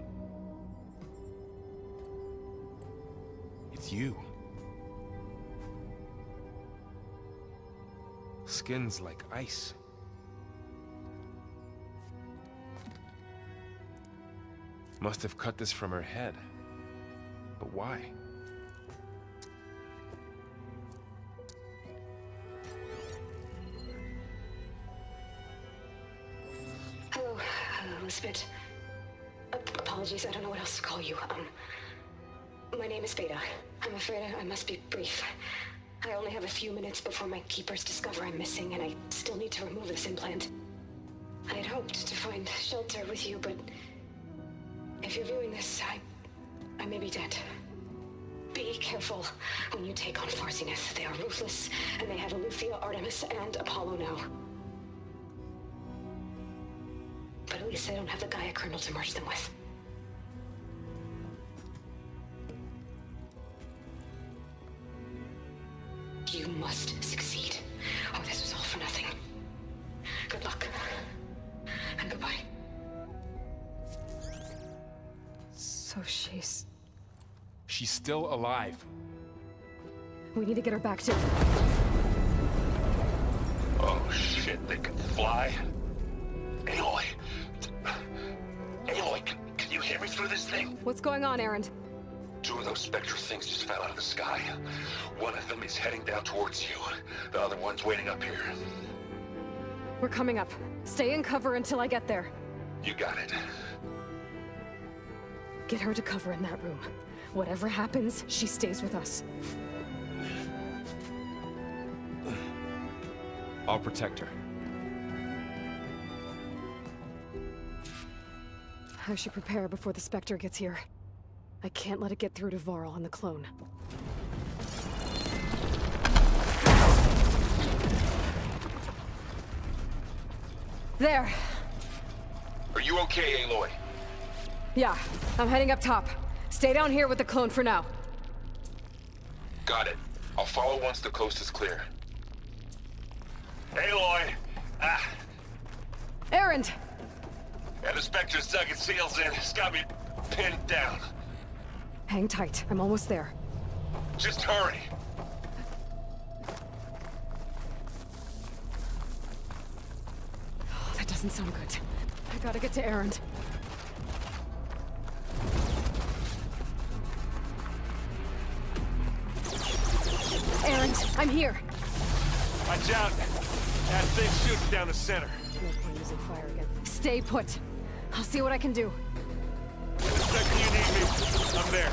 It's you. Skin's like ice. Must have cut this from her head. But why? Hello, Elizabeth. Apologies, I don't know what else to call you. My name is Beta. I'm afraid I must be brief. I only have a few minutes before my keepers discover I'm missing, and I still need to remove this implant. I had hoped to find shelter with you, but if you're viewing this, I may be dead. Be careful when you take on Far Zenith. They are ruthless, and they have Aletheia, Artemis, and Apollo now. But at least I don't have the Gaia kernel to merge them with. You must succeed, or this was all for nothing. Good luck. And goodbye. So she's still alive. We need to get her back to... Oh shit, they can fly? Aloy! Aloy, can you hear me through this thing? What's going on, Erend? Two of those spectral things just fell out of the sky. One of them is heading down towards you. The other one's waiting up here. We're coming up. Stay in cover until I get there. You got it. Get her to cover in that room. Whatever happens, she stays with us. I'll protect her. I should prepare before the Spectre gets here. I can't let it get through to Varl and the clone. There! Are you okay, Aloy? Yeah, I'm heading up top. Stay down here with the clone for now. Got it. I'll follow once the coast is clear. Aloy! Ah! Erend! Yeah, the Spectre's dug its heels in. It's got me pinned down. Hang tight. I'm almost there. Just hurry. Oh, that doesn't sound good. I gotta get to Erend. Erend, I'm here. Watch out. That thing shoots down the center. No point using fire again. Stay put. I'll see what I can do. The second you need me, I'm there.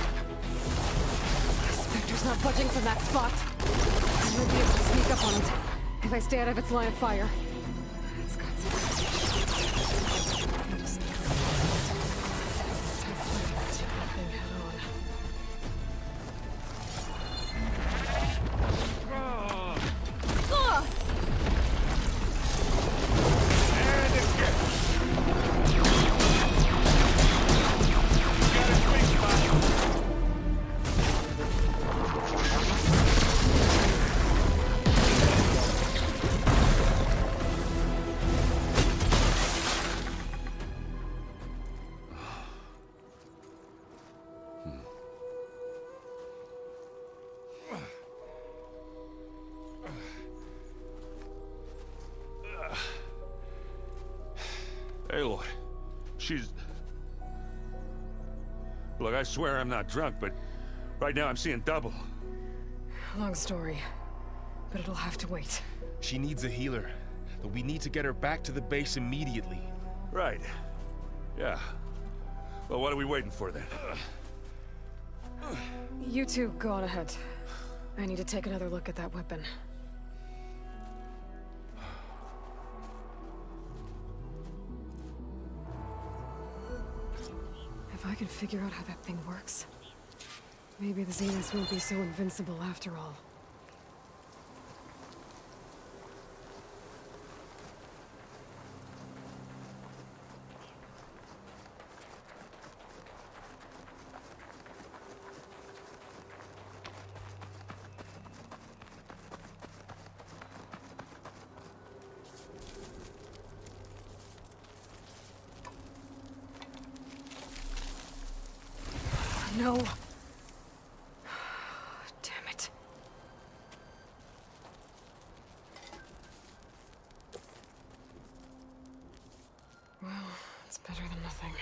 Spectre's not budging from that spot. I might be able to sneak up on it if I stay out of its line of fire. It's got Aloy, she's... Look, I swear I'm not drunk, but right now I'm seeing double. Long story, but it'll have to wait. She needs a healer, but we need to get her back to the base immediately. Right. Yeah. Well, what are we waiting for then? You two, go on ahead. I need to take another look at that weapon. If I can figure out how that thing works, maybe the Zeniths won't be so invincible after all. No. Damn it. Well, it's better than nothing.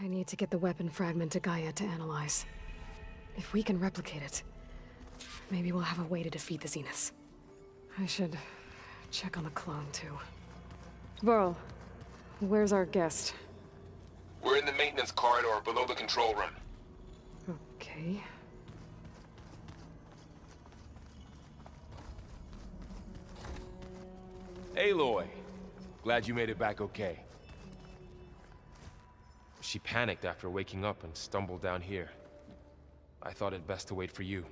I need to get the weapon fragment to Gaia to analyze. If we can replicate it, maybe we'll have a way to defeat the Zeniths. I should check on the clone, too. Varl, where's our guest? We're in the maintenance corridor below the control room. Okay. Aloy! Glad you made it back okay. She panicked after waking up and stumbled down here. I thought it best to wait for you.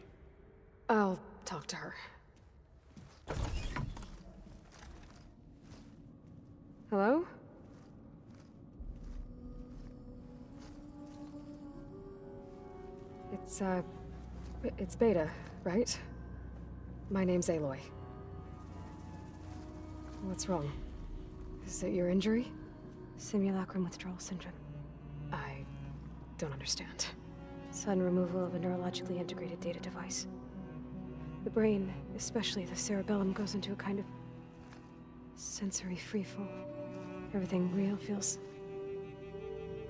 I'll talk to her. Hello? It's Beta, right? My name's Aloy. What's wrong? Is it your injury? Simulacrum withdrawal syndrome. I don't understand. Sudden removal of a neurologically integrated data device. The brain, especially the cerebellum, goes into a kind of sensory freefall. Everything real feels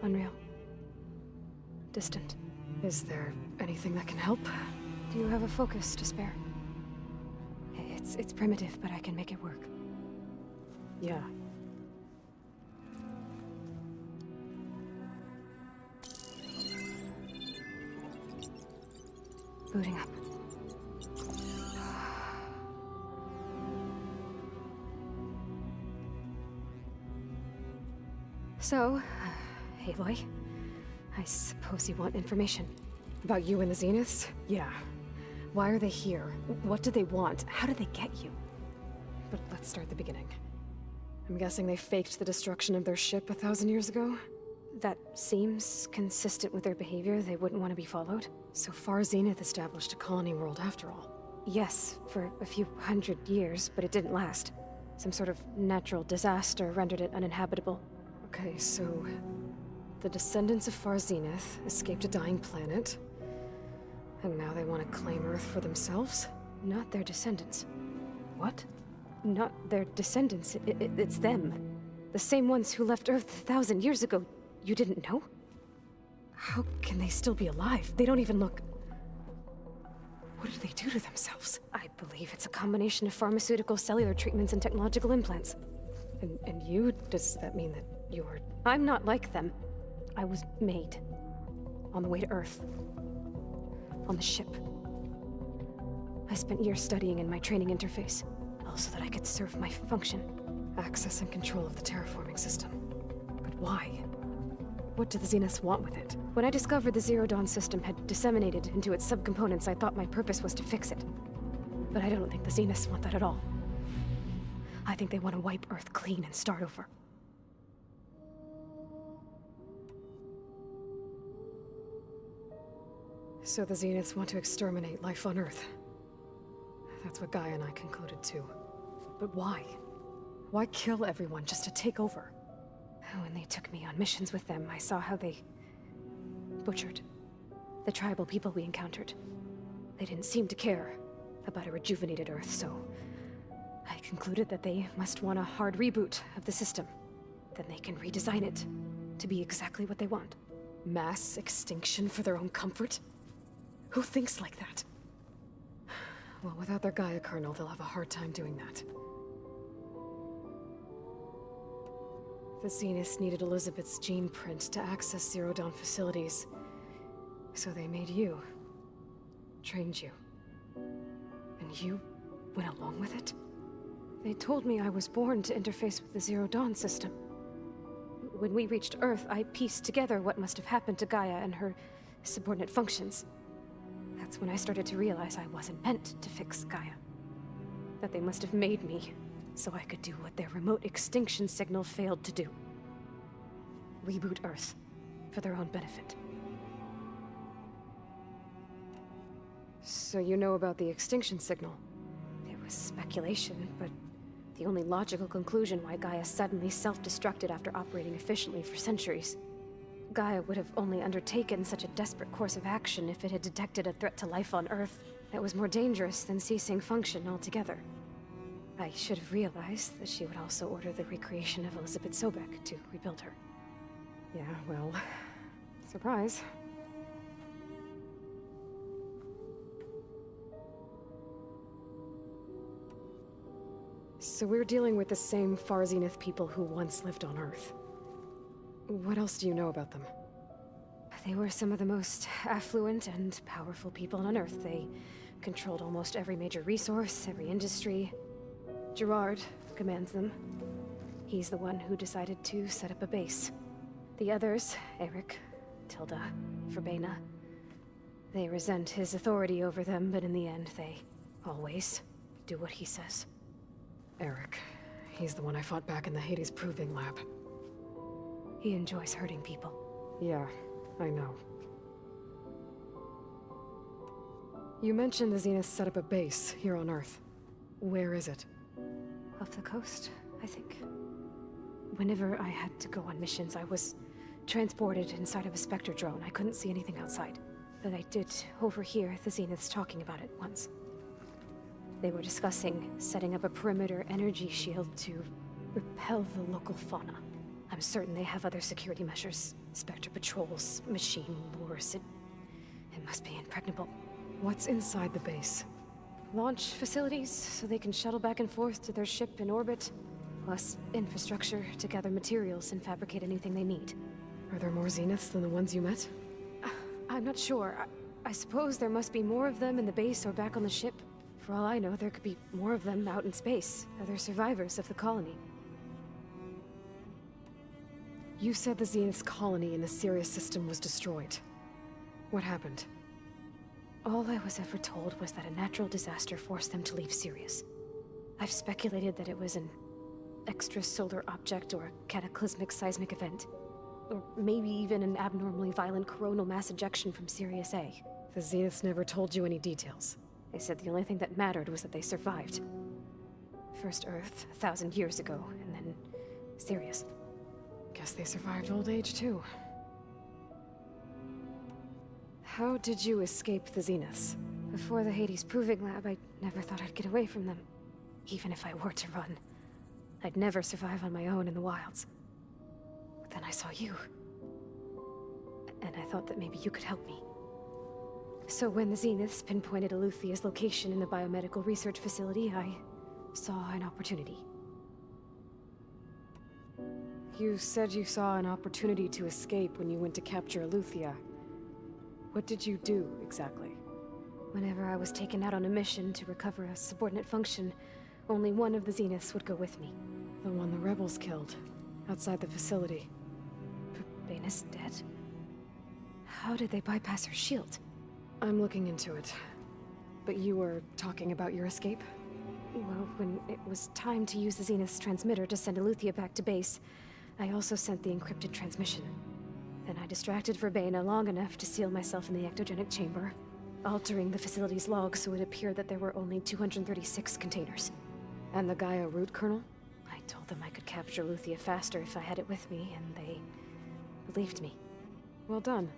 unreal. Distant. Is there anything that can help? Do you have a focus to spare? It's primitive, but I can make it work. Yeah. Booting up. So, Aloy, I suppose you want information. About you and the Zeniths? Yeah. Why are they here? What do they want? How did they get you? But let's start at the beginning. I'm guessing they faked the destruction of their ship 1,000 years ago? That seems consistent with their behavior. They wouldn't want to be followed. So far, Zenith established a colony world after all. Yes, for a few hundred years, but it didn't last. Some sort of natural disaster rendered it uninhabitable. Okay, so the descendants of Far Zenith escaped a dying planet, and now they want to claim Earth for themselves? Not their descendants. What? Not their descendants. It's them. The same ones who left Earth 1,000 years ago. You didn't know? How can they still be alive? They don't even look... What do they do to themselves? I believe it's a combination of pharmaceutical, cellular treatments, and technological implants. And you? Does that mean that you're... I'm not like them. I was made. On the way to Earth. On the ship. I spent years studying in my training interface, so that I could serve my function. Access and control of the terraforming system. But why? What do the Zeniths want with it? When I discovered the Zero Dawn system had disseminated into its subcomponents, I thought my purpose was to fix it. But I don't think the Zeniths want that at all. I think they want to wipe Earth clean and start over. So the Zeniths want to exterminate life on Earth. That's what Gaia and I concluded too. But why? Why kill everyone just to take over? When they took me on missions with them, I saw how they butchered the tribal people we encountered. They didn't seem to care about a rejuvenated Earth, so I concluded that they must want a hard reboot of the system. Then they can redesign it to be exactly what they want. Mass extinction for their own comfort? Who thinks like that? Well, without their Gaia kernel, they'll have a hard time doing that. The Zeniths needed Elizabeth's gene print to access Zero Dawn facilities. So they made you. Trained you. And you went along with it? They told me I was born to interface with the Zero Dawn system. When we reached Earth, I pieced together what must have happened to Gaia and her subordinate functions. That's when I started to realize I wasn't meant to fix Gaia. That they must have made me so I could do what their remote extinction signal failed to do. Reboot Earth, for their own benefit. So you know about the extinction signal? It was speculation, but the only logical conclusion why Gaia suddenly self-destructed after operating efficiently for centuries. Gaia would have only undertaken such a desperate course of action if it had detected a threat to life on Earth that was more dangerous than ceasing function altogether. I should have realized that she would also order the recreation of Elizabeth Sobek to rebuild her. Yeah, well, surprise. So we're dealing with the same Far Zenith people who once lived on Earth. What else do you know about them? They were some of the most affluent and powerful people on Earth. They controlled almost every major resource, every industry. Gerard commands them. He's the one who decided to set up a base. The others, Eric, Tilda, Verbena, they resent his authority over them, but in the end, they always do what he says. Eric. He's the one I fought back in the Hades Proving Lab. He enjoys hurting people. Yeah, I know. You mentioned the Zeniths set up a base here on Earth. Where is it? Off the coast, I think. Whenever I had to go on missions, I was transported inside of a Spectre drone. I couldn't see anything outside. But I did overhear the Zeniths talking about it once. They were discussing setting up a perimeter energy shield to repel the local fauna. I'm certain they have other security measures. Spectre patrols, machine lures. It must be impregnable. What's inside the base? Launch facilities, so they can shuttle back and forth to their ship in orbit. Plus infrastructure to gather materials and fabricate anything they need. Are there more Zeniths than the ones you met? I'm not sure. I suppose there must be more of them in the base or back on the ship. For all I know, there could be more of them out in space. Other survivors of the colony. You said the Zenith's colony in the Sirius system was destroyed. What happened? All I was ever told was that a natural disaster forced them to leave Sirius. I've speculated that it was an extrasolar object or a cataclysmic seismic event. Or maybe even an abnormally violent coronal mass ejection from Sirius A. The Zeniths never told you any details. They said the only thing that mattered was that they survived. First Earth, 1,000 years ago, and then Sirius. Guess they survived old age, too. How did you escape the Zeniths? Before the Hades Proving Lab, I never thought I'd get away from them. Even if I were to run. I'd never survive on my own in the wilds. But then I saw you. And I thought that maybe you could help me. So when the Zeniths pinpointed Eluthia's location in the biomedical research facility, I saw an opportunity. You said you saw an opportunity to escape when you went to capture Eluthia. What did you do, exactly? Whenever I was taken out on a mission to recover a subordinate function, only one of the Zeniths would go with me. The one the rebels killed, outside the facility. Verbena's dead? How did they bypass her shield? I'm looking into it. But you were talking about your escape? Well, when it was time to use the Zenith's transmitter to send Eluthia back to base, I also sent the encrypted transmission. Then I distracted Verbena long enough to seal myself in the ectogenic chamber, altering the facility's log so it appeared that there were only 236 containers. And the Gaia root kernel? I told them I could capture Eluthia faster if I had it with me, and they believed me. Well done.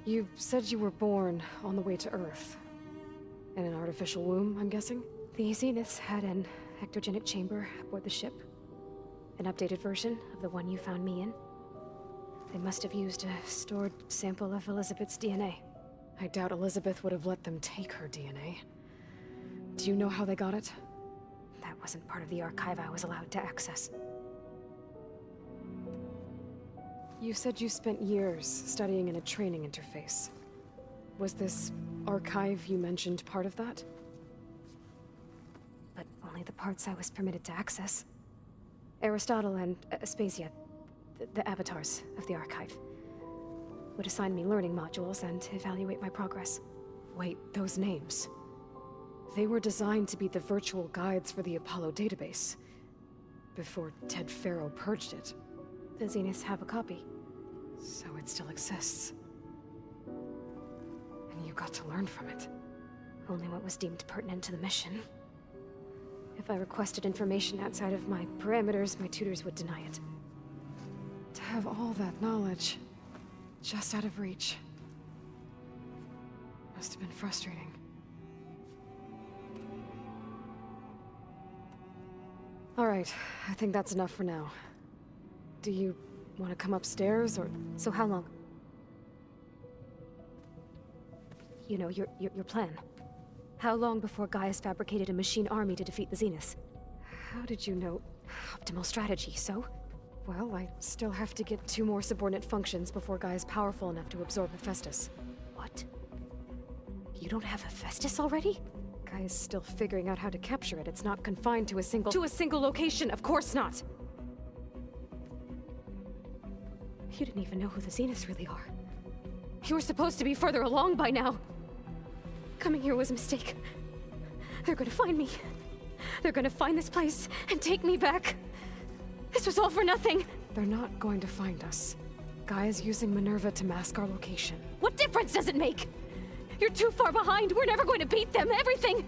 You said you were born on the way to Earth. In an artificial womb, I'm guessing? The Zeniths had an ectogenic chamber aboard the ship. An updated version of the one you found me in. They must have used a stored sample of Elizabeth's DNA. I doubt Elizabeth would have let them take her DNA. Do you know how they got it? That wasn't part of the archive I was allowed to access. You said you spent years studying in a training interface. Was this archive you mentioned part of that? But only the parts I was permitted to access. Aristotle and Aspasia, the avatars of the archive, would assign me learning modules and evaluate my progress. Wait, those names. They were designed to be the virtual guides for the Apollo database. Before Ted Faro purged it. The Zeniths have a copy. So it still exists. And you got to learn from it. Only what was deemed pertinent to the mission. If I requested information outside of my parameters, my tutors would deny it. To have all that knowledge, just out of reach. Must have been frustrating. All right, I think that's enough for now. Do you want to come upstairs, or... So how long? You know, your plan. How long before Gaius fabricated a machine army to defeat the Zeniths? How did you know? Optimal strategy, so? Well, I still have to get 2 more subordinate functions before Gaia's powerful enough to absorb Hephaestus. What? You don't have Hephaestus already? Gaia's still figuring out how to capture it. It's not confined to a single... To a single location, of course not! You didn't even know who the Zeniths really are. You were supposed to be further along by now! Coming here was a mistake. They're gonna find me. They're gonna find this place and take me back. This was all for nothing! They're not going to find us. Gaia's using Minerva to mask our location. What difference does it make? You're too far behind. We're never going to beat them. Everything,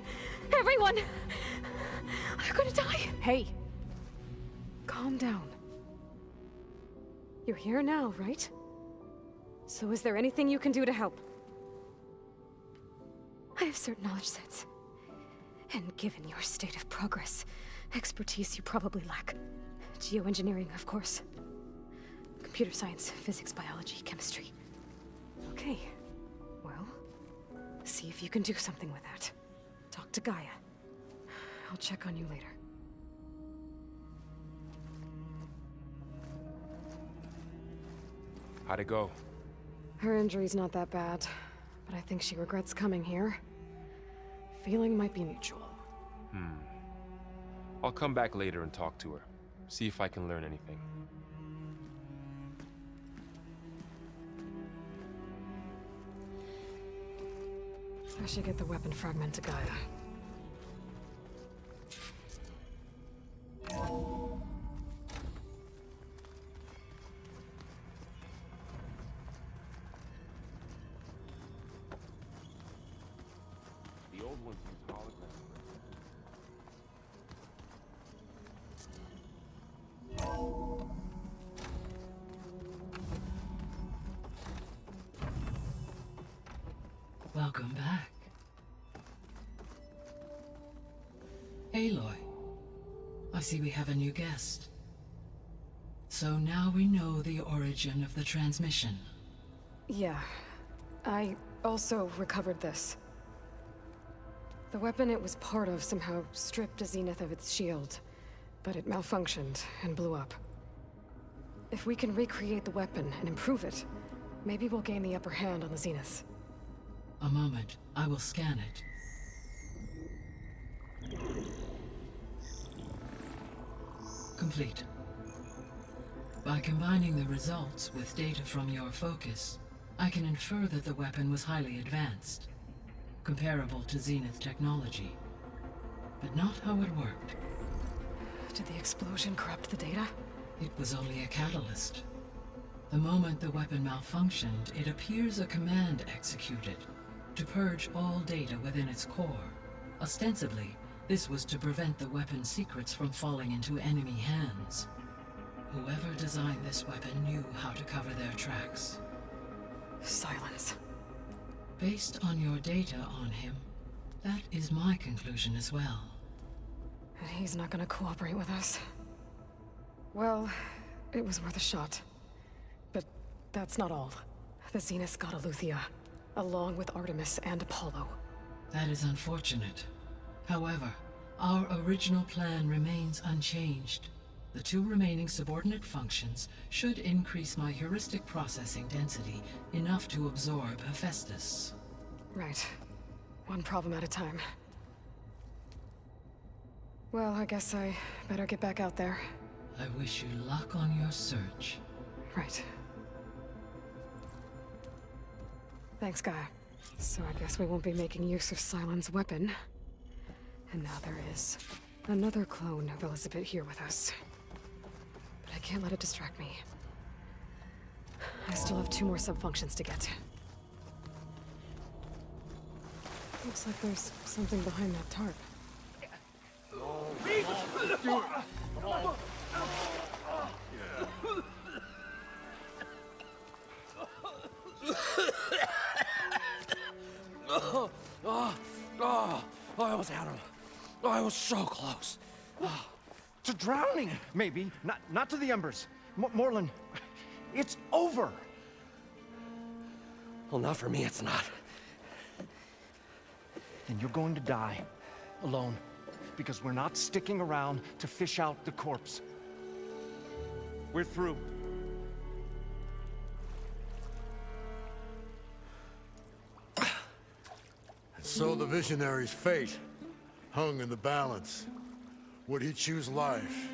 everyone, are gonna die. Hey, calm down. You're here now, right? So is there anything you can do to help? I have certain knowledge sets. And given your state of progress, expertise you probably lack. Geoengineering, of course. Computer science, physics, biology, chemistry. Okay. Well, see if you can do something with that. Talk to Gaia. I'll check on you later. How'd it go? Her injury's not that bad, but I think she regrets coming here. Feeling might be mutual. I'll come back later and talk to her. See if I can learn anything. I should get the weapon fragment to Gaia. The old ones use holograms. Welcome back. Aloy, I see we have a new guest. So now we know the origin of the transmission. Yeah. I also recovered this. The weapon it was part of somehow stripped a Zenith of its shield, but it malfunctioned and blew up. If we can recreate the weapon and improve it, maybe we'll gain the upper hand on the Zeniths. A moment, I will scan it. Complete. By combining the results with data from your focus, I can infer that the weapon was highly advanced, comparable to Zenith technology, but not how it worked. Did the explosion corrupt the data? It was only a catalyst. The moment the weapon malfunctioned, it appears a command executed to purge all data within its core. Ostensibly, this was to prevent the weapon's secrets from falling into enemy hands. Whoever designed this weapon knew how to cover their tracks. Silence. Based on your data on him, that is my conclusion as well. And he's not gonna cooperate with us. Well, it was worth a shot. But that's not all. The Zeniths got Eleuthia, along with Artemis and Apollo. That is unfortunate. However, Our original plan remains unchanged. The 2 remaining subordinate functions should increase my heuristic processing density enough to absorb Hephaestus. Right. One problem at a time. Well, I guess I better get back out there. I wish you luck on your search. Right. Thanks, Gaia. So I guess we won't be making use of Cylon's weapon. And now there is another clone of Elizabeth here with us. But I can't let it distract me. I still have 2 more sub-functions to get. Looks like there's something behind that tarp. I almost had him. I was so close. To drowning, maybe. Not to the embers. Morlund, it's over. Well, not for me, it's not. Then you're going to die. Alone. Because we're not sticking around to fish out the corpse. We're through. So the visionary's fate hung in the balance. Would he choose life,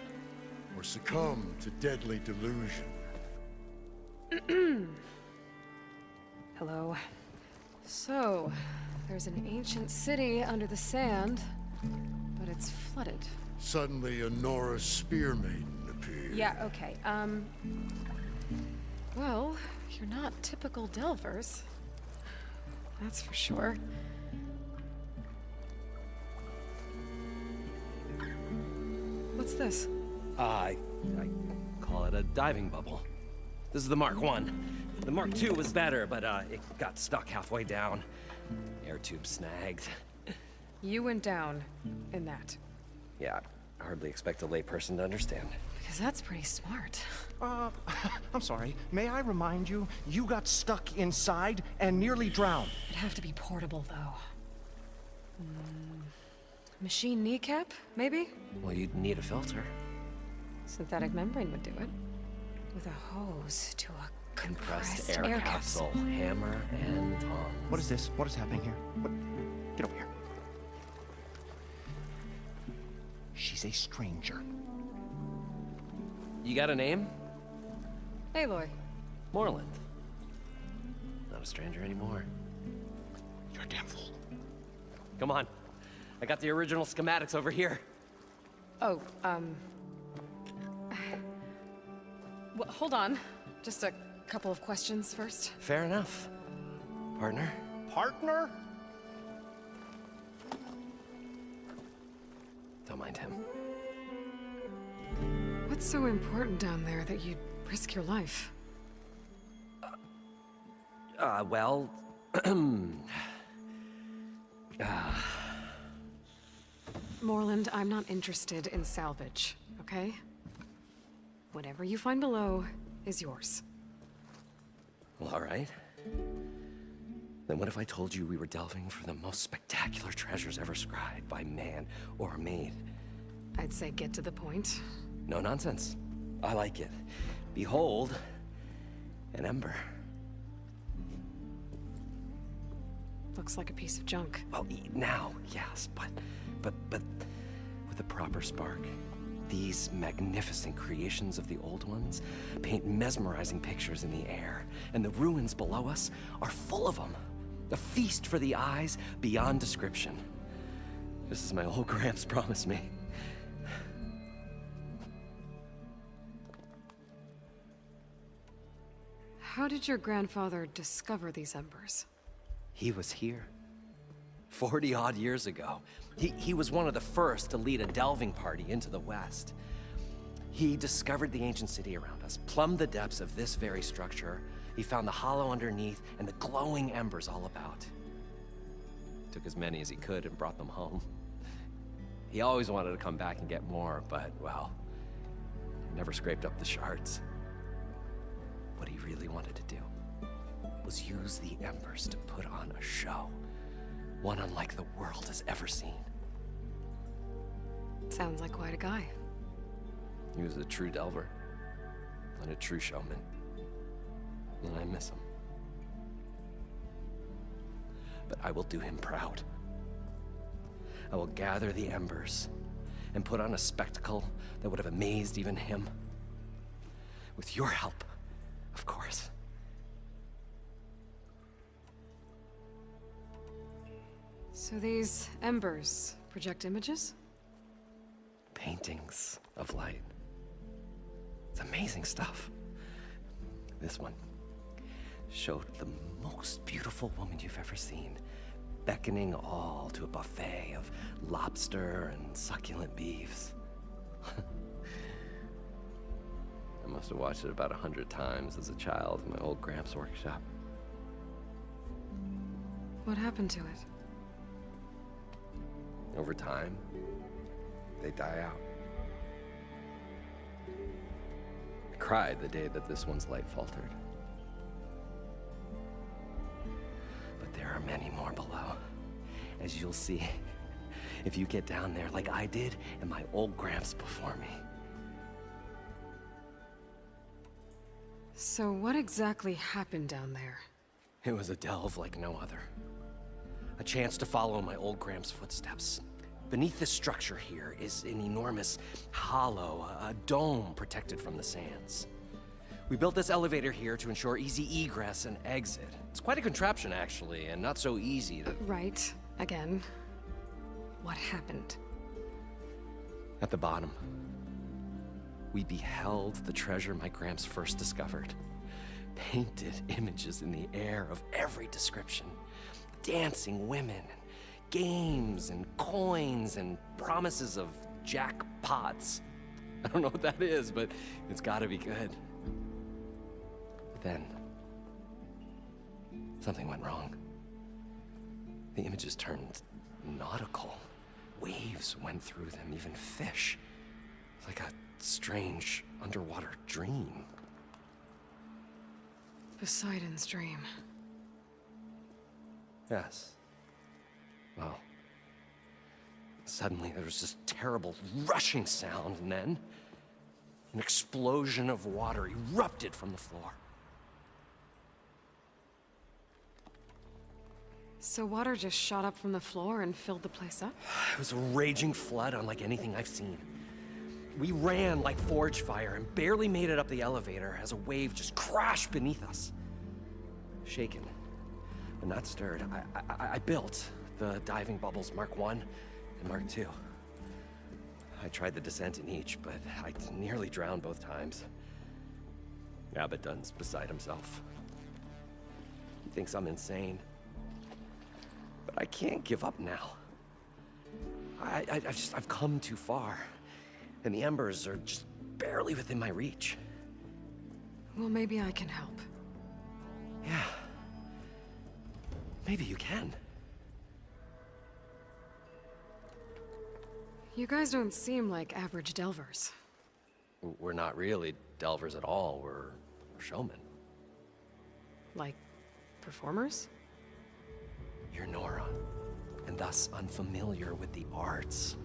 or succumb to deadly delusion? Hello. So, there's an ancient city under the sand, but it's flooded. Suddenly, a Nora spear maiden appeared. Yeah, okay. Well, you're not typical Delvers. That's for sure. What's this? I call it a diving bubble. This is the Mark I. The Mark II was better, but it got stuck halfway down. Air tube snagged. You went down in that. Yeah, I hardly expect a layperson to understand. Because that's pretty smart. I'm sorry. May I remind you, you got stuck inside and nearly drowned. It'd have to be portable, though. Machine kneecap, maybe? Well, you'd need a filter. Synthetic membrane would do it. With a hose to a compressed air capsule. Hammer and tongs. What is this? What is happening here? What? Get over here. She's a stranger. You got a name? Aloy. Morlund. Not a stranger anymore. You're a damn fool. Come on. I got the original schematics over here. Oh, well, hold on. Just a couple of questions first. Fair enough. Partner? Partner? Don't mind him. What's so important down there that you'd risk your life? Well... Morlund, I'm not interested in salvage, okay? Whatever you find below is yours. Well, all right. Then what if I told you we were delving for the most spectacular treasures ever scribed by man or maid? I'd say get to the point. No nonsense. I like it. Behold, an ember. Looks like a piece of junk. Well, now, yes, but with a proper spark. These magnificent creations of the old ones paint mesmerizing pictures in the air, and the ruins below us are full of them. A feast for the eyes beyond description. Just as my old Gramps promised me. How did your grandfather discover these embers? He was here. 40-odd years ago. He was one of the first to lead a delving party into the West. He discovered the ancient city around us, plumbed the depths of this very structure. He found the hollow underneath and the glowing embers all about. Took as many as he could and brought them home. He always wanted to come back and get more, but, well, never scraped up the shards. What he really wanted to do was use the embers to put on a show. One unlike the world has ever seen. Sounds like quite a guy. He was a true delver, and a true showman. And I miss him. But I will do him proud. I will gather the embers and put on a spectacle that would have amazed even him. With your help, of course. So these embers project images? Paintings of light. It's amazing stuff. This one showed the most beautiful woman you've ever seen, beckoning all to a buffet of lobster and succulent beefs. I must have watched it about 100 times as a child in my old Gramps' workshop. What happened to it? Over time, they die out. I cried the day that this one's light faltered. But there are many more below, as you'll see if you get down there like I did and my old Gramps before me. So what exactly happened down there? It was a delve like no other. A chance to follow my old Gramps' footsteps. Beneath this structure here is an enormous hollow, a dome protected from the sands. We built this elevator here to ensure easy egress and exit. It's quite a contraption, actually, and not so easy to... Right. Again. What happened? At the bottom, we beheld the treasure my Gramps first discovered. Painted images in the air of every description. Dancing women, games and coins and promises of jackpots. I don't know what that is, but it's gotta be good. But then, something went wrong. The images turned nautical. Waves went through them, even fish. It's like a strange underwater dream. Poseidon's dream. Yes. Well, suddenly there was this terrible rushing sound, and then an explosion of water erupted from the floor. So water just shot up from the floor and filled the place up? It was a raging flood unlike anything I've seen. We ran like forge fire and barely made it up the elevator as a wave just crashed beneath us. Shaken, but not stirred, I built the diving bubbles Mark I and Mark II. I tried the descent in each, but I nearly drowned both times. Abaddon's beside himself. He thinks I'm insane. But I can't give up now. I've come too far. And the embers are just barely within my reach. Well, maybe I can help. Yeah. Maybe you can. You guys don't seem like average delvers. We're not really delvers at all. We're showmen. Like, performers? You're Nora, and thus unfamiliar with the arts.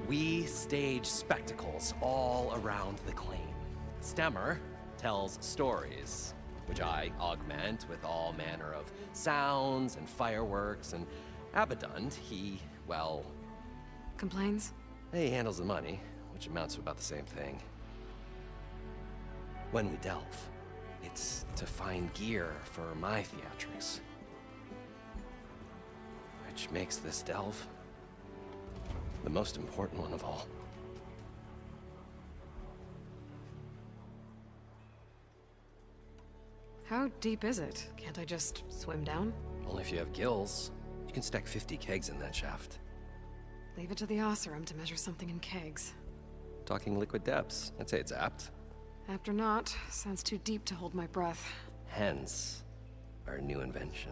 We stage spectacles all around the claim. Stemmer tells stories, which I augment with all manner of sounds and fireworks, and Abaddon, he, well... Complains? He handles the money, which amounts to about the same thing. When we delve, it's to find gear for my theatrics. Which makes this delve the most important one of all. How deep is it? Can't I just swim down? Only if you have gills. You can stack 50 kegs in that shaft. Leave it to the Oseram to measure something in kegs. Talking liquid depths, I'd say it's apt. Apt or not, sounds too deep to hold my breath. Hence, our new invention.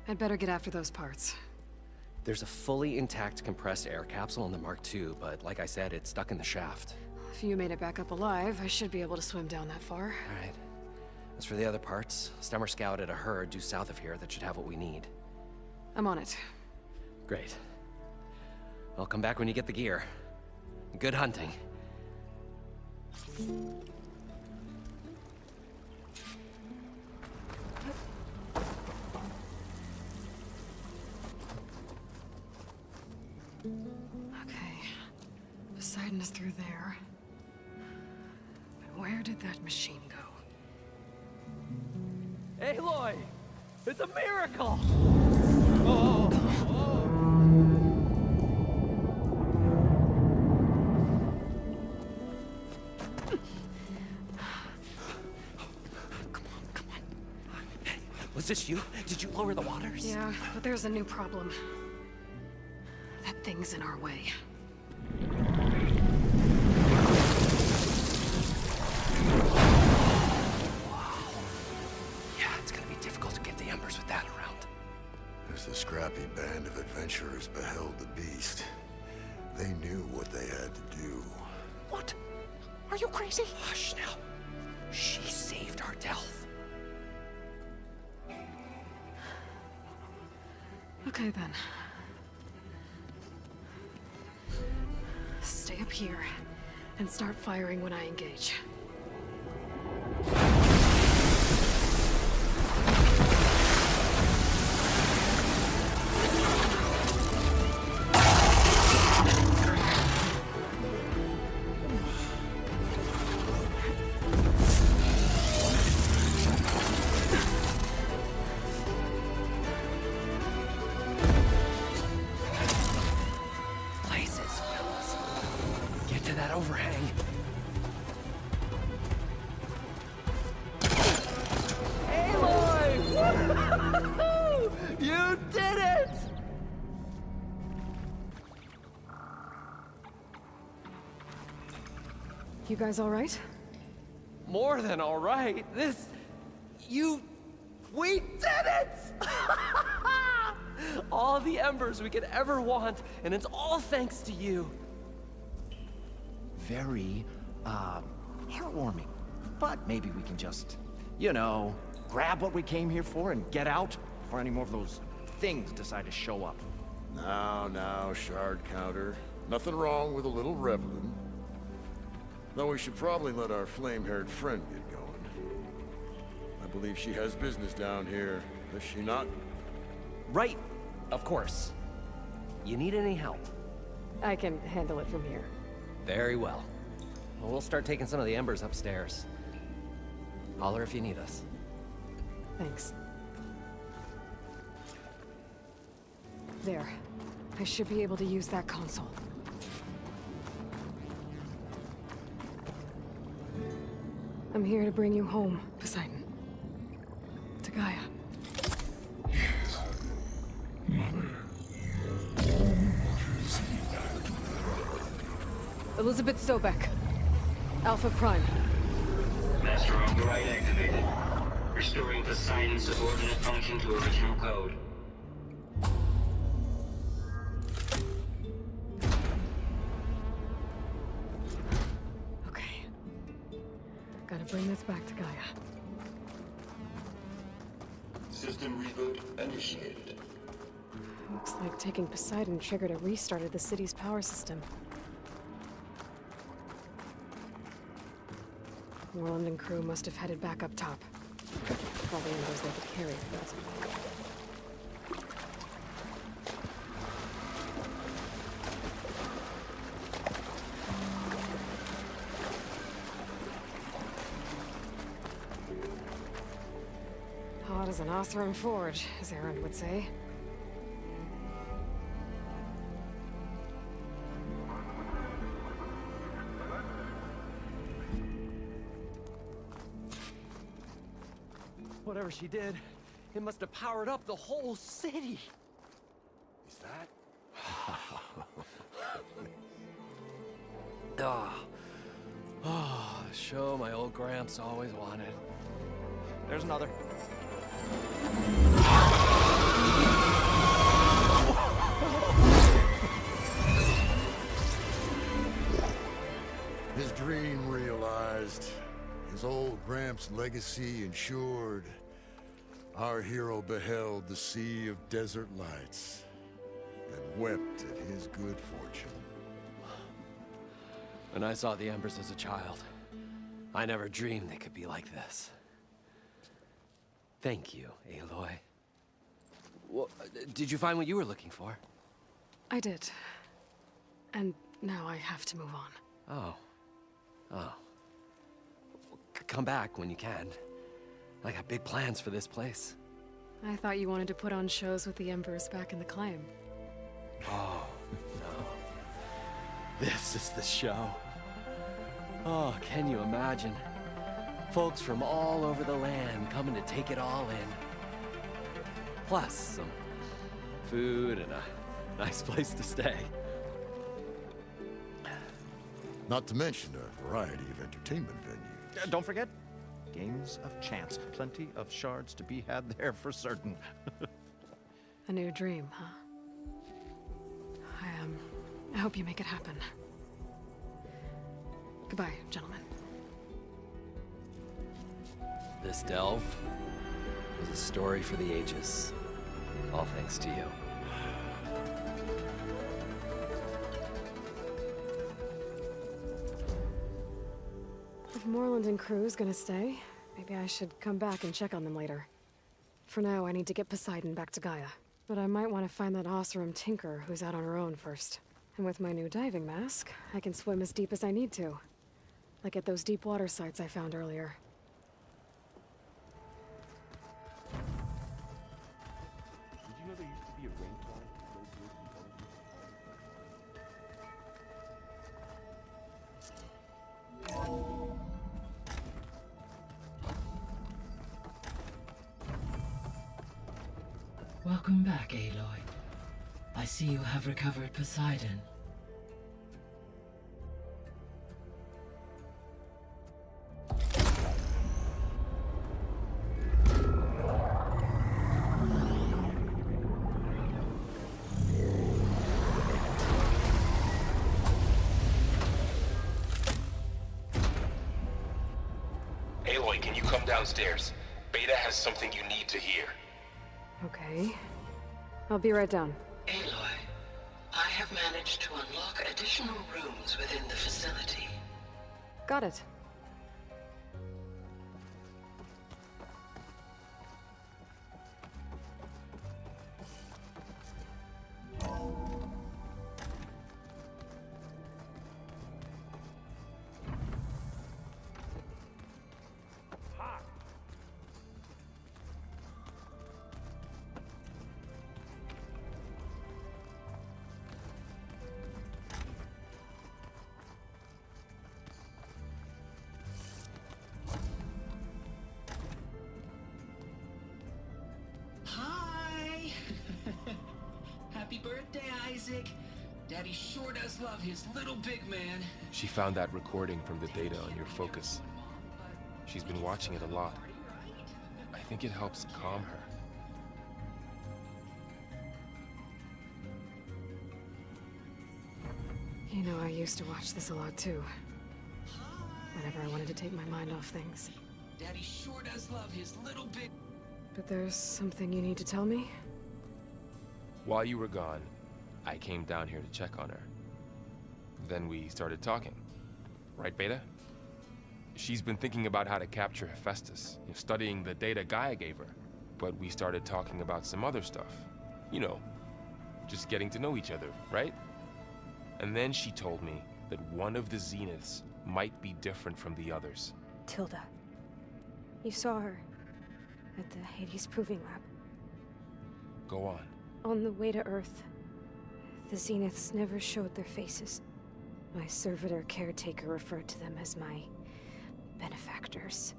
I'd better get after those parts. There's a fully intact compressed air capsule in the Mark II, but like I said, it's stuck in the shaft. If you made it back up alive, I should be able to swim down that far. All right. As for the other parts, Stemmer scouted a herd due south of here that should have what we need. I'm on it. Great. I'll come back when you get the gear. Good hunting. Okay. Poseidon is through there. But where did that machine go? Aloy! It's a miracle! Was this you? Did you lower the waters? Yeah, but there's a new problem. That thing's in our way. Yeah, it's gonna be difficult to get the embers with that around. As the scrappy band of adventurers beheld the beast, they knew what they had to do. What? Are you crazy? Hush now. She saved our Delph. Okay then. Stay up here and start firing when I engage. Overhang. Aloy! You did it! You guys all right? More than all right. We did it! All the embers we could ever want, and it's all thanks to you. Very, heartwarming. But maybe we can just, you know, grab what we came here for and get out before any more of those things decide to show up. Now, shard counter. Nothing wrong with a little reveling. Though we should probably let our flame-haired friend get going. I believe she has business down here, does she not? Right, of course. You need any help? I can handle it from here. Very well. We'll start taking some of the embers upstairs. Holler if you need us. Thanks. There. I should be able to use that console. I'm here to bring you home, Poseidon. To Gaia. Elizabeth Sobek. Alpha Prime. Master override activated. Restoring Poseidon's subordinate function to original code. Okay. Gotta bring this back to Gaia. System reboot initiated. Looks like taking Poseidon triggered a restart of the city's power system. Warland and crew must have headed back up top. Probably in those they could carry if that's hot as an Oseram forge, as Aaron would say. Whatever she did, it must have powered up the whole city. Is that? The show my old Gramps always wanted. There's another. His dream realized. His old Gramps' legacy ensured. Our hero beheld the sea of desert lights and wept at his good fortune. When I saw the embers as a child, I never dreamed they could be like this. Thank you, Aloy. Well, did you find what you were looking for? I did. And now I have to move on. Oh. Well, come back when you can. I got big plans for this place. I thought you wanted to put on shows with the Embers back in the Claim. Oh, no. This is the show. Oh, can you imagine? Folks from all over the land coming to take it all in. Plus, some food and a nice place to stay. Not to mention a variety of entertainment venues. Don't forget, games of chance. Plenty of shards to be had there for certain. A new dream, huh? I hope you make it happen. Goodbye, gentlemen. This delve was a story for the ages. All thanks to you. If Moreland and crew's gonna stay, maybe I should come back and check on them later. For now, I need to get Poseidon back to Gaia. But I might want to find that Oseram tinker who's out on her own first. And with my new diving mask, I can swim as deep as I need to. Like at those deep water sites I found earlier. Did you know there used to be a rain Welcome back, Aloy. I see you have recovered Poseidon. Aloy, can you come downstairs? Beta has something you need to hear. Okay. I'll be right down. Aloy, I have managed to unlock additional rooms within the facility. Got it. Hi! Happy birthday, Isaac. Daddy sure does love his little big man. She found that recording from the data on your focus. She's been watching it a lot. I think it helps calm her. You know, I used to watch this a lot too. Whenever I wanted to take my mind off things. Daddy sure does love his little big... But there's something you need to tell me? While you were gone, I came down here to check on her. Then we started talking. Right, Beta? She's been thinking about how to capture Hephaestus, studying the data Gaia gave her. But we started talking about some other stuff. You know, just getting to know each other, right? And then she told me that one of the Zeniths might be different from the others. Tilda. You saw her at the Hades Proving Lab. Go on. On the way to Earth, the Zeniths never showed their faces. My servitor caretaker referred to them as my benefactors,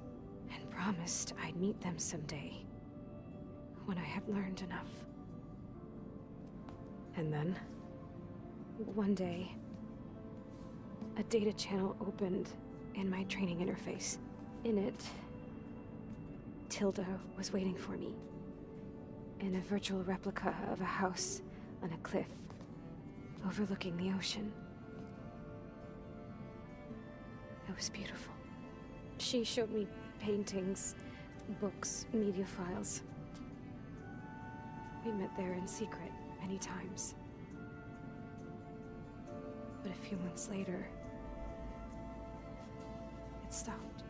and promised I'd meet them someday, when I had learned enough. And then? One day, a data channel opened in my training interface. In it, Tilda was waiting for me, in a virtual replica of a house on a cliff, overlooking the ocean. It was beautiful. She showed me paintings, books, media files. We met there in secret many times. But a few months later, it stopped.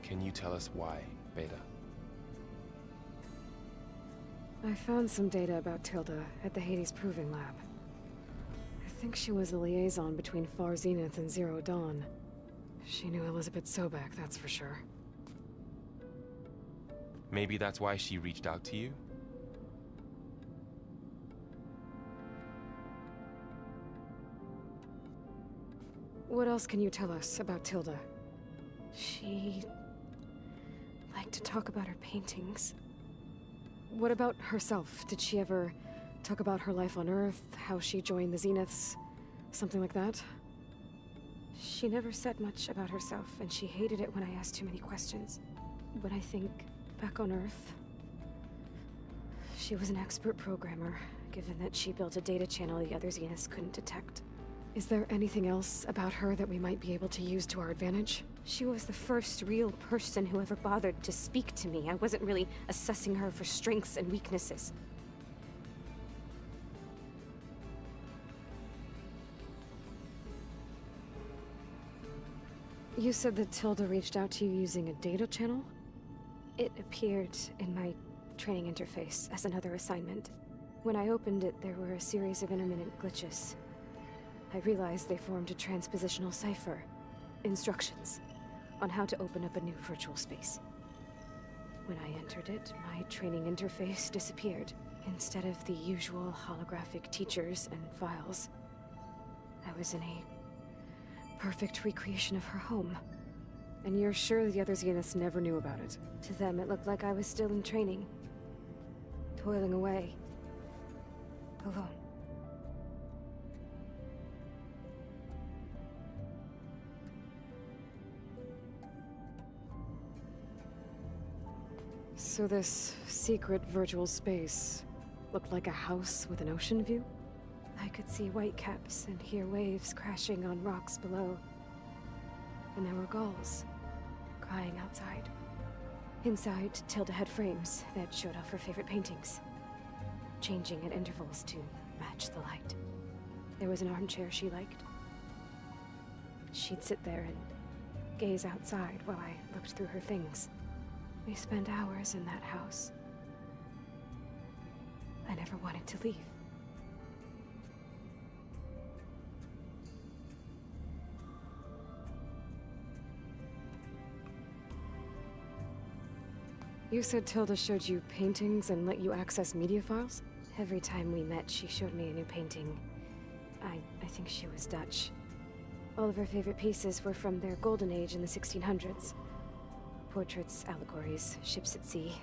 Can you tell us why, Beta? I found some data about Tilda at the Hades Proving Lab. I think she was the liaison between Far Zenith and Zero Dawn. She knew Elizabeth Sobek, that's for sure. Maybe that's why she reached out to you? What else can you tell us about Tilda? She liked to talk about her paintings. What about herself? Did she ever talk about her life on Earth, how she joined the Zeniths, something like that? She never said much about herself, and she hated it when I asked too many questions. But I think, back on Earth, she was an expert programmer, given that she built a data channel the other Zeniths couldn't detect. Is there anything else about her that we might be able to use to our advantage? She was the first real person who ever bothered to speak to me. I wasn't really assessing her for strengths and weaknesses. You said that Tilda reached out to you using a data channel? It appeared in my training interface as another assignment. When I opened it, there were a series of intermittent glitches. I realized they formed a transpositional cipher. Instructions on how to open up a new virtual space. When I entered it, my training interface disappeared. Instead of the usual holographic teachers and files, I was in a perfect recreation of her home. And you're sure the other Zeniths never knew about it? To them, it looked like I was still in training. Toiling away. Alone. So this secret virtual space looked like a house with an ocean view? I could see whitecaps and hear waves crashing on rocks below. And there were gulls crying outside. Inside, Tilda had frames that showed off her favorite paintings, changing at intervals to match the light. There was an armchair she liked. She'd sit there and gaze outside while I looked through her things. We spent hours in that house. I never wanted to leave. You said Tilda showed you paintings and let you access media files? Every time we met, she showed me a new painting. I think she was Dutch. All of her favorite pieces were from their golden age in the 1600s. Portraits, allegories, ships at sea.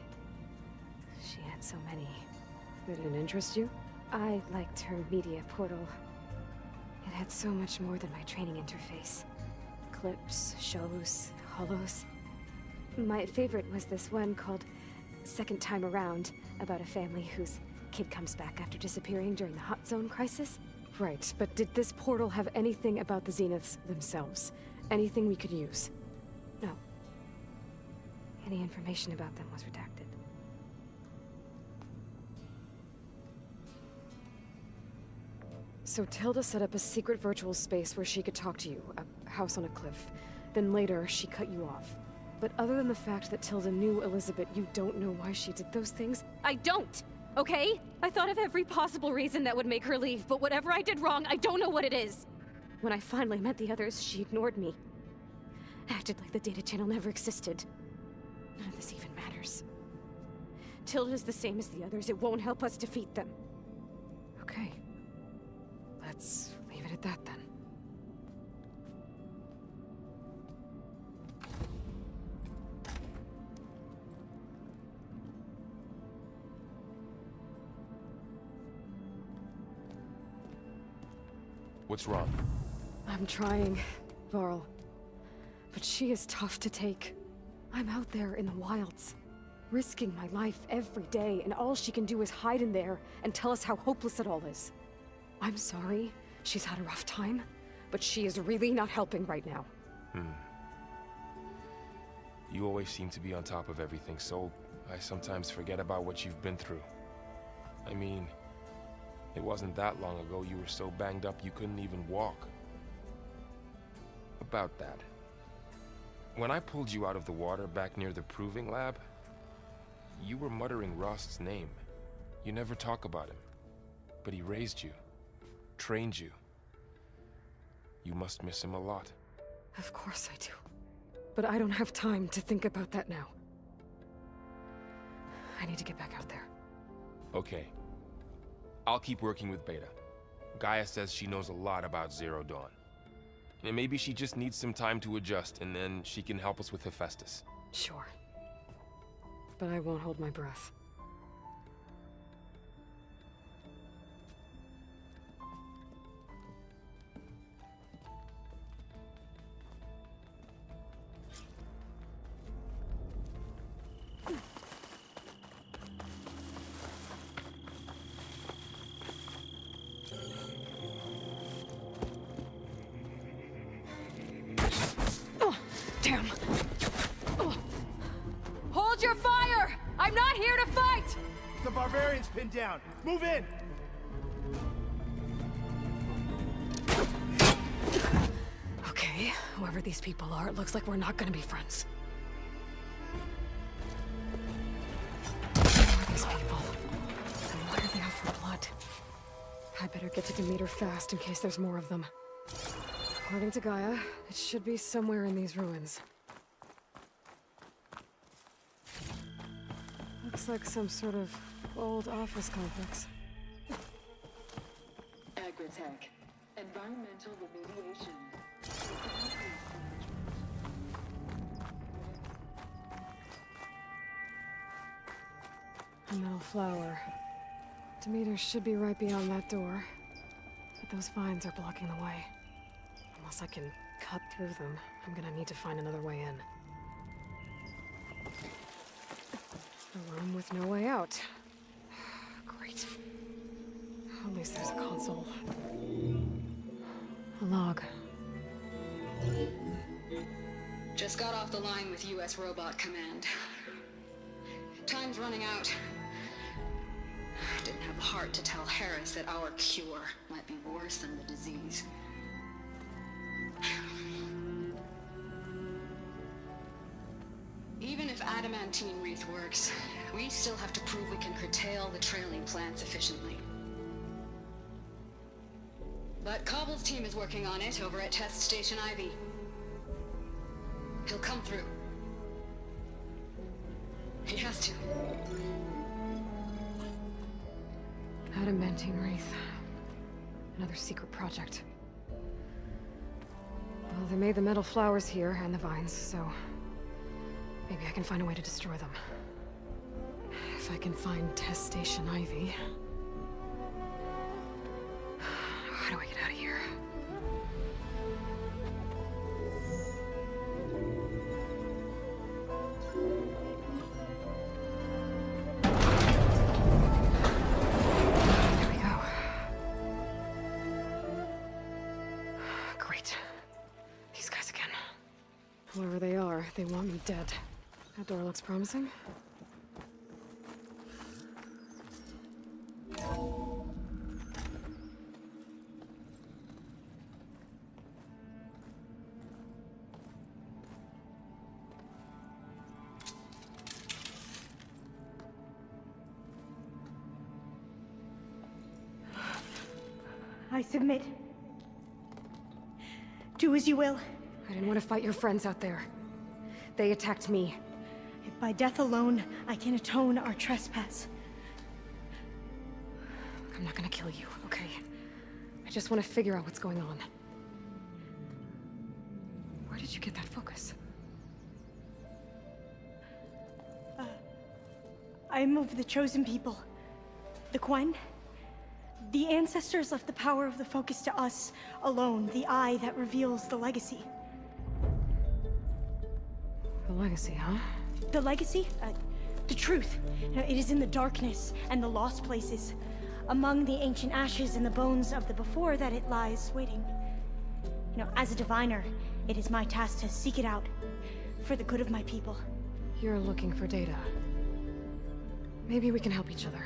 She had so many. That didn't interest you? I liked her media portal. It had so much more than my training interface. Clips, shows, holos. My favorite was this one called Second Time Around, about a family whose kid comes back after disappearing during the Hot Zone crisis. Right, but did this portal have anything about the Zeniths themselves? Anything we could use? No. Any information about them was redacted. So Tilda set up a secret virtual space where she could talk to you, a house on a cliff. Then later, she cut you off. But other than the fact that Tilda knew Elizabeth, you don't know why she did those things? I don't! Okay? I thought of every possible reason that would make her leave, but whatever I did wrong, I don't know what it is! When I finally met the others, she ignored me. Acted like the data channel never existed. None of this even matters. Tilda's the same as the others. It won't help us defeat them. Okay. Let's leave it at that then. What's wrong? I'm trying, Varl. But she is tough to take. I'm out there in the wilds, risking my life every day, and all she can do is hide in there and tell us how hopeless it all is. I'm sorry, she's had a rough time, but she is really not helping right now. You always seem to be on top of everything, so I sometimes forget about what you've been through. I mean, it wasn't that long ago you were so banged up you couldn't even walk. About that. When I pulled you out of the water back near the proving lab, you were muttering Rost's name. You never talk about him. But he raised you, trained you. You must miss him a lot. Of course I do. But I don't have time to think about that now. I need to get back out there. Okay. I'll keep working with Beta. Gaia says she knows a lot about Zero Dawn. And maybe she just needs some time to adjust, and then she can help us with Hephaestus. Sure. But I won't hold my breath. Damn. Hold your fire! I'm not here to fight! The barbarian's pinned down. Move in! Okay, whoever these people are, it looks like we're not gonna be friends. Who are these people? And why are they out for blood? I better get to Demeter fast in case there's more of them. According to Gaia, it should be somewhere in these ruins. Looks like some sort of old office complex. Agritech. Environmental remediation. A metal flower. Demeter should be right beyond that door. But those vines are blocking the way. Unless I can cut through them, I'm gonna need to find another way in. A room with no way out. Great. At least there's a console. A log. Just got off the line with U.S. Robot Command. Time's running out. Didn't have the heart to tell Harris that our cure might be worse than the disease. Even if adamantine wreath works, we still have to prove we can curtail the trailing plants efficiently. But Cobble's team is working on it over at Test Station Ivy. He'll come through. He has to. Adamantine wreath. Another secret project. Well, they made the metal flowers here and the vines, so maybe I can find a way to destroy them. If I can find Test Station Ivy. How do I get out of here? There we go. Great. These guys again. Whoever they are, they want me dead. That door looks promising. I submit. Do as you will. I didn't want to fight your friends out there. They attacked me. If by death alone I can atone our trespass. I'm not gonna kill you, okay? I just want to figure out what's going on. Where did you get that focus? I'm of the chosen people. The Quen. The ancestors left the power of the focus to us alone, the eye that reveals the legacy. The legacy, huh? The legacy? The truth. It is in the darkness and the lost places. Among the ancient ashes and the bones of the before that it lies waiting. As a diviner, it is my task to seek it out for the good of my people. You're looking for data. Maybe we can help each other.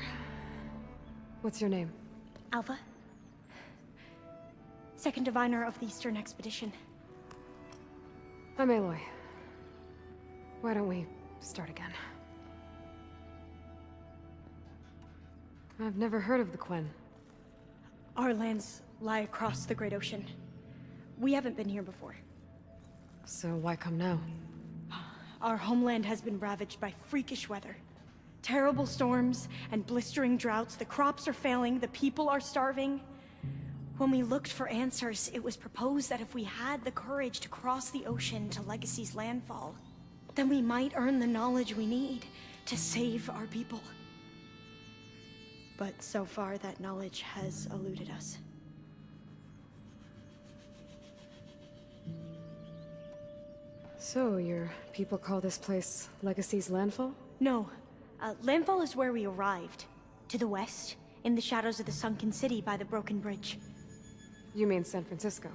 What's your name? Alva. Second diviner of the Eastern Expedition. I'm Aloy. Why don't we start again? I've never heard of the Quen. Our lands lie across the Great Ocean. We haven't been here before. So why come now? Our homeland has been ravaged by freakish weather. Terrible storms and blistering droughts. The crops are failing, the people are starving. When we looked for answers, it was proposed that if we had the courage to cross the ocean to Legacy's landfall, then we might earn the knowledge we need to save our people. But so far, that knowledge has eluded us. So, your people call this place Legacy's landfall? No. Landfall is where we arrived. To the west, in the shadows of the sunken city by the broken bridge. You mean San Francisco?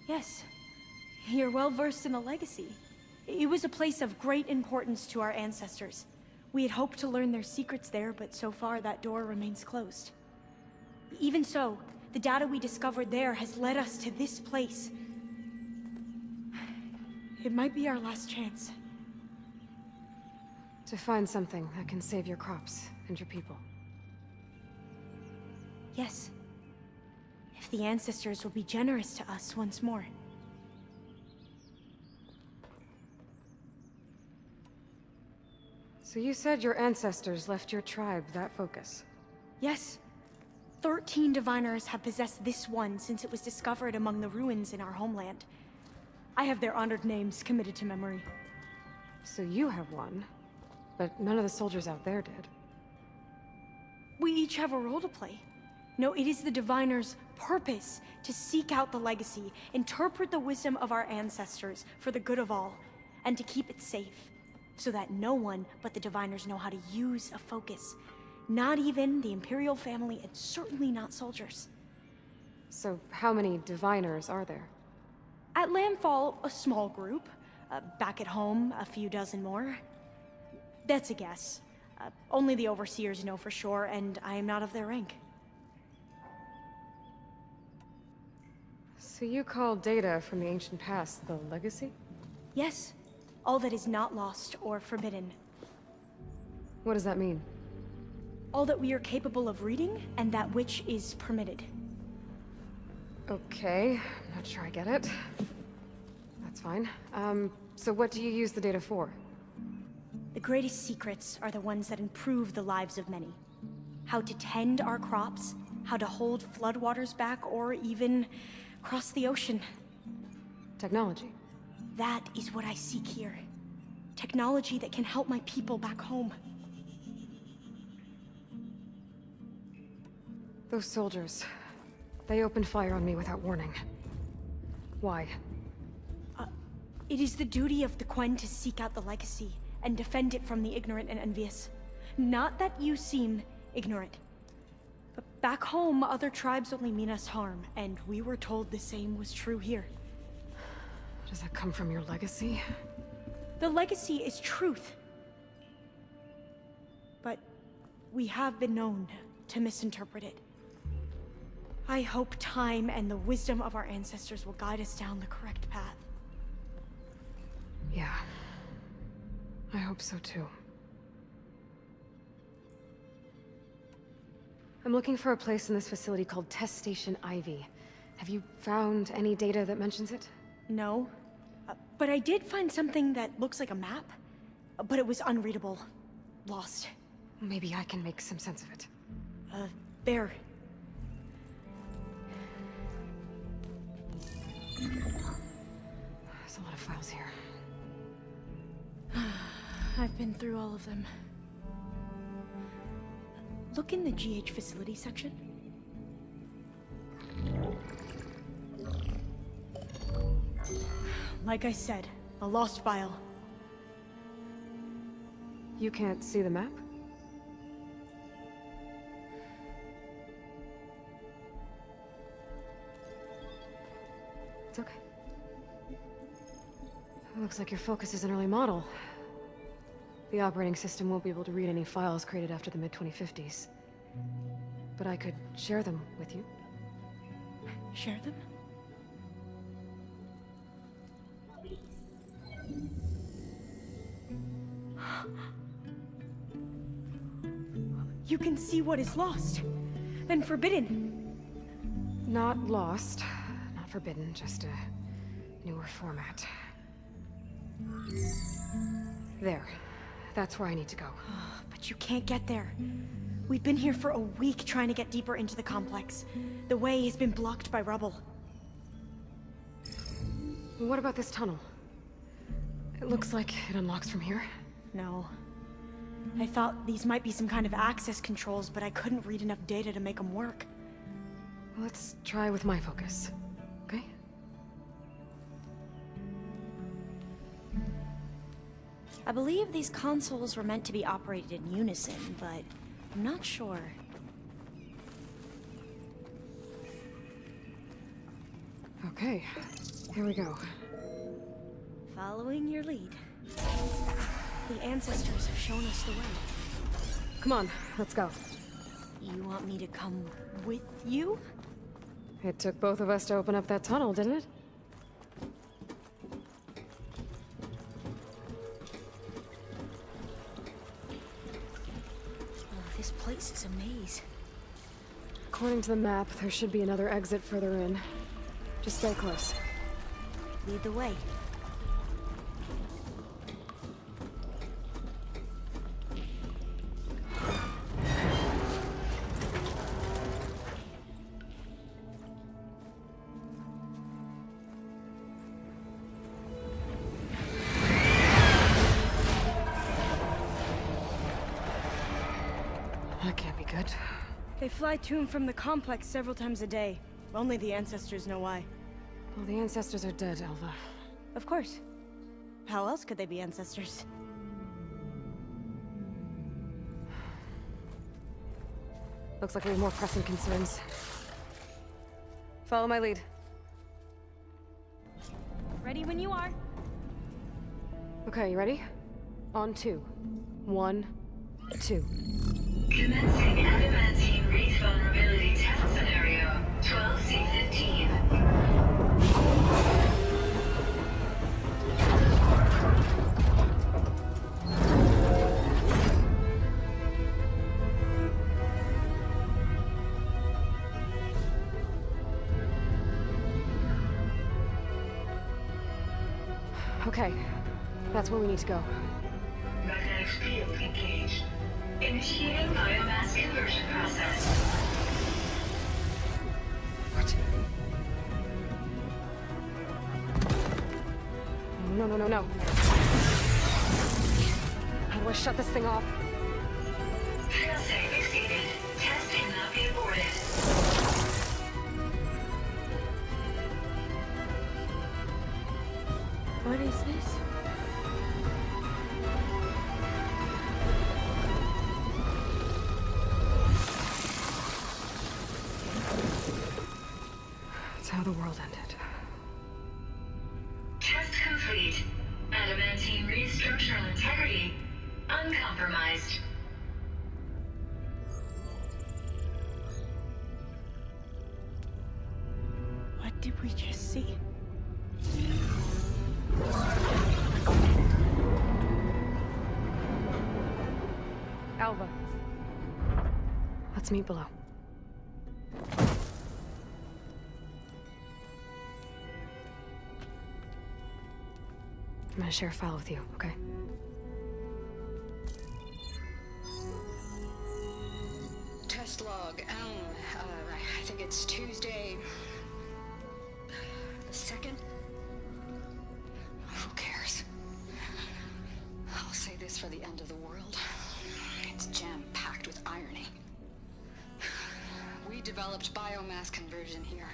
Yes. You're well versed in the Legacy. It was a place of great importance to our ancestors. We had hoped to learn their secrets there, but so far that door remains closed. Even so, the data we discovered there has led us to this place. It might be our last chance. To find something that can save your crops and your people. Yes. If the ancestors will be generous to us once more. So you said your ancestors left your tribe that focus? Yes. 13 diviners have possessed this one since it was discovered among the ruins in our homeland. I have their honored names committed to memory. So you have one, but none of the soldiers out there did. We each have a role to play. No, it is the diviner's purpose to seek out the legacy, interpret the wisdom of our ancestors for the good of all, and to keep it safe, so that no one but the diviners know how to use a focus. Not even the Imperial family, and certainly not soldiers. So how many diviners are there? At Landfall, a small group. Back at home, a few dozen more. That's a guess. Only the overseers know for sure, and I am not of their rank. So you call data from the ancient past the legacy? Yes. All that is not lost or forbidden. What does that mean? All that we are capable of reading, and that which is permitted. Okay, I'm not sure I get it. That's fine. So what do you use the data for? The greatest secrets are the ones that improve the lives of many. How to tend our crops, how to hold floodwaters back, or even cross the ocean. Technology. That is what I seek here. Technology that can help my people back home. Those soldiers, they opened fire on me without warning. Why? It is the duty of the Quen to seek out the legacy and defend it from the ignorant and envious. Not that you seem ignorant. But back home, other tribes only mean us harm, and we were told the same was true here. Does that come from your legacy? The legacy is truth. But we have been known to misinterpret it. I hope time and the wisdom of our ancestors will guide us down the correct path. Yeah. I hope so too. I'm looking for a place in this facility called Test Station Ivy. Have you found any data that mentions it? No. But I did find something that looks like a map. But it was unreadable. Lost. Maybe I can make some sense of it. There. There's a lot of files here. I've been through all of them. Look in the GH facility section. Like I said, a lost file. You can't see the map? It's okay. It looks like your focus is an early model. The operating system won't be able to read any files created after the mid-2050s. But I could share them with you. Share them? You can see what is lost and forbidden. Not lost, not forbidden, just a newer format. There. That's where I need to go. But you can't get there. We've been here for a week trying to get deeper into the complex. The way has been blocked by rubble. What about this tunnel? It looks like it unlocks from here. No. I thought these might be some kind of access controls, but I couldn't read enough data to make them work. Let's try with my focus, okay? I believe these consoles were meant to be operated in unison, but I'm not sure. Okay, here we go. Following your lead. The ancestors have shown us the way. Come on, let's go. You want me to come with you? It took both of us to open up that tunnel, didn't it? Oh, this place is a maze. According to the map, there should be another exit further in. Just stay close. Lead the way. That can't be good. They fly to and from the complex several times a day. Only the ancestors know why. Well, the ancestors are dead, Alva. Of course. How else could they be ancestors? Looks like we have more pressing concerns. Follow my lead. Ready when you are. Okay, you ready? On 2. 1, 2. Commencing adamantine wreath vulnerability test scenario 12C15. Okay, that's where we need to go. Magnetic field engaged. Initiating biomass conversion process. What? No. How do I shut this thing off? Failsafe exceeded. Test cannot be aborted. What is this? It's how the world ended. Test complete. Adamantine wreath structural integrity uncompromised. What did we just see? Alva. Let's meet below. I'm gonna share a file with you, okay? Test log, I think it's Tuesday the 2nd? Who cares? I'll say this for the end of the world. It's jam-packed with irony. We developed biomass conversion here.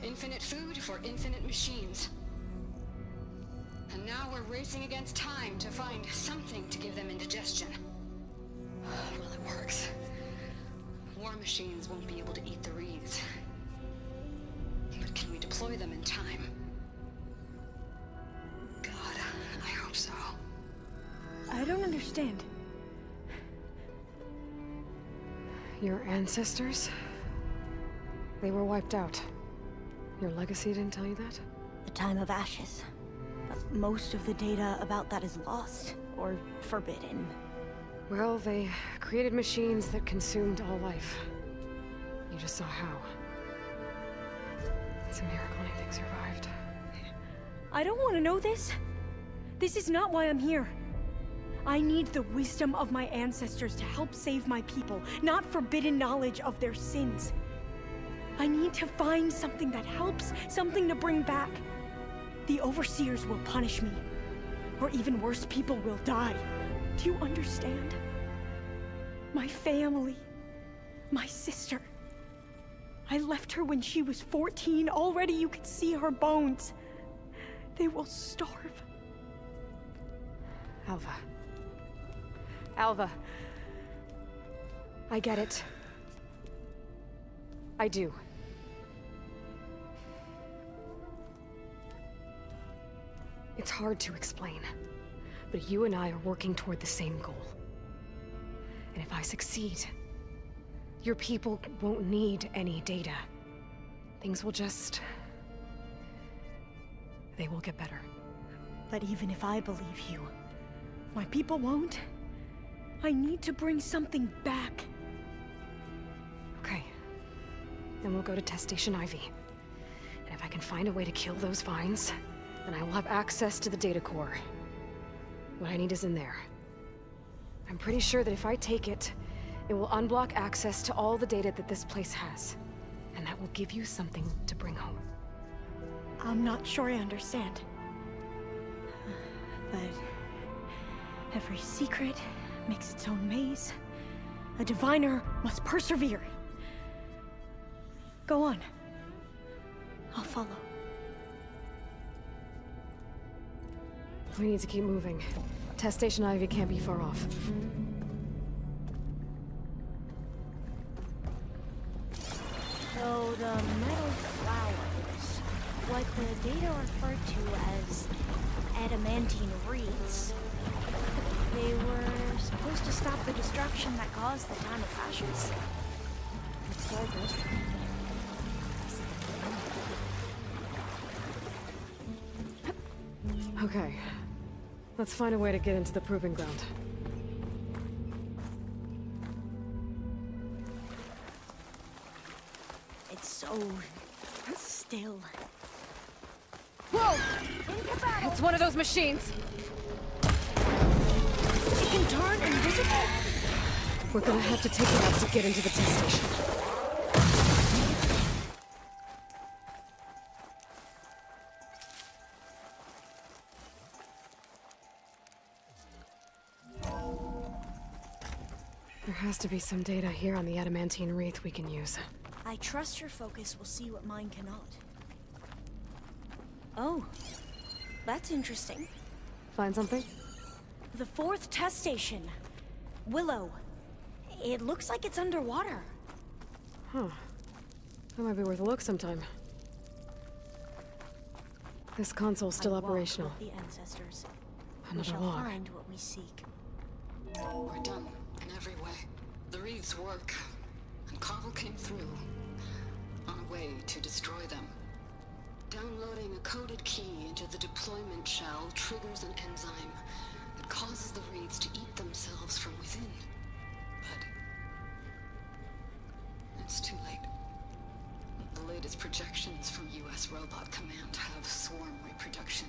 Infinite food for infinite machines. And now we're racing against time to find something to give them indigestion. Well, it works. War machines won't be able to eat the wreaths. But can we deploy them in time? God, I hope so. I understand. Your ancestors? They were wiped out. Your legacy didn't tell you that? The time of ashes. But most of the data about that is lost, or forbidden. Well, they created machines that consumed all life. You just saw how. It's a miracle anything survived. I don't want to know this. This is not why I'm here. I need the wisdom of my ancestors to help save my people, not forbidden knowledge of their sins. I need to find something that helps, something to bring back. The overseers will punish me. Or even worse, people will die. Do you understand? My family. My sister. I left her when she was 14. Already you could see her bones. They will starve. Alva. Alva. I get it. I do. It's hard to explain, but you and I are working toward the same goal. And if I succeed, your people won't need any data. Things will just... they will get better. But even if I believe you, my people won't. I need to bring something back. Okay. Then we'll go to Test Station Ivy. And if I can find a way to kill those vines, then I will have access to the data core. What I need is in there. I'm pretty sure that if I take it, it will unblock access to all the data that this place has. And that will give you something to bring home. I'm not sure I understand. But every secret makes its own maze. A diviner must persevere. Go on. I'll follow. We need to keep moving. Test Station Ivy can't be far off. So the metal flowers, what the data referred to as adamantine wreaths, they were supposed to stop the destruction that caused the time of ashes. It's all good. Okay. Let's find a way to get into the proving ground. It's so still. Whoa! It's one of those machines! It can turn invisible? We're gonna have to take it out to get into the test station. There has to be some data here on the adamantine wreath we can use. I trust your focus will see what mine cannot. Oh, that's interesting. Find something? The 4th test station. Willow. It looks like it's underwater. Huh. That might be worth a look sometime. This console's still operational. The ancestors. Another we shall log. find what we seek. We're done in every way. The wreaths work, and Carvel came through on a way to destroy them. Downloading a coded key into the deployment shell triggers an enzyme that causes the wreaths to eat themselves from within. But it's too late. The latest projections from U.S. Robot Command have swarm reproduction,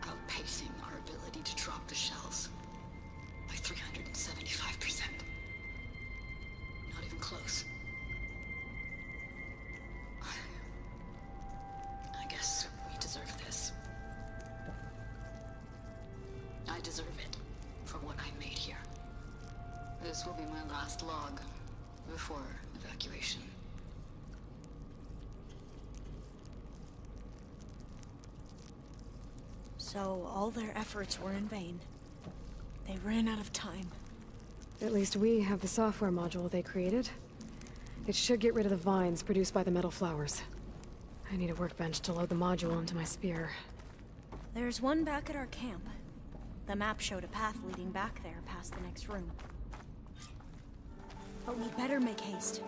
outpacing our ability to drop the shells by 375%. Not even close. I guess we deserve this. I deserve it for what I made here. This will be my last log before evacuation. So all their efforts were in vain. They ran out of time. At least we have the software module they created. It should get rid of the vines produced by the metal flowers. I need a workbench to load the module onto my spear. There's one back at our camp. The map showed a path leading back there past the next room. But we'd better make haste.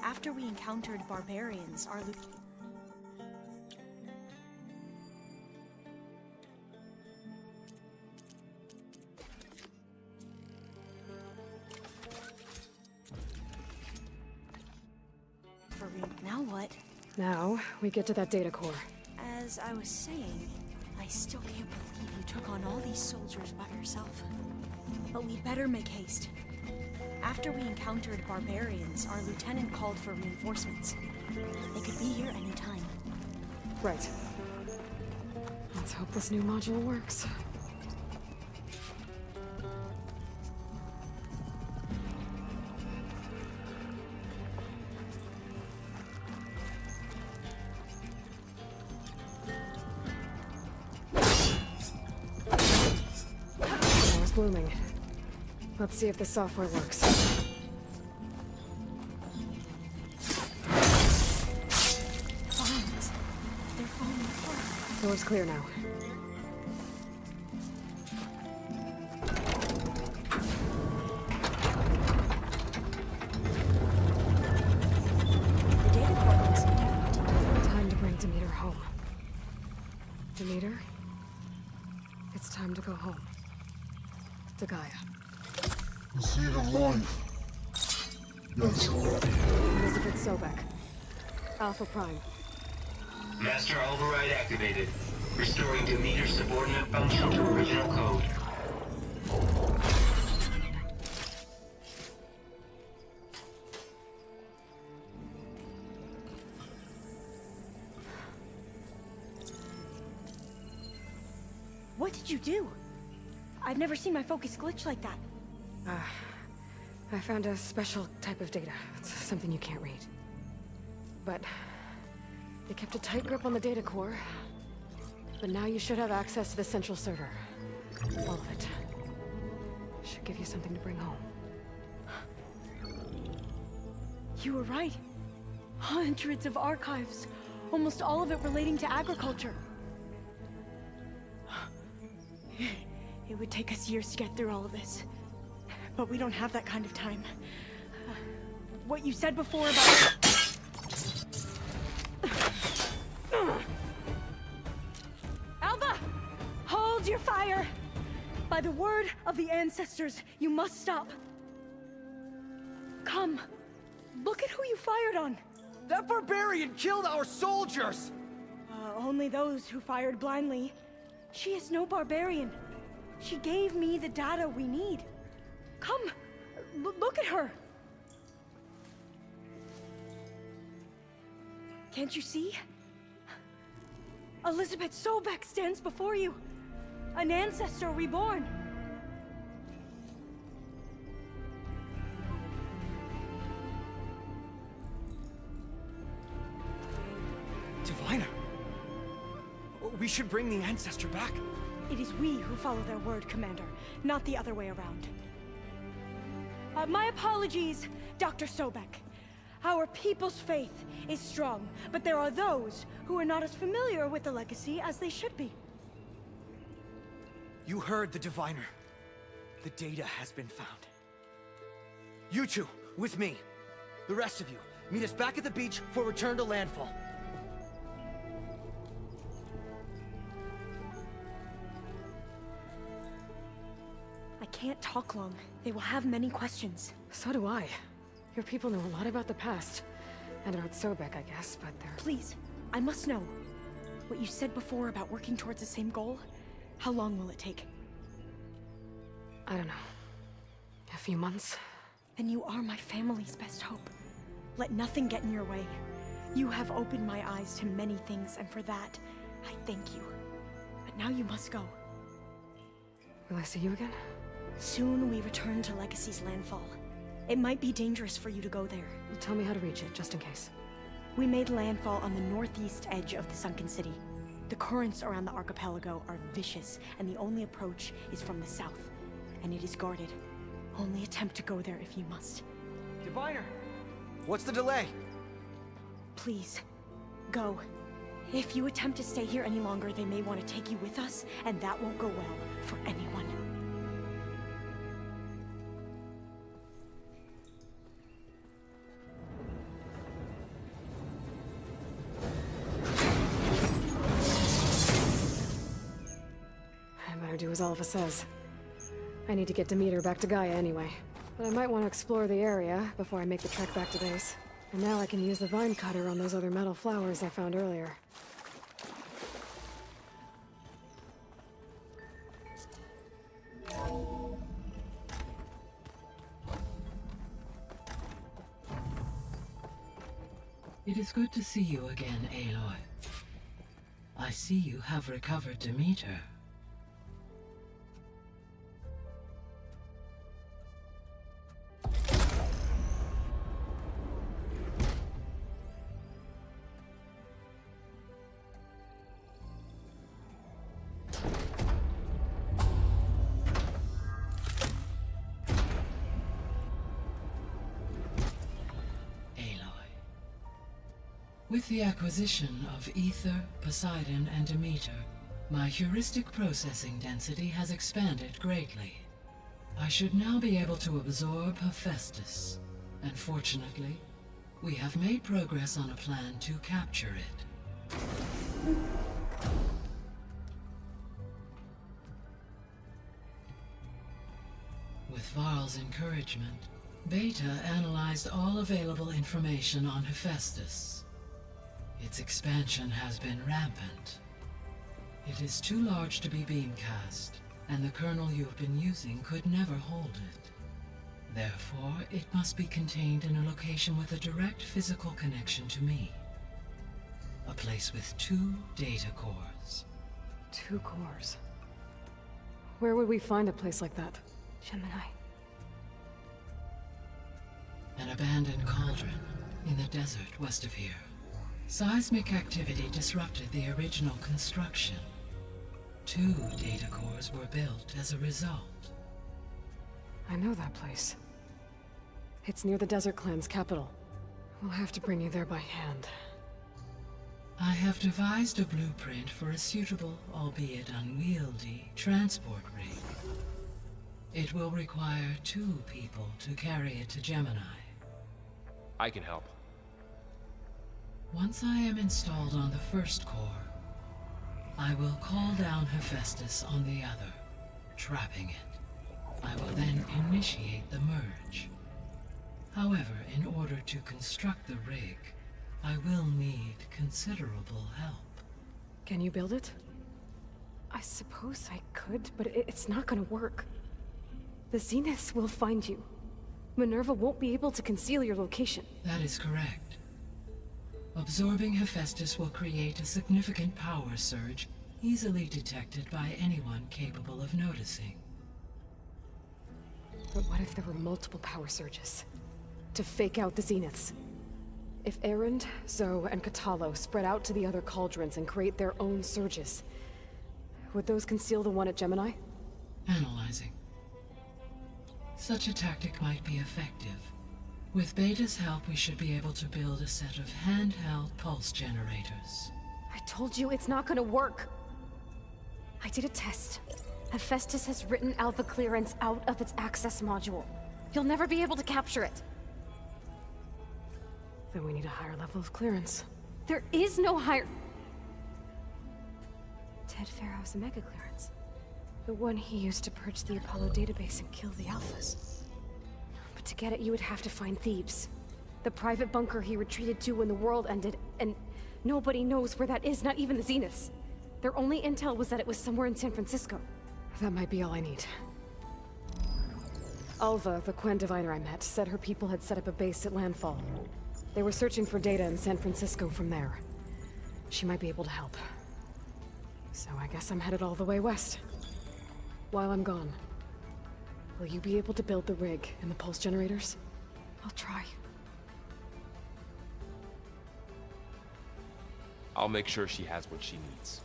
After we encountered barbarians, our For real. Now what? Now, we get to that data core. As I was saying, I still can't believe you took on all these soldiers by yourself. But we'd better make haste. After we encountered barbarians, our lieutenant called for reinforcements. They could be here any time. Right. Let's hope this new module works. Power's blooming. Let's see if the software works. Vines. They're falling apart. Door's clear now. The data core looks intact. Time to bring Demeter home. Demeter? It's time to go home. To Gaia. The seed of life. That's right. Elizabeth Sobek. Alpha Prime. Master override activated. Restoring Demeter's subordinate function to original code. What did you do? I've never seen my focus glitch like that. I found a special type of data. It's something you can't read. But they kept a tight grip on the data core. But now you should have access to the central server. All of it. Should give you something to bring home. You were right. Hundreds of archives. Almost all of it relating to agriculture. It would take us years to get through all of this. But we don't have that kind of time. What you said before about... Alba! Hold your fire! By the word of the ancestors, you must stop. Come. Look at who you fired on. That barbarian killed our soldiers! Only those who fired blindly. She is no barbarian. She gave me the data we need. Come, look at her. Can't you see? Elizabeth Sobek stands before you. An ancestor reborn. Diviner! We should bring the ancestor back. It is we who follow their word, Commander, not the other way around. My apologies, Dr. Sobek. Our people's faith is strong, but there are those who are not as familiar with the legacy as they should be. You heard the Diviner. The data has been found. You two, with me. The rest of you, meet us back at the beach for return to landfall. I can't talk long. They will have many questions. So do I. Your people know a lot about the past. And about Sobek, I guess, but they're... Please, I must know. What you said before about working towards the same goal, how long will it take? I don't know. A few months? Then you are my family's best hope. Let nothing get in your way. You have opened my eyes to many things, and for that, I thank you. But now you must go. Will I see you again? Soon we return to Legacy's landfall. It might be dangerous for you to go there. Tell me how to reach it, just in case. We made landfall on the northeast edge of the sunken city. The currents around the archipelago are vicious, and the only approach is from the south. And it is guarded. Only attempt to go there if you must. Diviner! What's the delay? Please, go. If you attempt to stay here any longer, they may want to take you with us, and that won't go well for anyone. I better do as Alva says. I need to get Demeter back to Gaia anyway. But I might want to explore the area before I make the trek back to base. And now I can use the vine cutter on those other metal flowers I found earlier. It is good to see you again, Aloy. I see you have recovered Demeter. With the acquisition of Ether, Poseidon, and Demeter, my heuristic processing density has expanded greatly. I should now be able to absorb Hephaestus, and fortunately, we have made progress on a plan to capture it. With Varl's encouragement, Beta analyzed all available information on Hephaestus. Its expansion has been rampant. It is too large to be beamcast, and the kernel you've been using could never hold it. Therefore, it must be contained in a location with a direct physical connection to me. A place with 2 data cores. 2 cores? Where would we find a place like that? Gemini. An abandoned cauldron in the desert west of here. Seismic activity disrupted the original construction. 2 data cores were built as a result. I know that place. It's near the Desert Clan's capital. We'll have to bring you there by hand. I have devised a blueprint for a suitable, albeit unwieldy, transport rig. It will require 2 people to carry it to Gemini. I can help. Once I am installed on the first core, I will call down Hephaestus on the other, trapping it. I will then initiate the merge. However, in order to construct the rig, I will need considerable help. Can you build it? I suppose I could, but it's not gonna work. The Zeniths will find you. Minerva won't be able to conceal your location. That is correct. Absorbing Hephaestus will create a significant power surge, easily detected by anyone capable of noticing. But what if there were multiple power surges? To fake out the Zeniths? If Erend, Zoe, and Katalo spread out to the other cauldrons and create their own surges, would those conceal the one at Gemini? Analyzing. Such a tactic might be effective. With Beta's help, we should be able to build a set of handheld pulse generators. I told you it's not gonna work. I did a test. Hephaestus has written Alpha clearance out of its access module. You'll never be able to capture it. Then we need a higher level of clearance. There is no higher... Ted Pharaoh's Omega clearance. The one he used to purge the Apollo database and kill the Alphas. But to get it, you would have to find Thebes. The private bunker he retreated to when the world ended, and nobody knows where that is, not even the Zeniths. Their only intel was that it was somewhere in San Francisco. That might be all I need. Alva, the Quen diviner I met, said her people had set up a base at landfall. They were searching for data in San Francisco from there. She might be able to help. So I guess I'm headed all the way west. While I'm gone, will you be able to build the rig and the pulse generators? I'll try. I'll make sure she has what she needs.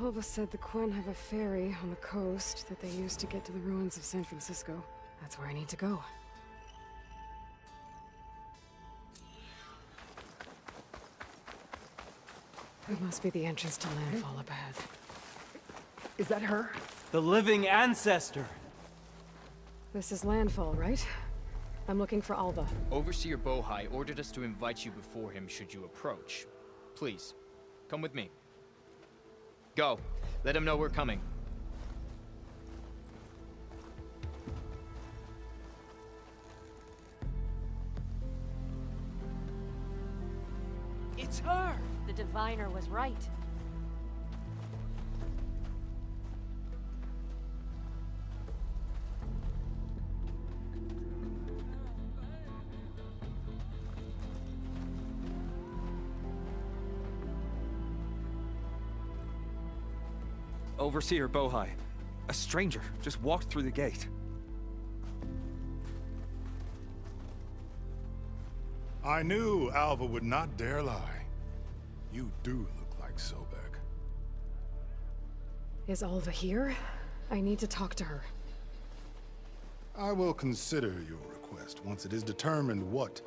Alva said the Quen have a ferry on the coast that they use to get to the ruins of San Francisco. That's where I need to go. It must be the entrance to landfall up ahead. Is that her? The living ancestor! This is landfall, right? I'm looking for Alva. Overseer Bohai ordered us to invite you before him should you approach. Please, come with me. Go. Let him know we're coming. It's her! The diviner was right. Overseer Bohai. A stranger just walked through the gate. I knew Alva would not dare lie. You do look like Sobek. Is Alva here? I need to talk to her. I will consider your request once it is determined what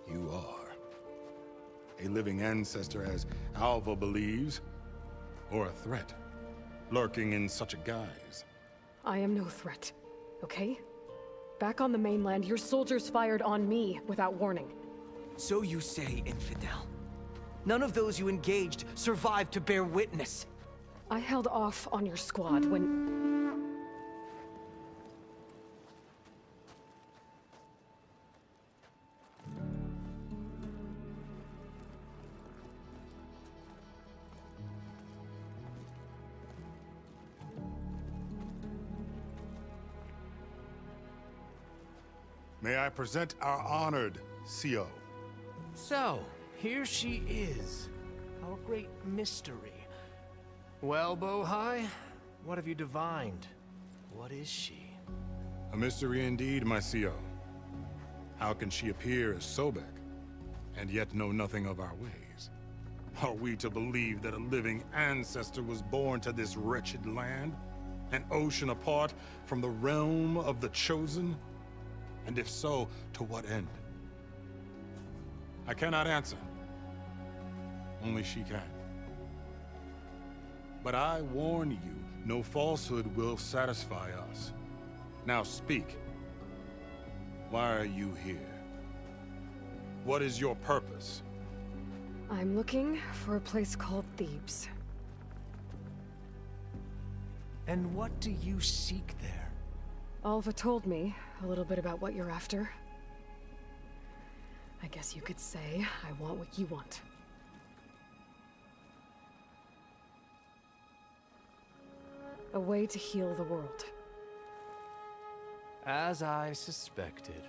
you are. A living ancestor, as Alva believes, or a threat, lurking in such a guise. I am no threat, okay? Back on the mainland, your soldiers fired on me without warning. So you say, infidel. None of those you engaged survived to bear witness. I held off on your squad when... May I present our honored CO. So, here she is. Our great mystery. Well, Bohai, what have you divined? What is she? A mystery indeed, my CO. How can she appear as Sobek, and yet know nothing of our ways? Are we to believe that a living ancestor was born to this wretched land? An ocean apart from the realm of the Chosen? And if so, to what end? I cannot answer. Only she can. But I warn you, no falsehood will satisfy us. Now speak. Why are you here? What is your purpose? I'm looking for a place called Thebes. And what do you seek there? Alva told me a little bit about what you're after. I guess you could say I want what you want. A way to heal the world. As I suspected.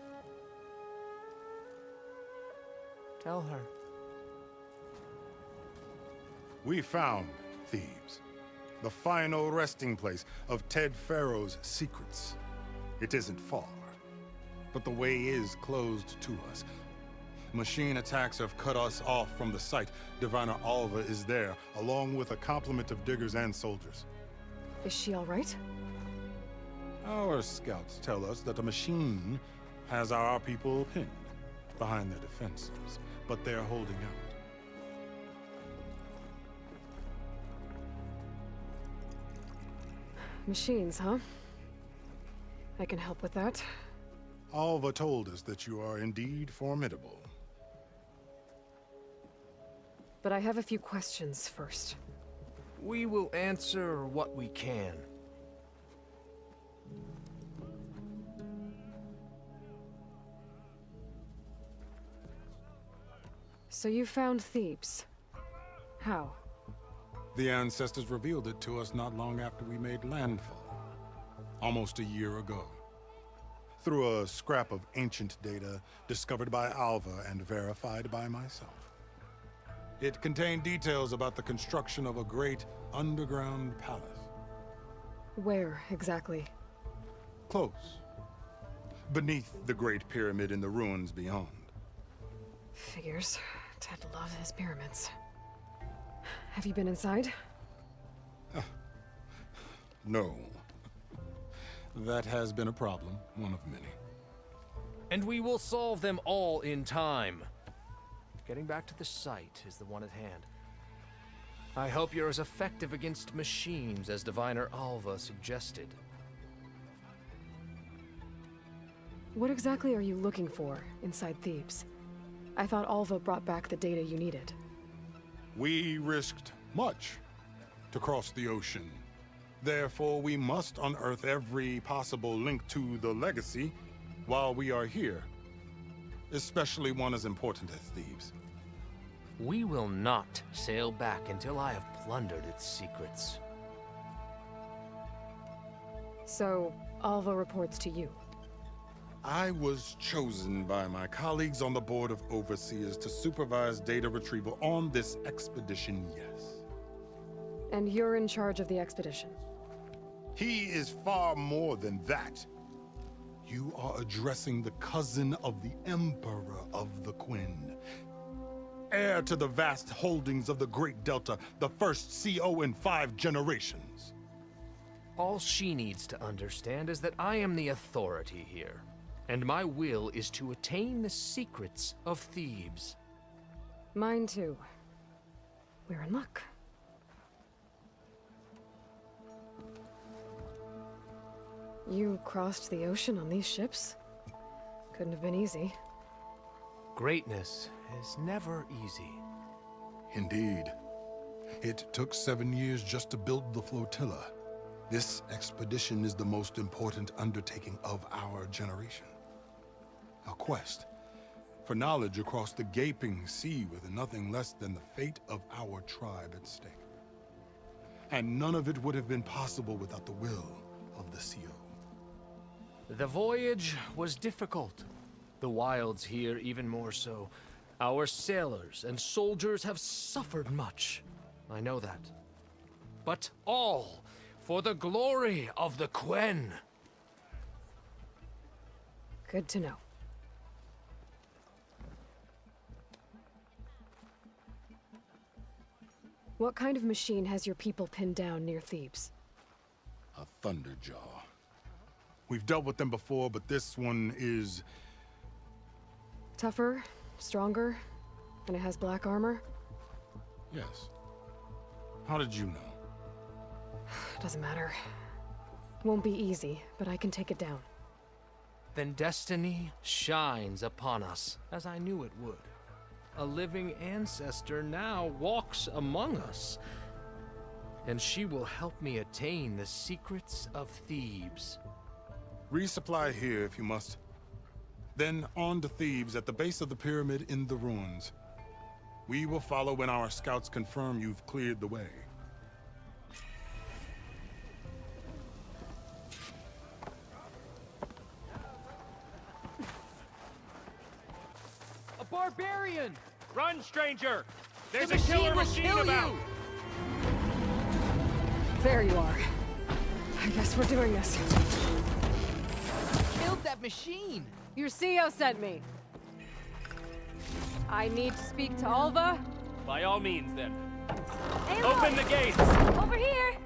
Tell her. We found Thebes, the final resting place of Ted Pharaoh's secrets. It isn't far, but the way is closed to us. Machine attacks have cut us off from the site. Diviner Alva is there, along with a complement of diggers and soldiers. Is she all right? Our scouts tell us that a machine has our people pinned behind their defenses, but they're holding out. Machines, huh? I can help with that. Alva told us that you are indeed formidable. But I have a few questions first. We will answer what we can. So you found Thebes. How? The ancestors revealed it to us not long after we made landfall. Almost a year ago. Through a scrap of ancient data discovered by Alva and verified by myself. It contained details about the construction of a great underground palace. Where, exactly? Close. Beneath the Great Pyramid in the ruins beyond. Figures. Ted loved his pyramids. Have you been inside? No. That has been a problem, one of many. And we will solve them all in time. Getting back to the site is the one at hand. I hope you're as effective against machines as Diviner Alva suggested. What exactly are you looking for inside Thebes? I thought Alva brought back the data you needed. We risked much to cross the ocean. Therefore, we must unearth every possible link to the legacy while we are here, especially one as important as Thebes. We will not sail back until I have plundered its secrets. So, Alva reports to you. I was chosen by my colleagues on the Board of Overseers to supervise data retrieval on this expedition, yes. And you're in charge of the expedition? He is far more than that. You are addressing the cousin of the Emperor of the Quinn. Heir to the vast holdings of the Great Delta, the first CO in 5 generations. All she needs to understand is that I am the authority here, and my will is to attain the secrets of Thebes. Mine too. We're in luck. You crossed the ocean on these ships? Couldn't have been easy. Greatness is never easy. Indeed. It took 7 years just to build the flotilla. This expedition is the most important undertaking of our generation. A quest for knowledge across the gaping sea with nothing less than the fate of our tribe at stake. And none of it would have been possible without the will of the CO. The voyage was difficult. The wilds here even more so. Our sailors and soldiers have suffered much. I know that. But all for the glory of the Quen. Good to know. What kind of machine has your people pinned down near Thebes? A Thunderjaw. We've dealt with them before, but this one is... Tougher, stronger, and it has black armor? Yes. How did you know? Doesn't matter. Won't be easy, but I can take it down. Then destiny shines upon us, as I knew it would. A living ancestor now walks among us, and she will help me attain the secrets of Thebes. Resupply here if you must. Then on to Thebes at the base of the pyramid in the ruins. We will follow when our scouts confirm you've cleared the way. A barbarian! Run, stranger! There's The a killer machine will machine kill about! you! There you are. I guess we're doing this. Killed that machine! Your CO sent me. I need to speak to Alva. By all means, then. Aloy! Open the gates! Over here!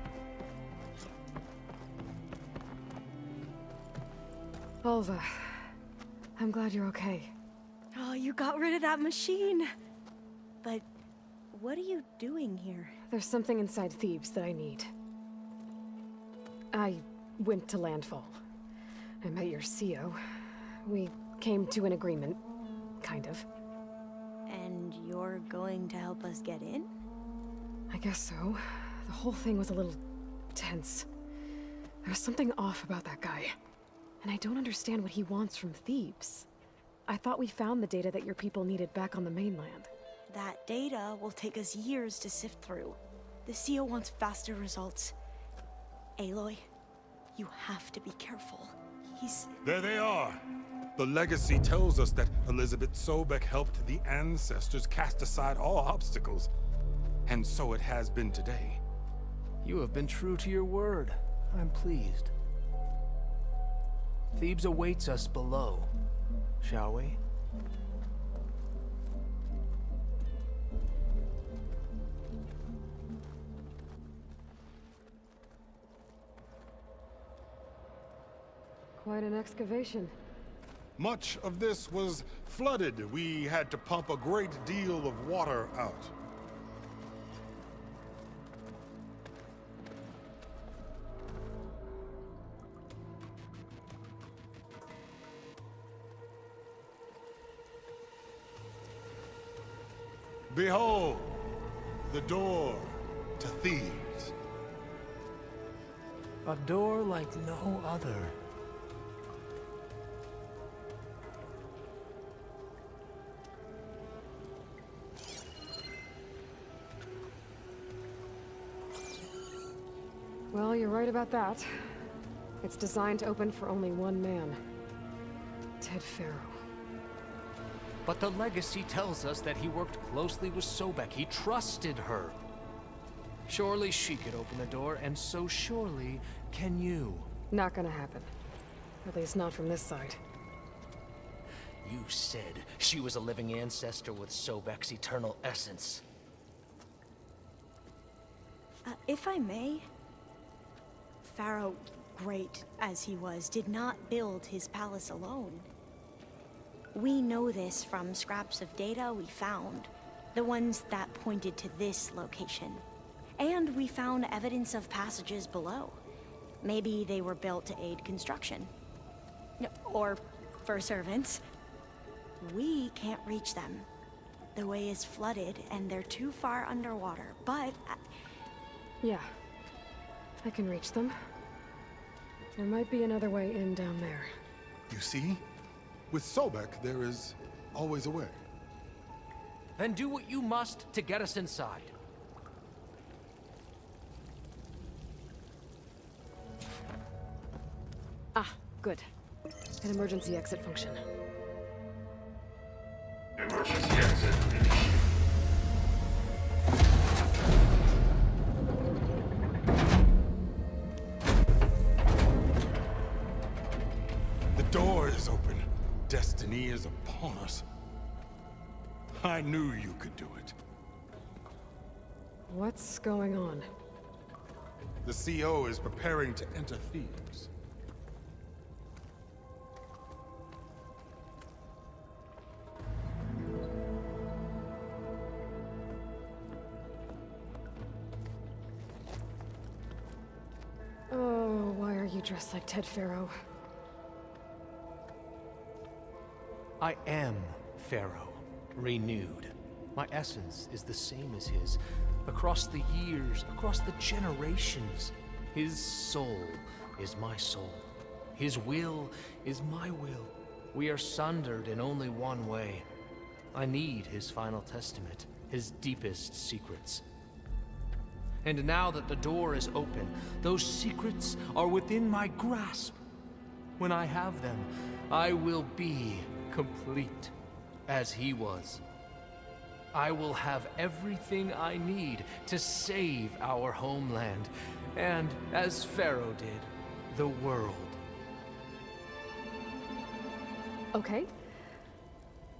Alva, I'm glad you're okay. Oh, you got rid of that machine. But what are you doing here? There's something inside Thebes that I need. I went to landfall. I met your CO. We came to an agreement, kind of. And you're going to help us get in? I guess so. The whole thing was a little tense. There was something off about that guy. And I don't understand what he wants from Thebes. I thought we found the data that your people needed back on the mainland. That data will take us years to sift through. The CO wants faster results. Aloy, you have to be careful. He's... There they are! The legacy tells us that Elizabeth Sobek helped the ancestors cast aside all obstacles. And so it has been today. You have been true to your word. I'm pleased. Thebes awaits us below, shall we? Quite an excavation. Much of this was flooded. We had to pump a great deal of water out. Behold, the door to Thebes. A door like no other. Well, you're right about that. It's designed to open for only one man. Ted Faro. But the legacy tells us that he worked closely with Sobek. He trusted her. Surely she could open the door, and so surely can you. Not gonna happen. At least not from this side. You said she was a living ancestor with Sobek's eternal essence. If I may, Pharaoh, great as he was, did not build his palace alone. We know this from scraps of data we found, the ones that pointed to this location. And we found evidence of passages below. Maybe they were built to aid construction. Or for servants. We can't reach them. The way is flooded and they're too far underwater, but... Yeah. I can reach them. There might be another way in down there. You see? With Sobek, there is always a way. Then do what you must to get us inside. Ah, good. An emergency exit function. Emergency exit initiated. The door is open. Destiny is upon us. I knew you could do it. What's going on? The CO is preparing to enter Thebes. Oh, why are you dressed like Ted Faro? I am Pharaoh, renewed. My essence is the same as his. Across the years, across the generations, his soul is my soul. His will is my will. We are sundered in only one way. I need his final testament, his deepest secrets. And now that the door is open, those secrets are within my grasp. When I have them, I will be complete, as he was. I will have everything I need to save our homeland, and, as Pharaoh did, the world. Okay.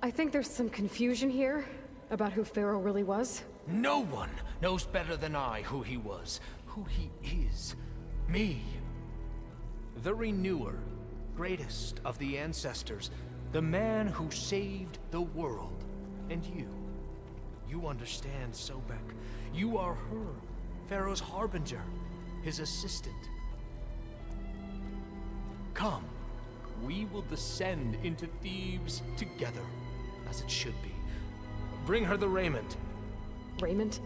I think there's some confusion here about who Pharaoh really was. No one knows better than I who he was, who he is. Me. The Renewer, greatest of the ancestors, the man who saved the world. And you. You understand, Sobek. You are her, Pharaoh's harbinger, his assistant. Come, we will descend into Thebes together, as it should be. Bring her the raiment. Raiment?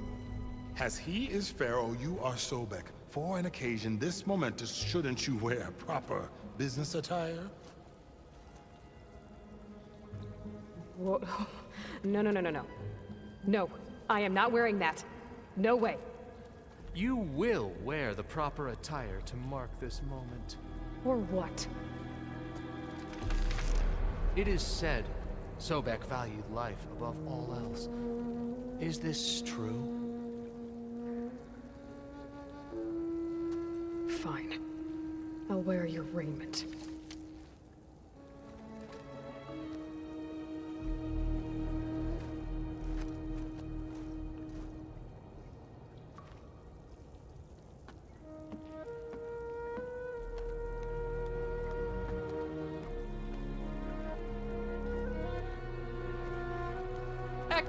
As he is Pharaoh, you are Sobek. For an occasion this momentous, shouldn't you wear proper business attire? Whoa. No. No, I am not wearing that. No way. You will wear the proper attire to mark this moment. Or what? It is said Sobek valued life above all else. Is this true? Fine. I'll wear your raiment.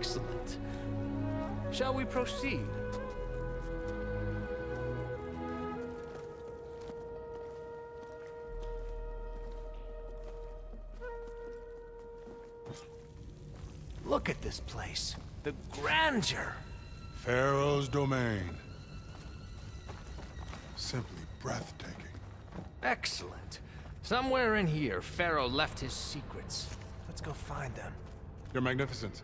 Excellent. Shall we proceed? Look at this place. The grandeur. Pharaoh's domain. Simply breathtaking. Excellent. Somewhere in here, Pharaoh left his secrets. Let's go find them. Your Magnificence,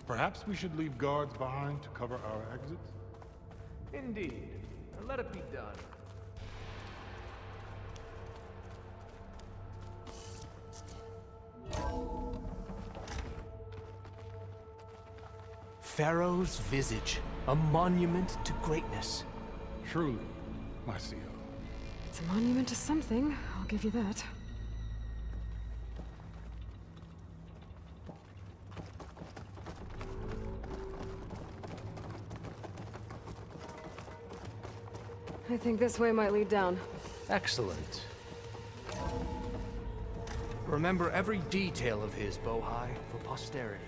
perhaps we should leave guards behind to cover our exits? Indeed. Let it be done. Pharaoh's visage, a monument to greatness. Truly, my CEO. It's a monument to something, I'll give you that. I think this way might lead down. Excellent. Remember every detail of his, Bohai, for posterity.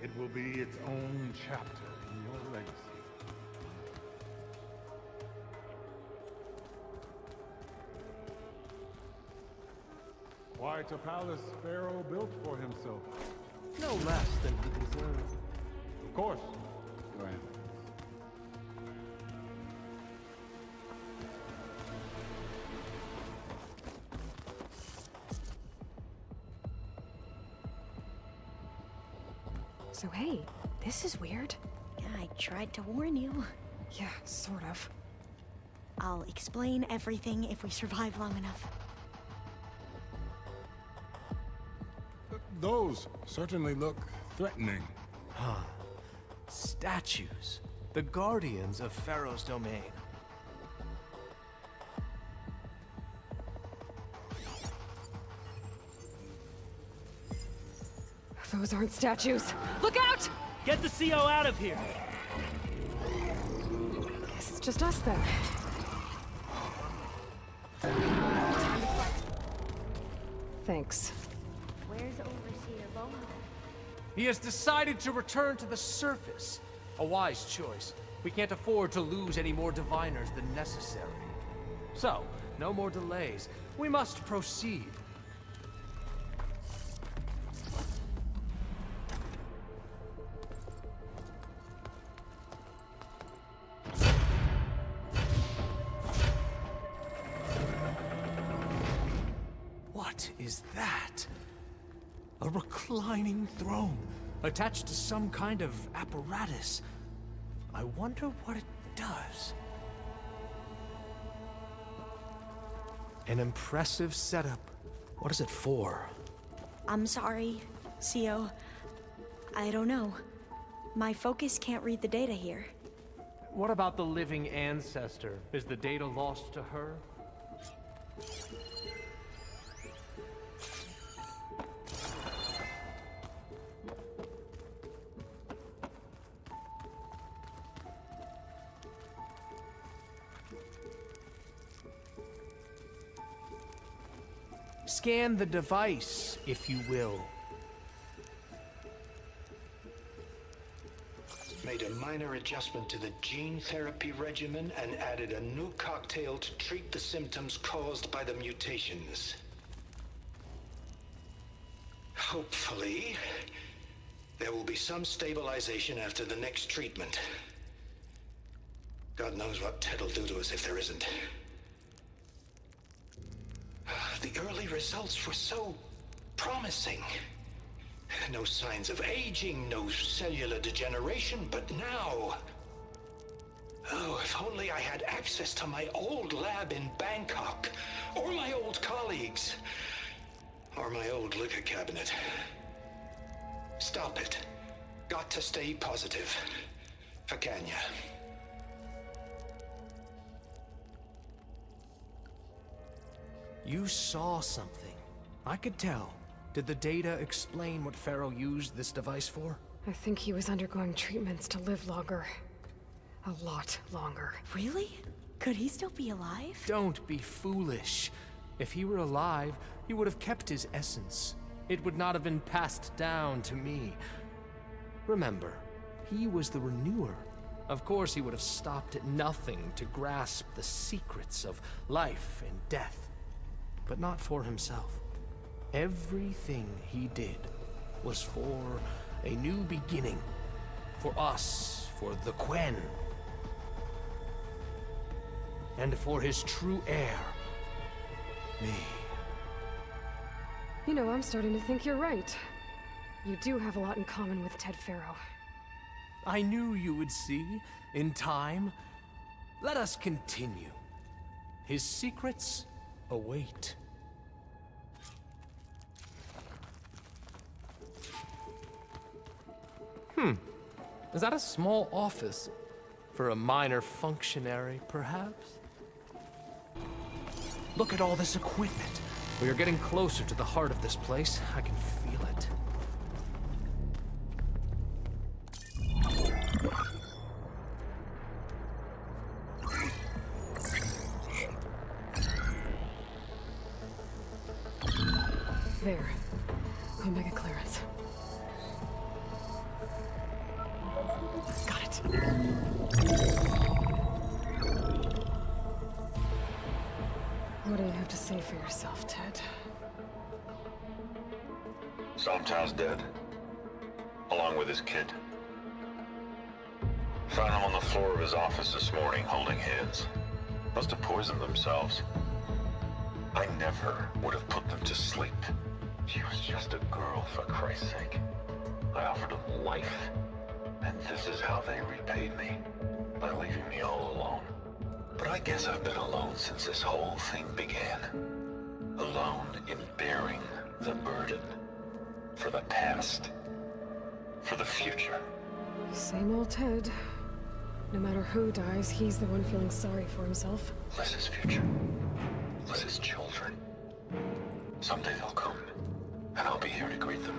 It will be its own chapter in your legacy. Quite a palace Pharaoh built for himself. No less than he deserved. Of course, Your Eminence. So hey, this is weird. Yeah, I tried to warn you. Yeah, sort of. I'll explain everything if we survive long enough. Those certainly look threatening. Huh. Statues. The guardians of Pharaoh's domain. Those aren't statues. Look out! Get the CO out of here! Guess it's just us then. Thanks. Where's Overseer Bohai? He has decided to return to the surface. A wise choice. We can't afford to lose any more diviners than necessary. So, no more delays. We must proceed. What is that? A reclining throne, attached to some kind of apparatus. I wonder what it does. An impressive setup. What is it for? I'm sorry, CO. I don't know. My focus can't read the data here. What about the living ancestor? Is the data lost to her? Scan the device, if you will. Made a minor adjustment to the gene therapy regimen and added a new cocktail to treat the symptoms caused by the mutations. Hopefully, there will be some stabilization after the next treatment. God knows what Ted'll do to us if there isn't. The early results were so promising. No signs of aging, no cellular degeneration, but now... Oh, if only I had access to my old lab in Bangkok, or my old colleagues, or my old liquor cabinet. Stop it. Got to stay positive. For Kenya. You saw something. I could tell. Did the data explain what Pharaoh used this device for? I think he was undergoing treatments to live longer. A lot longer. Really? Could he still be alive? Don't be foolish. If he were alive, he would have kept his essence. It would not have been passed down to me. Remember, He was the renewer. Of course, he would have stopped at nothing to grasp the secrets of life and death. But not for himself. Everything he did was for a new beginning. For us, for the Quen. And for his true heir, me. You know, I'm starting to think you're right. You do have a lot in common with Ted Faro. I knew you would see, in time. Let us continue. His secrets await. Is that a small office? For a minor functionary, perhaps? Look at all this equipment. We are getting closer to the heart of this place. I can feel it. There. Omega clearance. Got it. What do you have to say for yourself, Ted? Sometimes dead. Along with his kid. Found him on the floor of his office this morning, holding hands. Must have poisoned themselves. I never would have put them to sleep. She was just a girl, for Christ's sake. I offered them life. And this is how they repaid me. By leaving me all alone. But I guess I've been alone since this whole thing began. Alone in bearing the burden. For the past. For the future. Same old Ted. No matter who dies, he's the one feeling sorry for himself. Liz's future. Liz's children. Someday they'll come. And I'll be here to greet them.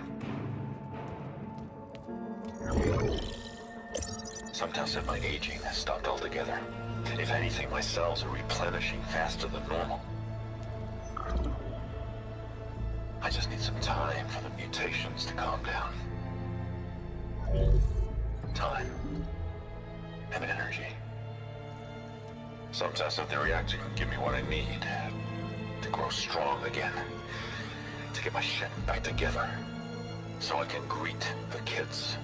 Sometimes said my aging has stopped altogether. If anything, my cells are replenishing faster than normal. I just need some time for the mutations to calm down. Time. And energy. Some tests of the reactor can give me what I need to grow strong again. To get my shit back together. So I can greet the kids.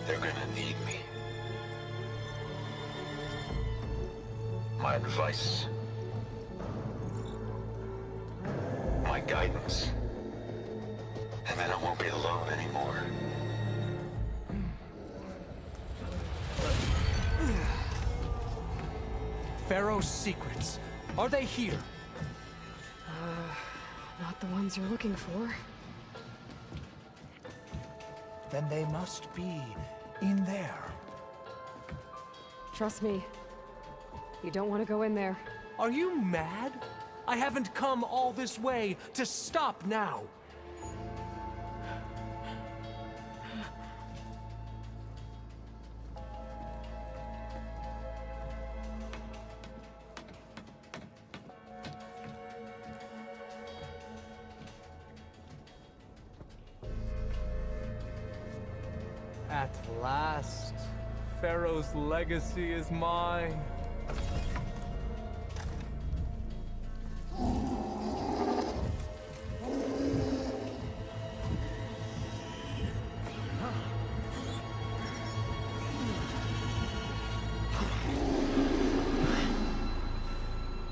They're gonna need me. My advice. My guidance. And then I won't be alone anymore. Pharaoh's secrets. Are they here? Not the ones you're looking for. Then they must be in there. Trust me. You don't want to go in there. Are you mad? I haven't come all this way to stop now. At last, Pharaoh's legacy is mine.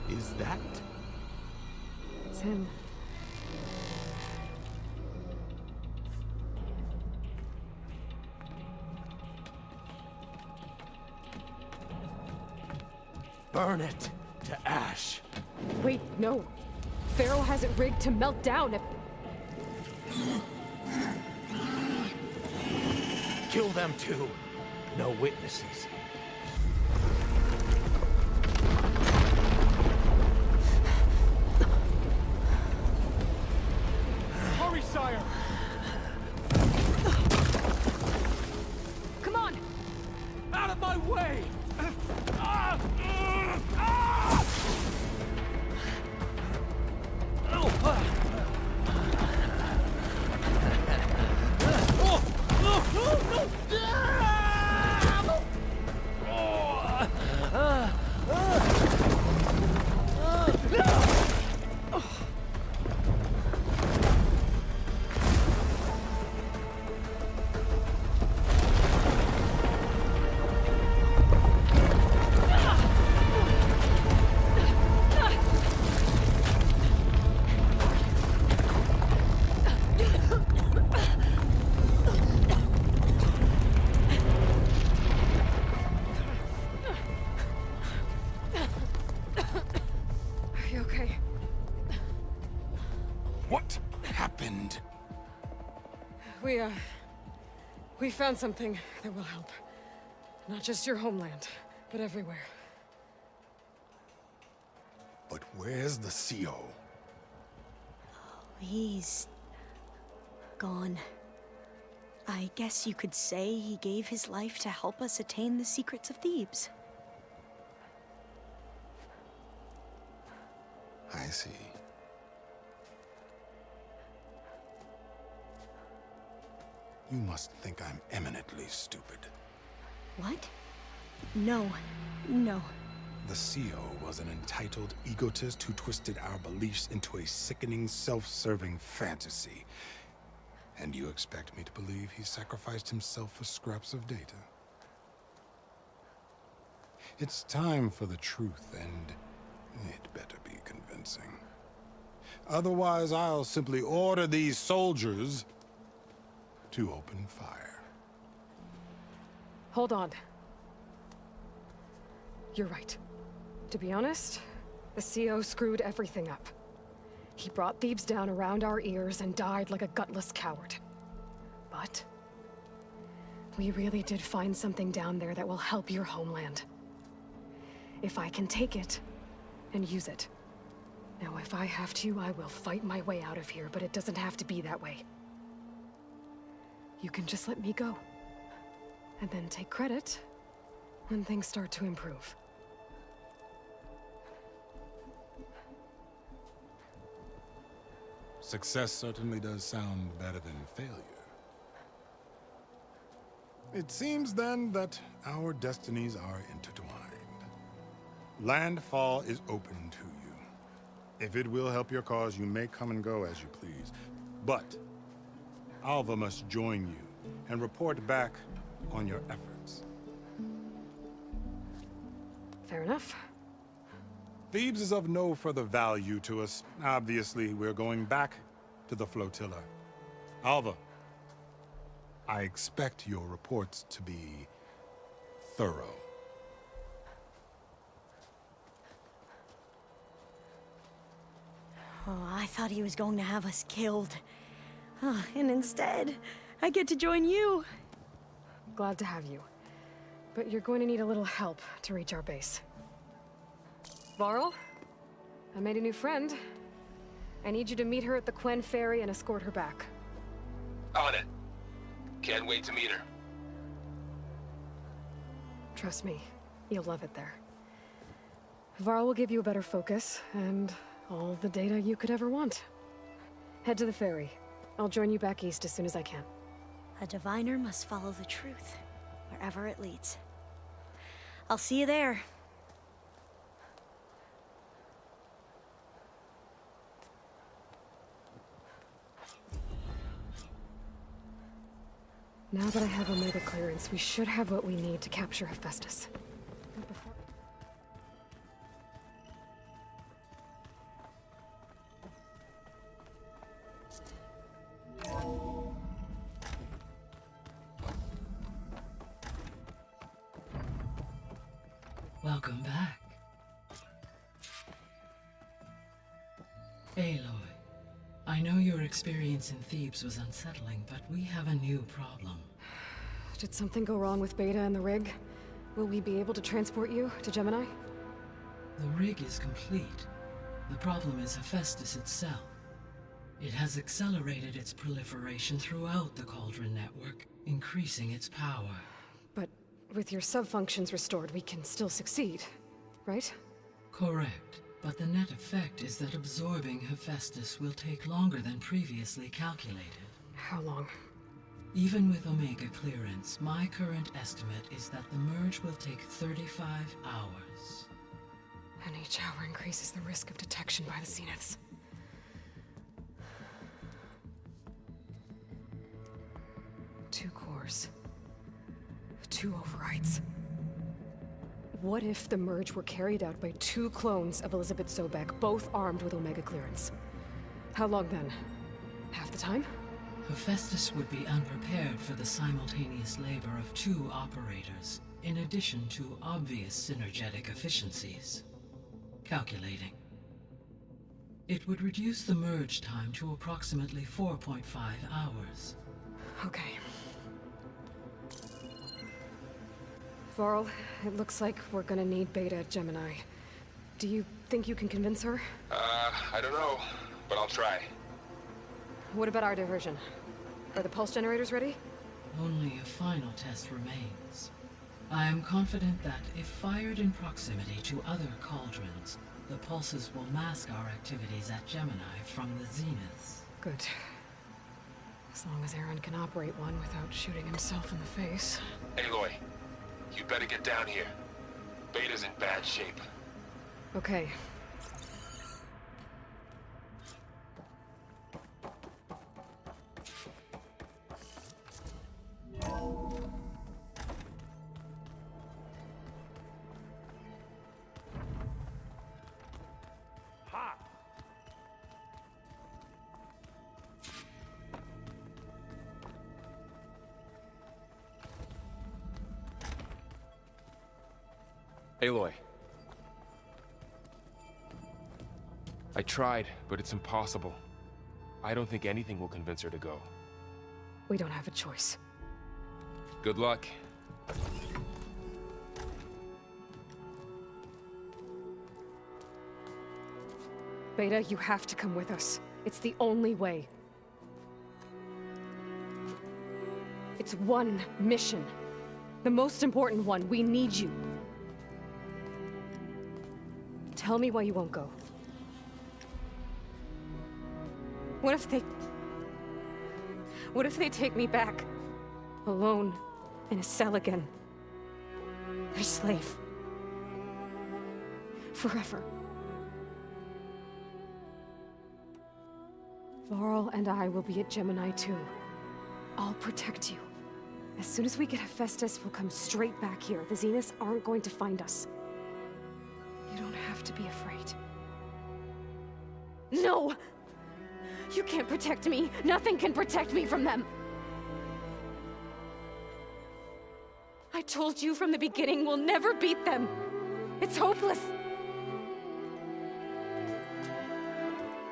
Is that? It's him. Burn it to ash. Wait, no. Pharaoh has it rigged to melt down if... Kill them too. No witnesses. Hurry, sire! Come on! Out of my way! We found something that will help. Not just your homeland, but everywhere. But where's the CO? He's gone. I guess you could say he gave his life to help us attain the secrets of Thebes. I see. You must think I'm eminently stupid. What? No. No. The CO was an entitled egotist who twisted our beliefs into a sickening, self-serving fantasy. And you expect me to believe he sacrificed himself for scraps of data? It's time for the truth, and it better be convincing. Otherwise, I'll simply order these soldiers to open fire. Hold on. You're right. To be honest, the CO screwed everything up. He brought Thebes down around our ears and died like a gutless coward. But we really did find something down there that will help your homeland. If I can take it and use it. Now, if I have to, I will fight my way out of here, but it doesn't have to be that way. You can just let me go. And then take credit when things start to improve. Success certainly does sound better than failure. It seems then that our destinies are intertwined. Landfall is open to you. If it will help your cause, you may come and go as you please. But Alva must join you and report back on your efforts. Fair enough. Thebes is of no further value to us. Obviously, we're going back to the flotilla. Alva, I expect your reports to be thorough. Oh, I thought he was going to have us killed. Oh, and instead, I get to join you. Glad to have you. But you're going to need a little help to reach our base. Varl, I made a new friend. I need you to meet her at the Quen Ferry and escort her back. On it. Can't wait to meet her. Trust me, you'll love it there. Varl will give you a better focus, and all the data you could ever want. Head to the ferry. I'll join you back east as soon as I can. A diviner must follow the truth, wherever it leads. I'll see you there. Now that I have Omega clearance, we should have what we need to capture Hephaestus. But before... Welcome back. Aloy, I know your experience in Thebes was unsettling, but we have a new problem. Did something go wrong with Beta and the rig? Will we be able to transport you to Gemini? The rig is complete. The problem is Hephaestus itself. It has accelerated its proliferation throughout the Cauldron network, increasing its power. But with your sub-functions restored, we can still succeed, right? Correct. But the net effect is that absorbing Hephaestus will take longer than previously calculated. How long? Even with Omega clearance, my current estimate is that the merge will take 35 hours. And each hour increases the risk of detection by the Zeniths. Two cores. 2 overrides. What if the merge were carried out by 2 clones of Elizabeth Sobek, both armed with Omega clearance? How long then? Half the time? Hephaestus would be unprepared for the simultaneous labor of 2 operators, in addition to obvious synergetic efficiencies. Calculating. It would reduce the merge time to approximately 4.5 hours. Okay. Varl, it looks like we're gonna need Beta at Gemini. Do you think you can convince her? I don't know, but I'll try. What about our diversion? Are the pulse generators ready? Only a final test remains. I am confident that if fired in proximity to other cauldrons, the pulses will mask our activities at Gemini from the zeniths. Good. As long as Aaron can operate one without shooting himself in the face. Aloy, you better get down here. Beta's in bad shape. Okay. Aloy. I tried, but it's impossible. I don't think anything will convince her to go. We don't have a choice. Good luck. Beta, you have to come with us. It's the only way. It's one mission. The most important one. We need you. Tell me why you won't go. What if they take me back? Alone, in a cell again. Their slave. Forever. Varl and I will be at Gemini too. I'll protect you. As soon as we get Hephaestus, we'll come straight back here. The Zeniths aren't going to find us. You don't have to be afraid. No! You can't protect me. Nothing can protect me from them. I told you from the beginning we'll never beat them. It's hopeless.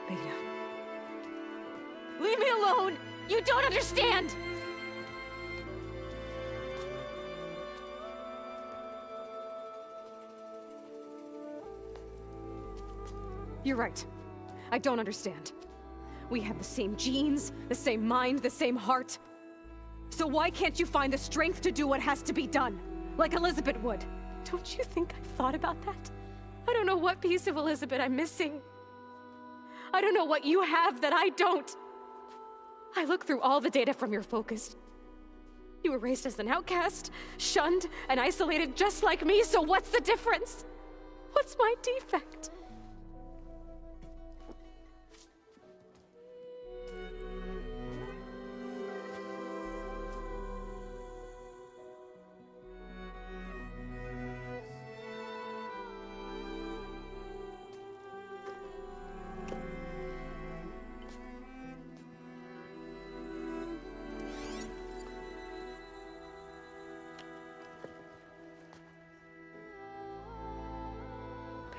Beta. Leave me alone! You don't understand! You're right. I don't understand. We have the same genes, the same mind, the same heart. So why can't you find the strength to do what has to be done? Like Elizabeth would. Don't you think I've thought about that? I don't know what piece of Elizabeth I'm missing. I don't know what you have that I don't. I look through all the data from your focus. You were raised as an outcast, shunned, and isolated just like me, so what's the difference? What's my defect?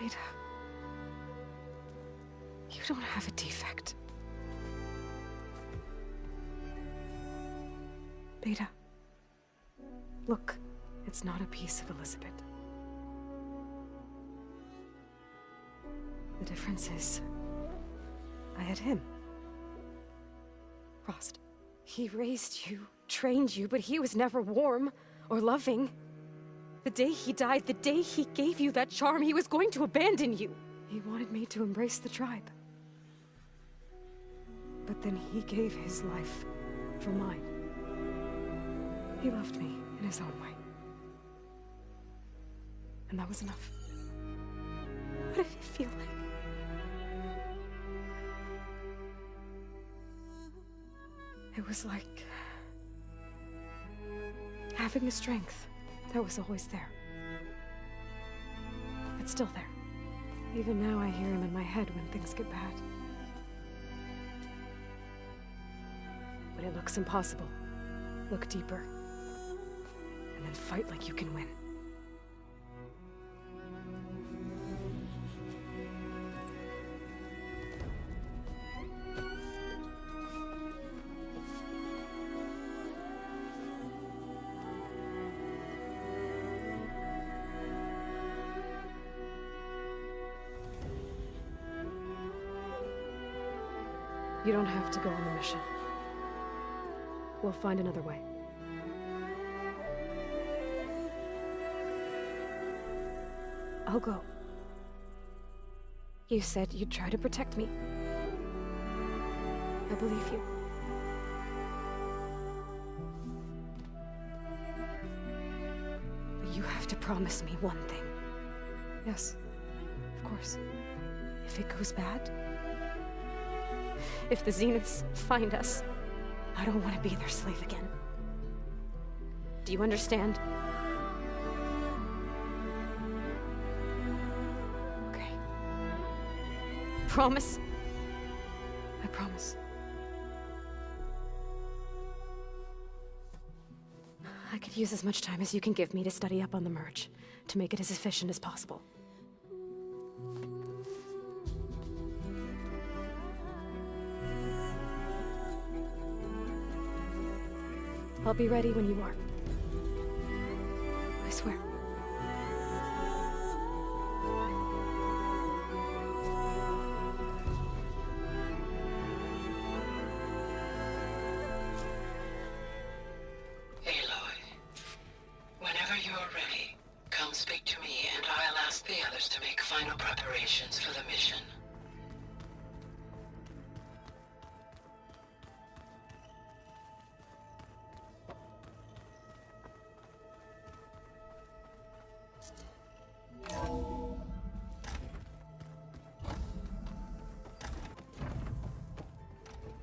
Beta, you don't have a defect. Beta, look, it's not a piece of Elizabeth. The difference is, I had him. Frost. He raised you, trained you, but he was never warm or loving. The day he died, the day he gave you that charm, he was going to abandon you. He wanted me to embrace the tribe. But then he gave his life for mine. He loved me in his own way. And that was enough. What did it feel like? It was like having the strength that was always there. It's still there. Even now I hear him in my head when things get bad. When it looks impossible, look deeper. And then fight like you can win. You don't have to go on the mission. We'll find another way. I'll go. You said you'd try to protect me. I believe you. But you have to promise me one thing. Yes, of course. If it goes bad, if the Zeniths find us, I don't want to be their slave again. Do you understand? Okay. Promise? I promise. I could use as much time as you can give me to study up on the merge, to make it as efficient as possible. I'll be ready when you are. I swear. Aloy, whenever you're ready, come speak to me and I'll ask the others to make final preparations for the mission.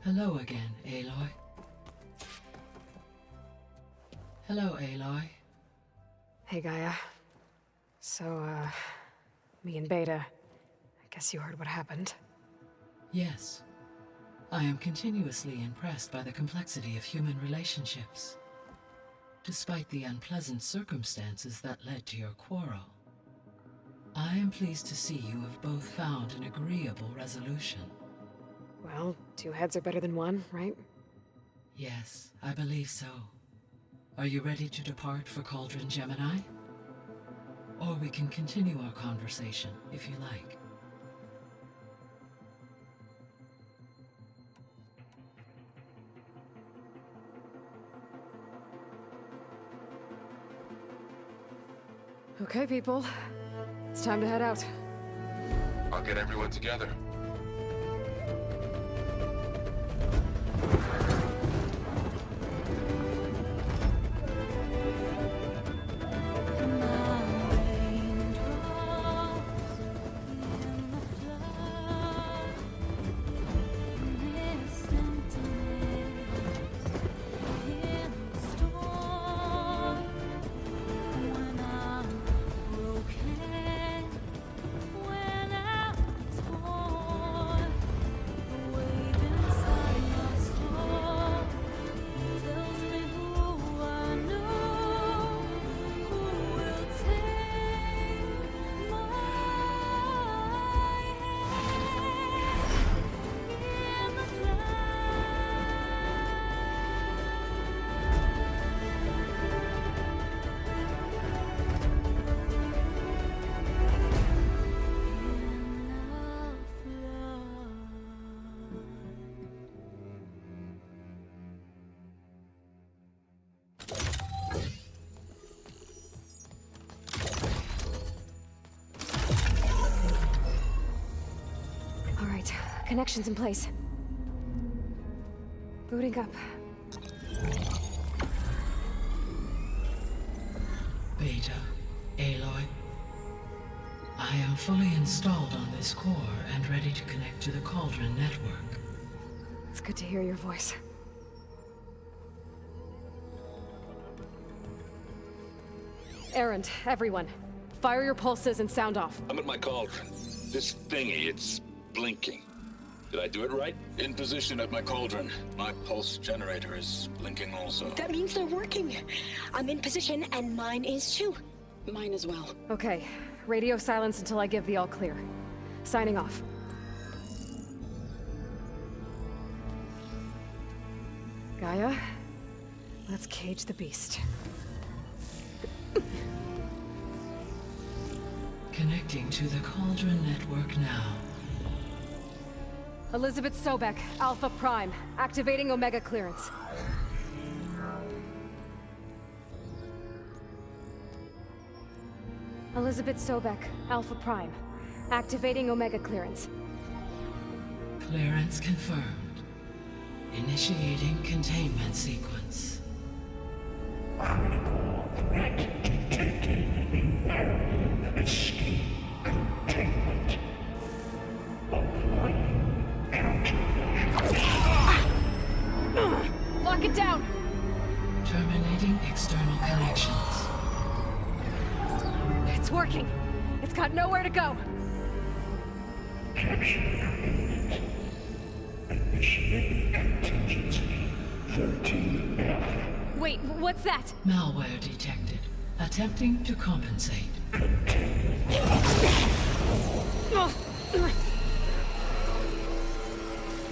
Hello again, Aloy. Hello, Aloy. Hey, Gaia. So, me and Beta, I guess you heard what happened. Yes. I am continuously impressed by the complexity of human relationships. Despite the unpleasant circumstances that led to your quarrel, I am pleased to see you have both found an agreeable resolution. Well, two heads are better than one, right? Yes, I believe so. Are you ready to depart for Cauldron Gemini? Or we can continue our conversation, if you like. Okay, people. It's time to head out. I'll get everyone together. Connections in place. Booting up. Beta, Aloy. I am fully installed on this core and ready to connect to the Cauldron network. It's good to hear your voice. Errand, everyone. Fire your pulses and sound off. I'm at my cauldron. This thingy, it's blinking. Did I do it right? In position at my cauldron. My pulse generator is blinking also. That means they're working. I'm in position, and mine is too. Mine as well. Okay. Radio silence until I give the all clear. Signing off. Gaia, let's cage the beast. Connecting to the Cauldron network now. Elizabeth Sobek, Alpha Prime, activating Omega clearance. Elizabeth Sobek, Alpha Prime, activating Omega clearance. Clearance confirmed. Initiating containment sequence. Critical threat detected. Imperative escape containment. Applying countermeasures. Lock it down! Terminating external connections. It's working. It's got nowhere to go. Capture imminent. Initiating contingency 13F. Wait, what's that? Malware detected. Attempting to compensate.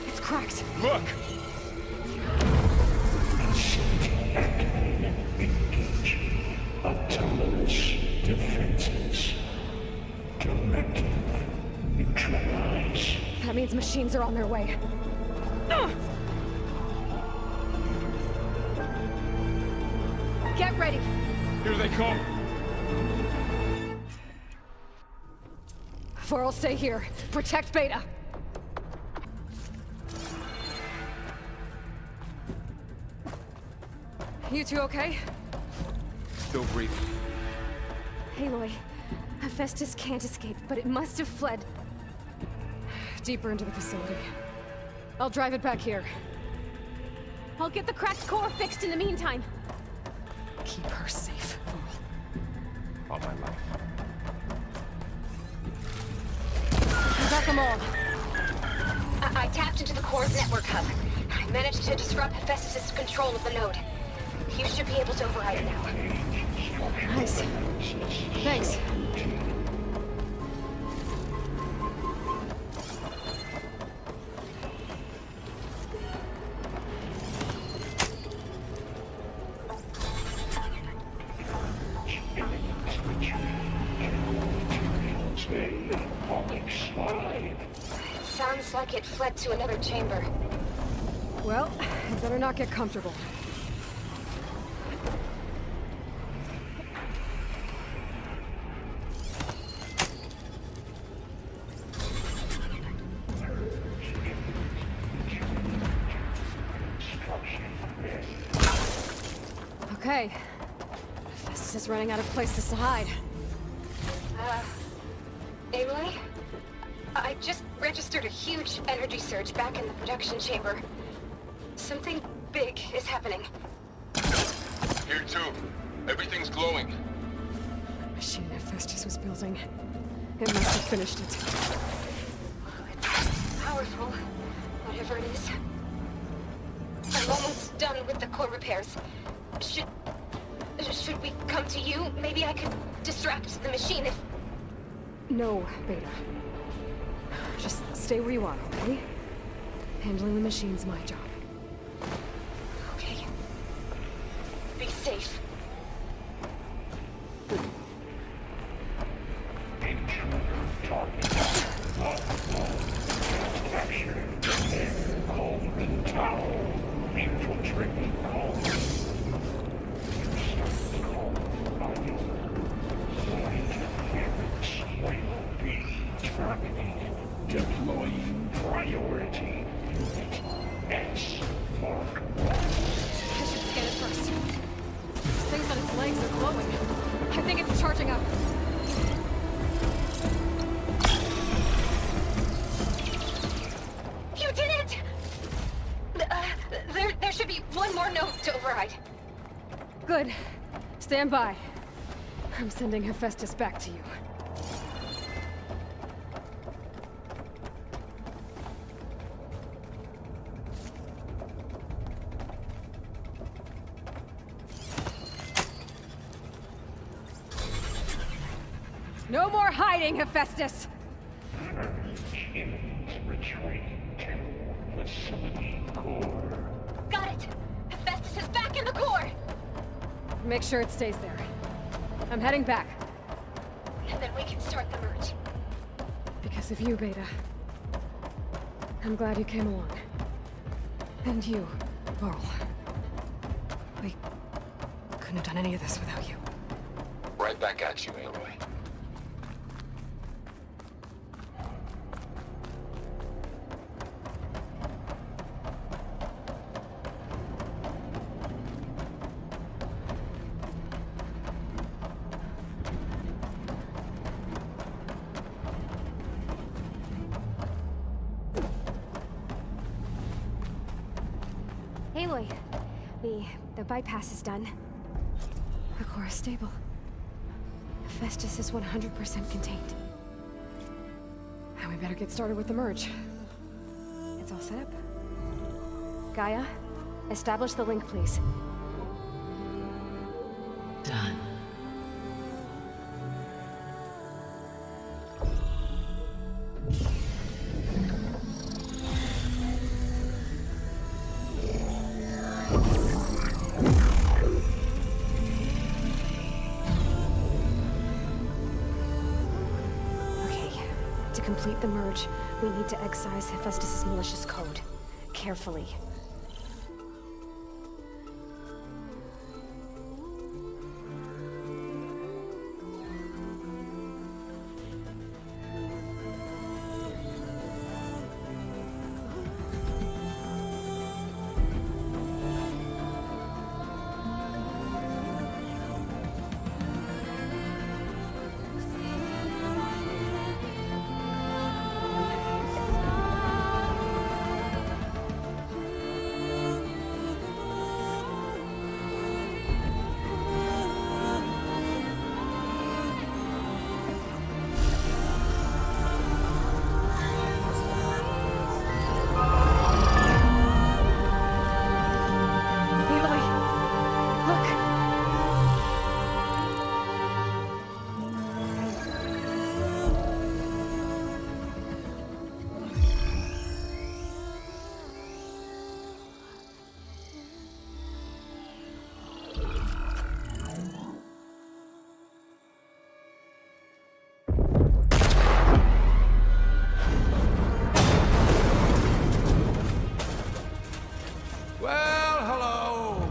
It's cracked. Look! Activated. Engaging. Autonomous defenses. Directive. Neutralize. That means machines are on their way. Get ready. Here they come. Vor'll stay here. Protect Beta. You two okay? Still breathing. Aloy, Hephaestus can't escape, but it must have fled deeper into the facility. I'll drive it back here. I'll get the cracked core fixed in the meantime. Keep her safe. All my life. I got them all. I tapped into the core's network hub. I managed to disrupt Hephaestus' control of the node. You should be able to override it now. Nice. Thanks. Sounds like it fled to another chamber. Well, I better not get comfortable. Okay. Hephaestus is running out of places to hide. Aloy? I just registered a huge energy surge back in the production chamber. Something big is happening. Here too. Everything's glowing. Machine Hephaestus was building. It must have finished it. It's powerful, whatever it is. I'm almost done with the core repairs. Should we come to you? Maybe I could distract the machine if... No, Beta. Just stay where you are, okay? Handling the machine's my job. Okay. Be safe. Cauldron Tower. Infiltrating Cauldron. Deploying priority unit X Mark 1. I should scan it first. These things on its legs are glowing. I think it's charging up. You did it! There should be one more node to override. Good. Stand by. I'm sending Hephaestus back to you. No more hiding, Hephaestus! Retreat to facility core. Got it! Hephaestus is back in the core! Make sure it stays there. I'm heading back. And then we can start the merge. Because of you, Beta. I'm glad you came along. And you, Varl. We couldn't have done any of this without you. Right back at you, Aloy. Aloy, the bypass is done. The core is stable. Hephaestus is 100% contained. And we better get started with the merge. It's all set up. Gaia, establish the link, please. Done. To complete the merge, we need to excise Hephaestus' malicious code. Carefully.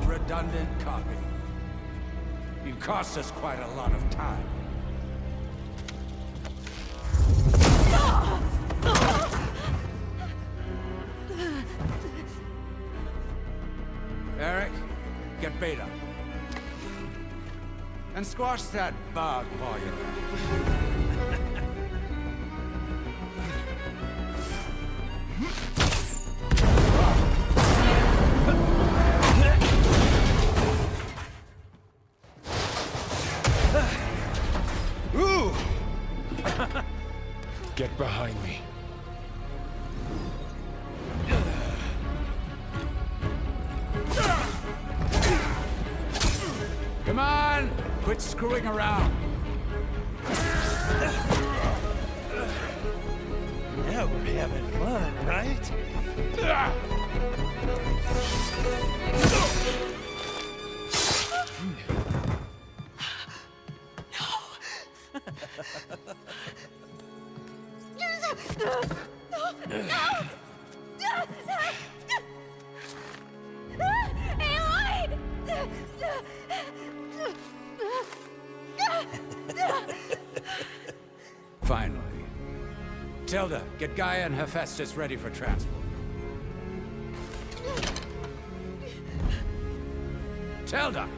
Redundant copy. You cost us quite a lot of time. Eric, get Beta. And squash that bug while you're at it. Get behind me. Come on! Quit screwing around. Now we're having fun, right? Finally. Tilda, get Gaia and Hephaestus ready for transport. Tilda!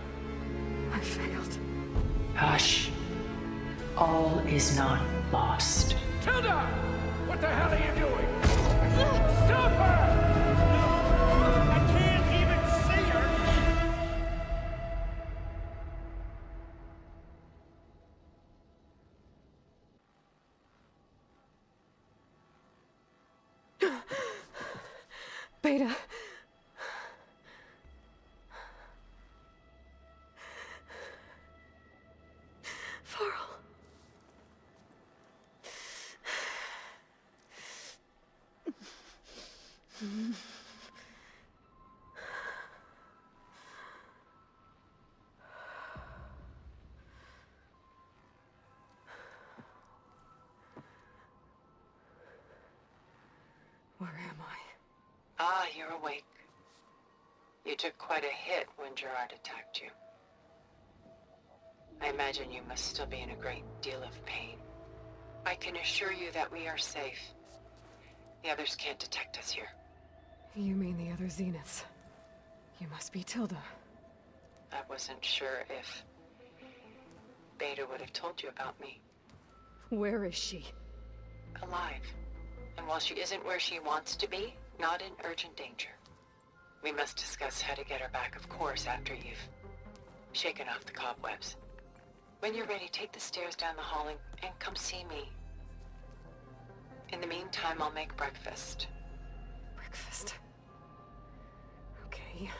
I failed. Hush. All is not lost. Tilda! What the hell are you doing? Stop her! I can't even see her! Beta. Varl. Where am I? you're awake. You took quite a hit when Gerard attacked you. I imagine you must still be in a great deal of pain. I can assure you that we are safe. The others can't detect us here. You mean the other Zeniths? You must be Tilda. I wasn't sure if Beta would have told you about me. Where is she? Alive. And while she isn't where she wants to be, not in urgent danger. We must discuss how to get her back, of course, after you've shaken off the cobwebs. When you're ready, take the stairs down the hall and come see me. In the meantime, I'll make breakfast. Breakfast? Okay.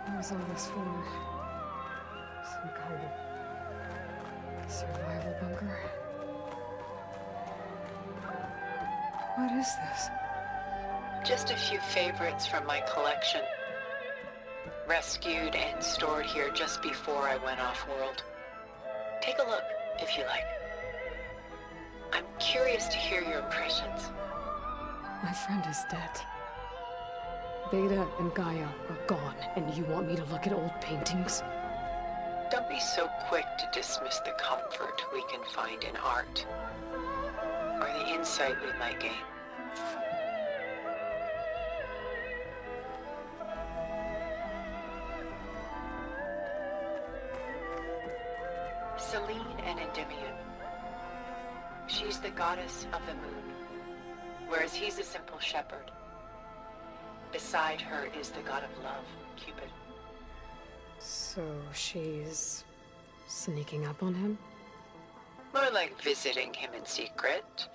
What was all this for? Some kind of survival bunker? What is this? Just a few favorites from my collection. Rescued and stored here just before I went off-world. Take a look, if you like. I'm curious to hear your impressions. My friend is dead. Beta and Gaia are gone, and you want me to look at old paintings? Don't be so quick to dismiss the comfort we can find in art, or the insight we might gain. Selene and Endymion. She's the goddess of the moon, whereas he's a simple shepherd. Beside her is the god of love, Cupid. So she's sneaking up on him? More like visiting him in secret.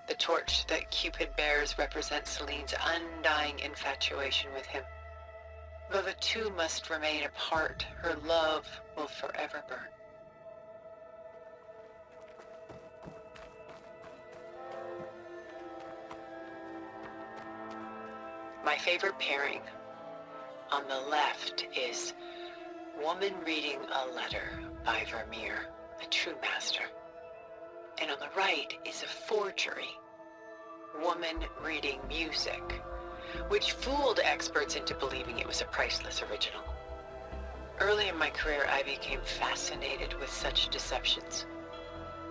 The torch that Cupid bears represents Selene's undying infatuation with him. Though the two must remain apart, her love will forever burn. My favorite pairing on the left is Woman Reading a Letter by Vermeer, a true master. And on the right is a forgery, Woman Reading Music, which fooled experts into believing it was a priceless original. Early in my career, I became fascinated with such deceptions.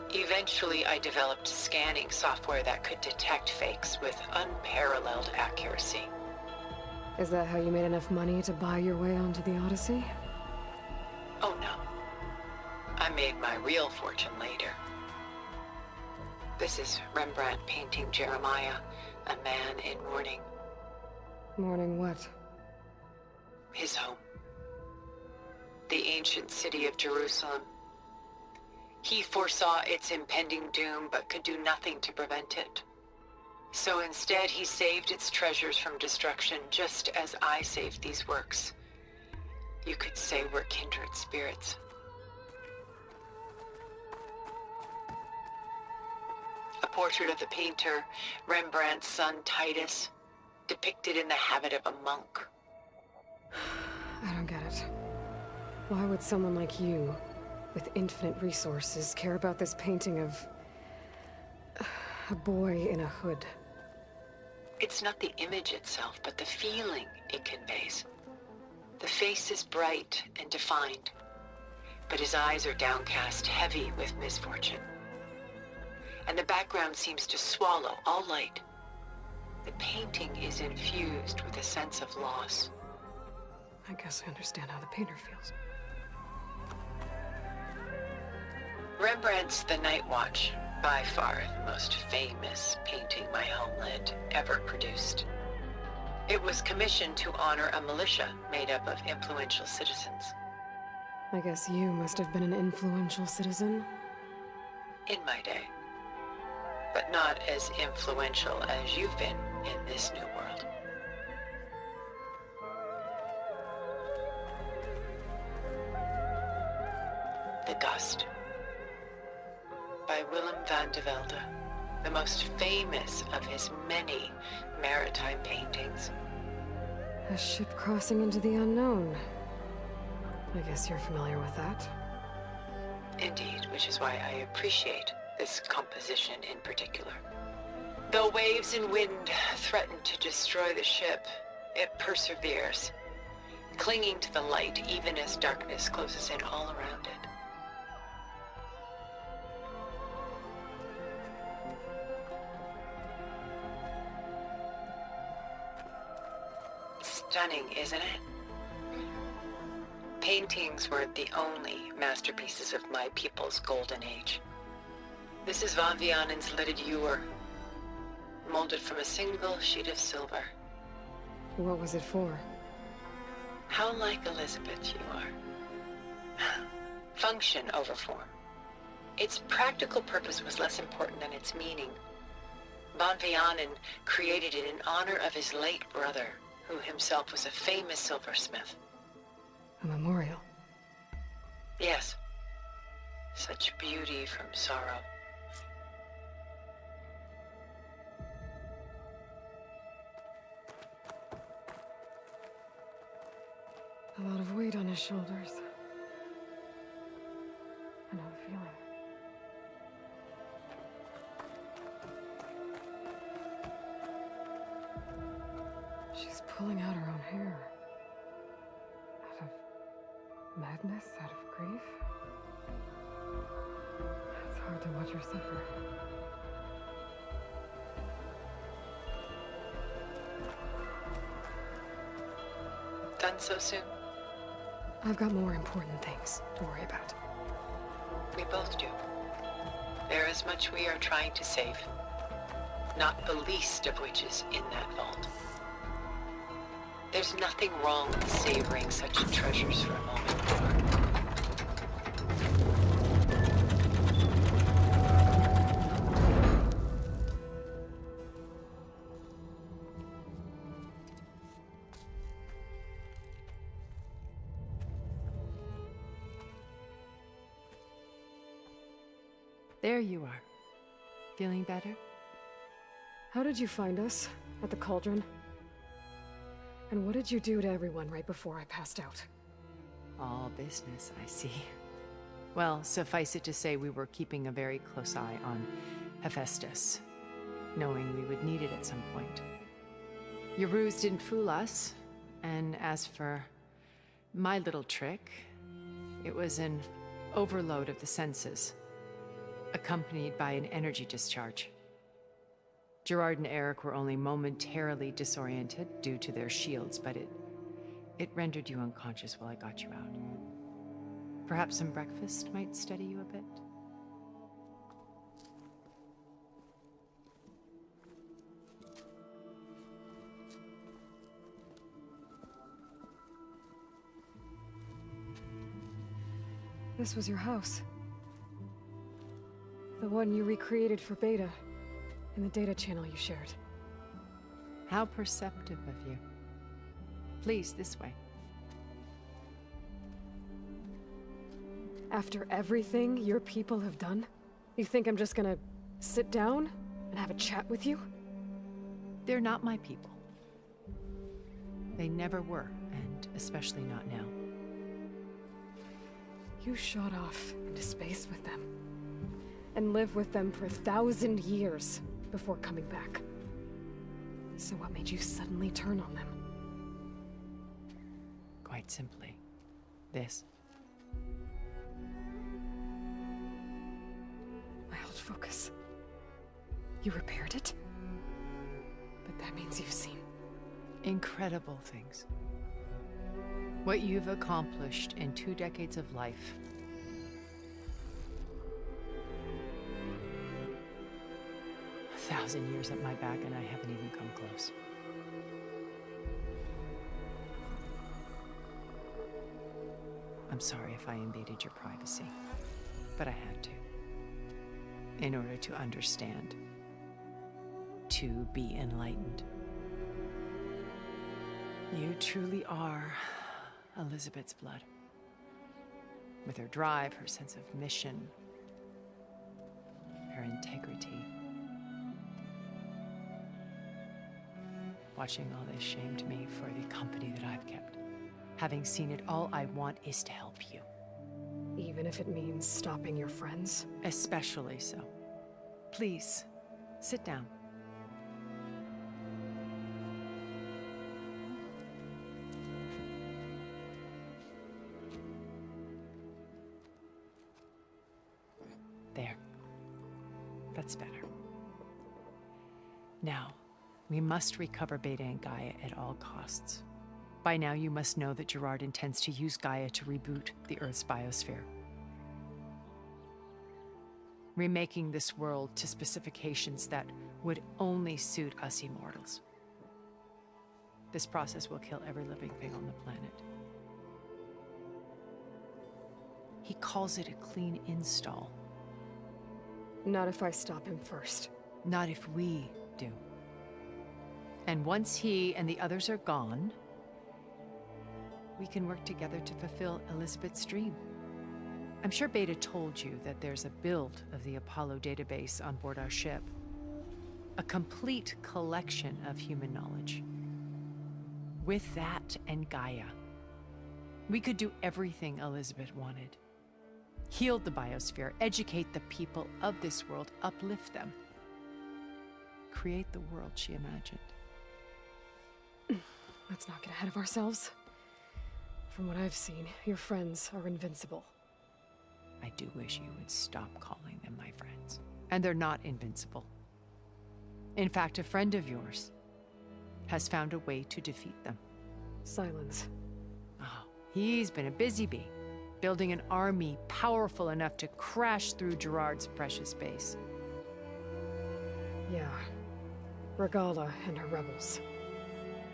Eventually, I developed scanning software that could detect fakes with unparalleled accuracy. Is that how you made enough money to buy your way onto the Odyssey? Oh no. I made my real fortune later. This is Rembrandt painting Jeremiah, a man in mourning. Mourning what? His home. The ancient city of Jerusalem. He foresaw its impending doom, but could do nothing to prevent it. So instead, he saved its treasures from destruction, just as I saved these works. You could say we're kindred spirits. A portrait of the painter, Rembrandt's son Titus, depicted in the habit of a monk. I don't get it. Why would someone like you, with infinite resources, care about this painting of a boy in a hood? It's not the image itself, but the feeling it conveys. The face is bright and defined, but his eyes are downcast, heavy with misfortune. And the background seems to swallow all light. The painting is infused with a sense of loss. I guess I understand how the painter feels. Rembrandt's The Night Watch, by far the most famous painting my homeland ever produced. It was commissioned to honor a militia made up of influential citizens. I guess you must have been an influential citizen? In my day. But not as influential as you've been in this new world. The Gust by Willem van de Velde, the most famous of his many maritime paintings. A ship crossing into the unknown. I guess you're familiar with that. Indeed, which is why I appreciate this composition in particular. Though waves and wind threaten to destroy the ship, it perseveres, clinging to the light even as darkness closes in all around it. Stunning, isn't it? Paintings were the only masterpieces of my people's golden age. This is Van Vianen's lidded ewer, molded from a single sheet of silver. What was it for? How like Elizabeth you are. Function over form. Its practical purpose was less important than its meaning. Van Vianen created it in honor of his late brother, who himself was a famous silversmith. A memorial? Yes. Such beauty from sorrow. A lot of weight on his shoulders. I know the feeling. She's pulling out her own hair. Out of madness, out of grief. It's hard to watch her suffer. Done so soon? I've got more important things to worry about. We both do. There is much we are trying to save. Not the least of which is in that vault. There's nothing wrong with savoring such treasures for a moment. There you are. Feeling better? How did you find us? At the cauldron? And what did you do to everyone right before I passed out? All business, I see. Well, suffice it to say we were keeping a very close eye on Hephaestus, knowing we would need it at some point. Your ruse didn't fool us, and as for my little trick, it was an overload of the senses, accompanied by an energy discharge. Gerard and Eric were only momentarily disoriented due to their shields, but it rendered you unconscious while I got you out. Perhaps some breakfast might steady you a bit? This was your house. The one you recreated for Beta, in the data channel you shared. How perceptive of you. Please, this way. After everything your people have done, you think I'm just gonna sit down and have a chat with you? They're not my people. They never were, and especially not now. You shot off into space with them, and lived with them for 1,000 years before coming back. So what made you suddenly turn on them? Quite simply, this. My old focus. You repaired it? But that means you've seen incredible things. What you've accomplished in 2 decades of life. A 1,000 years at my back and I haven't even come close. I'm sorry if I invaded your privacy, but I had to. In order to understand. To be enlightened. You truly are Elizabeth's blood. With her drive, her sense of mission, her integrity. Watching all this shamed me for the company that I've kept. Having seen it, all I want is to help you. Even if it means stopping your friends? Especially so. Please, sit down. There. That's better. Now, we must recover Beta and Gaia at all costs. By now, you must know that Gerard intends to use Gaia to reboot the Earth's biosphere. Remaking this world to specifications that would only suit us immortals. This process will kill every living thing on the planet. He calls it a clean install. Not if I stop him first. Not if we do. And once he and the others are gone, we can work together to fulfill Elizabeth's dream. I'm sure Beta told you that there's a build of the Apollo database on board our ship. A complete collection of human knowledge. With that and Gaia, we could do everything Elizabeth wanted. Heal the biosphere, educate the people of this world, uplift them. Create the world she imagined. Let's not get ahead of ourselves. From what I've seen, your friends are invincible. I do wish you would stop calling them my friends. And they're not invincible. In fact, a friend of yours has found a way to defeat them. Silence. Oh, he's been a busy bee, building an army powerful enough to crash through Gerard's precious base. Yeah. Regala and her rebels.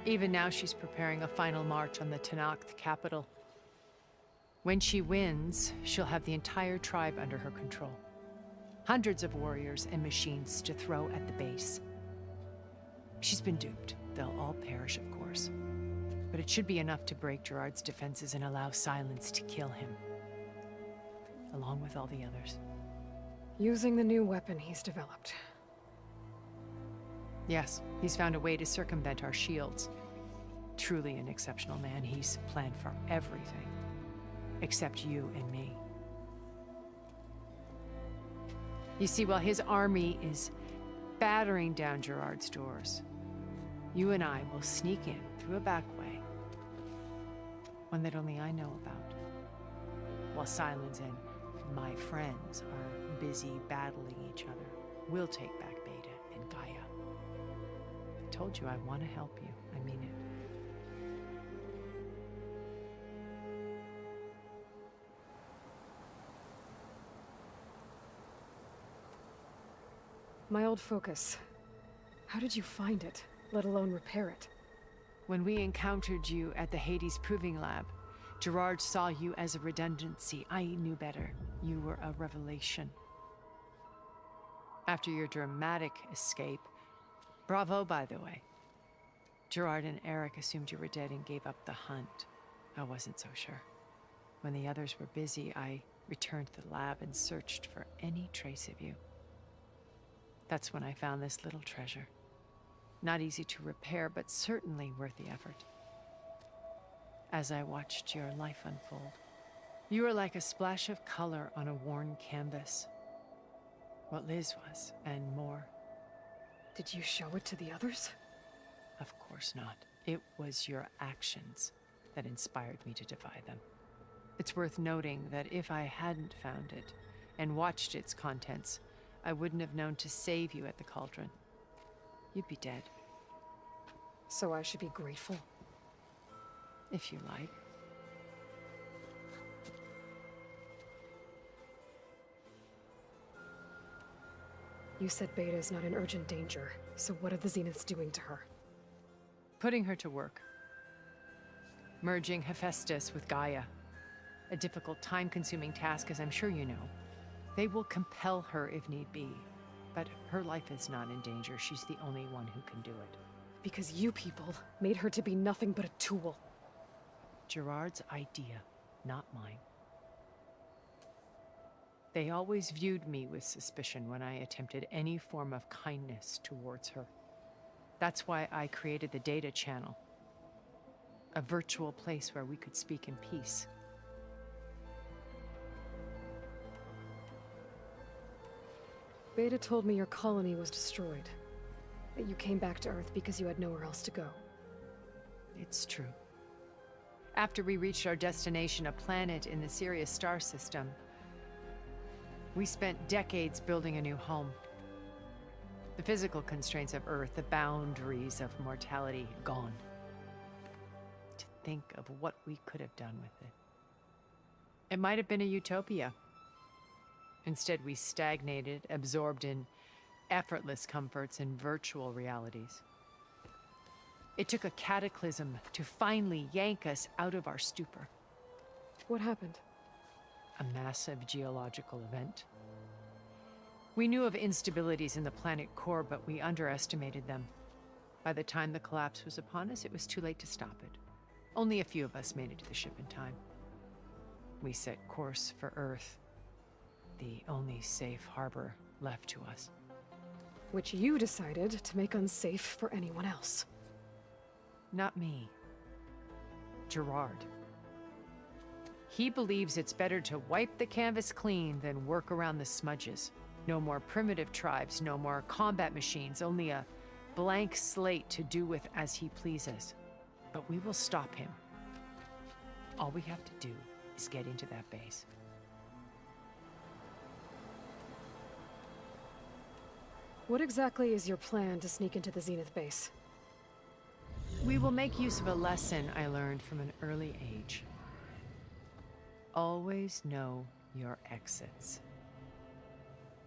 Even now, she's preparing a final march on the Tenakth capital. When she wins, she'll have the entire tribe under her control. Hundreds of warriors and machines to throw at the base. She's been duped. They'll all perish, of course. But it should be enough to break Gerard's defenses and allow Silence to kill him. Along with all the others. Using the new weapon he's developed. Yes, he's found a way to circumvent our shields. Truly an exceptional man. He's planned for everything. Except you and me. You see, while his army is battering down Gerard's doors, you and I will sneak in through a back way. One that only I know about. While Silence and my friends are busy battling each other, we'll take back Beta and Gaia. I told you I want to help you. I mean it. My old focus. How did you find it, let alone repair it? When we encountered you at the Hades Proving Lab, Gerard saw you as a redundancy. I knew better. You were a revelation. After your dramatic escape, bravo, by the way. Gerard and Eric assumed you were dead and gave up the hunt. I wasn't so sure. When the others were busy, I returned to the lab and searched for any trace of you. That's when I found this little treasure. Not easy to repair, but certainly worth the effort. As I watched your life unfold, you were like a splash of color on a worn canvas. What Liz was, and more. Did you show it to the others? Of course not. It was your actions that inspired me to defy them. It's worth noting that if I hadn't found it and watched its contents, I wouldn't have known to save you at the cauldron. You'd be dead. So I should be grateful? If you like. You said Beta is not in urgent danger, so what are the Zeniths doing to her? Putting her to work. Merging Hephaestus with Gaia. A difficult, time-consuming task, as I'm sure you know. They will compel her if need be. But her life is not in danger. She's the only one who can do it. Because you people made her to be nothing but a tool. Gerard's idea, not mine. They always viewed me with suspicion when I attempted any form of kindness towards her. That's why I created the data channel, a virtual place where we could speak in peace. Beta told me your colony was destroyed, that you came back to Earth because you had nowhere else to go. It's true. After we reached our destination, a planet in the Sirius star system, we spent decades building a new home. The physical constraints of Earth, the boundaries of mortality, gone. To think of what we could have done with it. It might have been a utopia. Instead, we stagnated, absorbed in effortless comforts and virtual realities. It took a cataclysm to finally yank us out of our stupor. What happened? A massive geological event. We knew of instabilities in the planet core, but we underestimated them. By the time the collapse was upon us, it was too late to stop it. Only a few of us made it to the ship in time. We set course for Earth, the only safe harbor left to us. Which you decided to make unsafe for anyone else. Not me. Gerard. He believes it's better to wipe the canvas clean than work around the smudges. No more primitive tribes, no more combat machines, only a blank slate to do with as he pleases. But we will stop him. All we have to do is get into that base. What exactly is your plan to sneak into the Zenith base? We will make use of a lesson I learned from an early age. Always know your exits.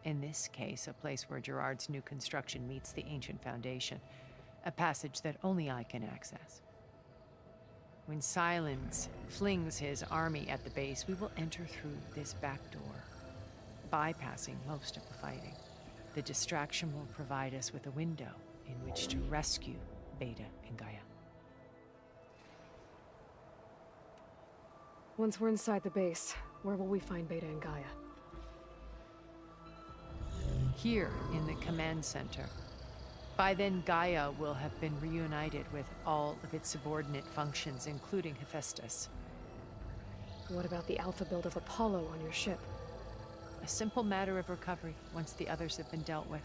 In this case, a place where Gerard's new construction meets the ancient foundation, a passage that only I can access. When Silence flings his army at the base, we will enter through this back door, bypassing most of the fighting. The distraction will provide us with a window in which to rescue Beta and Gaia. Once we're inside the base, where will we find Beta and Gaia? Here in the command center. By then, Gaia will have been reunited with all of its subordinate functions, including Hephaestus. What about the alpha build of Apollo on your ship? A simple matter of recovery once the others have been dealt with.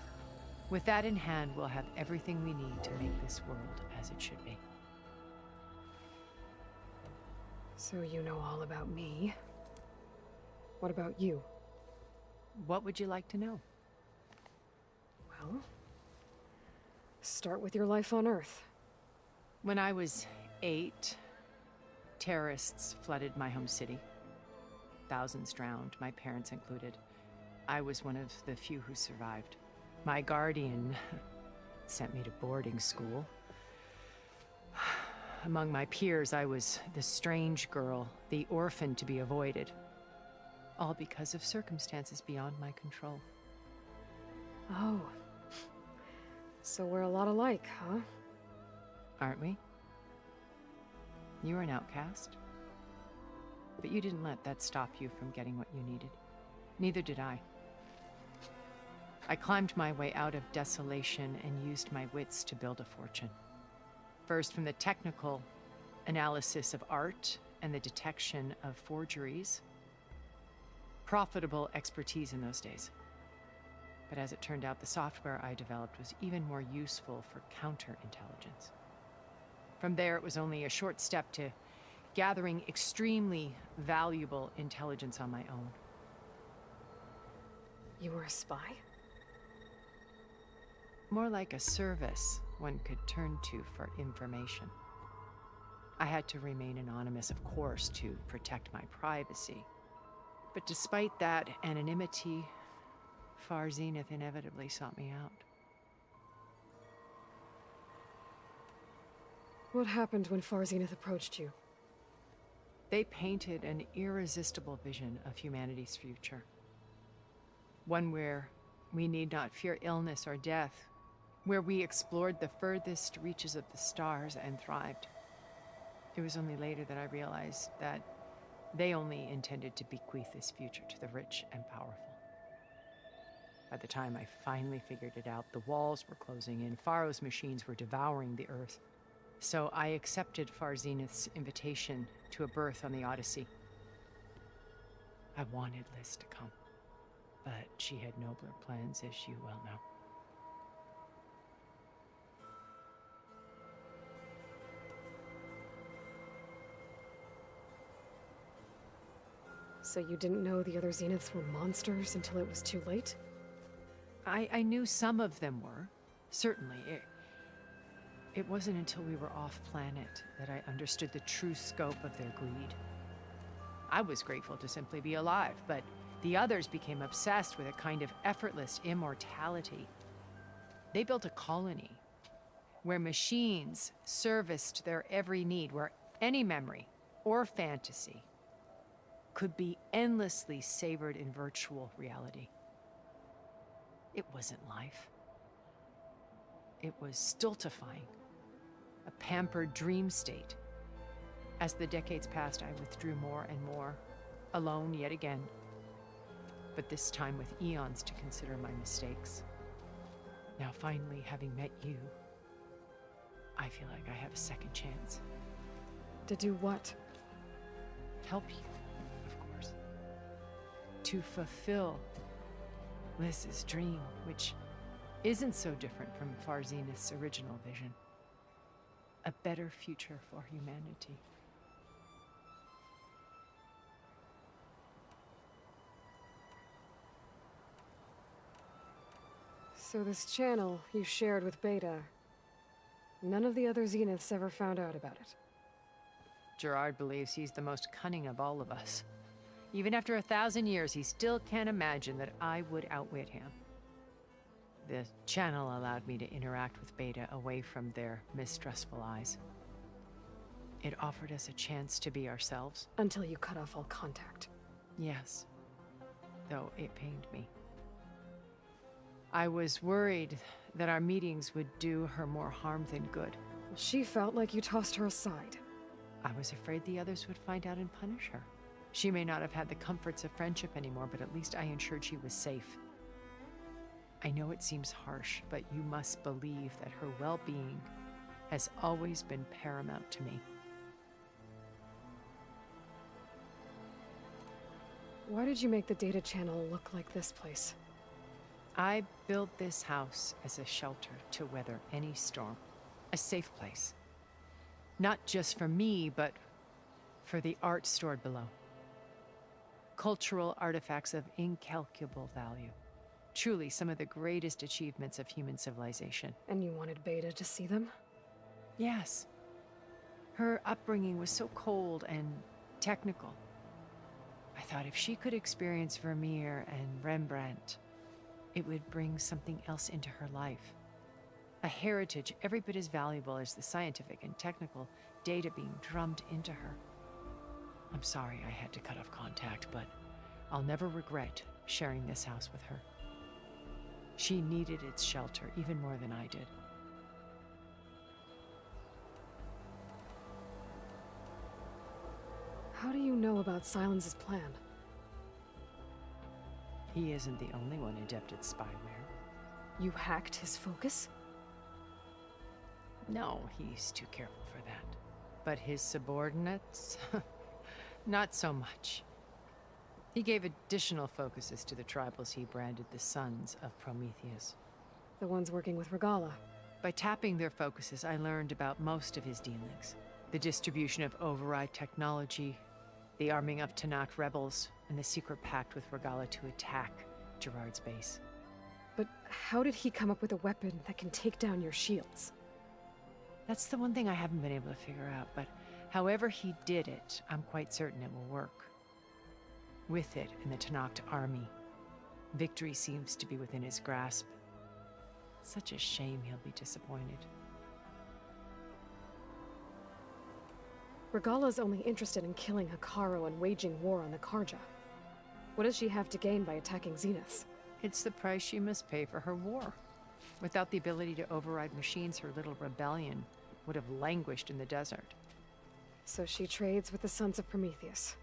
With that in hand, we'll have everything we need to make this world as it should be. So you know all about me. What about you? What would you like to know? Well, start with your life on Earth. When I was 8, terrorists flooded my home city. Thousands drowned, my parents included. I was one of the few who survived. My guardian sent me to boarding school. Among my peers, I was the strange girl, the orphan to be avoided. All because of circumstances beyond my control. Oh. So we're a lot alike, huh? Aren't we? You were an outcast. But you didn't let that stop you from getting what you needed. Neither did I. I climbed my way out of desolation and used my wits to build a fortune. First, from the technical analysis of art and the detection of forgeries. Profitable expertise in those days. But as it turned out, the software I developed was even more useful for counterintelligence. From there, it was only a short step to gathering extremely valuable intelligence on my own. You were a spy? More like a service one could turn to for information. I had to remain anonymous, of course, to protect my privacy. But despite that anonymity, Far Zenith inevitably sought me out. What happened when Far Zenith approached you? They painted an irresistible vision of humanity's future. One where we need not fear illness or death, where we explored the furthest reaches of the stars and thrived. It was only later that I realized that they only intended to bequeath this future to the rich and powerful. By the time I finally figured it out, the walls were closing in, Pharaoh's machines were devouring the Earth. So I accepted Far Zenith's invitation to a berth on the Odyssey. I wanted Liz to come, but she had nobler plans, as you well know. So you didn't know the other Zeniths were monsters until it was too late? I knew some of them were, certainly. It wasn't until we were off-planet that I understood the true scope of their greed. I was grateful to simply be alive, but the others became obsessed with a kind of effortless immortality. They built a colony where machines serviced their every need, where any memory or fantasy could be endlessly savored in virtual reality. It wasn't life. It was stultifying, a pampered dream state. As the decades passed, I withdrew more and more, alone yet again, but this time with eons to consider my mistakes. Now finally, having met you, I feel like I have a second chance. To do what? Help you, of course. To fulfill Liz's dream, which isn't so different from Far Zenith's original vision. A better future for humanity. So this channel you shared with Beta, none of the other Zeniths ever found out about it? Gerard believes he's the most cunning of all of us. Even after 1,000 years, he still can't imagine that I would outwit him. The channel allowed me to interact with Beta away from their mistrustful eyes. It offered us a chance to be ourselves. Until you cut off all contact. Yes, though it pained me. I was worried that our meetings would do her more harm than good. She felt like you tossed her aside. I was afraid the others would find out and punish her. She may not have had the comforts of friendship anymore, but at least I ensured she was safe. I know it seems harsh, but you must believe that her well-being has always been paramount to me. Why did you make the data channel look like this place? I built this house as a shelter to weather any storm. A safe place. Not just for me, but for the art stored below. Cultural artifacts of incalculable value. Truly some of the greatest achievements of human civilization. And you wanted Beta to see them? Yes. Her upbringing was so cold and technical. I thought if she could experience Vermeer and Rembrandt, it would bring something else into her life. A heritage every bit as valuable as the scientific and technical data being drummed into her. I'm sorry I had to cut off contact, but I'll never regret sharing this house with her. She needed its shelter even more than I did. How do you know about Silence's plan? He isn't the only one adept at spyware. You hacked his focus? No, he's too careful for that. But his subordinates? Not so much. He gave additional focuses to the tribals he branded the Sons of Prometheus. The ones working with Regala. By tapping their focuses, I learned about most of his dealings. The distribution of override technology, the arming of Tanakh rebels, and the secret pact with Regala to attack Gerard's base. But how did he come up with a weapon that can take down your shields? That's the one thing I haven't been able to figure out, but however he did it, I'm quite certain it will work. With it and the Tanakh army, victory seems to be within his grasp. Such a shame he'll be disappointed. Regala's only interested in killing Hekarro and waging war on the Karja. What does she have to gain by attacking Zeniths? It's the price she must pay for her war. Without the ability to override machines, her little rebellion would have languished in the desert. So she trades with the Sons of Prometheus.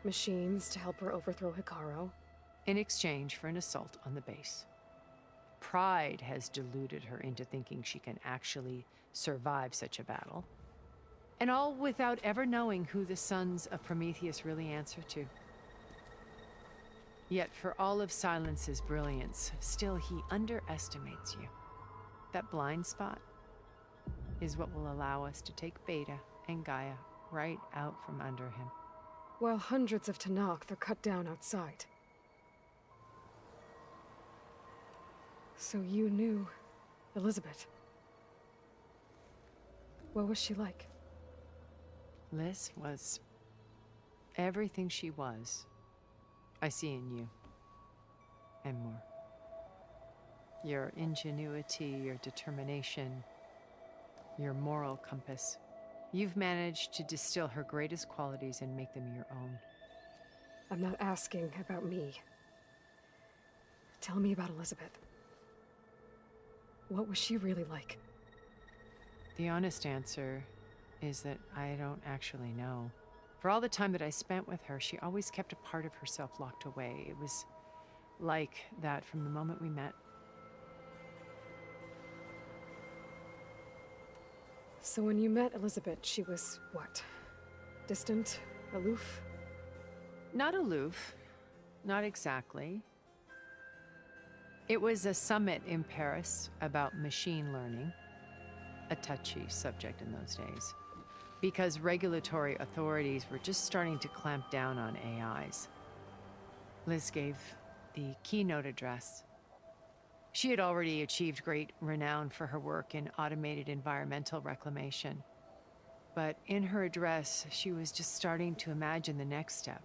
Machines to help her overthrow Hekarro, in exchange for an assault on the base. Pride has deluded her into thinking she can actually survive such a battle, and all without ever knowing who the sons of Prometheus really answer to. Yet for all of Silence's brilliance, still he underestimates you. That blind spot is what will allow us to take Beta and Gaia right out from under him. While hundreds of Tanakh are cut down outside. So you knew Elizabeth. What was she like? Liz was everything she was. I see in you. And more. Your ingenuity, your determination, your moral compass. You've managed to distill her greatest qualities and make them your own. I'm not asking about me. Tell me about Elizabeth. What was she really like? The honest answer is that I don't actually know. For all the time that I spent with her, she always kept a part of herself locked away. It was like that from the moment we met. So when you met Elizabeth, she was what? Distant? Aloof? Not aloof. Not exactly. It was a summit in Paris about machine learning, a touchy subject in those days, because regulatory authorities were just starting to clamp down on AIs. Liz gave the keynote address. She had already achieved great renown for her work in automated environmental reclamation. But in her address, she was just starting to imagine the next step,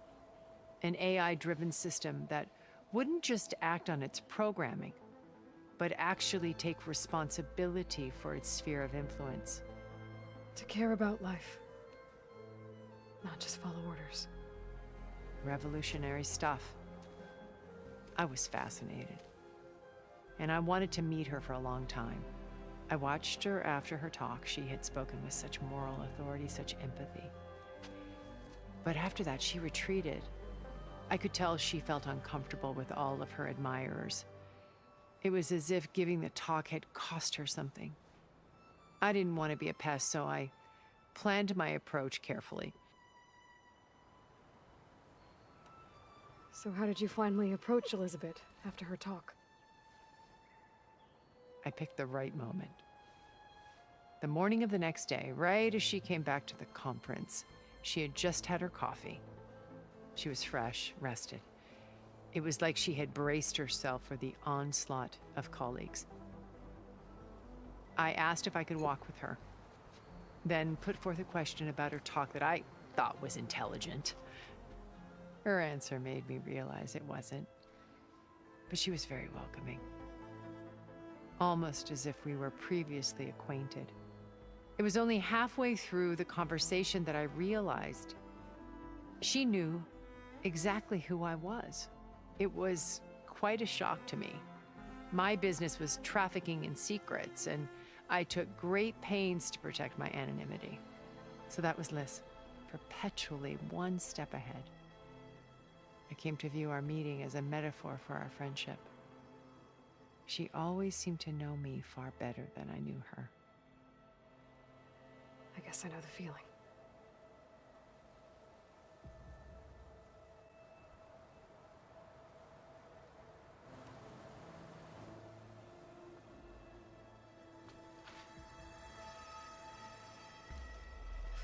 an AI-driven system that wouldn't just act on its programming, but actually take responsibility for its sphere of influence. To care about life, not just follow orders. Revolutionary stuff. I was fascinated, and I wanted to meet her for a long time. I watched her after her talk. She had spoken with such moral authority, such empathy. But after that, she retreated. I could tell she felt uncomfortable with all of her admirers. It was as if giving the talk had cost her something. I didn't want to be a pest, so I planned my approach carefully. So how did you finally approach Elizabeth after her talk? I picked the right moment. The morning of the next day, right as she came back to the conference, she had just had her coffee. She was fresh, rested. It was like she had braced herself for the onslaught of colleagues. I asked if I could walk with her, then put forth a question about her talk that I thought was intelligent. Her answer made me realize it wasn't, but she was very welcoming. Almost as if we were previously acquainted. It was only halfway through the conversation that I realized she knew exactly who I was. It was quite a shock to me. My business was trafficking in secrets, and I took great pains to protect my anonymity. So that was Liz, perpetually one step ahead. I came to view our meeting as a metaphor for our friendship. She always seemed to know me far better than I knew her. I guess I know the feeling.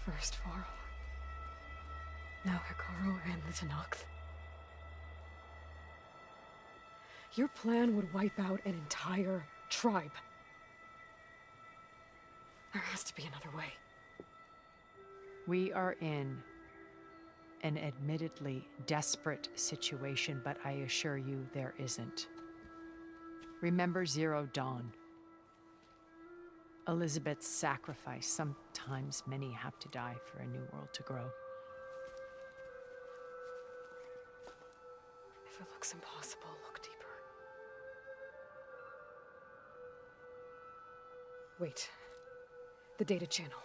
First Varl, now Hikaru and the Tanakh. Your plan would wipe out an entire tribe. There has to be another way. We are in an admittedly desperate situation, but I assure you there isn't. Remember Zero Dawn. Elizabeth's sacrifice. Sometimes many have to die for a new world to grow. If it looks impossible, look deeper. Wait. The data channel.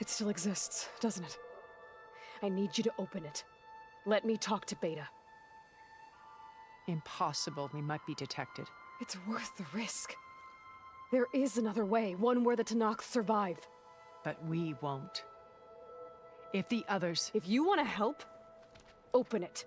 It still exists, doesn't it? I need you to open it. Let me talk to Beta. Impossible. We might be detected. It's worth the risk. There is another way, one where the Tanakh survive. But we won't. If the others... If you want to help, open it.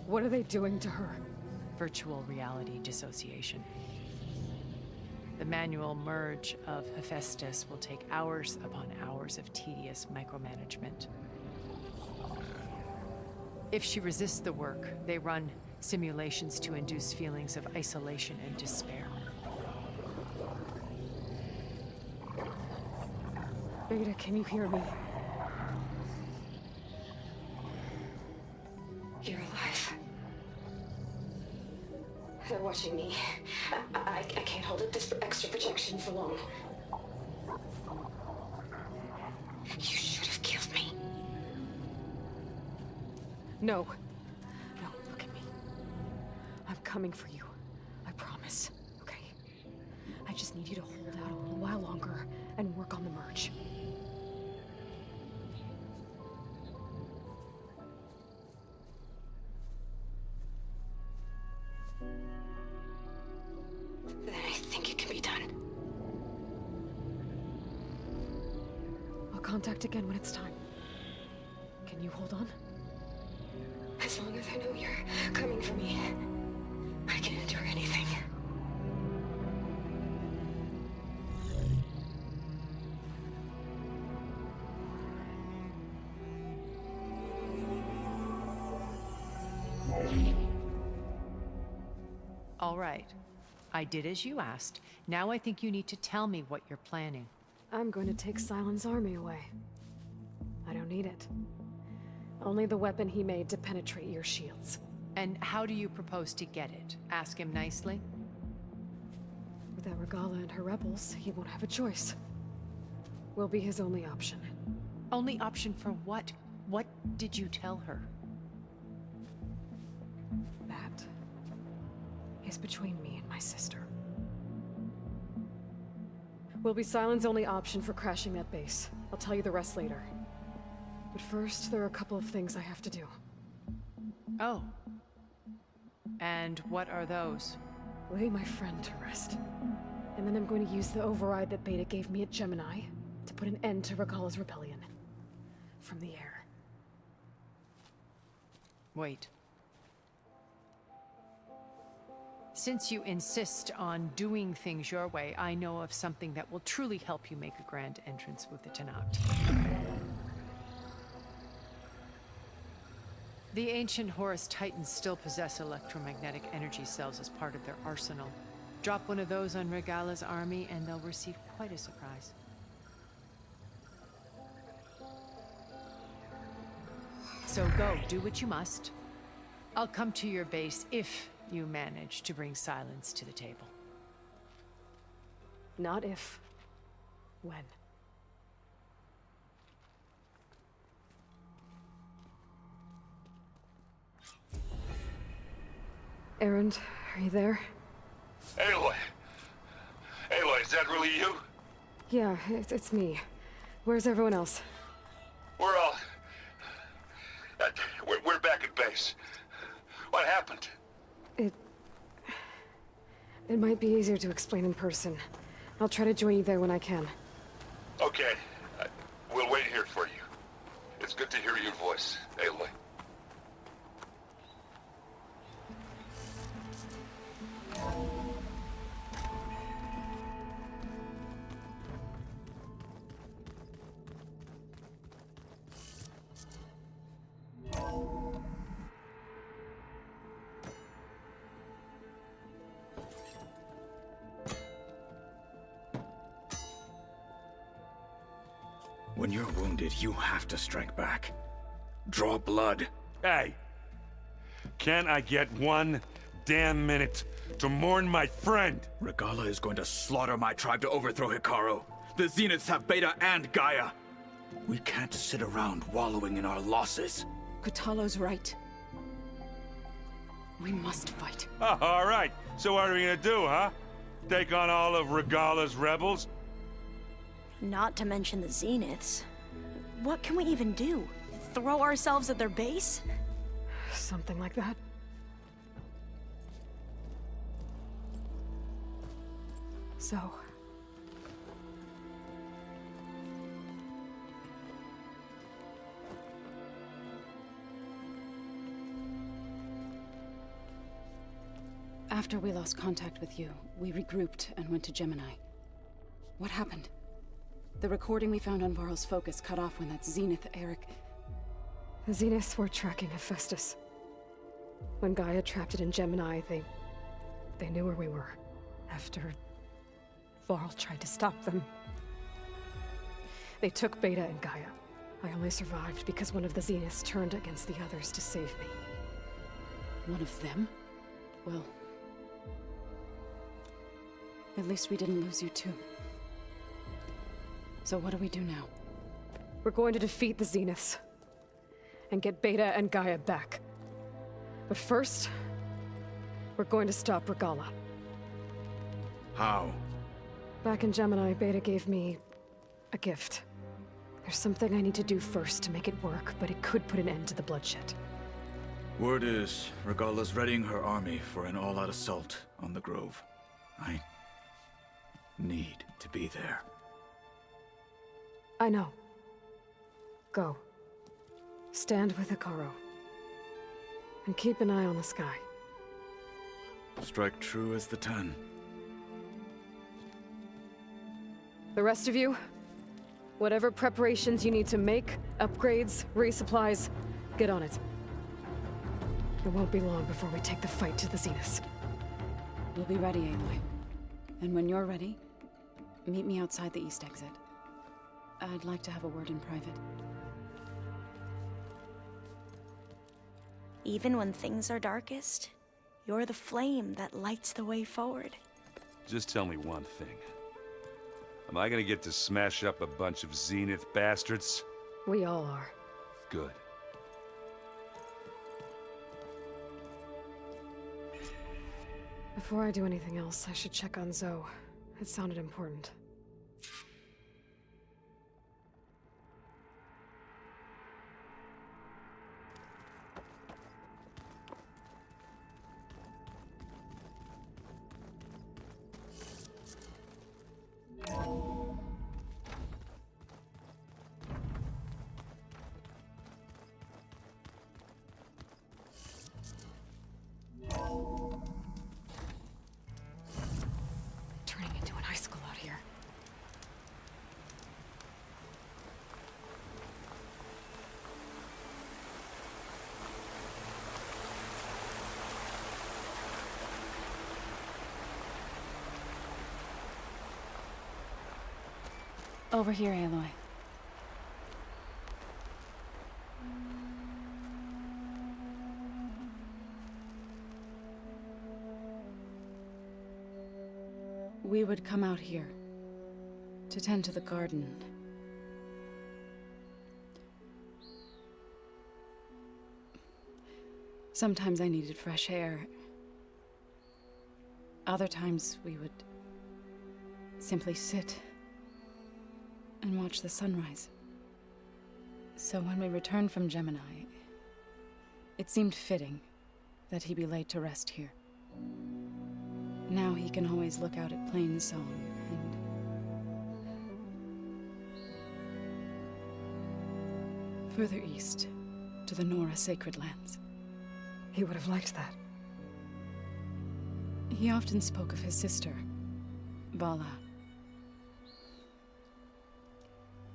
What are they doing to her? Virtual reality dissociation. The manual merge of Hephaestus will take hours upon hours of tedious micromanagement. If she resists the work, they run simulations to induce feelings of isolation and despair. Beta, can you hear me? You're alive. They're watching me. I can't hold up this extra protection for long. You should have killed me. No. No, look at me. I'm coming for you. I promise. Okay? I just need you to hold out a little while longer and work on the merge. Then I think it can be done. I'll contact again when it's time. Can you hold on? As long as I know you're coming for me, I can endure anything. All right. I did as you asked. Now I think you need to tell me what you're planning. I'm going to take Silent's army away. I don't need it. Only the weapon he made to penetrate your shields. And how do you propose to get it? Ask him nicely? Without Regala and her rebels, he won't have a choice. We'll be his only option. Only option for what? What did you tell her? That is between me and my sister. Will be Silent's only option for crashing that base. I'll tell you the rest later. But first, there are a couple of things I have to do. Oh. And what are those? Lay my friend to rest. And then I'm going to use the override that Beta gave me at Gemini to put an end to Regala's rebellion. From the air. Wait. Since you insist on doing things your way, I know of something that will truly help you make a grand entrance with the Tanakh. The ancient Horus Titans still possess electromagnetic energy cells as part of their arsenal. Drop one of those on Regala's army and they'll receive quite a surprise. So go, do what you must. I'll come to your base if you manage to bring Silence to the table. Not if. When. Erend, are you there? Aloy! Aloy, is that really you? Yeah, it's me. Where's everyone else? We're all... we're back at base. What happened? It might be easier to explain in person. I'll try to join you there when I can. Okay. We'll wait here for you. It's good to hear your voice, Aloy. When you're wounded, you have to strike back. Draw blood. Hey! Can't I get one damn minute to mourn my friend? Regala is going to slaughter my tribe to overthrow Hikaru. The Zeniths have Beta and Gaia. We can't sit around wallowing in our losses. Kotallo's right. We must fight. Oh, all right. So what are we gonna do, huh? Take on all of Regala's rebels? Not to mention the Zeniths. What can we even do? Throw ourselves at their base? Something like that. So... After we lost contact with you, we regrouped and went to Gemini. What happened? The recording we found on Varl's focus cut off when that Zenith, Eric... The Zeniths were tracking Hephaestus. When Gaia trapped it in Gemini, they knew where we were. After Varl tried to stop them. They took Beta and Gaia. I only survived because one of the Zeniths turned against the others to save me. One of them? Well... at least we didn't lose you too. So what do we do now? We're going to defeat the Zeniths. And get Beta and Gaia back. But first... we're going to stop Regala. How? Back in Gemini, Beta gave me... a gift. There's something I need to do first to make it work, but it could put an end to the bloodshed. Word is, Regala's readying her army for an all-out assault on the Grove. I need to be there. I know. Go. Stand with Hikaru. And keep an eye on the sky. Strike true as the 10. The rest of you, whatever preparations you need to make, upgrades, resupplies, get on it. It won't be long before we take the fight to the Zeniths. We'll be ready, Aloy. And when you're ready, meet me outside the east exit. I'd like to have a word in private. Even when things are darkest, you're the flame that lights the way forward. Just tell me one thing. Am I gonna get to smash up a bunch of Zenith bastards? We all are. Good. Before I do anything else, I should check on Zoe. It sounded important. Turning into an icicle out here. Over here, Aloy. We would come out here to tend to the garden. Sometimes I needed fresh air. Other times we would simply sit and watch the sunrise. So when we returned from Gemini, it seemed fitting that he be laid to rest here. Now he can always look out at Plainsong and... further east, to the Nora Sacred Lands. He would have liked that. He often spoke of his sister, Vala.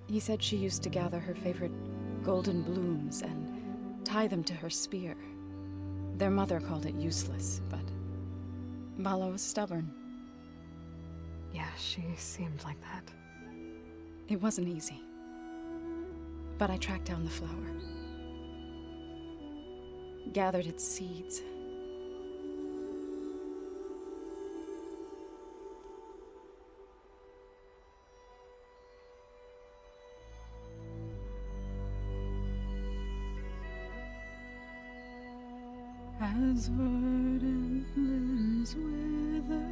He said she used to gather her favorite golden blooms and tie them to her spear. Their mother called it useless, but Vala was stubborn. Yeah, she seemed like that. It wasn't easy. But I tracked down the flower. Gathered its seeds. As verdant limbs wither,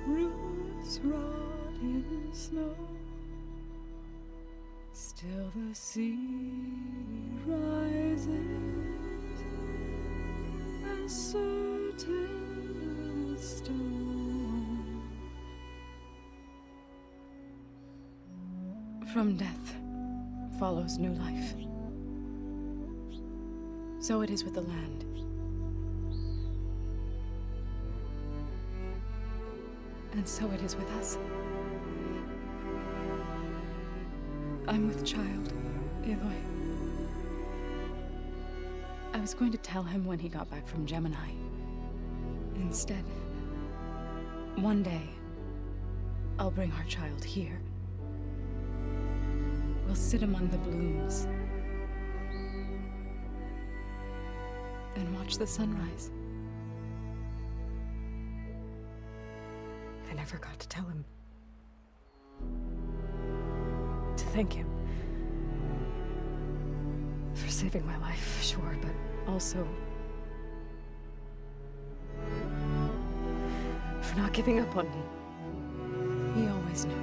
roots rot in snow, still the seed rises, as certain as stone. From death follows new life. So it is with the land. And so it is with us. I'm with child, Aloy. I was going to tell him when he got back from Gemini. Instead, one day, I'll bring our child here. We'll sit among the blooms and watch the sunrise. I never got to tell him. To thank him. For saving my life, sure, but also for not giving up on me. He always knew.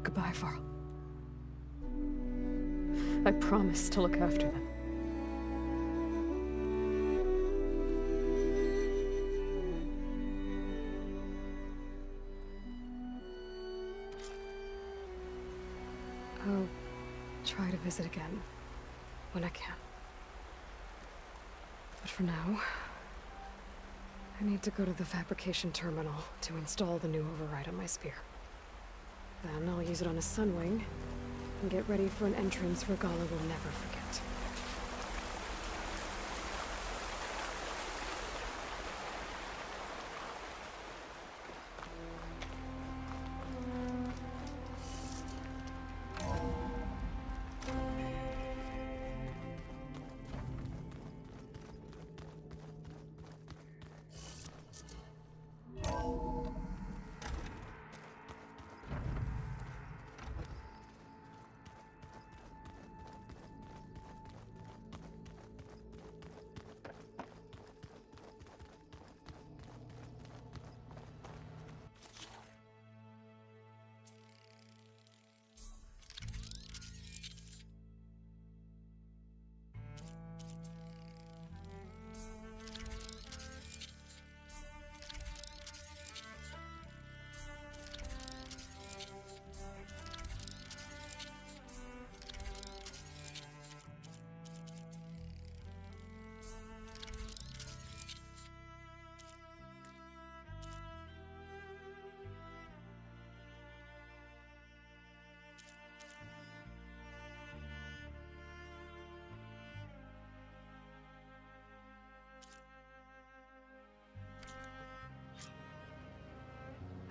Goodbye, Varl. I promise to look after them. I'll try to visit again when I can. But for now, I need to go to the fabrication terminal to install the new override on my spear. Then I'll use it on a sunwing and get ready for an entrance Regala will never forget.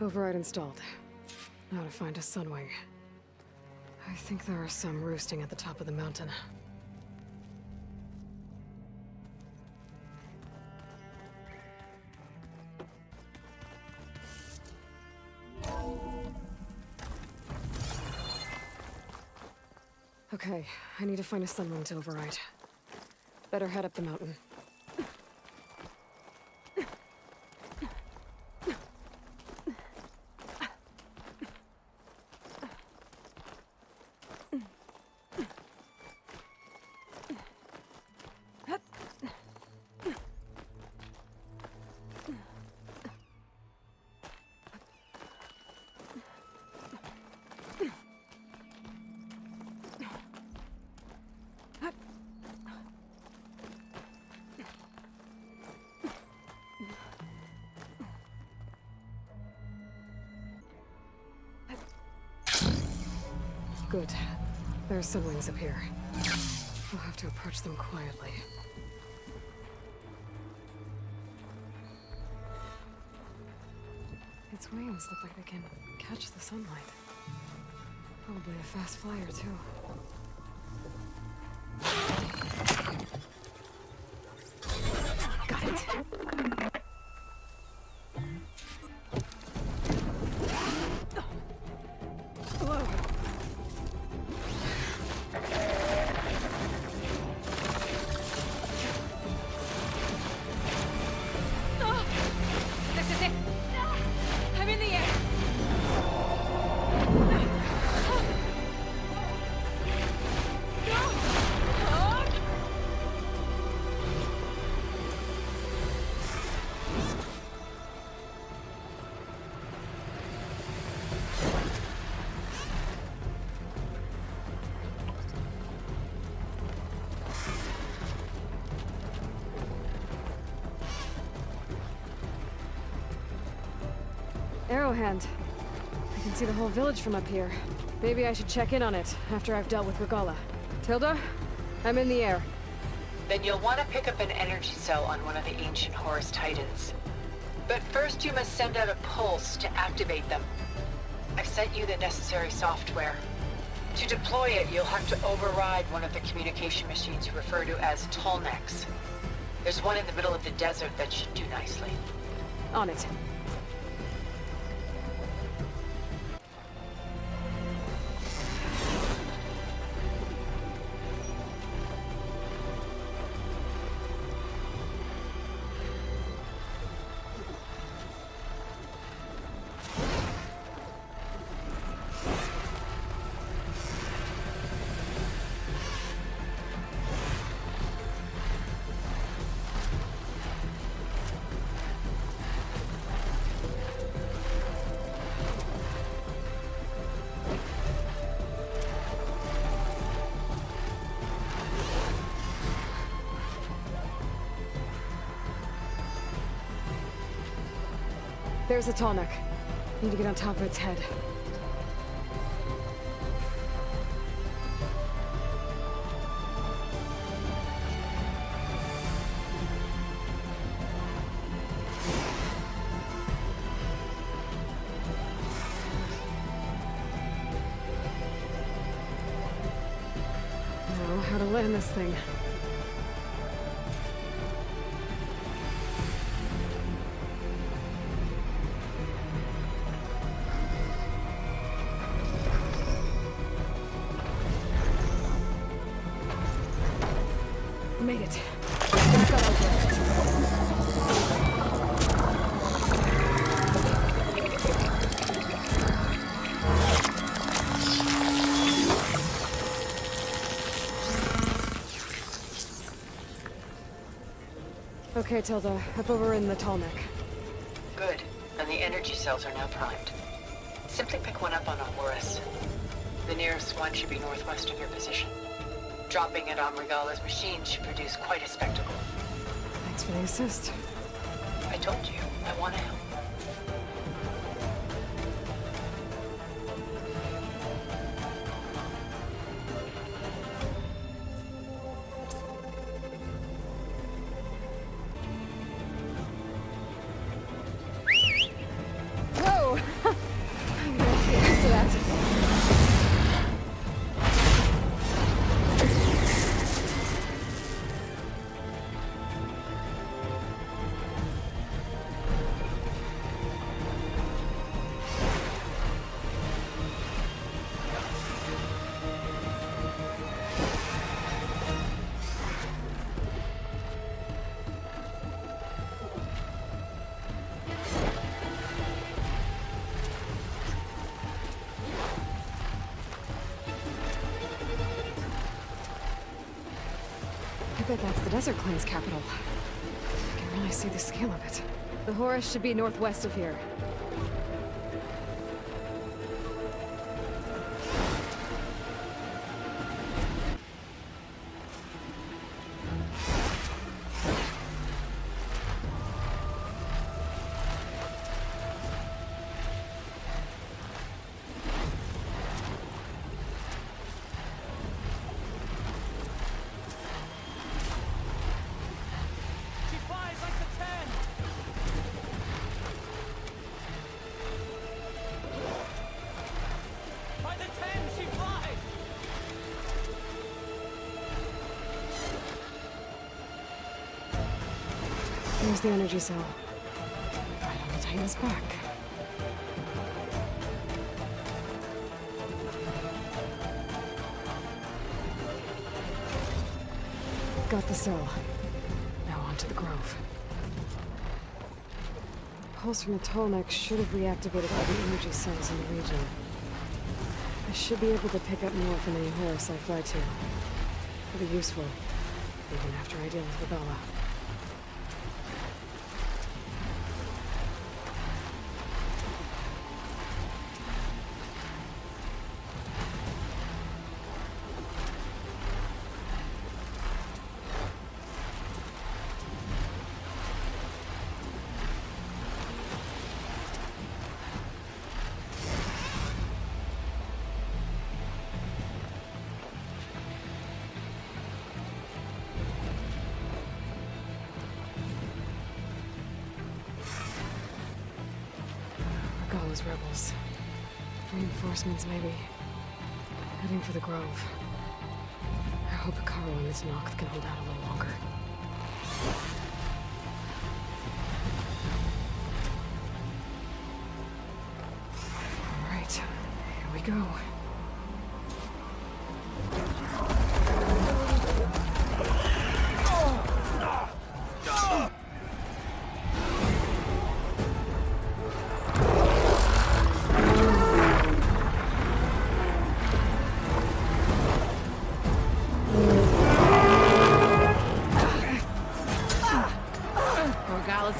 Override installed. Now to find a sunwing. I think there are some roosting at the top of the mountain. Okay, I need to find a sunwing to override. Better head up the mountain. Good. There's some wings up here. We'll have to approach them quietly. Its wings look like they can catch the sunlight. Probably a fast flyer, too. Got it. Whoa. This is it. I'm in the air. Arrowhand. I can see the whole village from up here. Maybe I should check in on it after I've dealt with Regala. Tilda, I'm in the air. Then you'll want to pick up an energy cell on one of the ancient Horus Titans. But first you must send out a pulse to activate them. I've sent you the necessary software. To deploy it, you'll have to override one of the communication machines you refer to as Tolnecs. There's one in the middle of the desert that should do nicely. On it. There's a Tolnec. Need to get on top of its head. Now, how to land this thing. Made it. Back up over it. Okay, Tilda. Up over in the Tolnec. Good. And the energy cells are now primed. Simply pick one up on a Horus. The nearest one should be northwest of your position. Dropping it on Regala's machine should produce quite a spectacle. Thanks for the assist. I told you, I want to help. Whoa! I'm gonna get used to that. I bet that's the Desert Clan's capital. I can really see the scale of it. The Horus should be northwest of here. There's the energy cell. Right on the Titan's back. Got the cell. Now on to the Grove. Pulse from the Tallneck should have reactivated all the energy cells in the region. I should be able to pick up more from any Horus I fly to. It'll be useful, even after I deal with Regala. Regala's rebels. Reinforcements, maybe. Heading for the Grove. I hope Carl and his Noct can hold out a little longer. All right, here we go.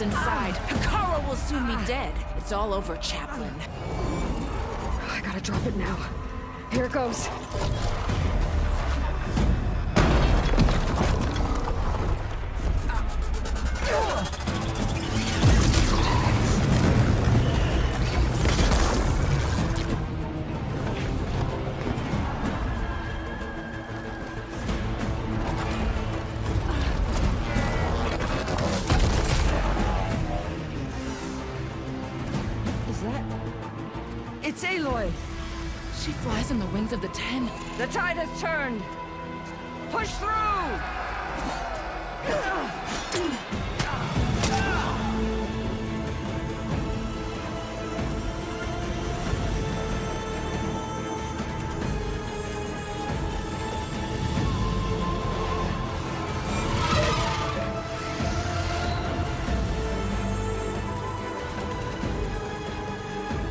Inside. Carl will soon be dead. It's all over, Chaplain. I gotta drop it now. Here it goes. It's Aloy! She flies on the wings of the Ten. The tide has turned! Push through!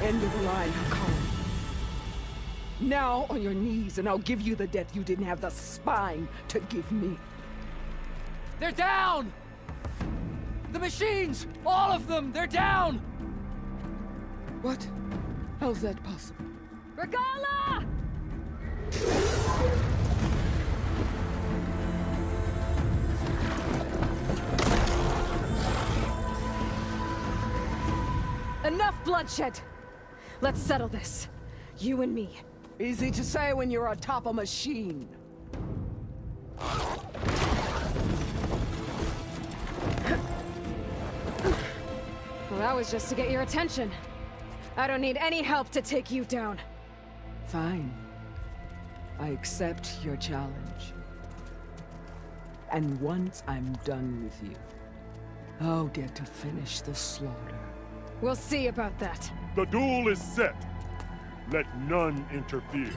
End of the line, Carl. Now on your knees, and I'll give you the death you didn't have the spine to give me. They're down! The machines! All of them! They're down! What? How's that possible? Regala! Enough bloodshed! Let's settle this. You and me. Easy to say when you're on top of a machine. Well, that was just to get your attention. I don't need any help to take you down. Fine. I accept your challenge. And once I'm done with you, I'll get to finish the slaughter. We'll see about that. The duel is set. Let none interfere.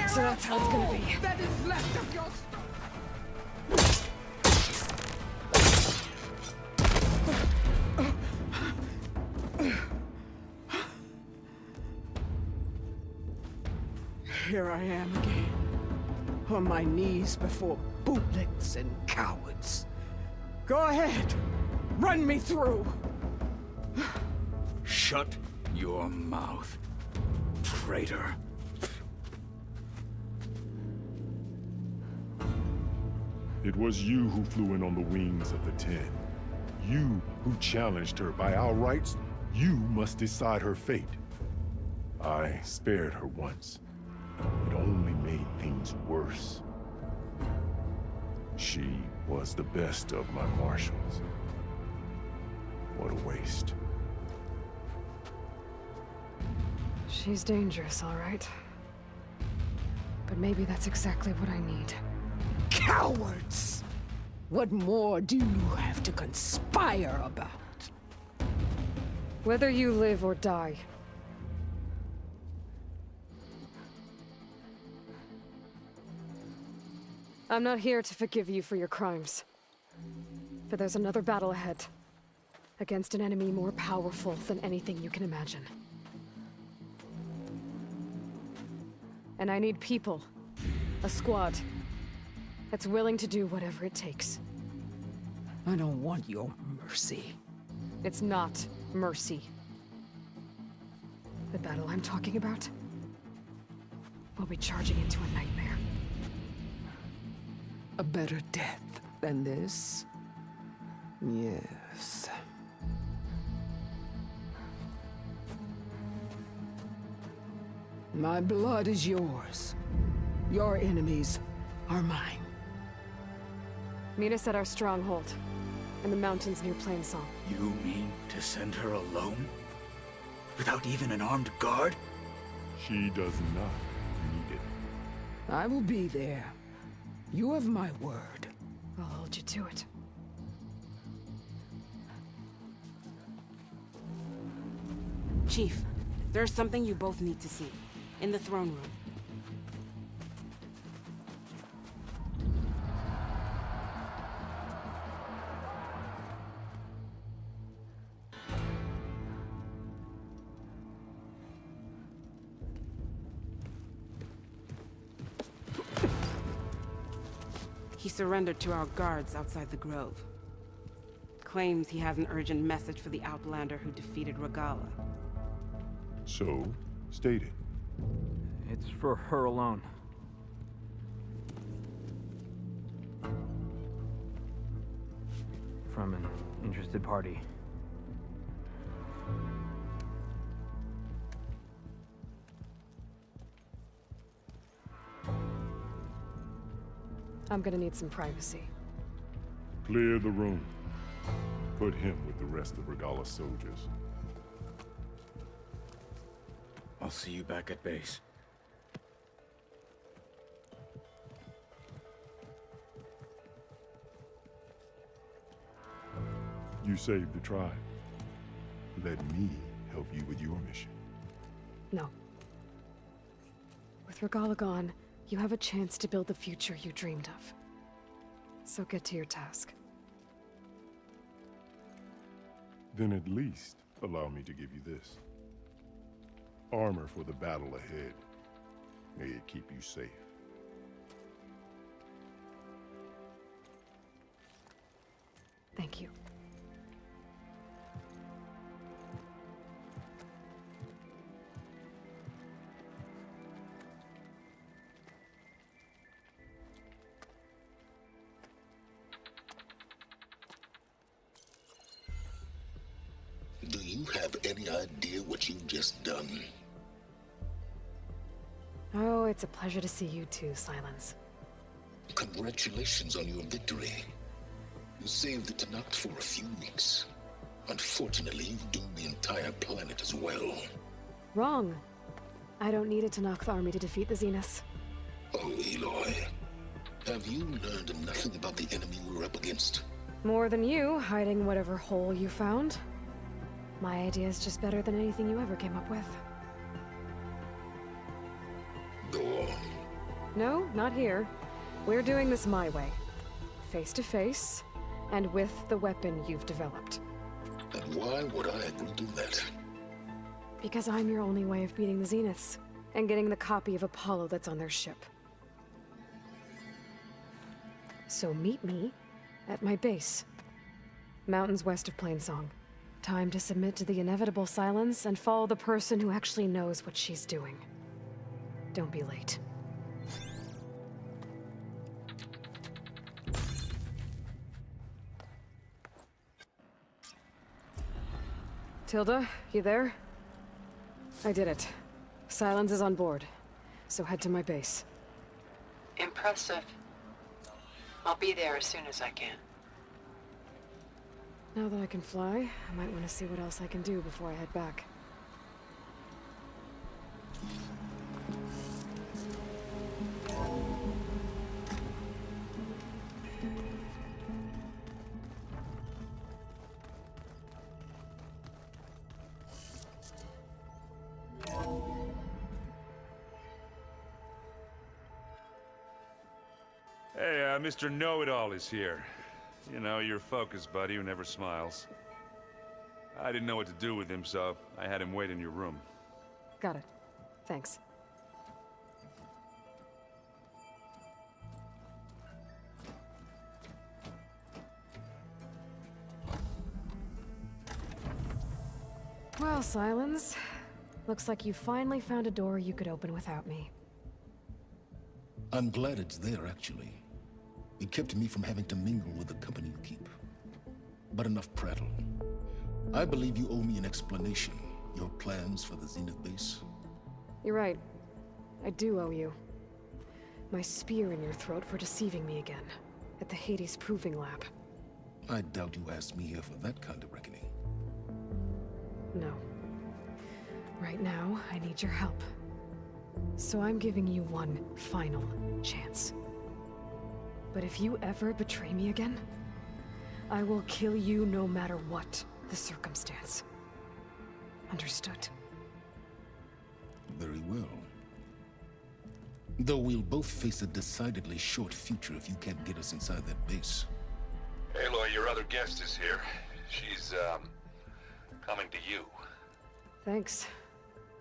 So that's how it's gonna be. That is left of your Here I am again, on my knees before bootlets and cowards. Go ahead, run me through. Shut your mouth. traitor. It was you who flew in on the wings of the 10. You who challenged her. By our rights, you must decide her fate. I spared her once. It only made things worse. She was the best of my marshals. What a waste. She's dangerous, all right. But maybe that's exactly what I need. Cowards! What more do you have to conspire about? Whether you live or die. I'm not here to forgive you for your crimes. But there's another battle ahead. Against an enemy more powerful than anything you can imagine. And I need people. A squad. That's willing to do whatever it takes. I don't want your mercy. It's not mercy. The battle I'm talking about will be charging into a nightmare. A better death than this? Yes. My blood is yours. Your enemies are mine. Meet us at our stronghold, in the mountains near Plainsong. You mean to send her alone? Without even an armed guard? She does not need it. I will be there. You have my word. I'll hold you to it. Chief, there's something you both need to see. In the throne room. He surrendered to our guards outside the grove. Claims he has an urgent message for the Outlander who defeated Regala. So, state it. It's for her alone. From an interested party. I'm gonna need some privacy. Clear the room. Put him with the rest of Regala's soldiers. I'll see you back at base. You saved the tribe. Let me help you with your mission. No. With Regala gone, you have a chance to build the future you dreamed of. So get to your task. Then at least allow me to give you this. Armor for the battle ahead. May it keep you safe. Thank you. Do you have any idea what you've just done? Oh, it's a pleasure to see you too, Silence. Congratulations on your victory. You saved the Tanakh for a few weeks. Unfortunately, you've doomed the entire planet as well. Wrong. I don't need a Tanakh army to defeat the Zeniths. Oh, Aloy. Have you learned nothing about the enemy we're up against? More than you, hiding whatever hole you found. My idea is just better than anything you ever came up with. Go on. No, not here. We're doing this my way. Face to face, and with the weapon you've developed. And why would I agree to that? Because I'm your only way of beating the Zeniths, and getting the copy of Apollo that's on their ship. So meet me at my base. Mountains west of Plainsong. Time to submit to the inevitable silence and follow the person who actually knows what she's doing. Don't be late. Tilda, you there? I did it. Silence is on board, so head to my base. Impressive. I'll be there as soon as I can. Now that I can fly, I might want to see what else I can do before I head back. Hey, Mr. Know-It-All is here. You know, your focus buddy who never smiles. I didn't know what to do with him, so I had him wait in your room. Got it. Thanks. Well, Silence. Looks like you finally found a door you could open without me. I'm glad it's there, actually. It kept me from having to mingle with the company you keep. But enough prattle. I believe you owe me an explanation. Your plans for the Zenith base. You're right. I do owe you. My spear in your throat for deceiving me again. At the Hades Proving Lab. I doubt you asked me here for that kind of reckoning. No. Right now, I need your help. So I'm giving you one final chance. But if you ever betray me again, I will kill you no matter what the circumstance. Understood? Very well. Though we'll both face a decidedly short future if you can't get us inside that base. Aloy, your other guest is here. She's, coming to you. Thanks.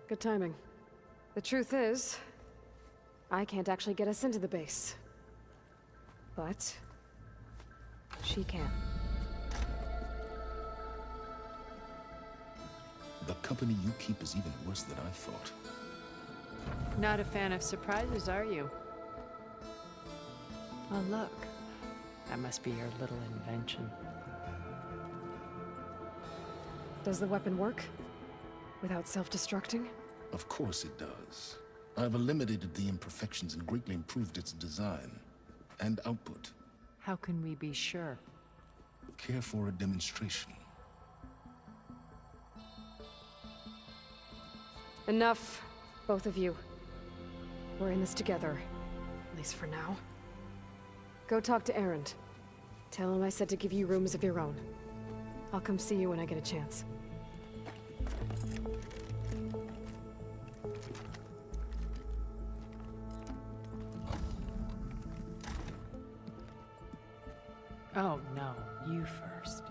Good timing. The truth is, I can't actually get us into the base. But she can. The company you keep is even worse than I thought. Not a fan of surprises, are you? Oh, look. That must be your little invention. Does the weapon work? Without self-destructing? Of course it does. I've eliminated the imperfections and greatly improved its design and output. How can we be sure? Care for a demonstration? Enough, both of you. We're in this together, at least for now. Go talk to Erend. Tell him I said to give you rooms of your own. I'll come see you when I get a chance. Oh, no. You first.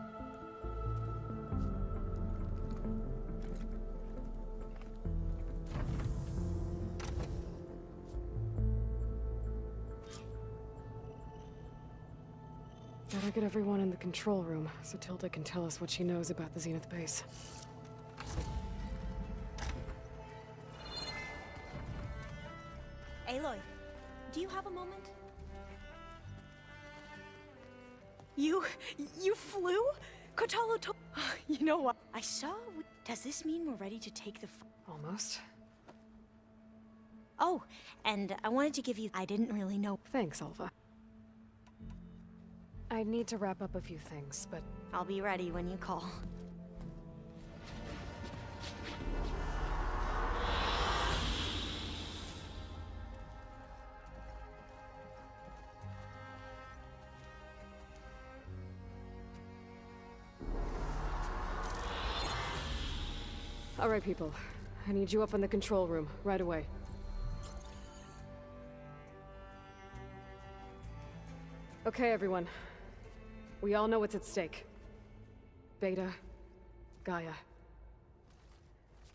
Better get everyone in the control room, so Tilda can tell us what she knows about the Zenith base. Aloy, do you have a moment? You flew? Kotalo told... You know what? I saw... Does this mean we're ready to take the... Almost. Oh, and I wanted to give you... I didn't really know... Thanks, Alva. I need to wrap up a few things, but... I'll be ready when you call. All right, people. I need you up in the control room, right away. Okay, everyone. We all know what's at stake. Beta, Gaia.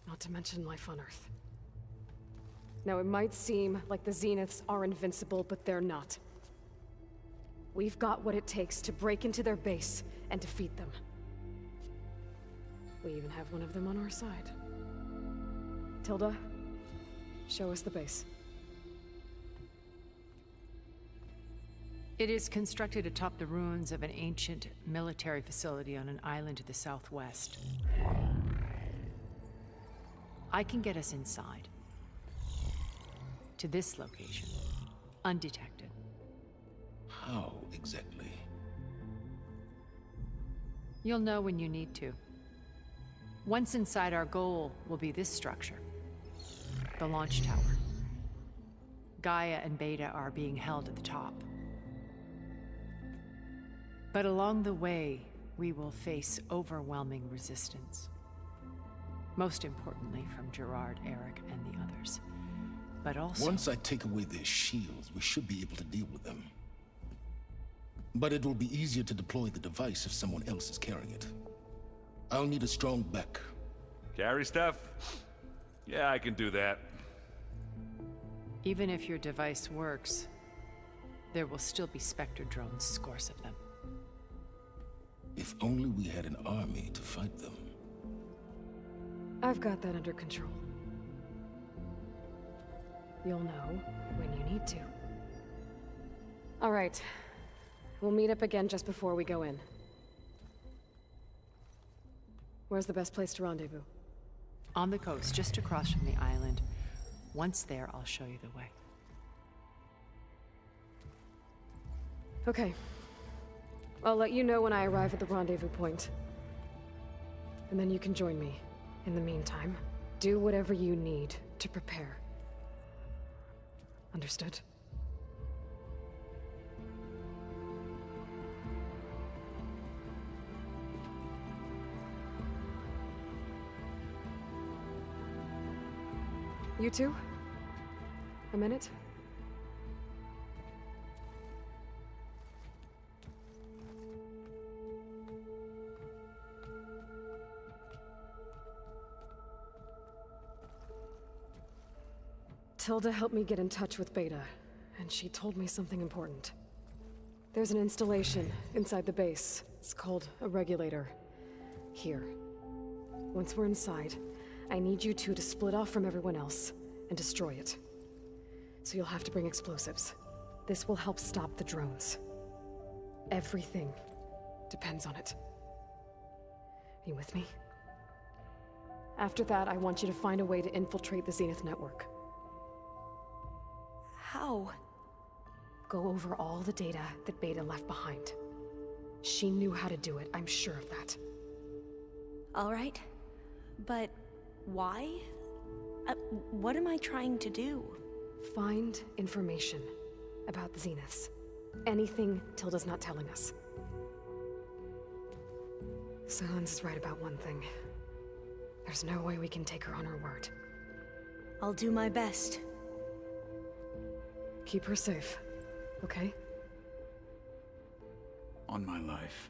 Not to mention life on Earth. Now, it might seem like the Zeniths are invincible, but they're not. We've got what it takes to break into their base and defeat them. We even have one of them on our side. Tilda, show us the base. It is constructed atop the ruins of an ancient military facility on an island to the southwest. I can get us inside. To this location, undetected. How exactly? You'll know when you need to. Once inside, our goal will be this structure. The launch tower. Gaia and Beta are being held at the top. But along the way, we will face overwhelming resistance. Most importantly from Gerard, Eric, and the others. But also... Once I take away their shields, we should be able to deal with them. But it will be easier to deploy the device if someone else is carrying it. I'll need a strong back. Carry stuff? Yeah, I can do that. Even if your device works, there will still be Spectre drones, scores of them. If only we had an army to fight them. I've got that under control. You'll know when you need to. All right. We'll meet up again just before we go in. Where's the best place to rendezvous? On the coast, just across from the island. Once there, I'll show you the way. Okay. I'll let you know when I arrive at the rendezvous point. And then you can join me. In the meantime, do whatever you need to prepare. Understood? You two? A minute? Tilda helped me get in touch with Beta, and she told me something important. There's an installation inside the base. It's called a regulator. Here. Once we're inside, I need you two to split off from everyone else and destroy it. So you'll have to bring explosives. This will help stop the drones. Everything depends on it. Are you with me? After that, I want you to find a way to infiltrate the Zenith network. How? Go over all the data that Beta left behind. She knew how to do it, I'm sure of that. All right. But why? What am I trying to do? Find information about the Zeniths. Anything Tilda's not telling us. Silence is right about one thing. There's no way we can take her on her word. I'll do my best. Keep her safe, okay? On my life.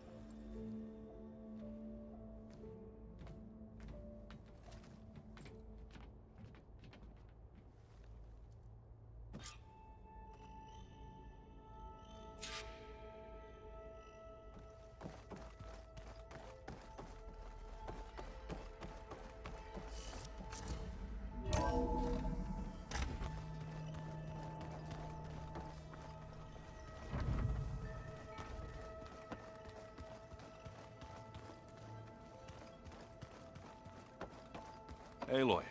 Aloy,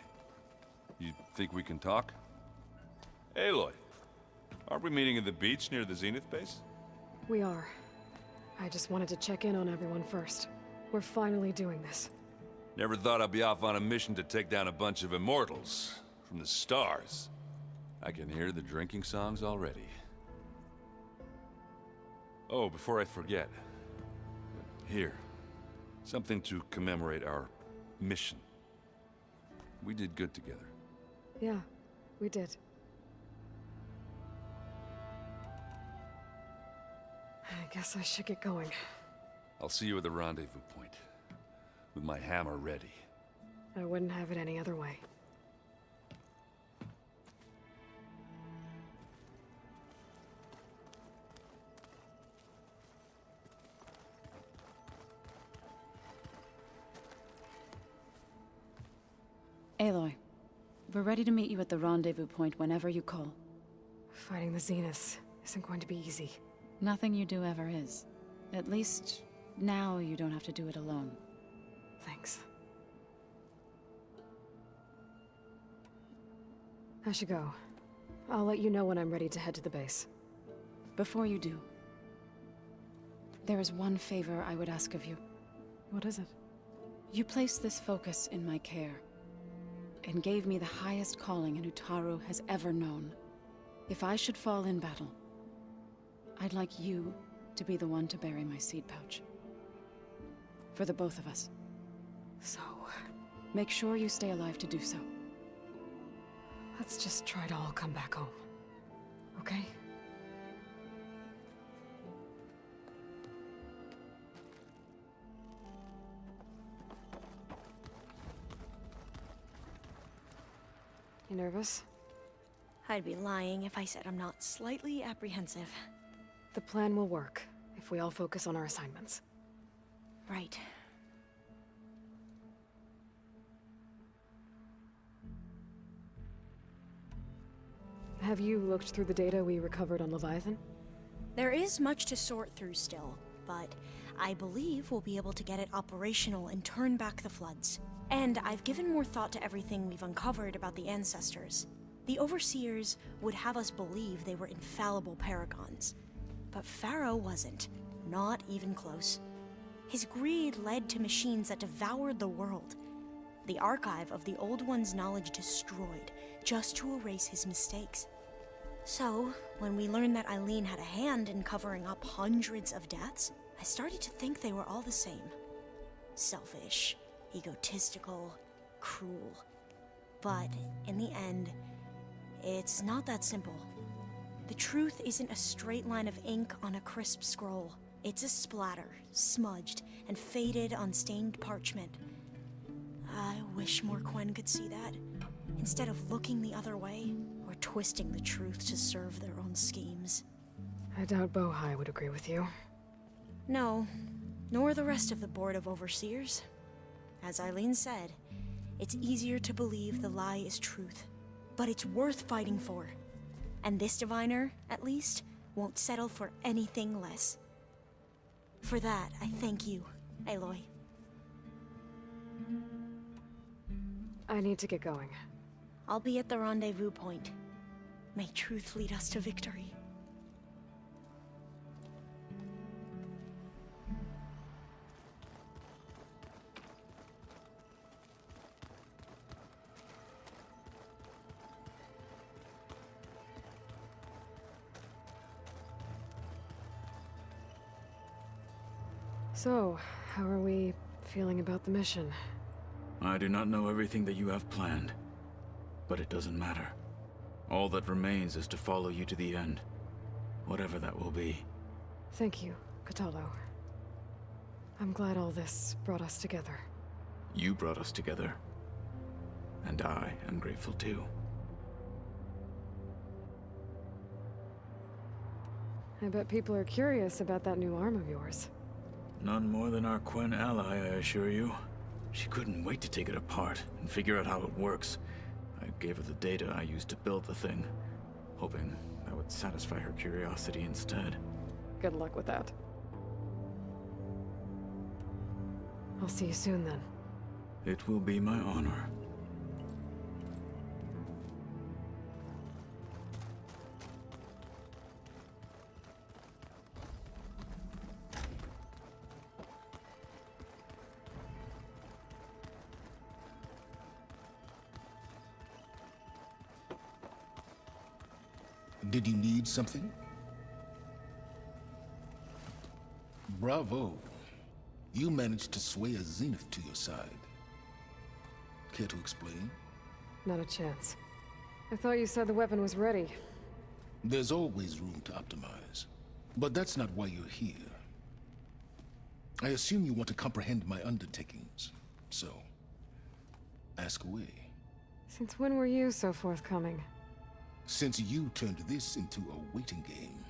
you think we can talk? Aloy, aren't we meeting at the beach near the Zenith base? We are. I just wanted to check in on everyone first. We're finally doing this. Never thought I'd be off on a mission to take down a bunch of immortals from the stars. I can hear the drinking songs already. Oh, before I forget. Here. Something to commemorate our mission. We did good together. Yeah, we did. I guess I should get going. I'll see you at the rendezvous point. With my hammer ready. I wouldn't have it any other way. Aloy, we're ready to meet you at the rendezvous point whenever you call. Fighting the Zeniths isn't going to be easy. Nothing you do ever is. At least, now you don't have to do it alone. Thanks. I should go. I'll let you know when I'm ready to head to the base. Before you do, there is one favor I would ask of you. What is it? You placed this focus in my care, and gave me the highest calling an Utaru has ever known. If I should fall in battle, I'd like you to be the one to bury my seed pouch. For the both of us. So... make sure you stay alive to do so. let's just try to all come back home. Okay? You nervous? I'd be lying if I said I'm not slightly apprehensive. The plan will work, if we all focus on our assignments. Right. Have you looked through the data we recovered on Leviathan? There is much to sort through still, but I believe we'll be able to get it operational and turn back the floods. And I've given more thought to everything we've uncovered about the ancestors. The Overseers would have us believe they were infallible paragons. But Pharaoh wasn't. Not even close. His greed led to machines that devoured the world. The archive of the Old One's knowledge destroyed, just to erase his mistakes. So, when we learned that Eileen had a hand in covering up hundreds of deaths, I started to think they were all the same. Selfish, egotistical, cruel. But, in the end, it's not that simple. The truth isn't a straight line of ink on a crisp scroll. It's a splatter, smudged, and faded on stained parchment. I wish more Quen could see that, instead of looking the other way, or twisting the truth to serve their own schemes. I doubt Bohai would agree with you. No, nor the rest of the Board of Overseers. As Eileen said, it's easier to believe the lie is truth, but it's worth fighting for. And this diviner, at least, won't settle for anything less. For that, I thank you, Aloy. I need to get going. I'll be at the rendezvous point. May truth lead us to victory. So, how are we feeling about the mission? I do not know everything that you have planned, but it doesn't matter. All that remains is to follow you to the end, whatever that will be. Thank you, Kotallo. I'm glad all this brought us together. You brought us together, and I am grateful too. I bet people are curious about that new arm of yours. None more than our Quen ally, I assure you. She couldn't wait to take it apart and figure out how it works. I gave her the data I used to build the thing, hoping that would satisfy her curiosity instead. Good luck with that. I'll see you soon then. It will be my honor. Did you need something? Bravo. You managed to sway a Zenith to your side. Care to explain? Not a chance. I thought you said the weapon was ready. There's always room to optimize. But that's not why you're here. I assume you want to comprehend my undertakings. So, ask away. Since when were you so forthcoming? Since you turned this into a waiting game.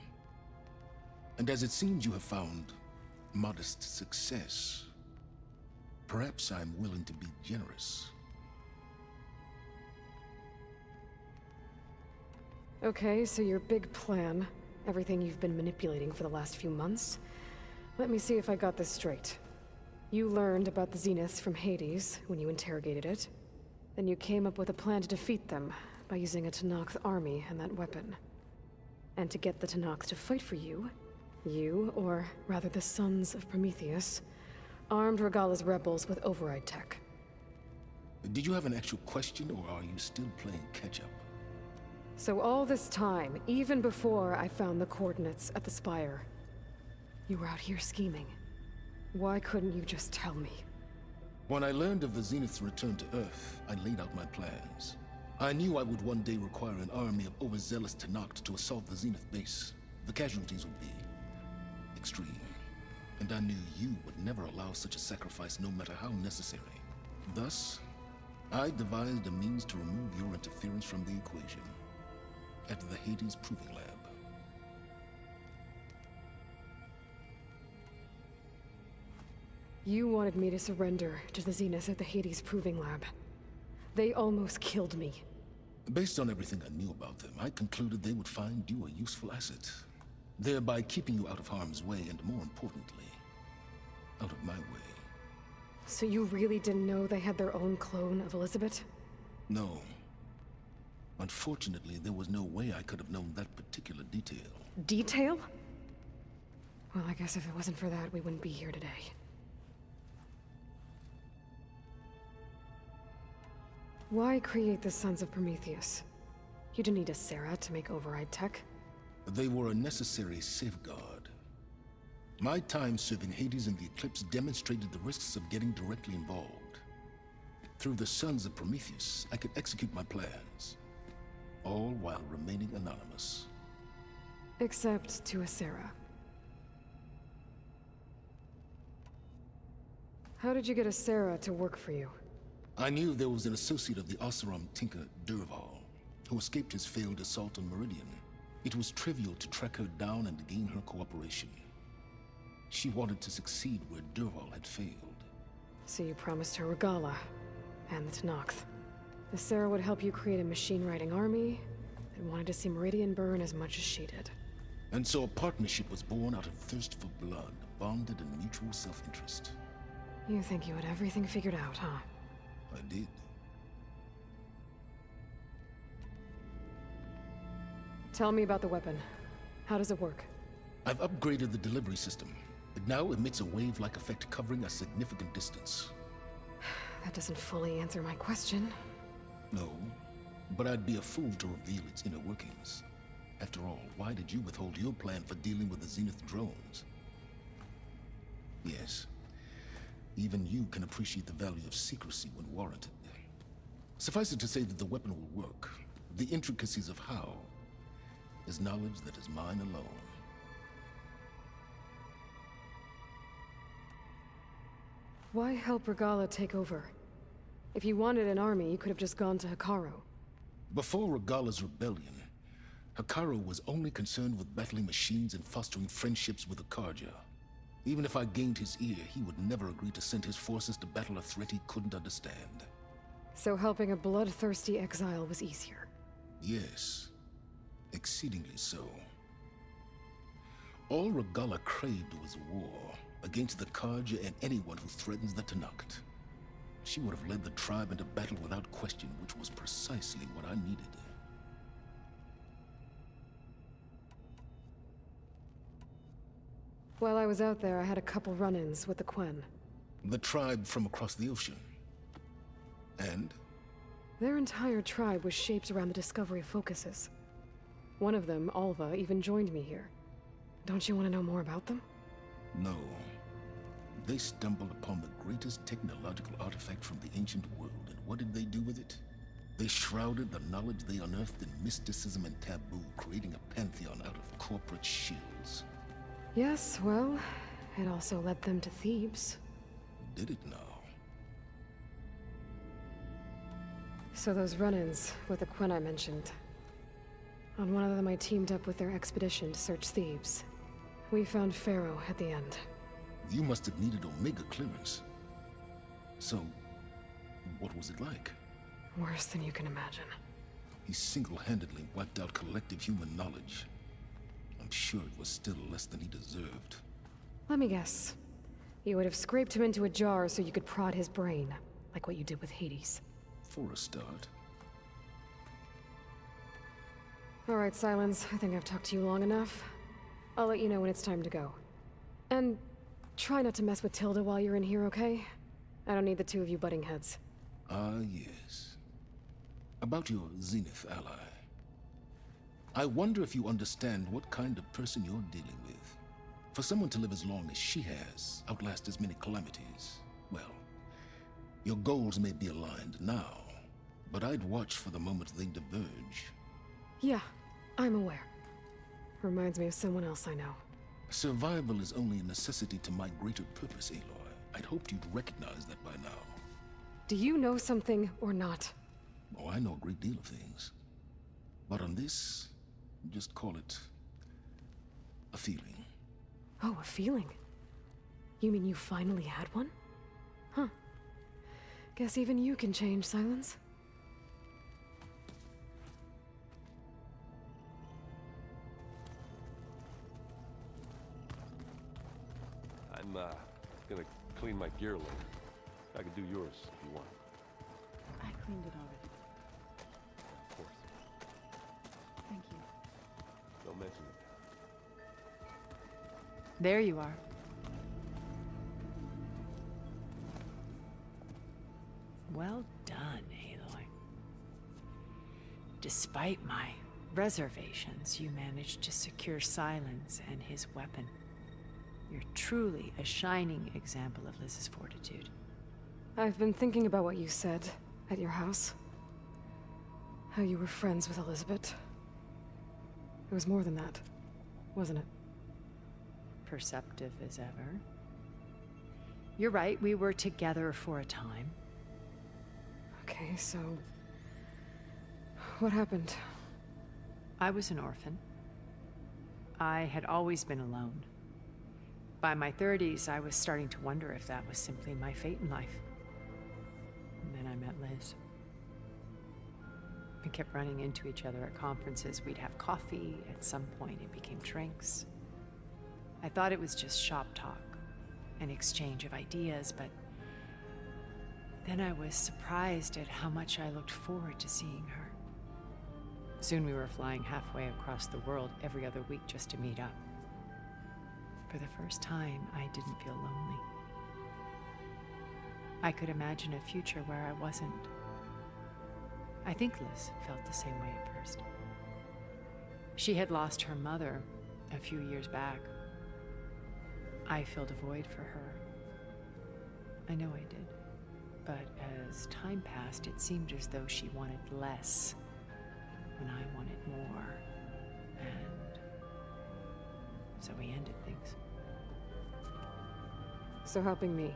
And as it seems you have found modest success, perhaps I'm willing to be generous. Okay, so your big plan, everything you've been manipulating for the last few months. Let me see if I got this straight. You learned about the Zeniths from Hades when you interrogated it. Then you came up with a plan to defeat them by using a Tenakth army and that weapon. And to get the Tenakth to fight for you, or rather the Sons of Prometheus, armed Regalla's rebels with override tech. Did you have an actual question, or are you still playing catch-up? So all this time, even before I found the coordinates at the Spire, you were out here scheming. Why couldn't you just tell me? When I learned of the Zenith's return to Earth, I laid out my plans. I knew I would one day require an army of overzealous Tenakth to assault the Zenith base. The casualties would be extreme. And I knew you would never allow such a sacrifice, no matter how necessary. Thus, I devised a means to remove your interference from the equation at the Hades Proving Lab. You wanted me to surrender to the Zeniths at the Hades Proving Lab. They almost killed me. Based on everything I knew about them, I concluded they would find you a useful asset, thereby keeping you out of harm's way and, more importantly, out of my way. So you really didn't know they had their own clone of Elizabeth? No. Unfortunately, there was no way I could have known that particular detail. Detail? Well, I guess if it wasn't for that, we wouldn't be here today. Why create the Sons of Prometheus? You didn't need a Sarah to make override tech. They were a necessary safeguard. My time serving Hades in the Eclipse demonstrated the risks of getting directly involved. Through the Sons of Prometheus, I could execute my plans, all while remaining anonymous. Except to a Sarah. How did you get a Sarah to work for you? I knew there was an associate of the Oseram tinker, Dervahl, who escaped his failed assault on Meridian. It was trivial to track her down and gain her cooperation. She wanted to succeed where Dervahl had failed. So you promised her Regalla, and the Tenakth. The Sarah would help you create a machine-riding army, and wanted to see Meridian burn as much as she did. And so a partnership was born out of thirst for blood, bonded in mutual self-interest. You think you had everything figured out, huh? I did. Tell me about the weapon. How does it work? I've upgraded the delivery system. It now emits a wave-like effect covering a significant distance. That doesn't fully answer my question. No, but I'd be a fool to reveal its inner workings. After all, why did you withhold your plan for dealing with the Zenith drones? Yes. Even you can appreciate the value of secrecy when warranted. Suffice it to say that the weapon will work. The intricacies of how is knowledge that is mine alone. Why help Regalla take over? If you wanted an army, you could have just gone to Hekarro. Before Regalla's rebellion, Hekarro was only concerned with battling machines and fostering friendships with the Karja. Even if I gained his ear, he would never agree to send his forces to battle a threat he couldn't understand. So helping a bloodthirsty exile was easier? Yes. Exceedingly so. All Regalla craved was war against the Karja and anyone who threatens the Tenakth. She would have led the tribe into battle without question, which was precisely what I needed. While I was out there, I had a couple run-ins with the Quen. The tribe from across the ocean. And? Their entire tribe was shaped around the discovery of focuses. One of them, Alva, even joined me here. Don't you want to know more about them? No. They stumbled upon the greatest technological artifact from the ancient world, and what did they do with it? They shrouded the knowledge they unearthed in mysticism and taboo, creating a pantheon out of corporate shields. Yes, well, it also led them to Thebes. Did it now? So those run-ins with the Quen I mentioned. On one of them I teamed up with their expedition to search Thebes. We found Pharaoh at the end. You must have needed Omega clearance. So, what was it like? Worse than you can imagine. He single-handedly wiped out collective human knowledge. I'm sure it was still less than he deserved. Let me guess. You would have scraped him into a jar so you could prod his brain, like what you did with Hades. For a start. All right, Silence. I think I've talked to you long enough. I'll let you know when it's time to go. And try not to mess with Tilda while you're in here, okay? I don't need the two of you butting heads. Yes. About your Zenith ally. I wonder if you understand what kind of person you're dealing with. For someone to live as long as she has, outlast as many calamities, well, your goals may be aligned now, but I'd watch for the moment they diverge. Yeah, I'm aware. Reminds me of someone else I know. Survival is only a necessity to my greater purpose, Aloy. I'd hoped you'd recognize that by now. Do you know something or not? Oh, I know a great deal of things. But on this, just call it a feeling. Oh, a feeling? You mean you finally had one? Huh. Guess even you can change, Silence. I'm, gonna clean my gear later. I can do yours if you want. I cleaned it already. Of course. Thank you. Don't mention it. There you are. Well done, Aloy. Despite my reservations, you managed to secure Silence and his weapon. You're truly a shining example of Liz's fortitude. I've been thinking about what you said at your house. How you were friends with Elizabeth. It was more than that, wasn't it? Perceptive as ever. You're right, we were together for a time. Okay, so... what happened? I was an orphan. I had always been alone. By my 30s, I was starting to wonder if that was simply my fate in life. And then I met Liz. We kept running into each other at conferences. We'd have coffee. At some point, it became drinks. I thought it was just shop talk, an exchange of ideas, but then I was surprised at how much I looked forward to seeing her. Soon we were flying halfway across the world every other week just to meet up. For the first time, I didn't feel lonely. I could imagine a future where I wasn't. I think Liz felt the same way at first. She had lost her mother a few years back. I filled a void for her. I know I did. But as time passed, it seemed as though she wanted less when I wanted more. And so we ended things. So helping me,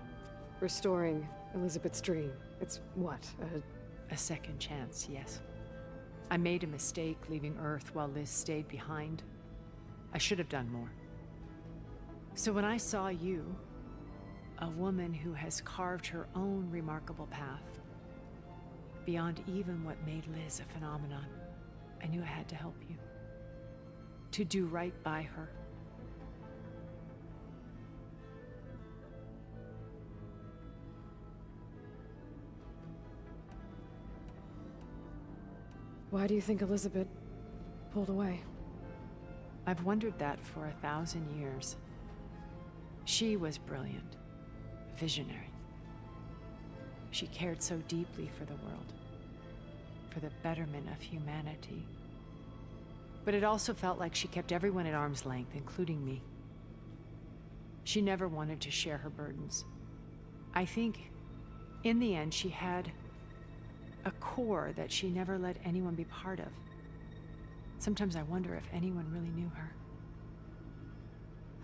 restoring Elizabeth's dream, it's what, a second chance, yes. I made a mistake leaving Earth while Liz stayed behind. I should have done more. So when I saw you, a woman who has carved her own remarkable path, beyond even what made Liz a phenomenon, I knew I had to help you. To do right by her. Why do you think Elizabeth pulled away? I've wondered that for 1,000 years. She was brilliant, visionary. She cared so deeply for the world, for the betterment of humanity. But it also felt like she kept everyone at arm's length, including me. She never wanted to share her burdens. I think, in the end, she had a core that she never let anyone be part of. Sometimes I wonder if anyone really knew her.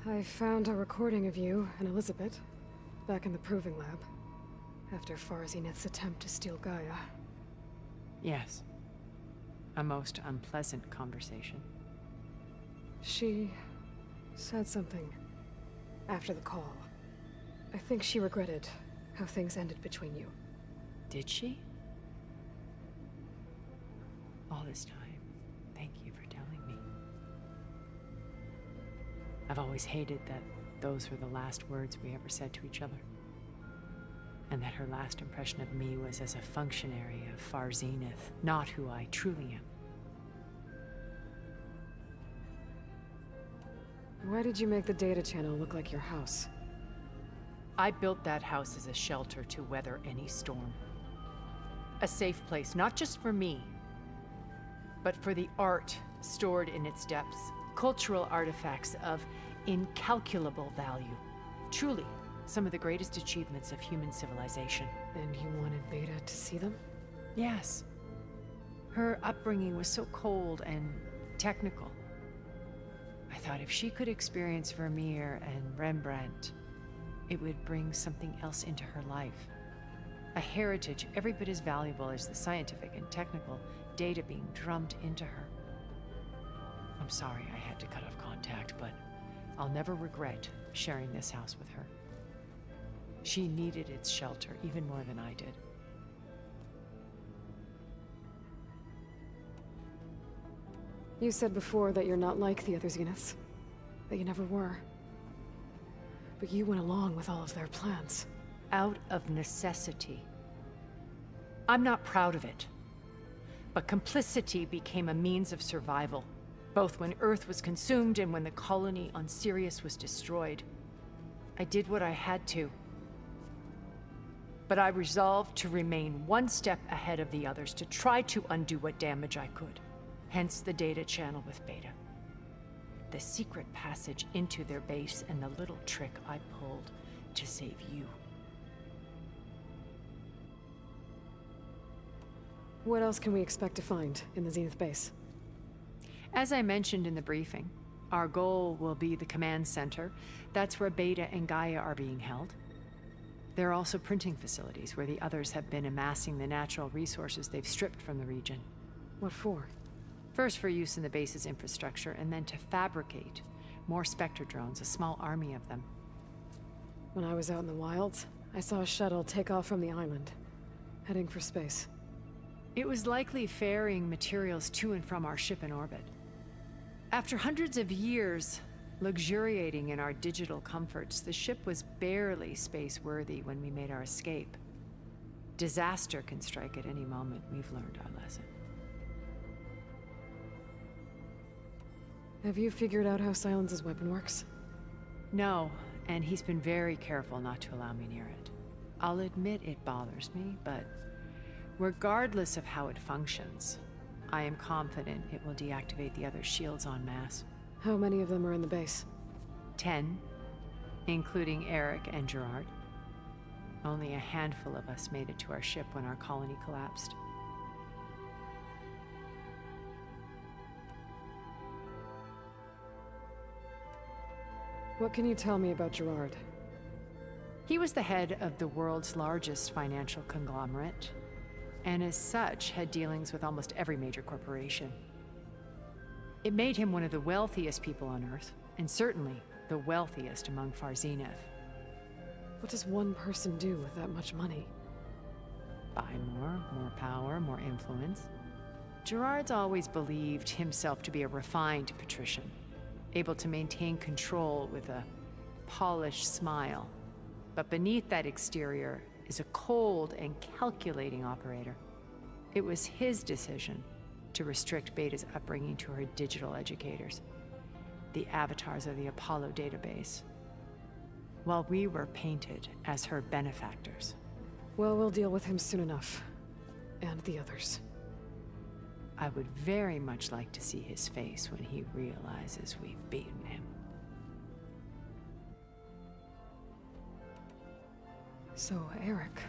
I found a recording of you and Elizabeth back in the proving lab after Farzineth's attempt to steal Gaia. Yes. A most unpleasant conversation. She said something after the call. I think she regretted how things ended between you. Did she? All this time, thank you for telling me. I've always hated that those were the last words we ever said to each other. And that her last impression of me was as a functionary of Far Zenith, not who I truly am. Why did you make the data channel look like your house? I built that house as a shelter to weather any storm. A safe place, not just for me, but for the art stored in its depths. Cultural artifacts of incalculable value. Truly, some of the greatest achievements of human civilization. And you wanted Beta to see them? Yes. Her upbringing was so cold and technical. I thought if she could experience Vermeer and Rembrandt, it would bring something else into her life. A heritage every bit as valuable as the scientific and technical data being drummed into her. I'm sorry I had to cut off contact, but I'll never regret sharing this house with her. She needed its shelter even more than I did. You said before that you're not like the other Zeniths. That you never were. But you went along with all of their plans. Out of necessity. I'm not proud of it. But complicity became a means of survival, both when Earth was consumed and when the colony on Sirius was destroyed. I did what I had to. But I resolved to remain one step ahead of the others, to try to undo what damage I could. Hence the data channel with Beta. The secret passage into their base and the little trick I pulled to save you. What else can we expect to find in the Zenith base? As I mentioned in the briefing, our goal will be the command center. That's where Beta and Gaia are being held. There are also printing facilities where the others have been amassing the natural resources they've stripped from the region. What for? First for use in the base's infrastructure, and then to fabricate more Spectre drones, a small army of them. When I was out in the wilds, I saw a shuttle take off from the island, heading for space. It was likely ferrying materials to and from our ship in orbit. After hundreds of years luxuriating in our digital comforts, the ship was barely space-worthy when we made our escape. Disaster can strike at any moment. We've learned our lesson. Have you figured out how Silence's weapon works? No, and he's been very careful not to allow me near it. I'll admit it bothers me, but regardless of how it functions, I am confident it will deactivate the other shields en masse. How many of them are in the base? 10, including Eric and Gerard. Only a handful of us made it to our ship when our colony collapsed. What can you tell me about Gerard? He was the head of the world's largest financial conglomerate, and as such had dealings with almost every major corporation. It made him one of the wealthiest people on Earth, and certainly the wealthiest among Far Zenith. What does one person do with that much money? Buy more power, more influence. Gerard's always believed himself to be a refined patrician, able to maintain control with a polished smile. But beneath that exterior is a cold and calculating operator. It was his decision to restrict Beta's upbringing to her digital educators, the avatars of the Apollo database, while we were painted as her benefactors. Well, we'll deal with him soon enough. And the others. I would very much like to see his face when he realizes we've beaten him. So, Eric.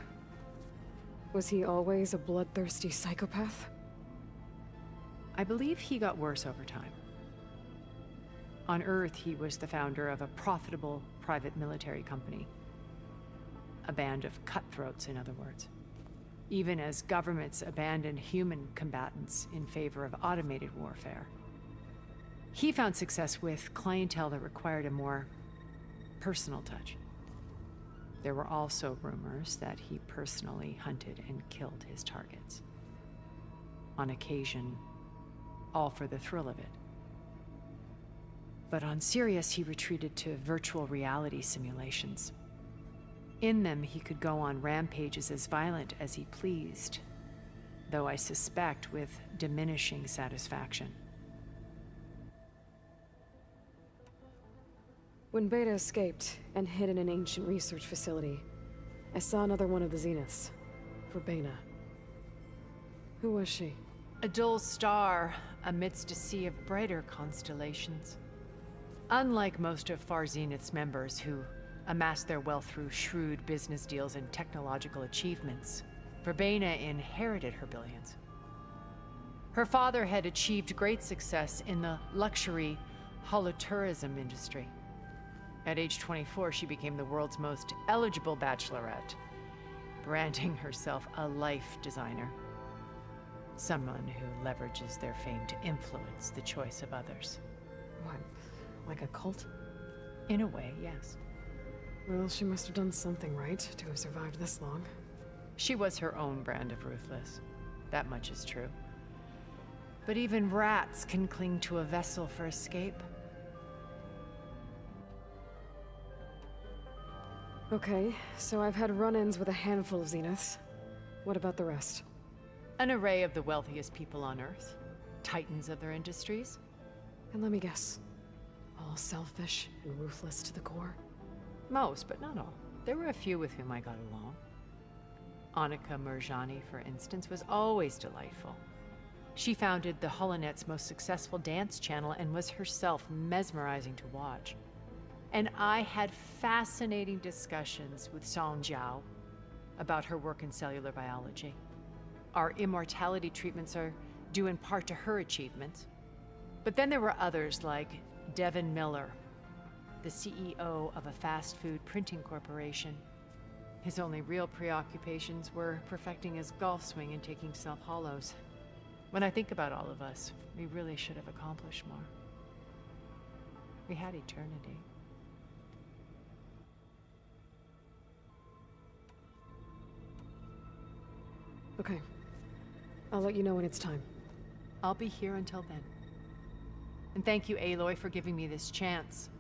Was he always a bloodthirsty psychopath? I believe he got worse over time. On Earth, he was the founder of a profitable private military company. A band of cutthroats, in other words. Even as governments abandoned human combatants in favor of automated warfare. He found success with clientele that required a more personal touch. There were also rumors that he personally hunted and killed his targets. On occasion, all for the thrill of it. But on Sirius, he retreated to virtual reality simulations. In them, he could go on rampages as violent as he pleased, though I suspect with diminishing satisfaction. When Beta escaped and hid in an ancient research facility, I saw another one of the Zeniths, Verbena. Who was she? A dull star amidst a sea of brighter constellations. Unlike most of Far Zenith's members who amassed their wealth through shrewd business deals and technological achievements, Verbena inherited her billions. Her father had achieved great success in the luxury holotourism industry. At age 24, she became the world's most eligible bachelorette, branding herself a life designer. Someone who leverages their fame to influence the choice of others. What, like a cult? In a way, yes. Well, she must have done something right to have survived this long. She was her own brand of ruthless. That much is true. But even rats can cling to a vessel for escape. Okay, so I've had run-ins with a handful of Zeniths. What about the rest? An array of the wealthiest people on Earth. Titans of their industries. And let me guess. All selfish and ruthless to the core? Most, but not all. There were a few with whom I got along. Annika Murjani, for instance, was always delightful. She founded the HoloNet's most successful dance channel and was herself mesmerizing to watch. And I had fascinating discussions with Song Jiao about her work in cellular biology. Our immortality treatments are due in part to her achievements. But then there were others like Devin Miller, the CEO of a fast food printing corporation. His only real preoccupations were perfecting his golf swing and taking self-hollows. When I think about all of us, we really should have accomplished more. We had eternity. Okay. I'll let you know when it's time. I'll be here until then. And thank you, Aloy, for giving me this chance.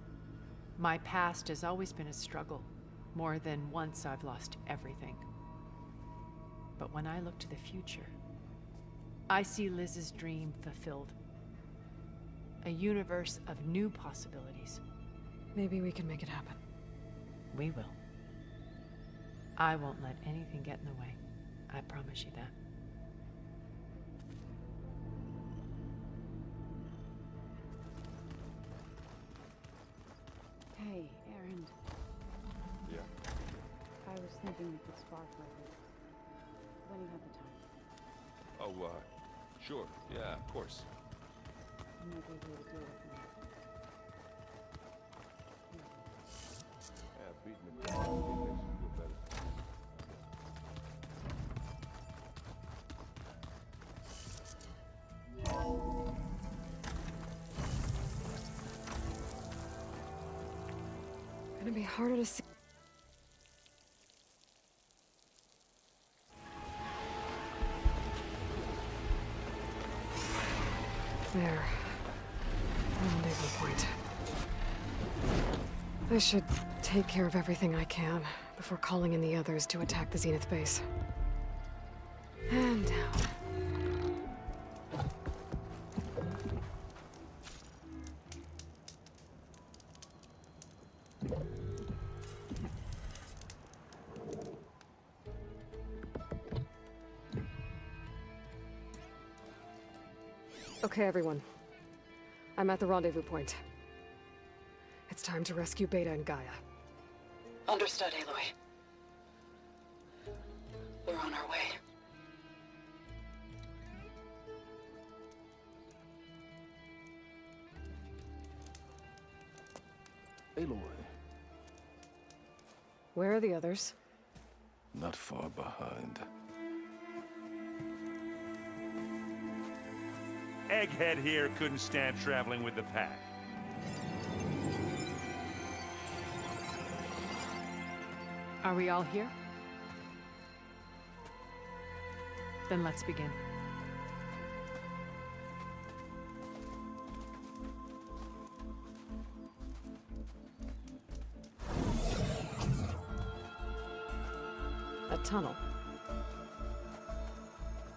My past has always been a struggle. More than once I've lost everything. But when I look to the future, I see Liz's dream fulfilled. A universe of new possibilities. Maybe we can make it happen. We will. I won't let anything get in the way. I promise you that. Hey, Aaron. Yeah. I was thinking we could spark with it. When you have the time. Oh, sure. Yeah, of course. You might be able to deal with me. Yeah, beating the dog makes you feel better. Gonna be harder to see. There. Rendezvous point. I should take care of everything I can before calling in the others to attack the Zenith base. And down. Okay, everyone. I'm at the rendezvous point. It's time to rescue Beta and Gaia. Understood, Aloy. We're on our way. Aloy, Where are the others? not far behind. Egghead here couldn't stand traveling with the pack. Are we all here? Then let's begin.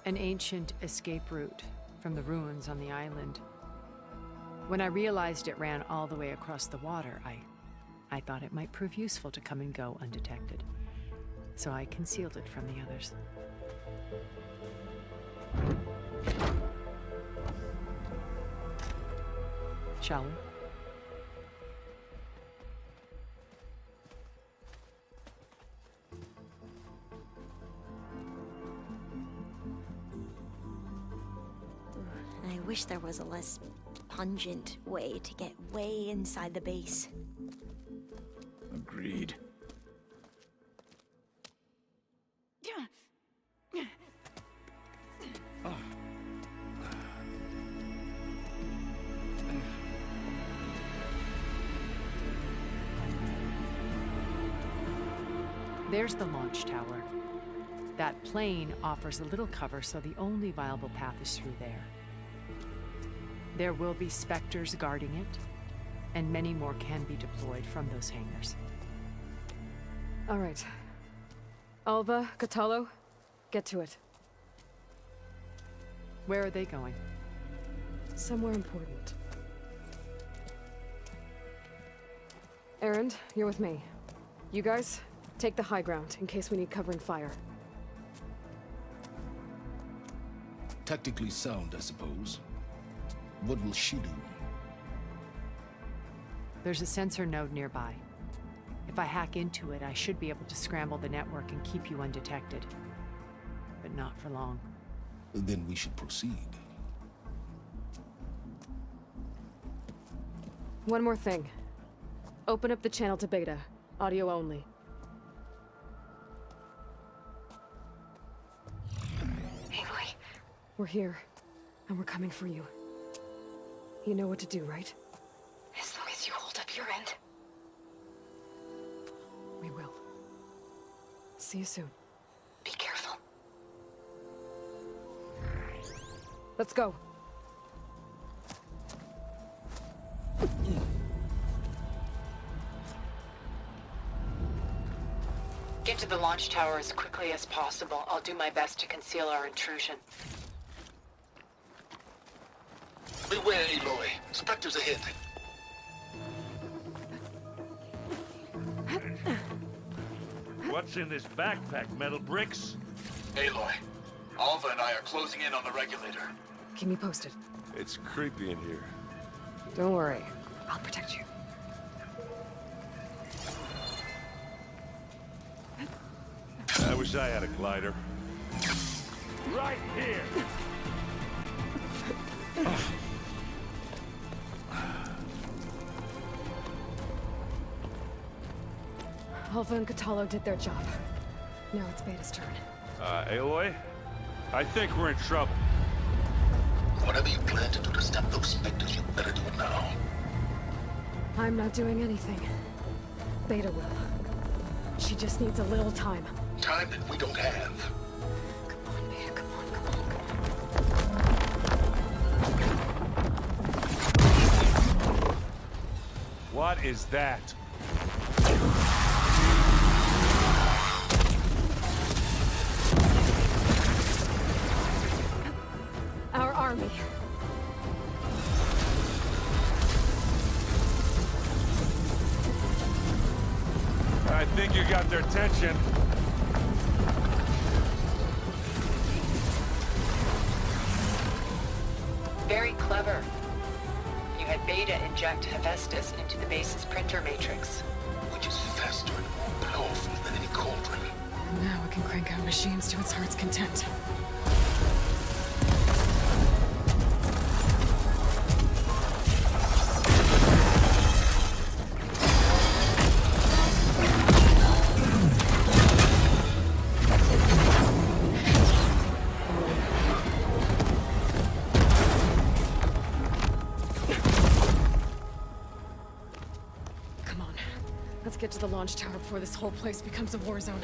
An ancient escape route from the ruins on the island. When I realized it ran all the way across the water, I thought it might prove useful to come and go undetected. So I concealed it from the others. Shall we? I wish there was a less pungent way to get way inside the base. Agreed. There's the launch tower. That plane offers a little cover, so the only viable path is through there. There will be Spectres guarding it, and many more can be deployed from those hangars. All right. Alva, Catalo, get to it. Where are they going? Somewhere important. Erend, you're with me. You guys, take the high ground in case we need covering fire. Tactically sound, I suppose. What will she do? There's a sensor node nearby. If I hack into it, I should be able to scramble the network and keep you undetected. But not for long. Then we should proceed. One more thing. Open up the channel to Beta. Audio only. Aloy. We're here, and we're coming for you. You know what to do, right? As long as you hold up your end. We will. See you soon. Be careful. Let's go. Get to the launch tower as quickly as possible. I'll do my best to conceal our intrusion. Beware, Aloy. Spectres ahead. What's in this backpack, metal bricks? Aloy, Alva and I are closing in on the regulator. Keep me posted. It's creepy in here. Don't worry. I'll protect you. I wish I had a glider. Right here! Alva and Catalo did their job. Now it's Beta's turn. Aloy? I think we're in trouble. Whatever you plan to do to stop those Spectres, you better do it now. I'm not doing anything. Beta will. She just needs a little time. Time that we don't have. Come on, Beta, come on, come on. What is that? Our army. I think you got their attention. Very clever. You had Beta inject Hephaestus into the base's printer matrix. Which is faster and more powerful than any cauldron. Now it can crank out machines to its heart's content. Get to the launch tower before this whole place becomes a war zone.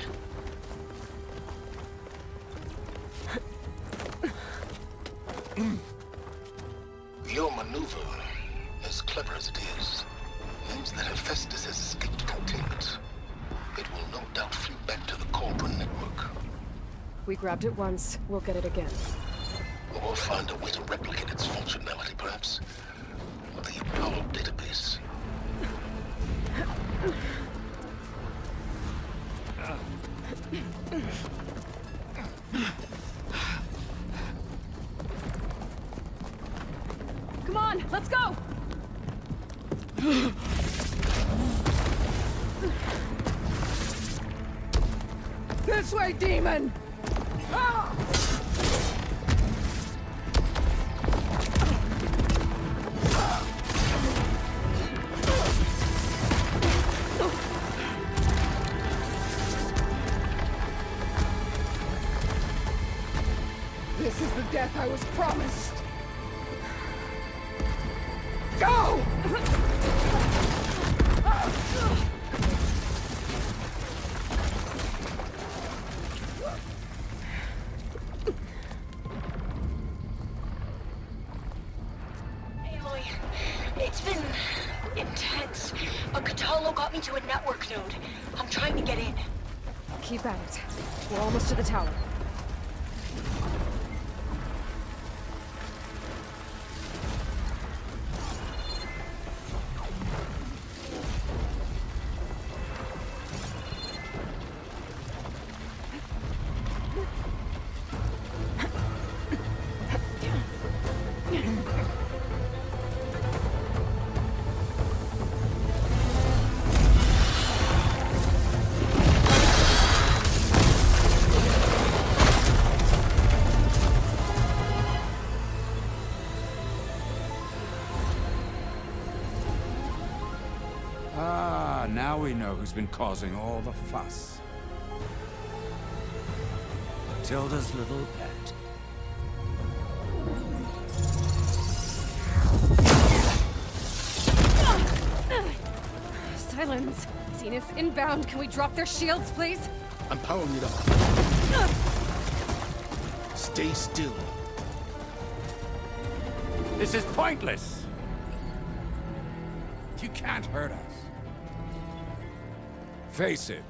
Your maneuver, as clever as it is, means that Hephaestus has escaped containment. It will no doubt flee back to the Cauldron network. We grabbed it once, we'll get it again. We'll find a way to replicate its functionality, perhaps. The Apollo database. Come on, let's go! This way, demon! Ah! This is the death I was promised. Go! Aloy, it's been intense. A Catalo got me to a network node. I'm trying to get in. Keep at it. We're almost to the tower. Now we know who's been causing all the fuss. Tilda's little pet. Silence. Zenith inbound. Can we drop their shields, please? I'm powering it up. Stay still. This is pointless. You can't hurt us. Face it,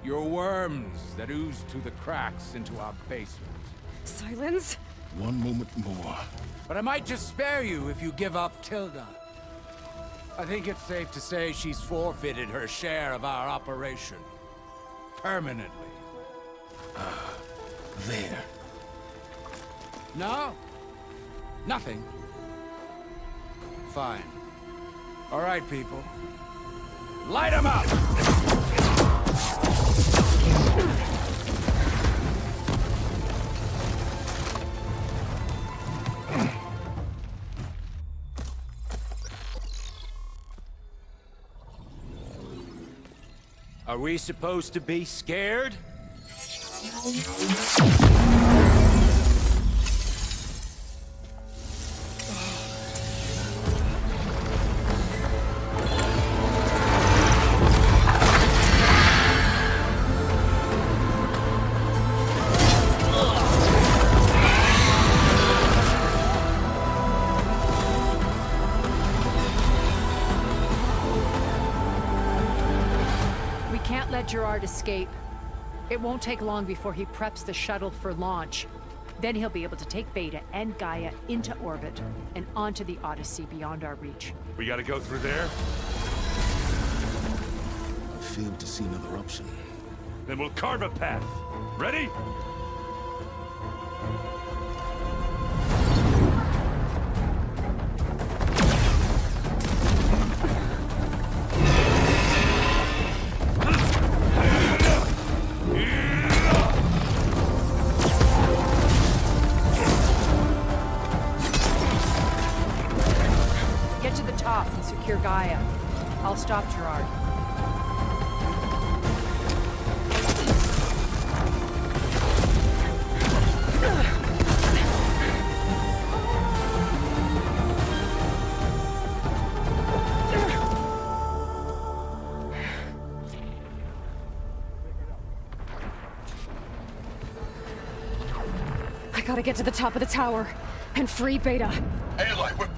you're worms that ooze through the cracks into our basement. Silence? One moment more. But I might just spare you if you give up Tilda. I think it's safe to say she's forfeited her share of our operation. Permanently. There. No? Nothing. Fine. All right, people. Light 'em up! Are we supposed to be scared? Gerard escape. It won't take long before he preps the shuttle for launch. Then he'll be able to take Beta and Gaia into orbit and onto the Odyssey beyond our reach. We gotta go through there? I failed to see another option. Then we'll carve a path. Ready? Gaia. I'll stop Gerard. I gotta get to the top of the tower and free Beta. Aloy, we're...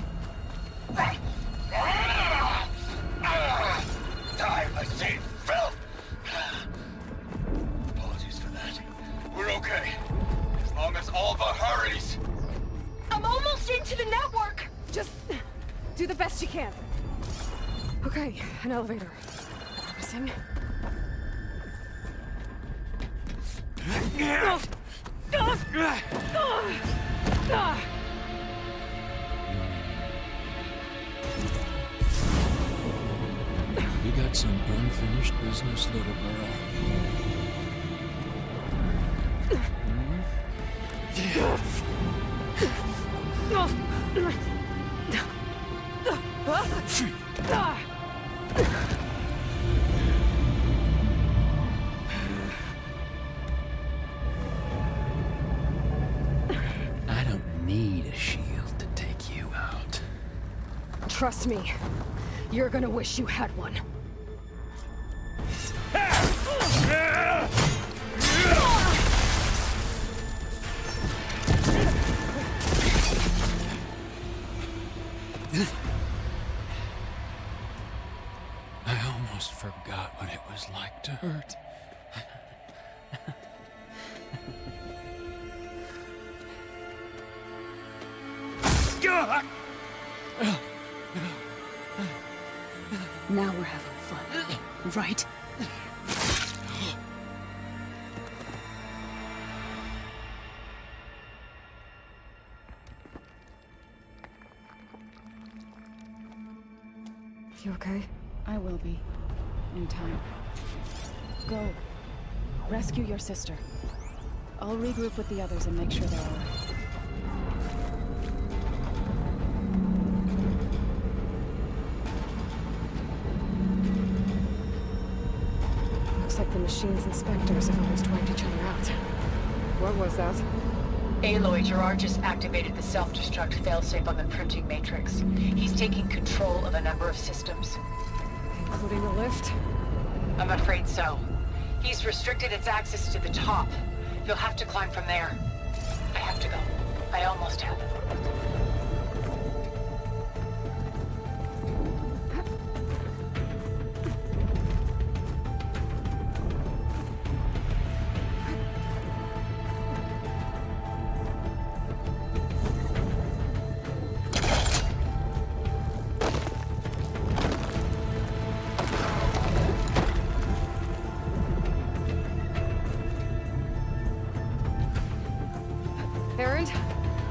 I see. Fell. Apologies for that. We're okay. All the hurries! I'm almost into the network! Just do the best you can. Okay, an elevator. Promising. You got some unfinished business, little girl. I don't need a shield to take you out. Trust me, you're gonna wish you had one. I almost forgot what it was like to hurt. Now we're having fun, right? You okay? I will be. In time. Go. Rescue your sister. I'll regroup with the others and make sure they're all right. Looks like the machine's inspectors have almost wiped each other out. What was that? Aloy, Gerard just activated the self-destruct failsafe on the printing matrix. He's taking control of a number of systems. Including the lift? I'm afraid so. He's restricted its access to the top. You'll have to climb from there. I have to go. I almost have.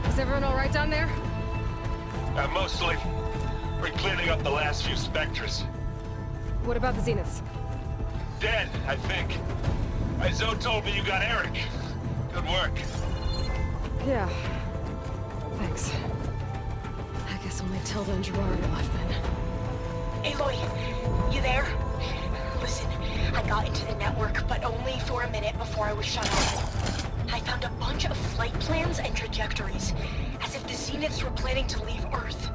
Is everyone all right down there? Mostly. We're cleaning up the last few specters. What about the Zeniths? Dead, I think. Zoe told me you got Eric. Good work. Yeah. Thanks. I guess only Tilda and Gerard are left then. Aloy, you there? Listen, I got into the network, but only for a minute before I was shut off. I found a bunch of flight plans and trajectories, as if the Zeniths were planning to leave Earth.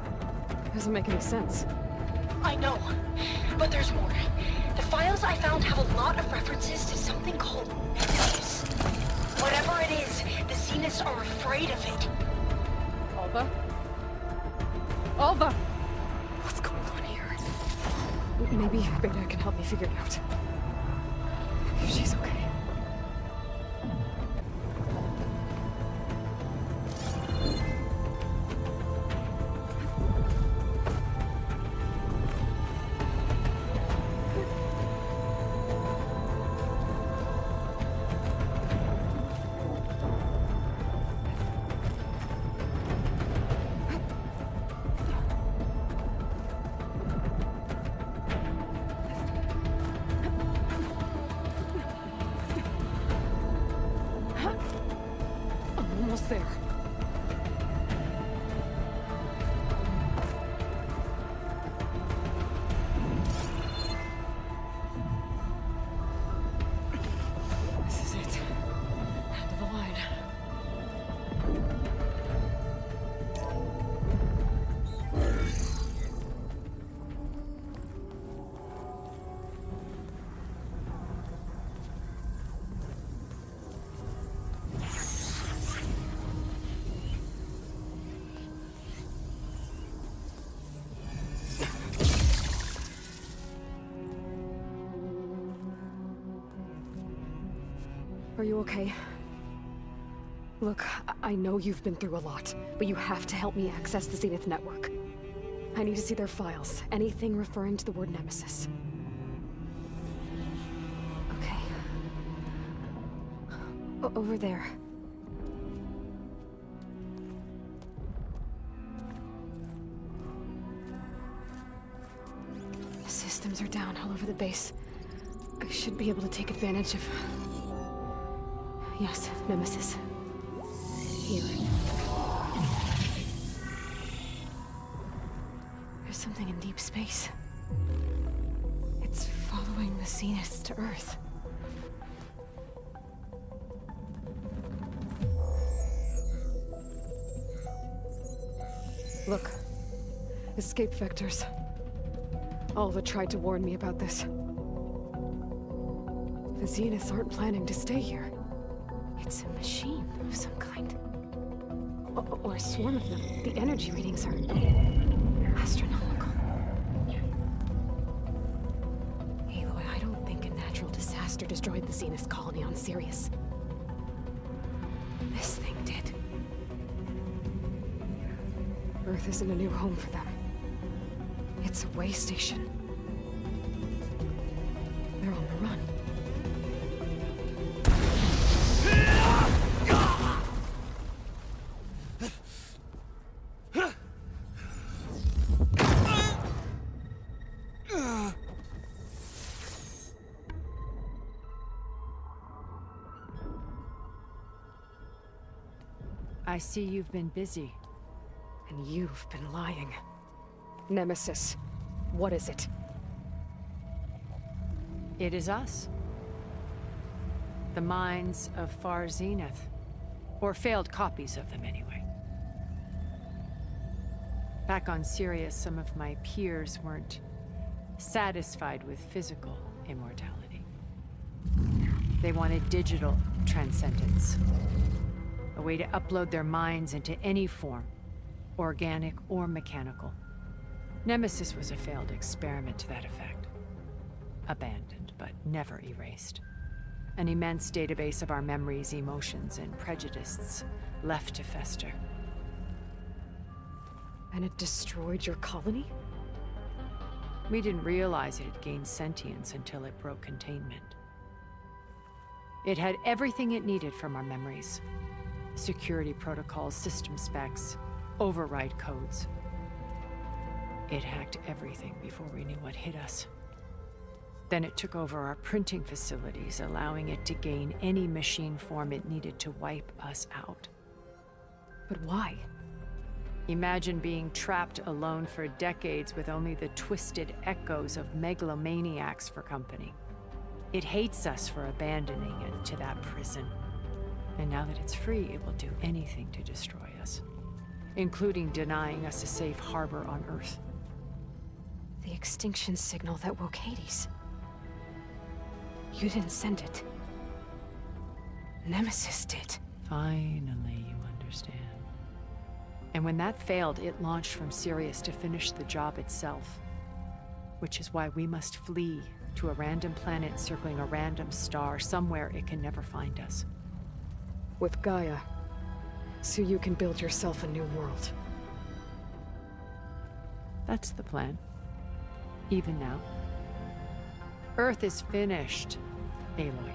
Doesn't make any sense. I know, but there's more. The files I found have a lot of references to something called Nemesis. Whatever it is, the Zeniths are afraid of it. Alva? Alva! What's going on here? Maybe Beta can help me figure it out. If she's okay. There. This is it. End of the line. Are you okay? Look, I know you've been through a lot, but you have to help me access the Zenith network. I need to see their files. Anything referring to the word Nemesis. Okay. Over there. The systems are down all over the base. I should be able to take advantage of... Yes, Nemesis. Here. There's something in deep space. It's following the Zeniths to Earth. Look. Escape vectors. Alva tried to warn me about this. The Zeniths aren't planning to stay here. It's a machine of some kind. Or a swarm of them. The energy readings are astronomical. Aloy, I don't think a natural disaster destroyed the Zenith colony on Sirius. This thing did. Earth isn't a new home for them. It's a way station. They're on the run. I see you've been busy. And you've been lying. Nemesis, what is it? It is us. The minds of Far Zenith. Or failed copies of them, anyway. Back on Sirius, some of my peers weren't satisfied with physical immortality. They wanted digital transcendence. A way to upload their minds into any form, organic or mechanical. Nemesis was a failed experiment to that effect. Abandoned, but never erased. An immense database of our memories, emotions, and prejudices left to fester. And it destroyed your colony? We didn't realize it had gained sentience until it broke containment. It had everything it needed from our memories. Security protocols, system specs, override codes. It hacked everything before we knew what hit us. Then it took over our printing facilities, allowing it to gain any machine form it needed to wipe us out. But why? Imagine being trapped alone for decades with only the twisted echoes of megalomaniacs for company. It hates us for abandoning it to that prison. And now that it's free, it will do anything to destroy us, including denying us a safe harbor on Earth. The extinction signal that woke Hades. You didn't send it. Nemesis did. Finally, you understand. And when that failed, it launched from Sirius to finish the job itself. Which is why we must flee to a random planet circling a random star, somewhere it can never find us. With Gaia, so you can build yourself a new world. That's the plan. Even now. Earth is finished, Aloy.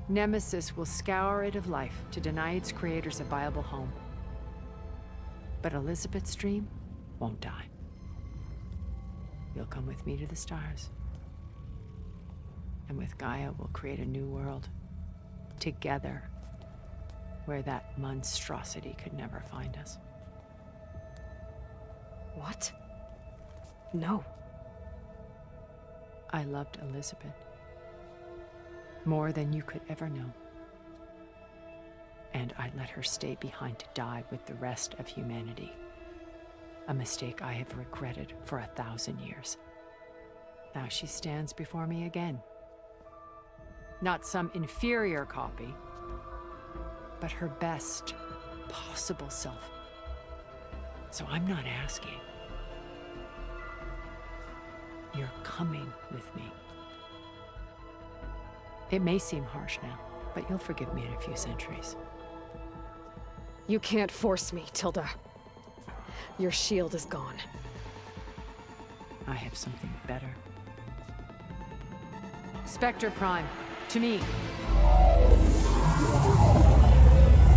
Nemesis will scour it of life to deny its creators a viable home. But Elizabeth's dream won't die. You'll come with me to the stars. And with Gaia, we'll create a new world. Together, where that monstrosity could never find us. What? No. I loved Elizabeth. More than you could ever know. And I let her stay behind to die with the rest of humanity. A mistake I have regretted for 1,000 years. Now she stands before me again. Not some inferior copy, but her best possible self. So I'm not asking. You're coming with me. It may seem harsh now, But you'll forgive me in a few centuries. You can't force me, Tilda. Your shield is gone. I have something better. Spectre Prime, to me.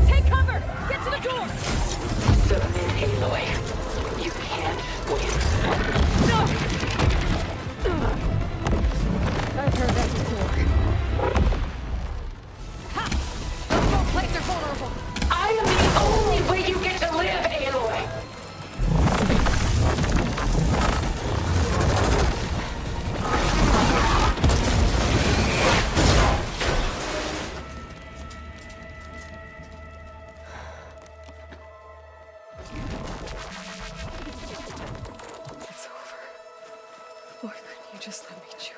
Take cover! Get to the door! Submit, Aloy. You can't win. No! I've heard that before. Ha! Those four plates are vulnerable! I am the only way you get to live, Aloy! It's over. Why couldn't you just let me choose?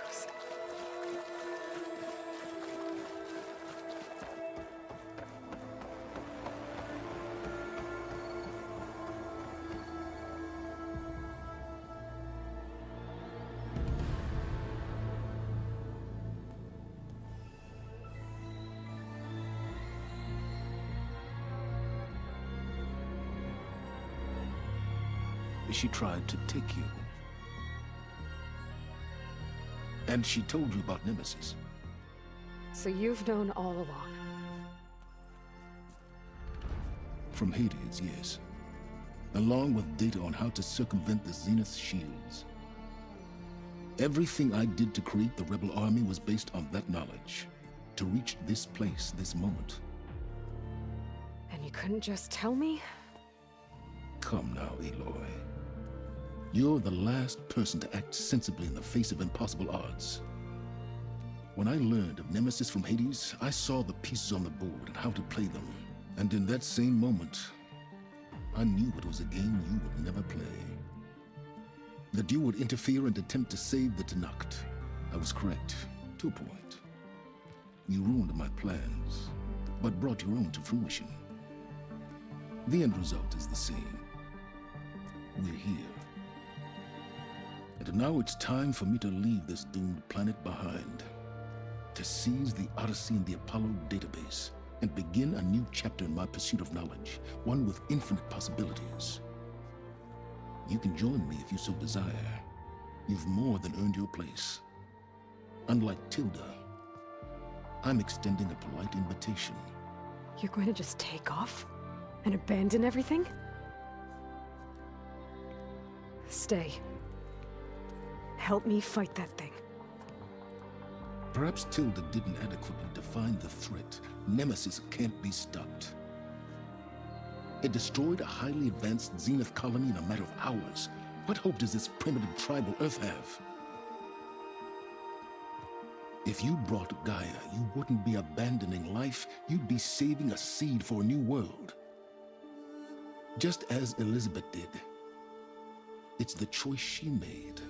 She tried to take you. And she told you about Nemesis. So you've known all along. From Hades, yes. Along with data on how to circumvent the Zenith's shields. Everything I did to create the Rebel Army was based on that knowledge. To reach this place, this moment. And you couldn't just tell me? Come now, Aloy. You're the last person to act sensibly in the face of impossible odds. When I learned of Nemesis from Hades, I saw the pieces on the board and how to play them. And in that same moment, I knew it was a game you would never play. That you would interfere and attempt to save the Tenakth. I was correct, to a point. You ruined my plans, but brought your own to fruition. The end result is the same. We're here. And now it's time for me to leave this doomed planet behind. To seize the Odyssey and the Apollo database, and begin a new chapter in my pursuit of knowledge, one with infinite possibilities. You can join me if you so desire. You've more than earned your place. Unlike Tilda, I'm extending a polite invitation. You're going to just take off? And abandon everything? Stay. Help me fight that thing. Perhaps Tilda didn't adequately define the threat. Nemesis can't be stopped. It destroyed a highly advanced Zenith colony in a matter of hours. What hope does this primitive tribal Earth have? If you brought Gaia, you wouldn't be abandoning life, you'd be saving a seed for a new world. Just as Elizabeth did. It's the choice she made.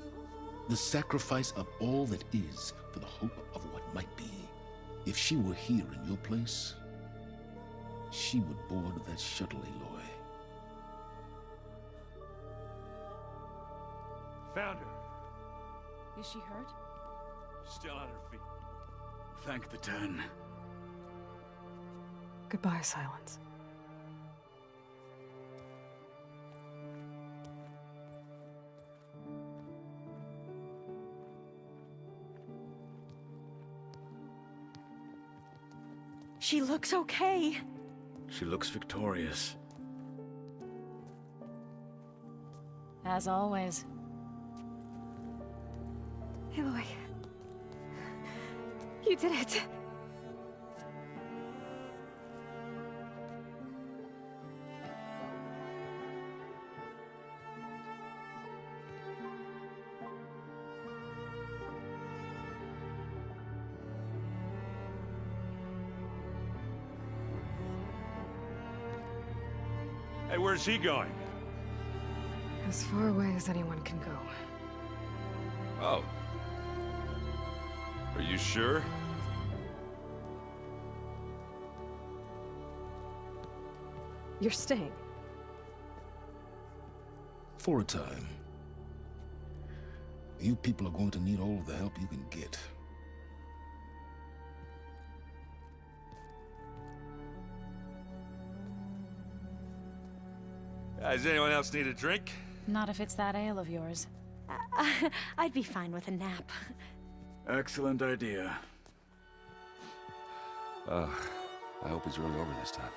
The sacrifice of all that is for the hope of what might be. If she were here in your place, she would board that shuttle, Aloy. Found her. Is she hurt? Still on her feet. Thank the 10. Goodbye, Silence. She looks okay. She looks victorious. As always. Aloy. You did it. Hey, where's he going? As far away as anyone can go. Oh. Are you sure? You're staying. For a time. You people are going to need all of the help you can get. Does anyone else need a drink? Not if it's that ale of yours. I'd be fine with a nap. Excellent idea. I hope it's really over this time.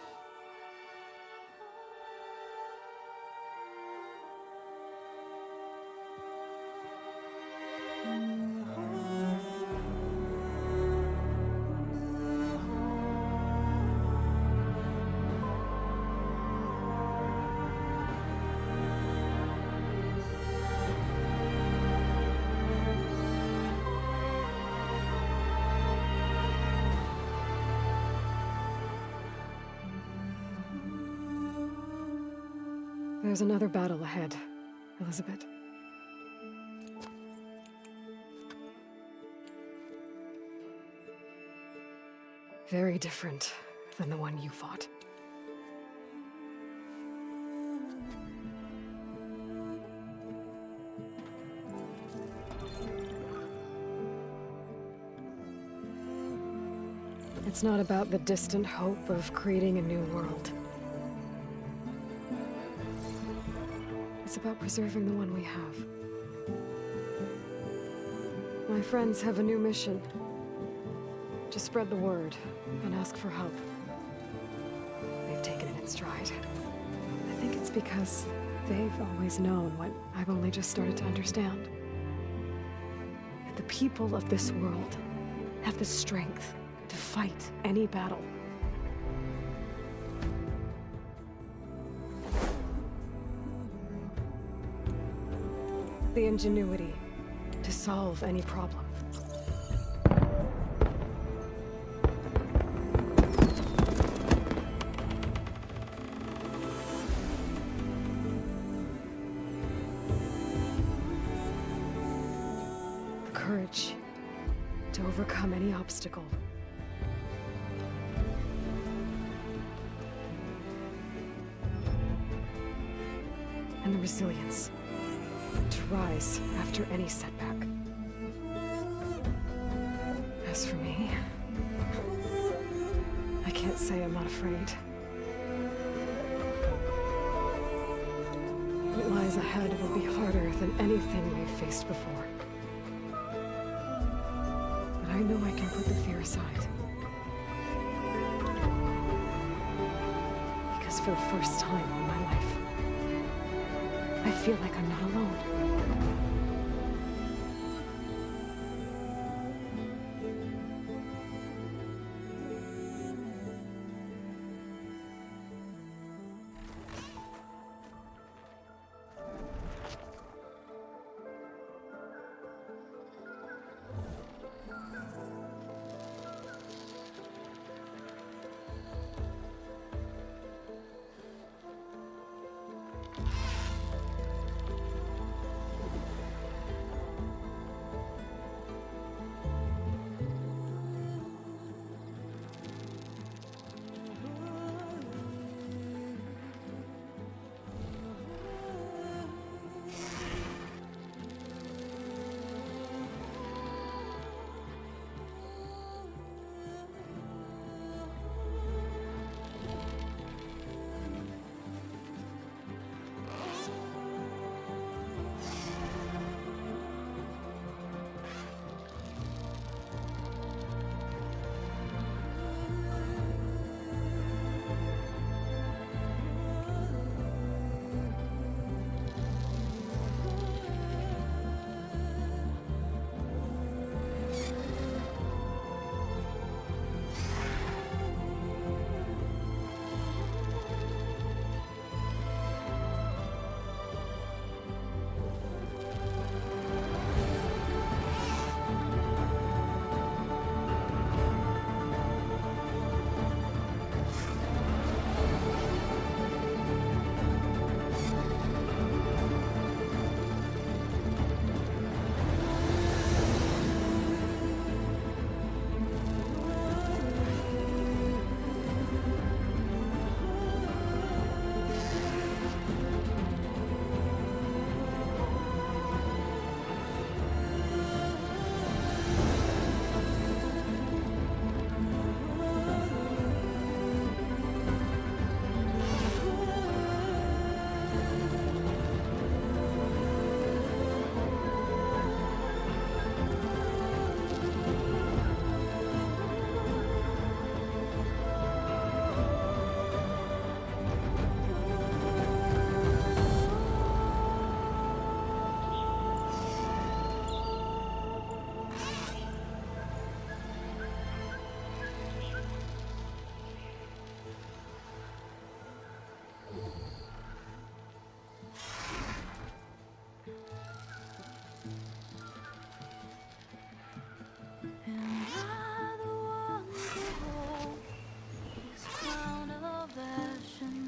There's another battle ahead, Elizabeth. Very different than the one you fought. It's not about the distant hope of creating a new world. It's about preserving the one we have. My friends have a new mission. To spread the word and ask for help. They've taken it in stride. I think it's because they've always known what I've only just started to understand. That the people of this world have the strength to fight any battle. The ingenuity to solve any problem. The courage to overcome any obstacle. And the resilience to rise after any setback. As for me, I can't say I'm not afraid. What lies ahead will be harder than anything we've faced before. But I know I can put the fear aside. Because for the first time in my life, I feel like I'm not alone.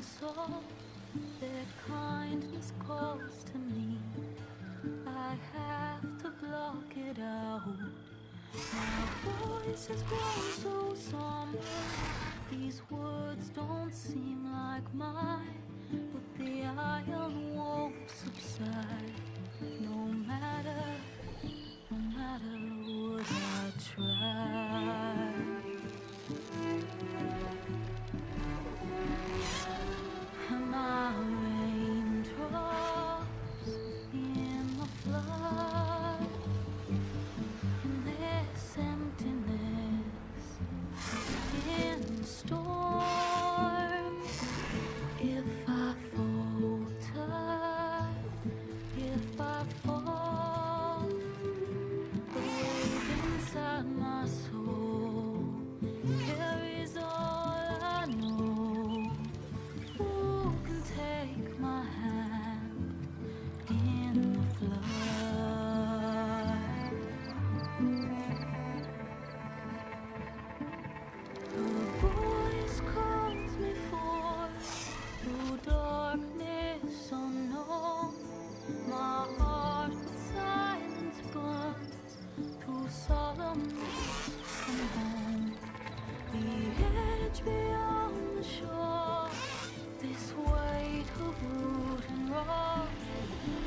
saw their kindness calls to me. I have to block it out. My voice has grown so somber. These words don't seem like mine, but the iron won't subside. No matter what I try. My raindrops in the flood, and this emptiness in the storm. If I falter, if I fall, the wave inside my soul carries all I know. Who can take my hand in the flood? A voice calls me forth through darkness unknown. My heart with silence burns through solemnness and home. The edge beyond the shore, this weight of root and rock.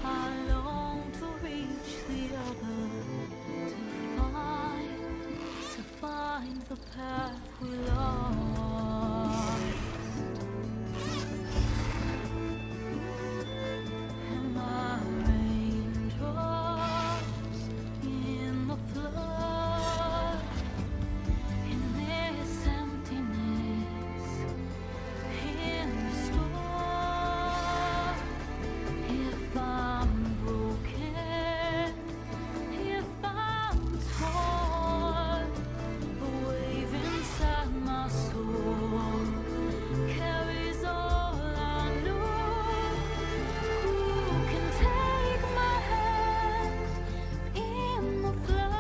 I long to reach the other, to find the path we lost. And my raindrops in the flood, in this emptiness, in the storm. If I'm broken, if I'm torn, the wave inside my soul carries all I know. Who can take my hand in the flood?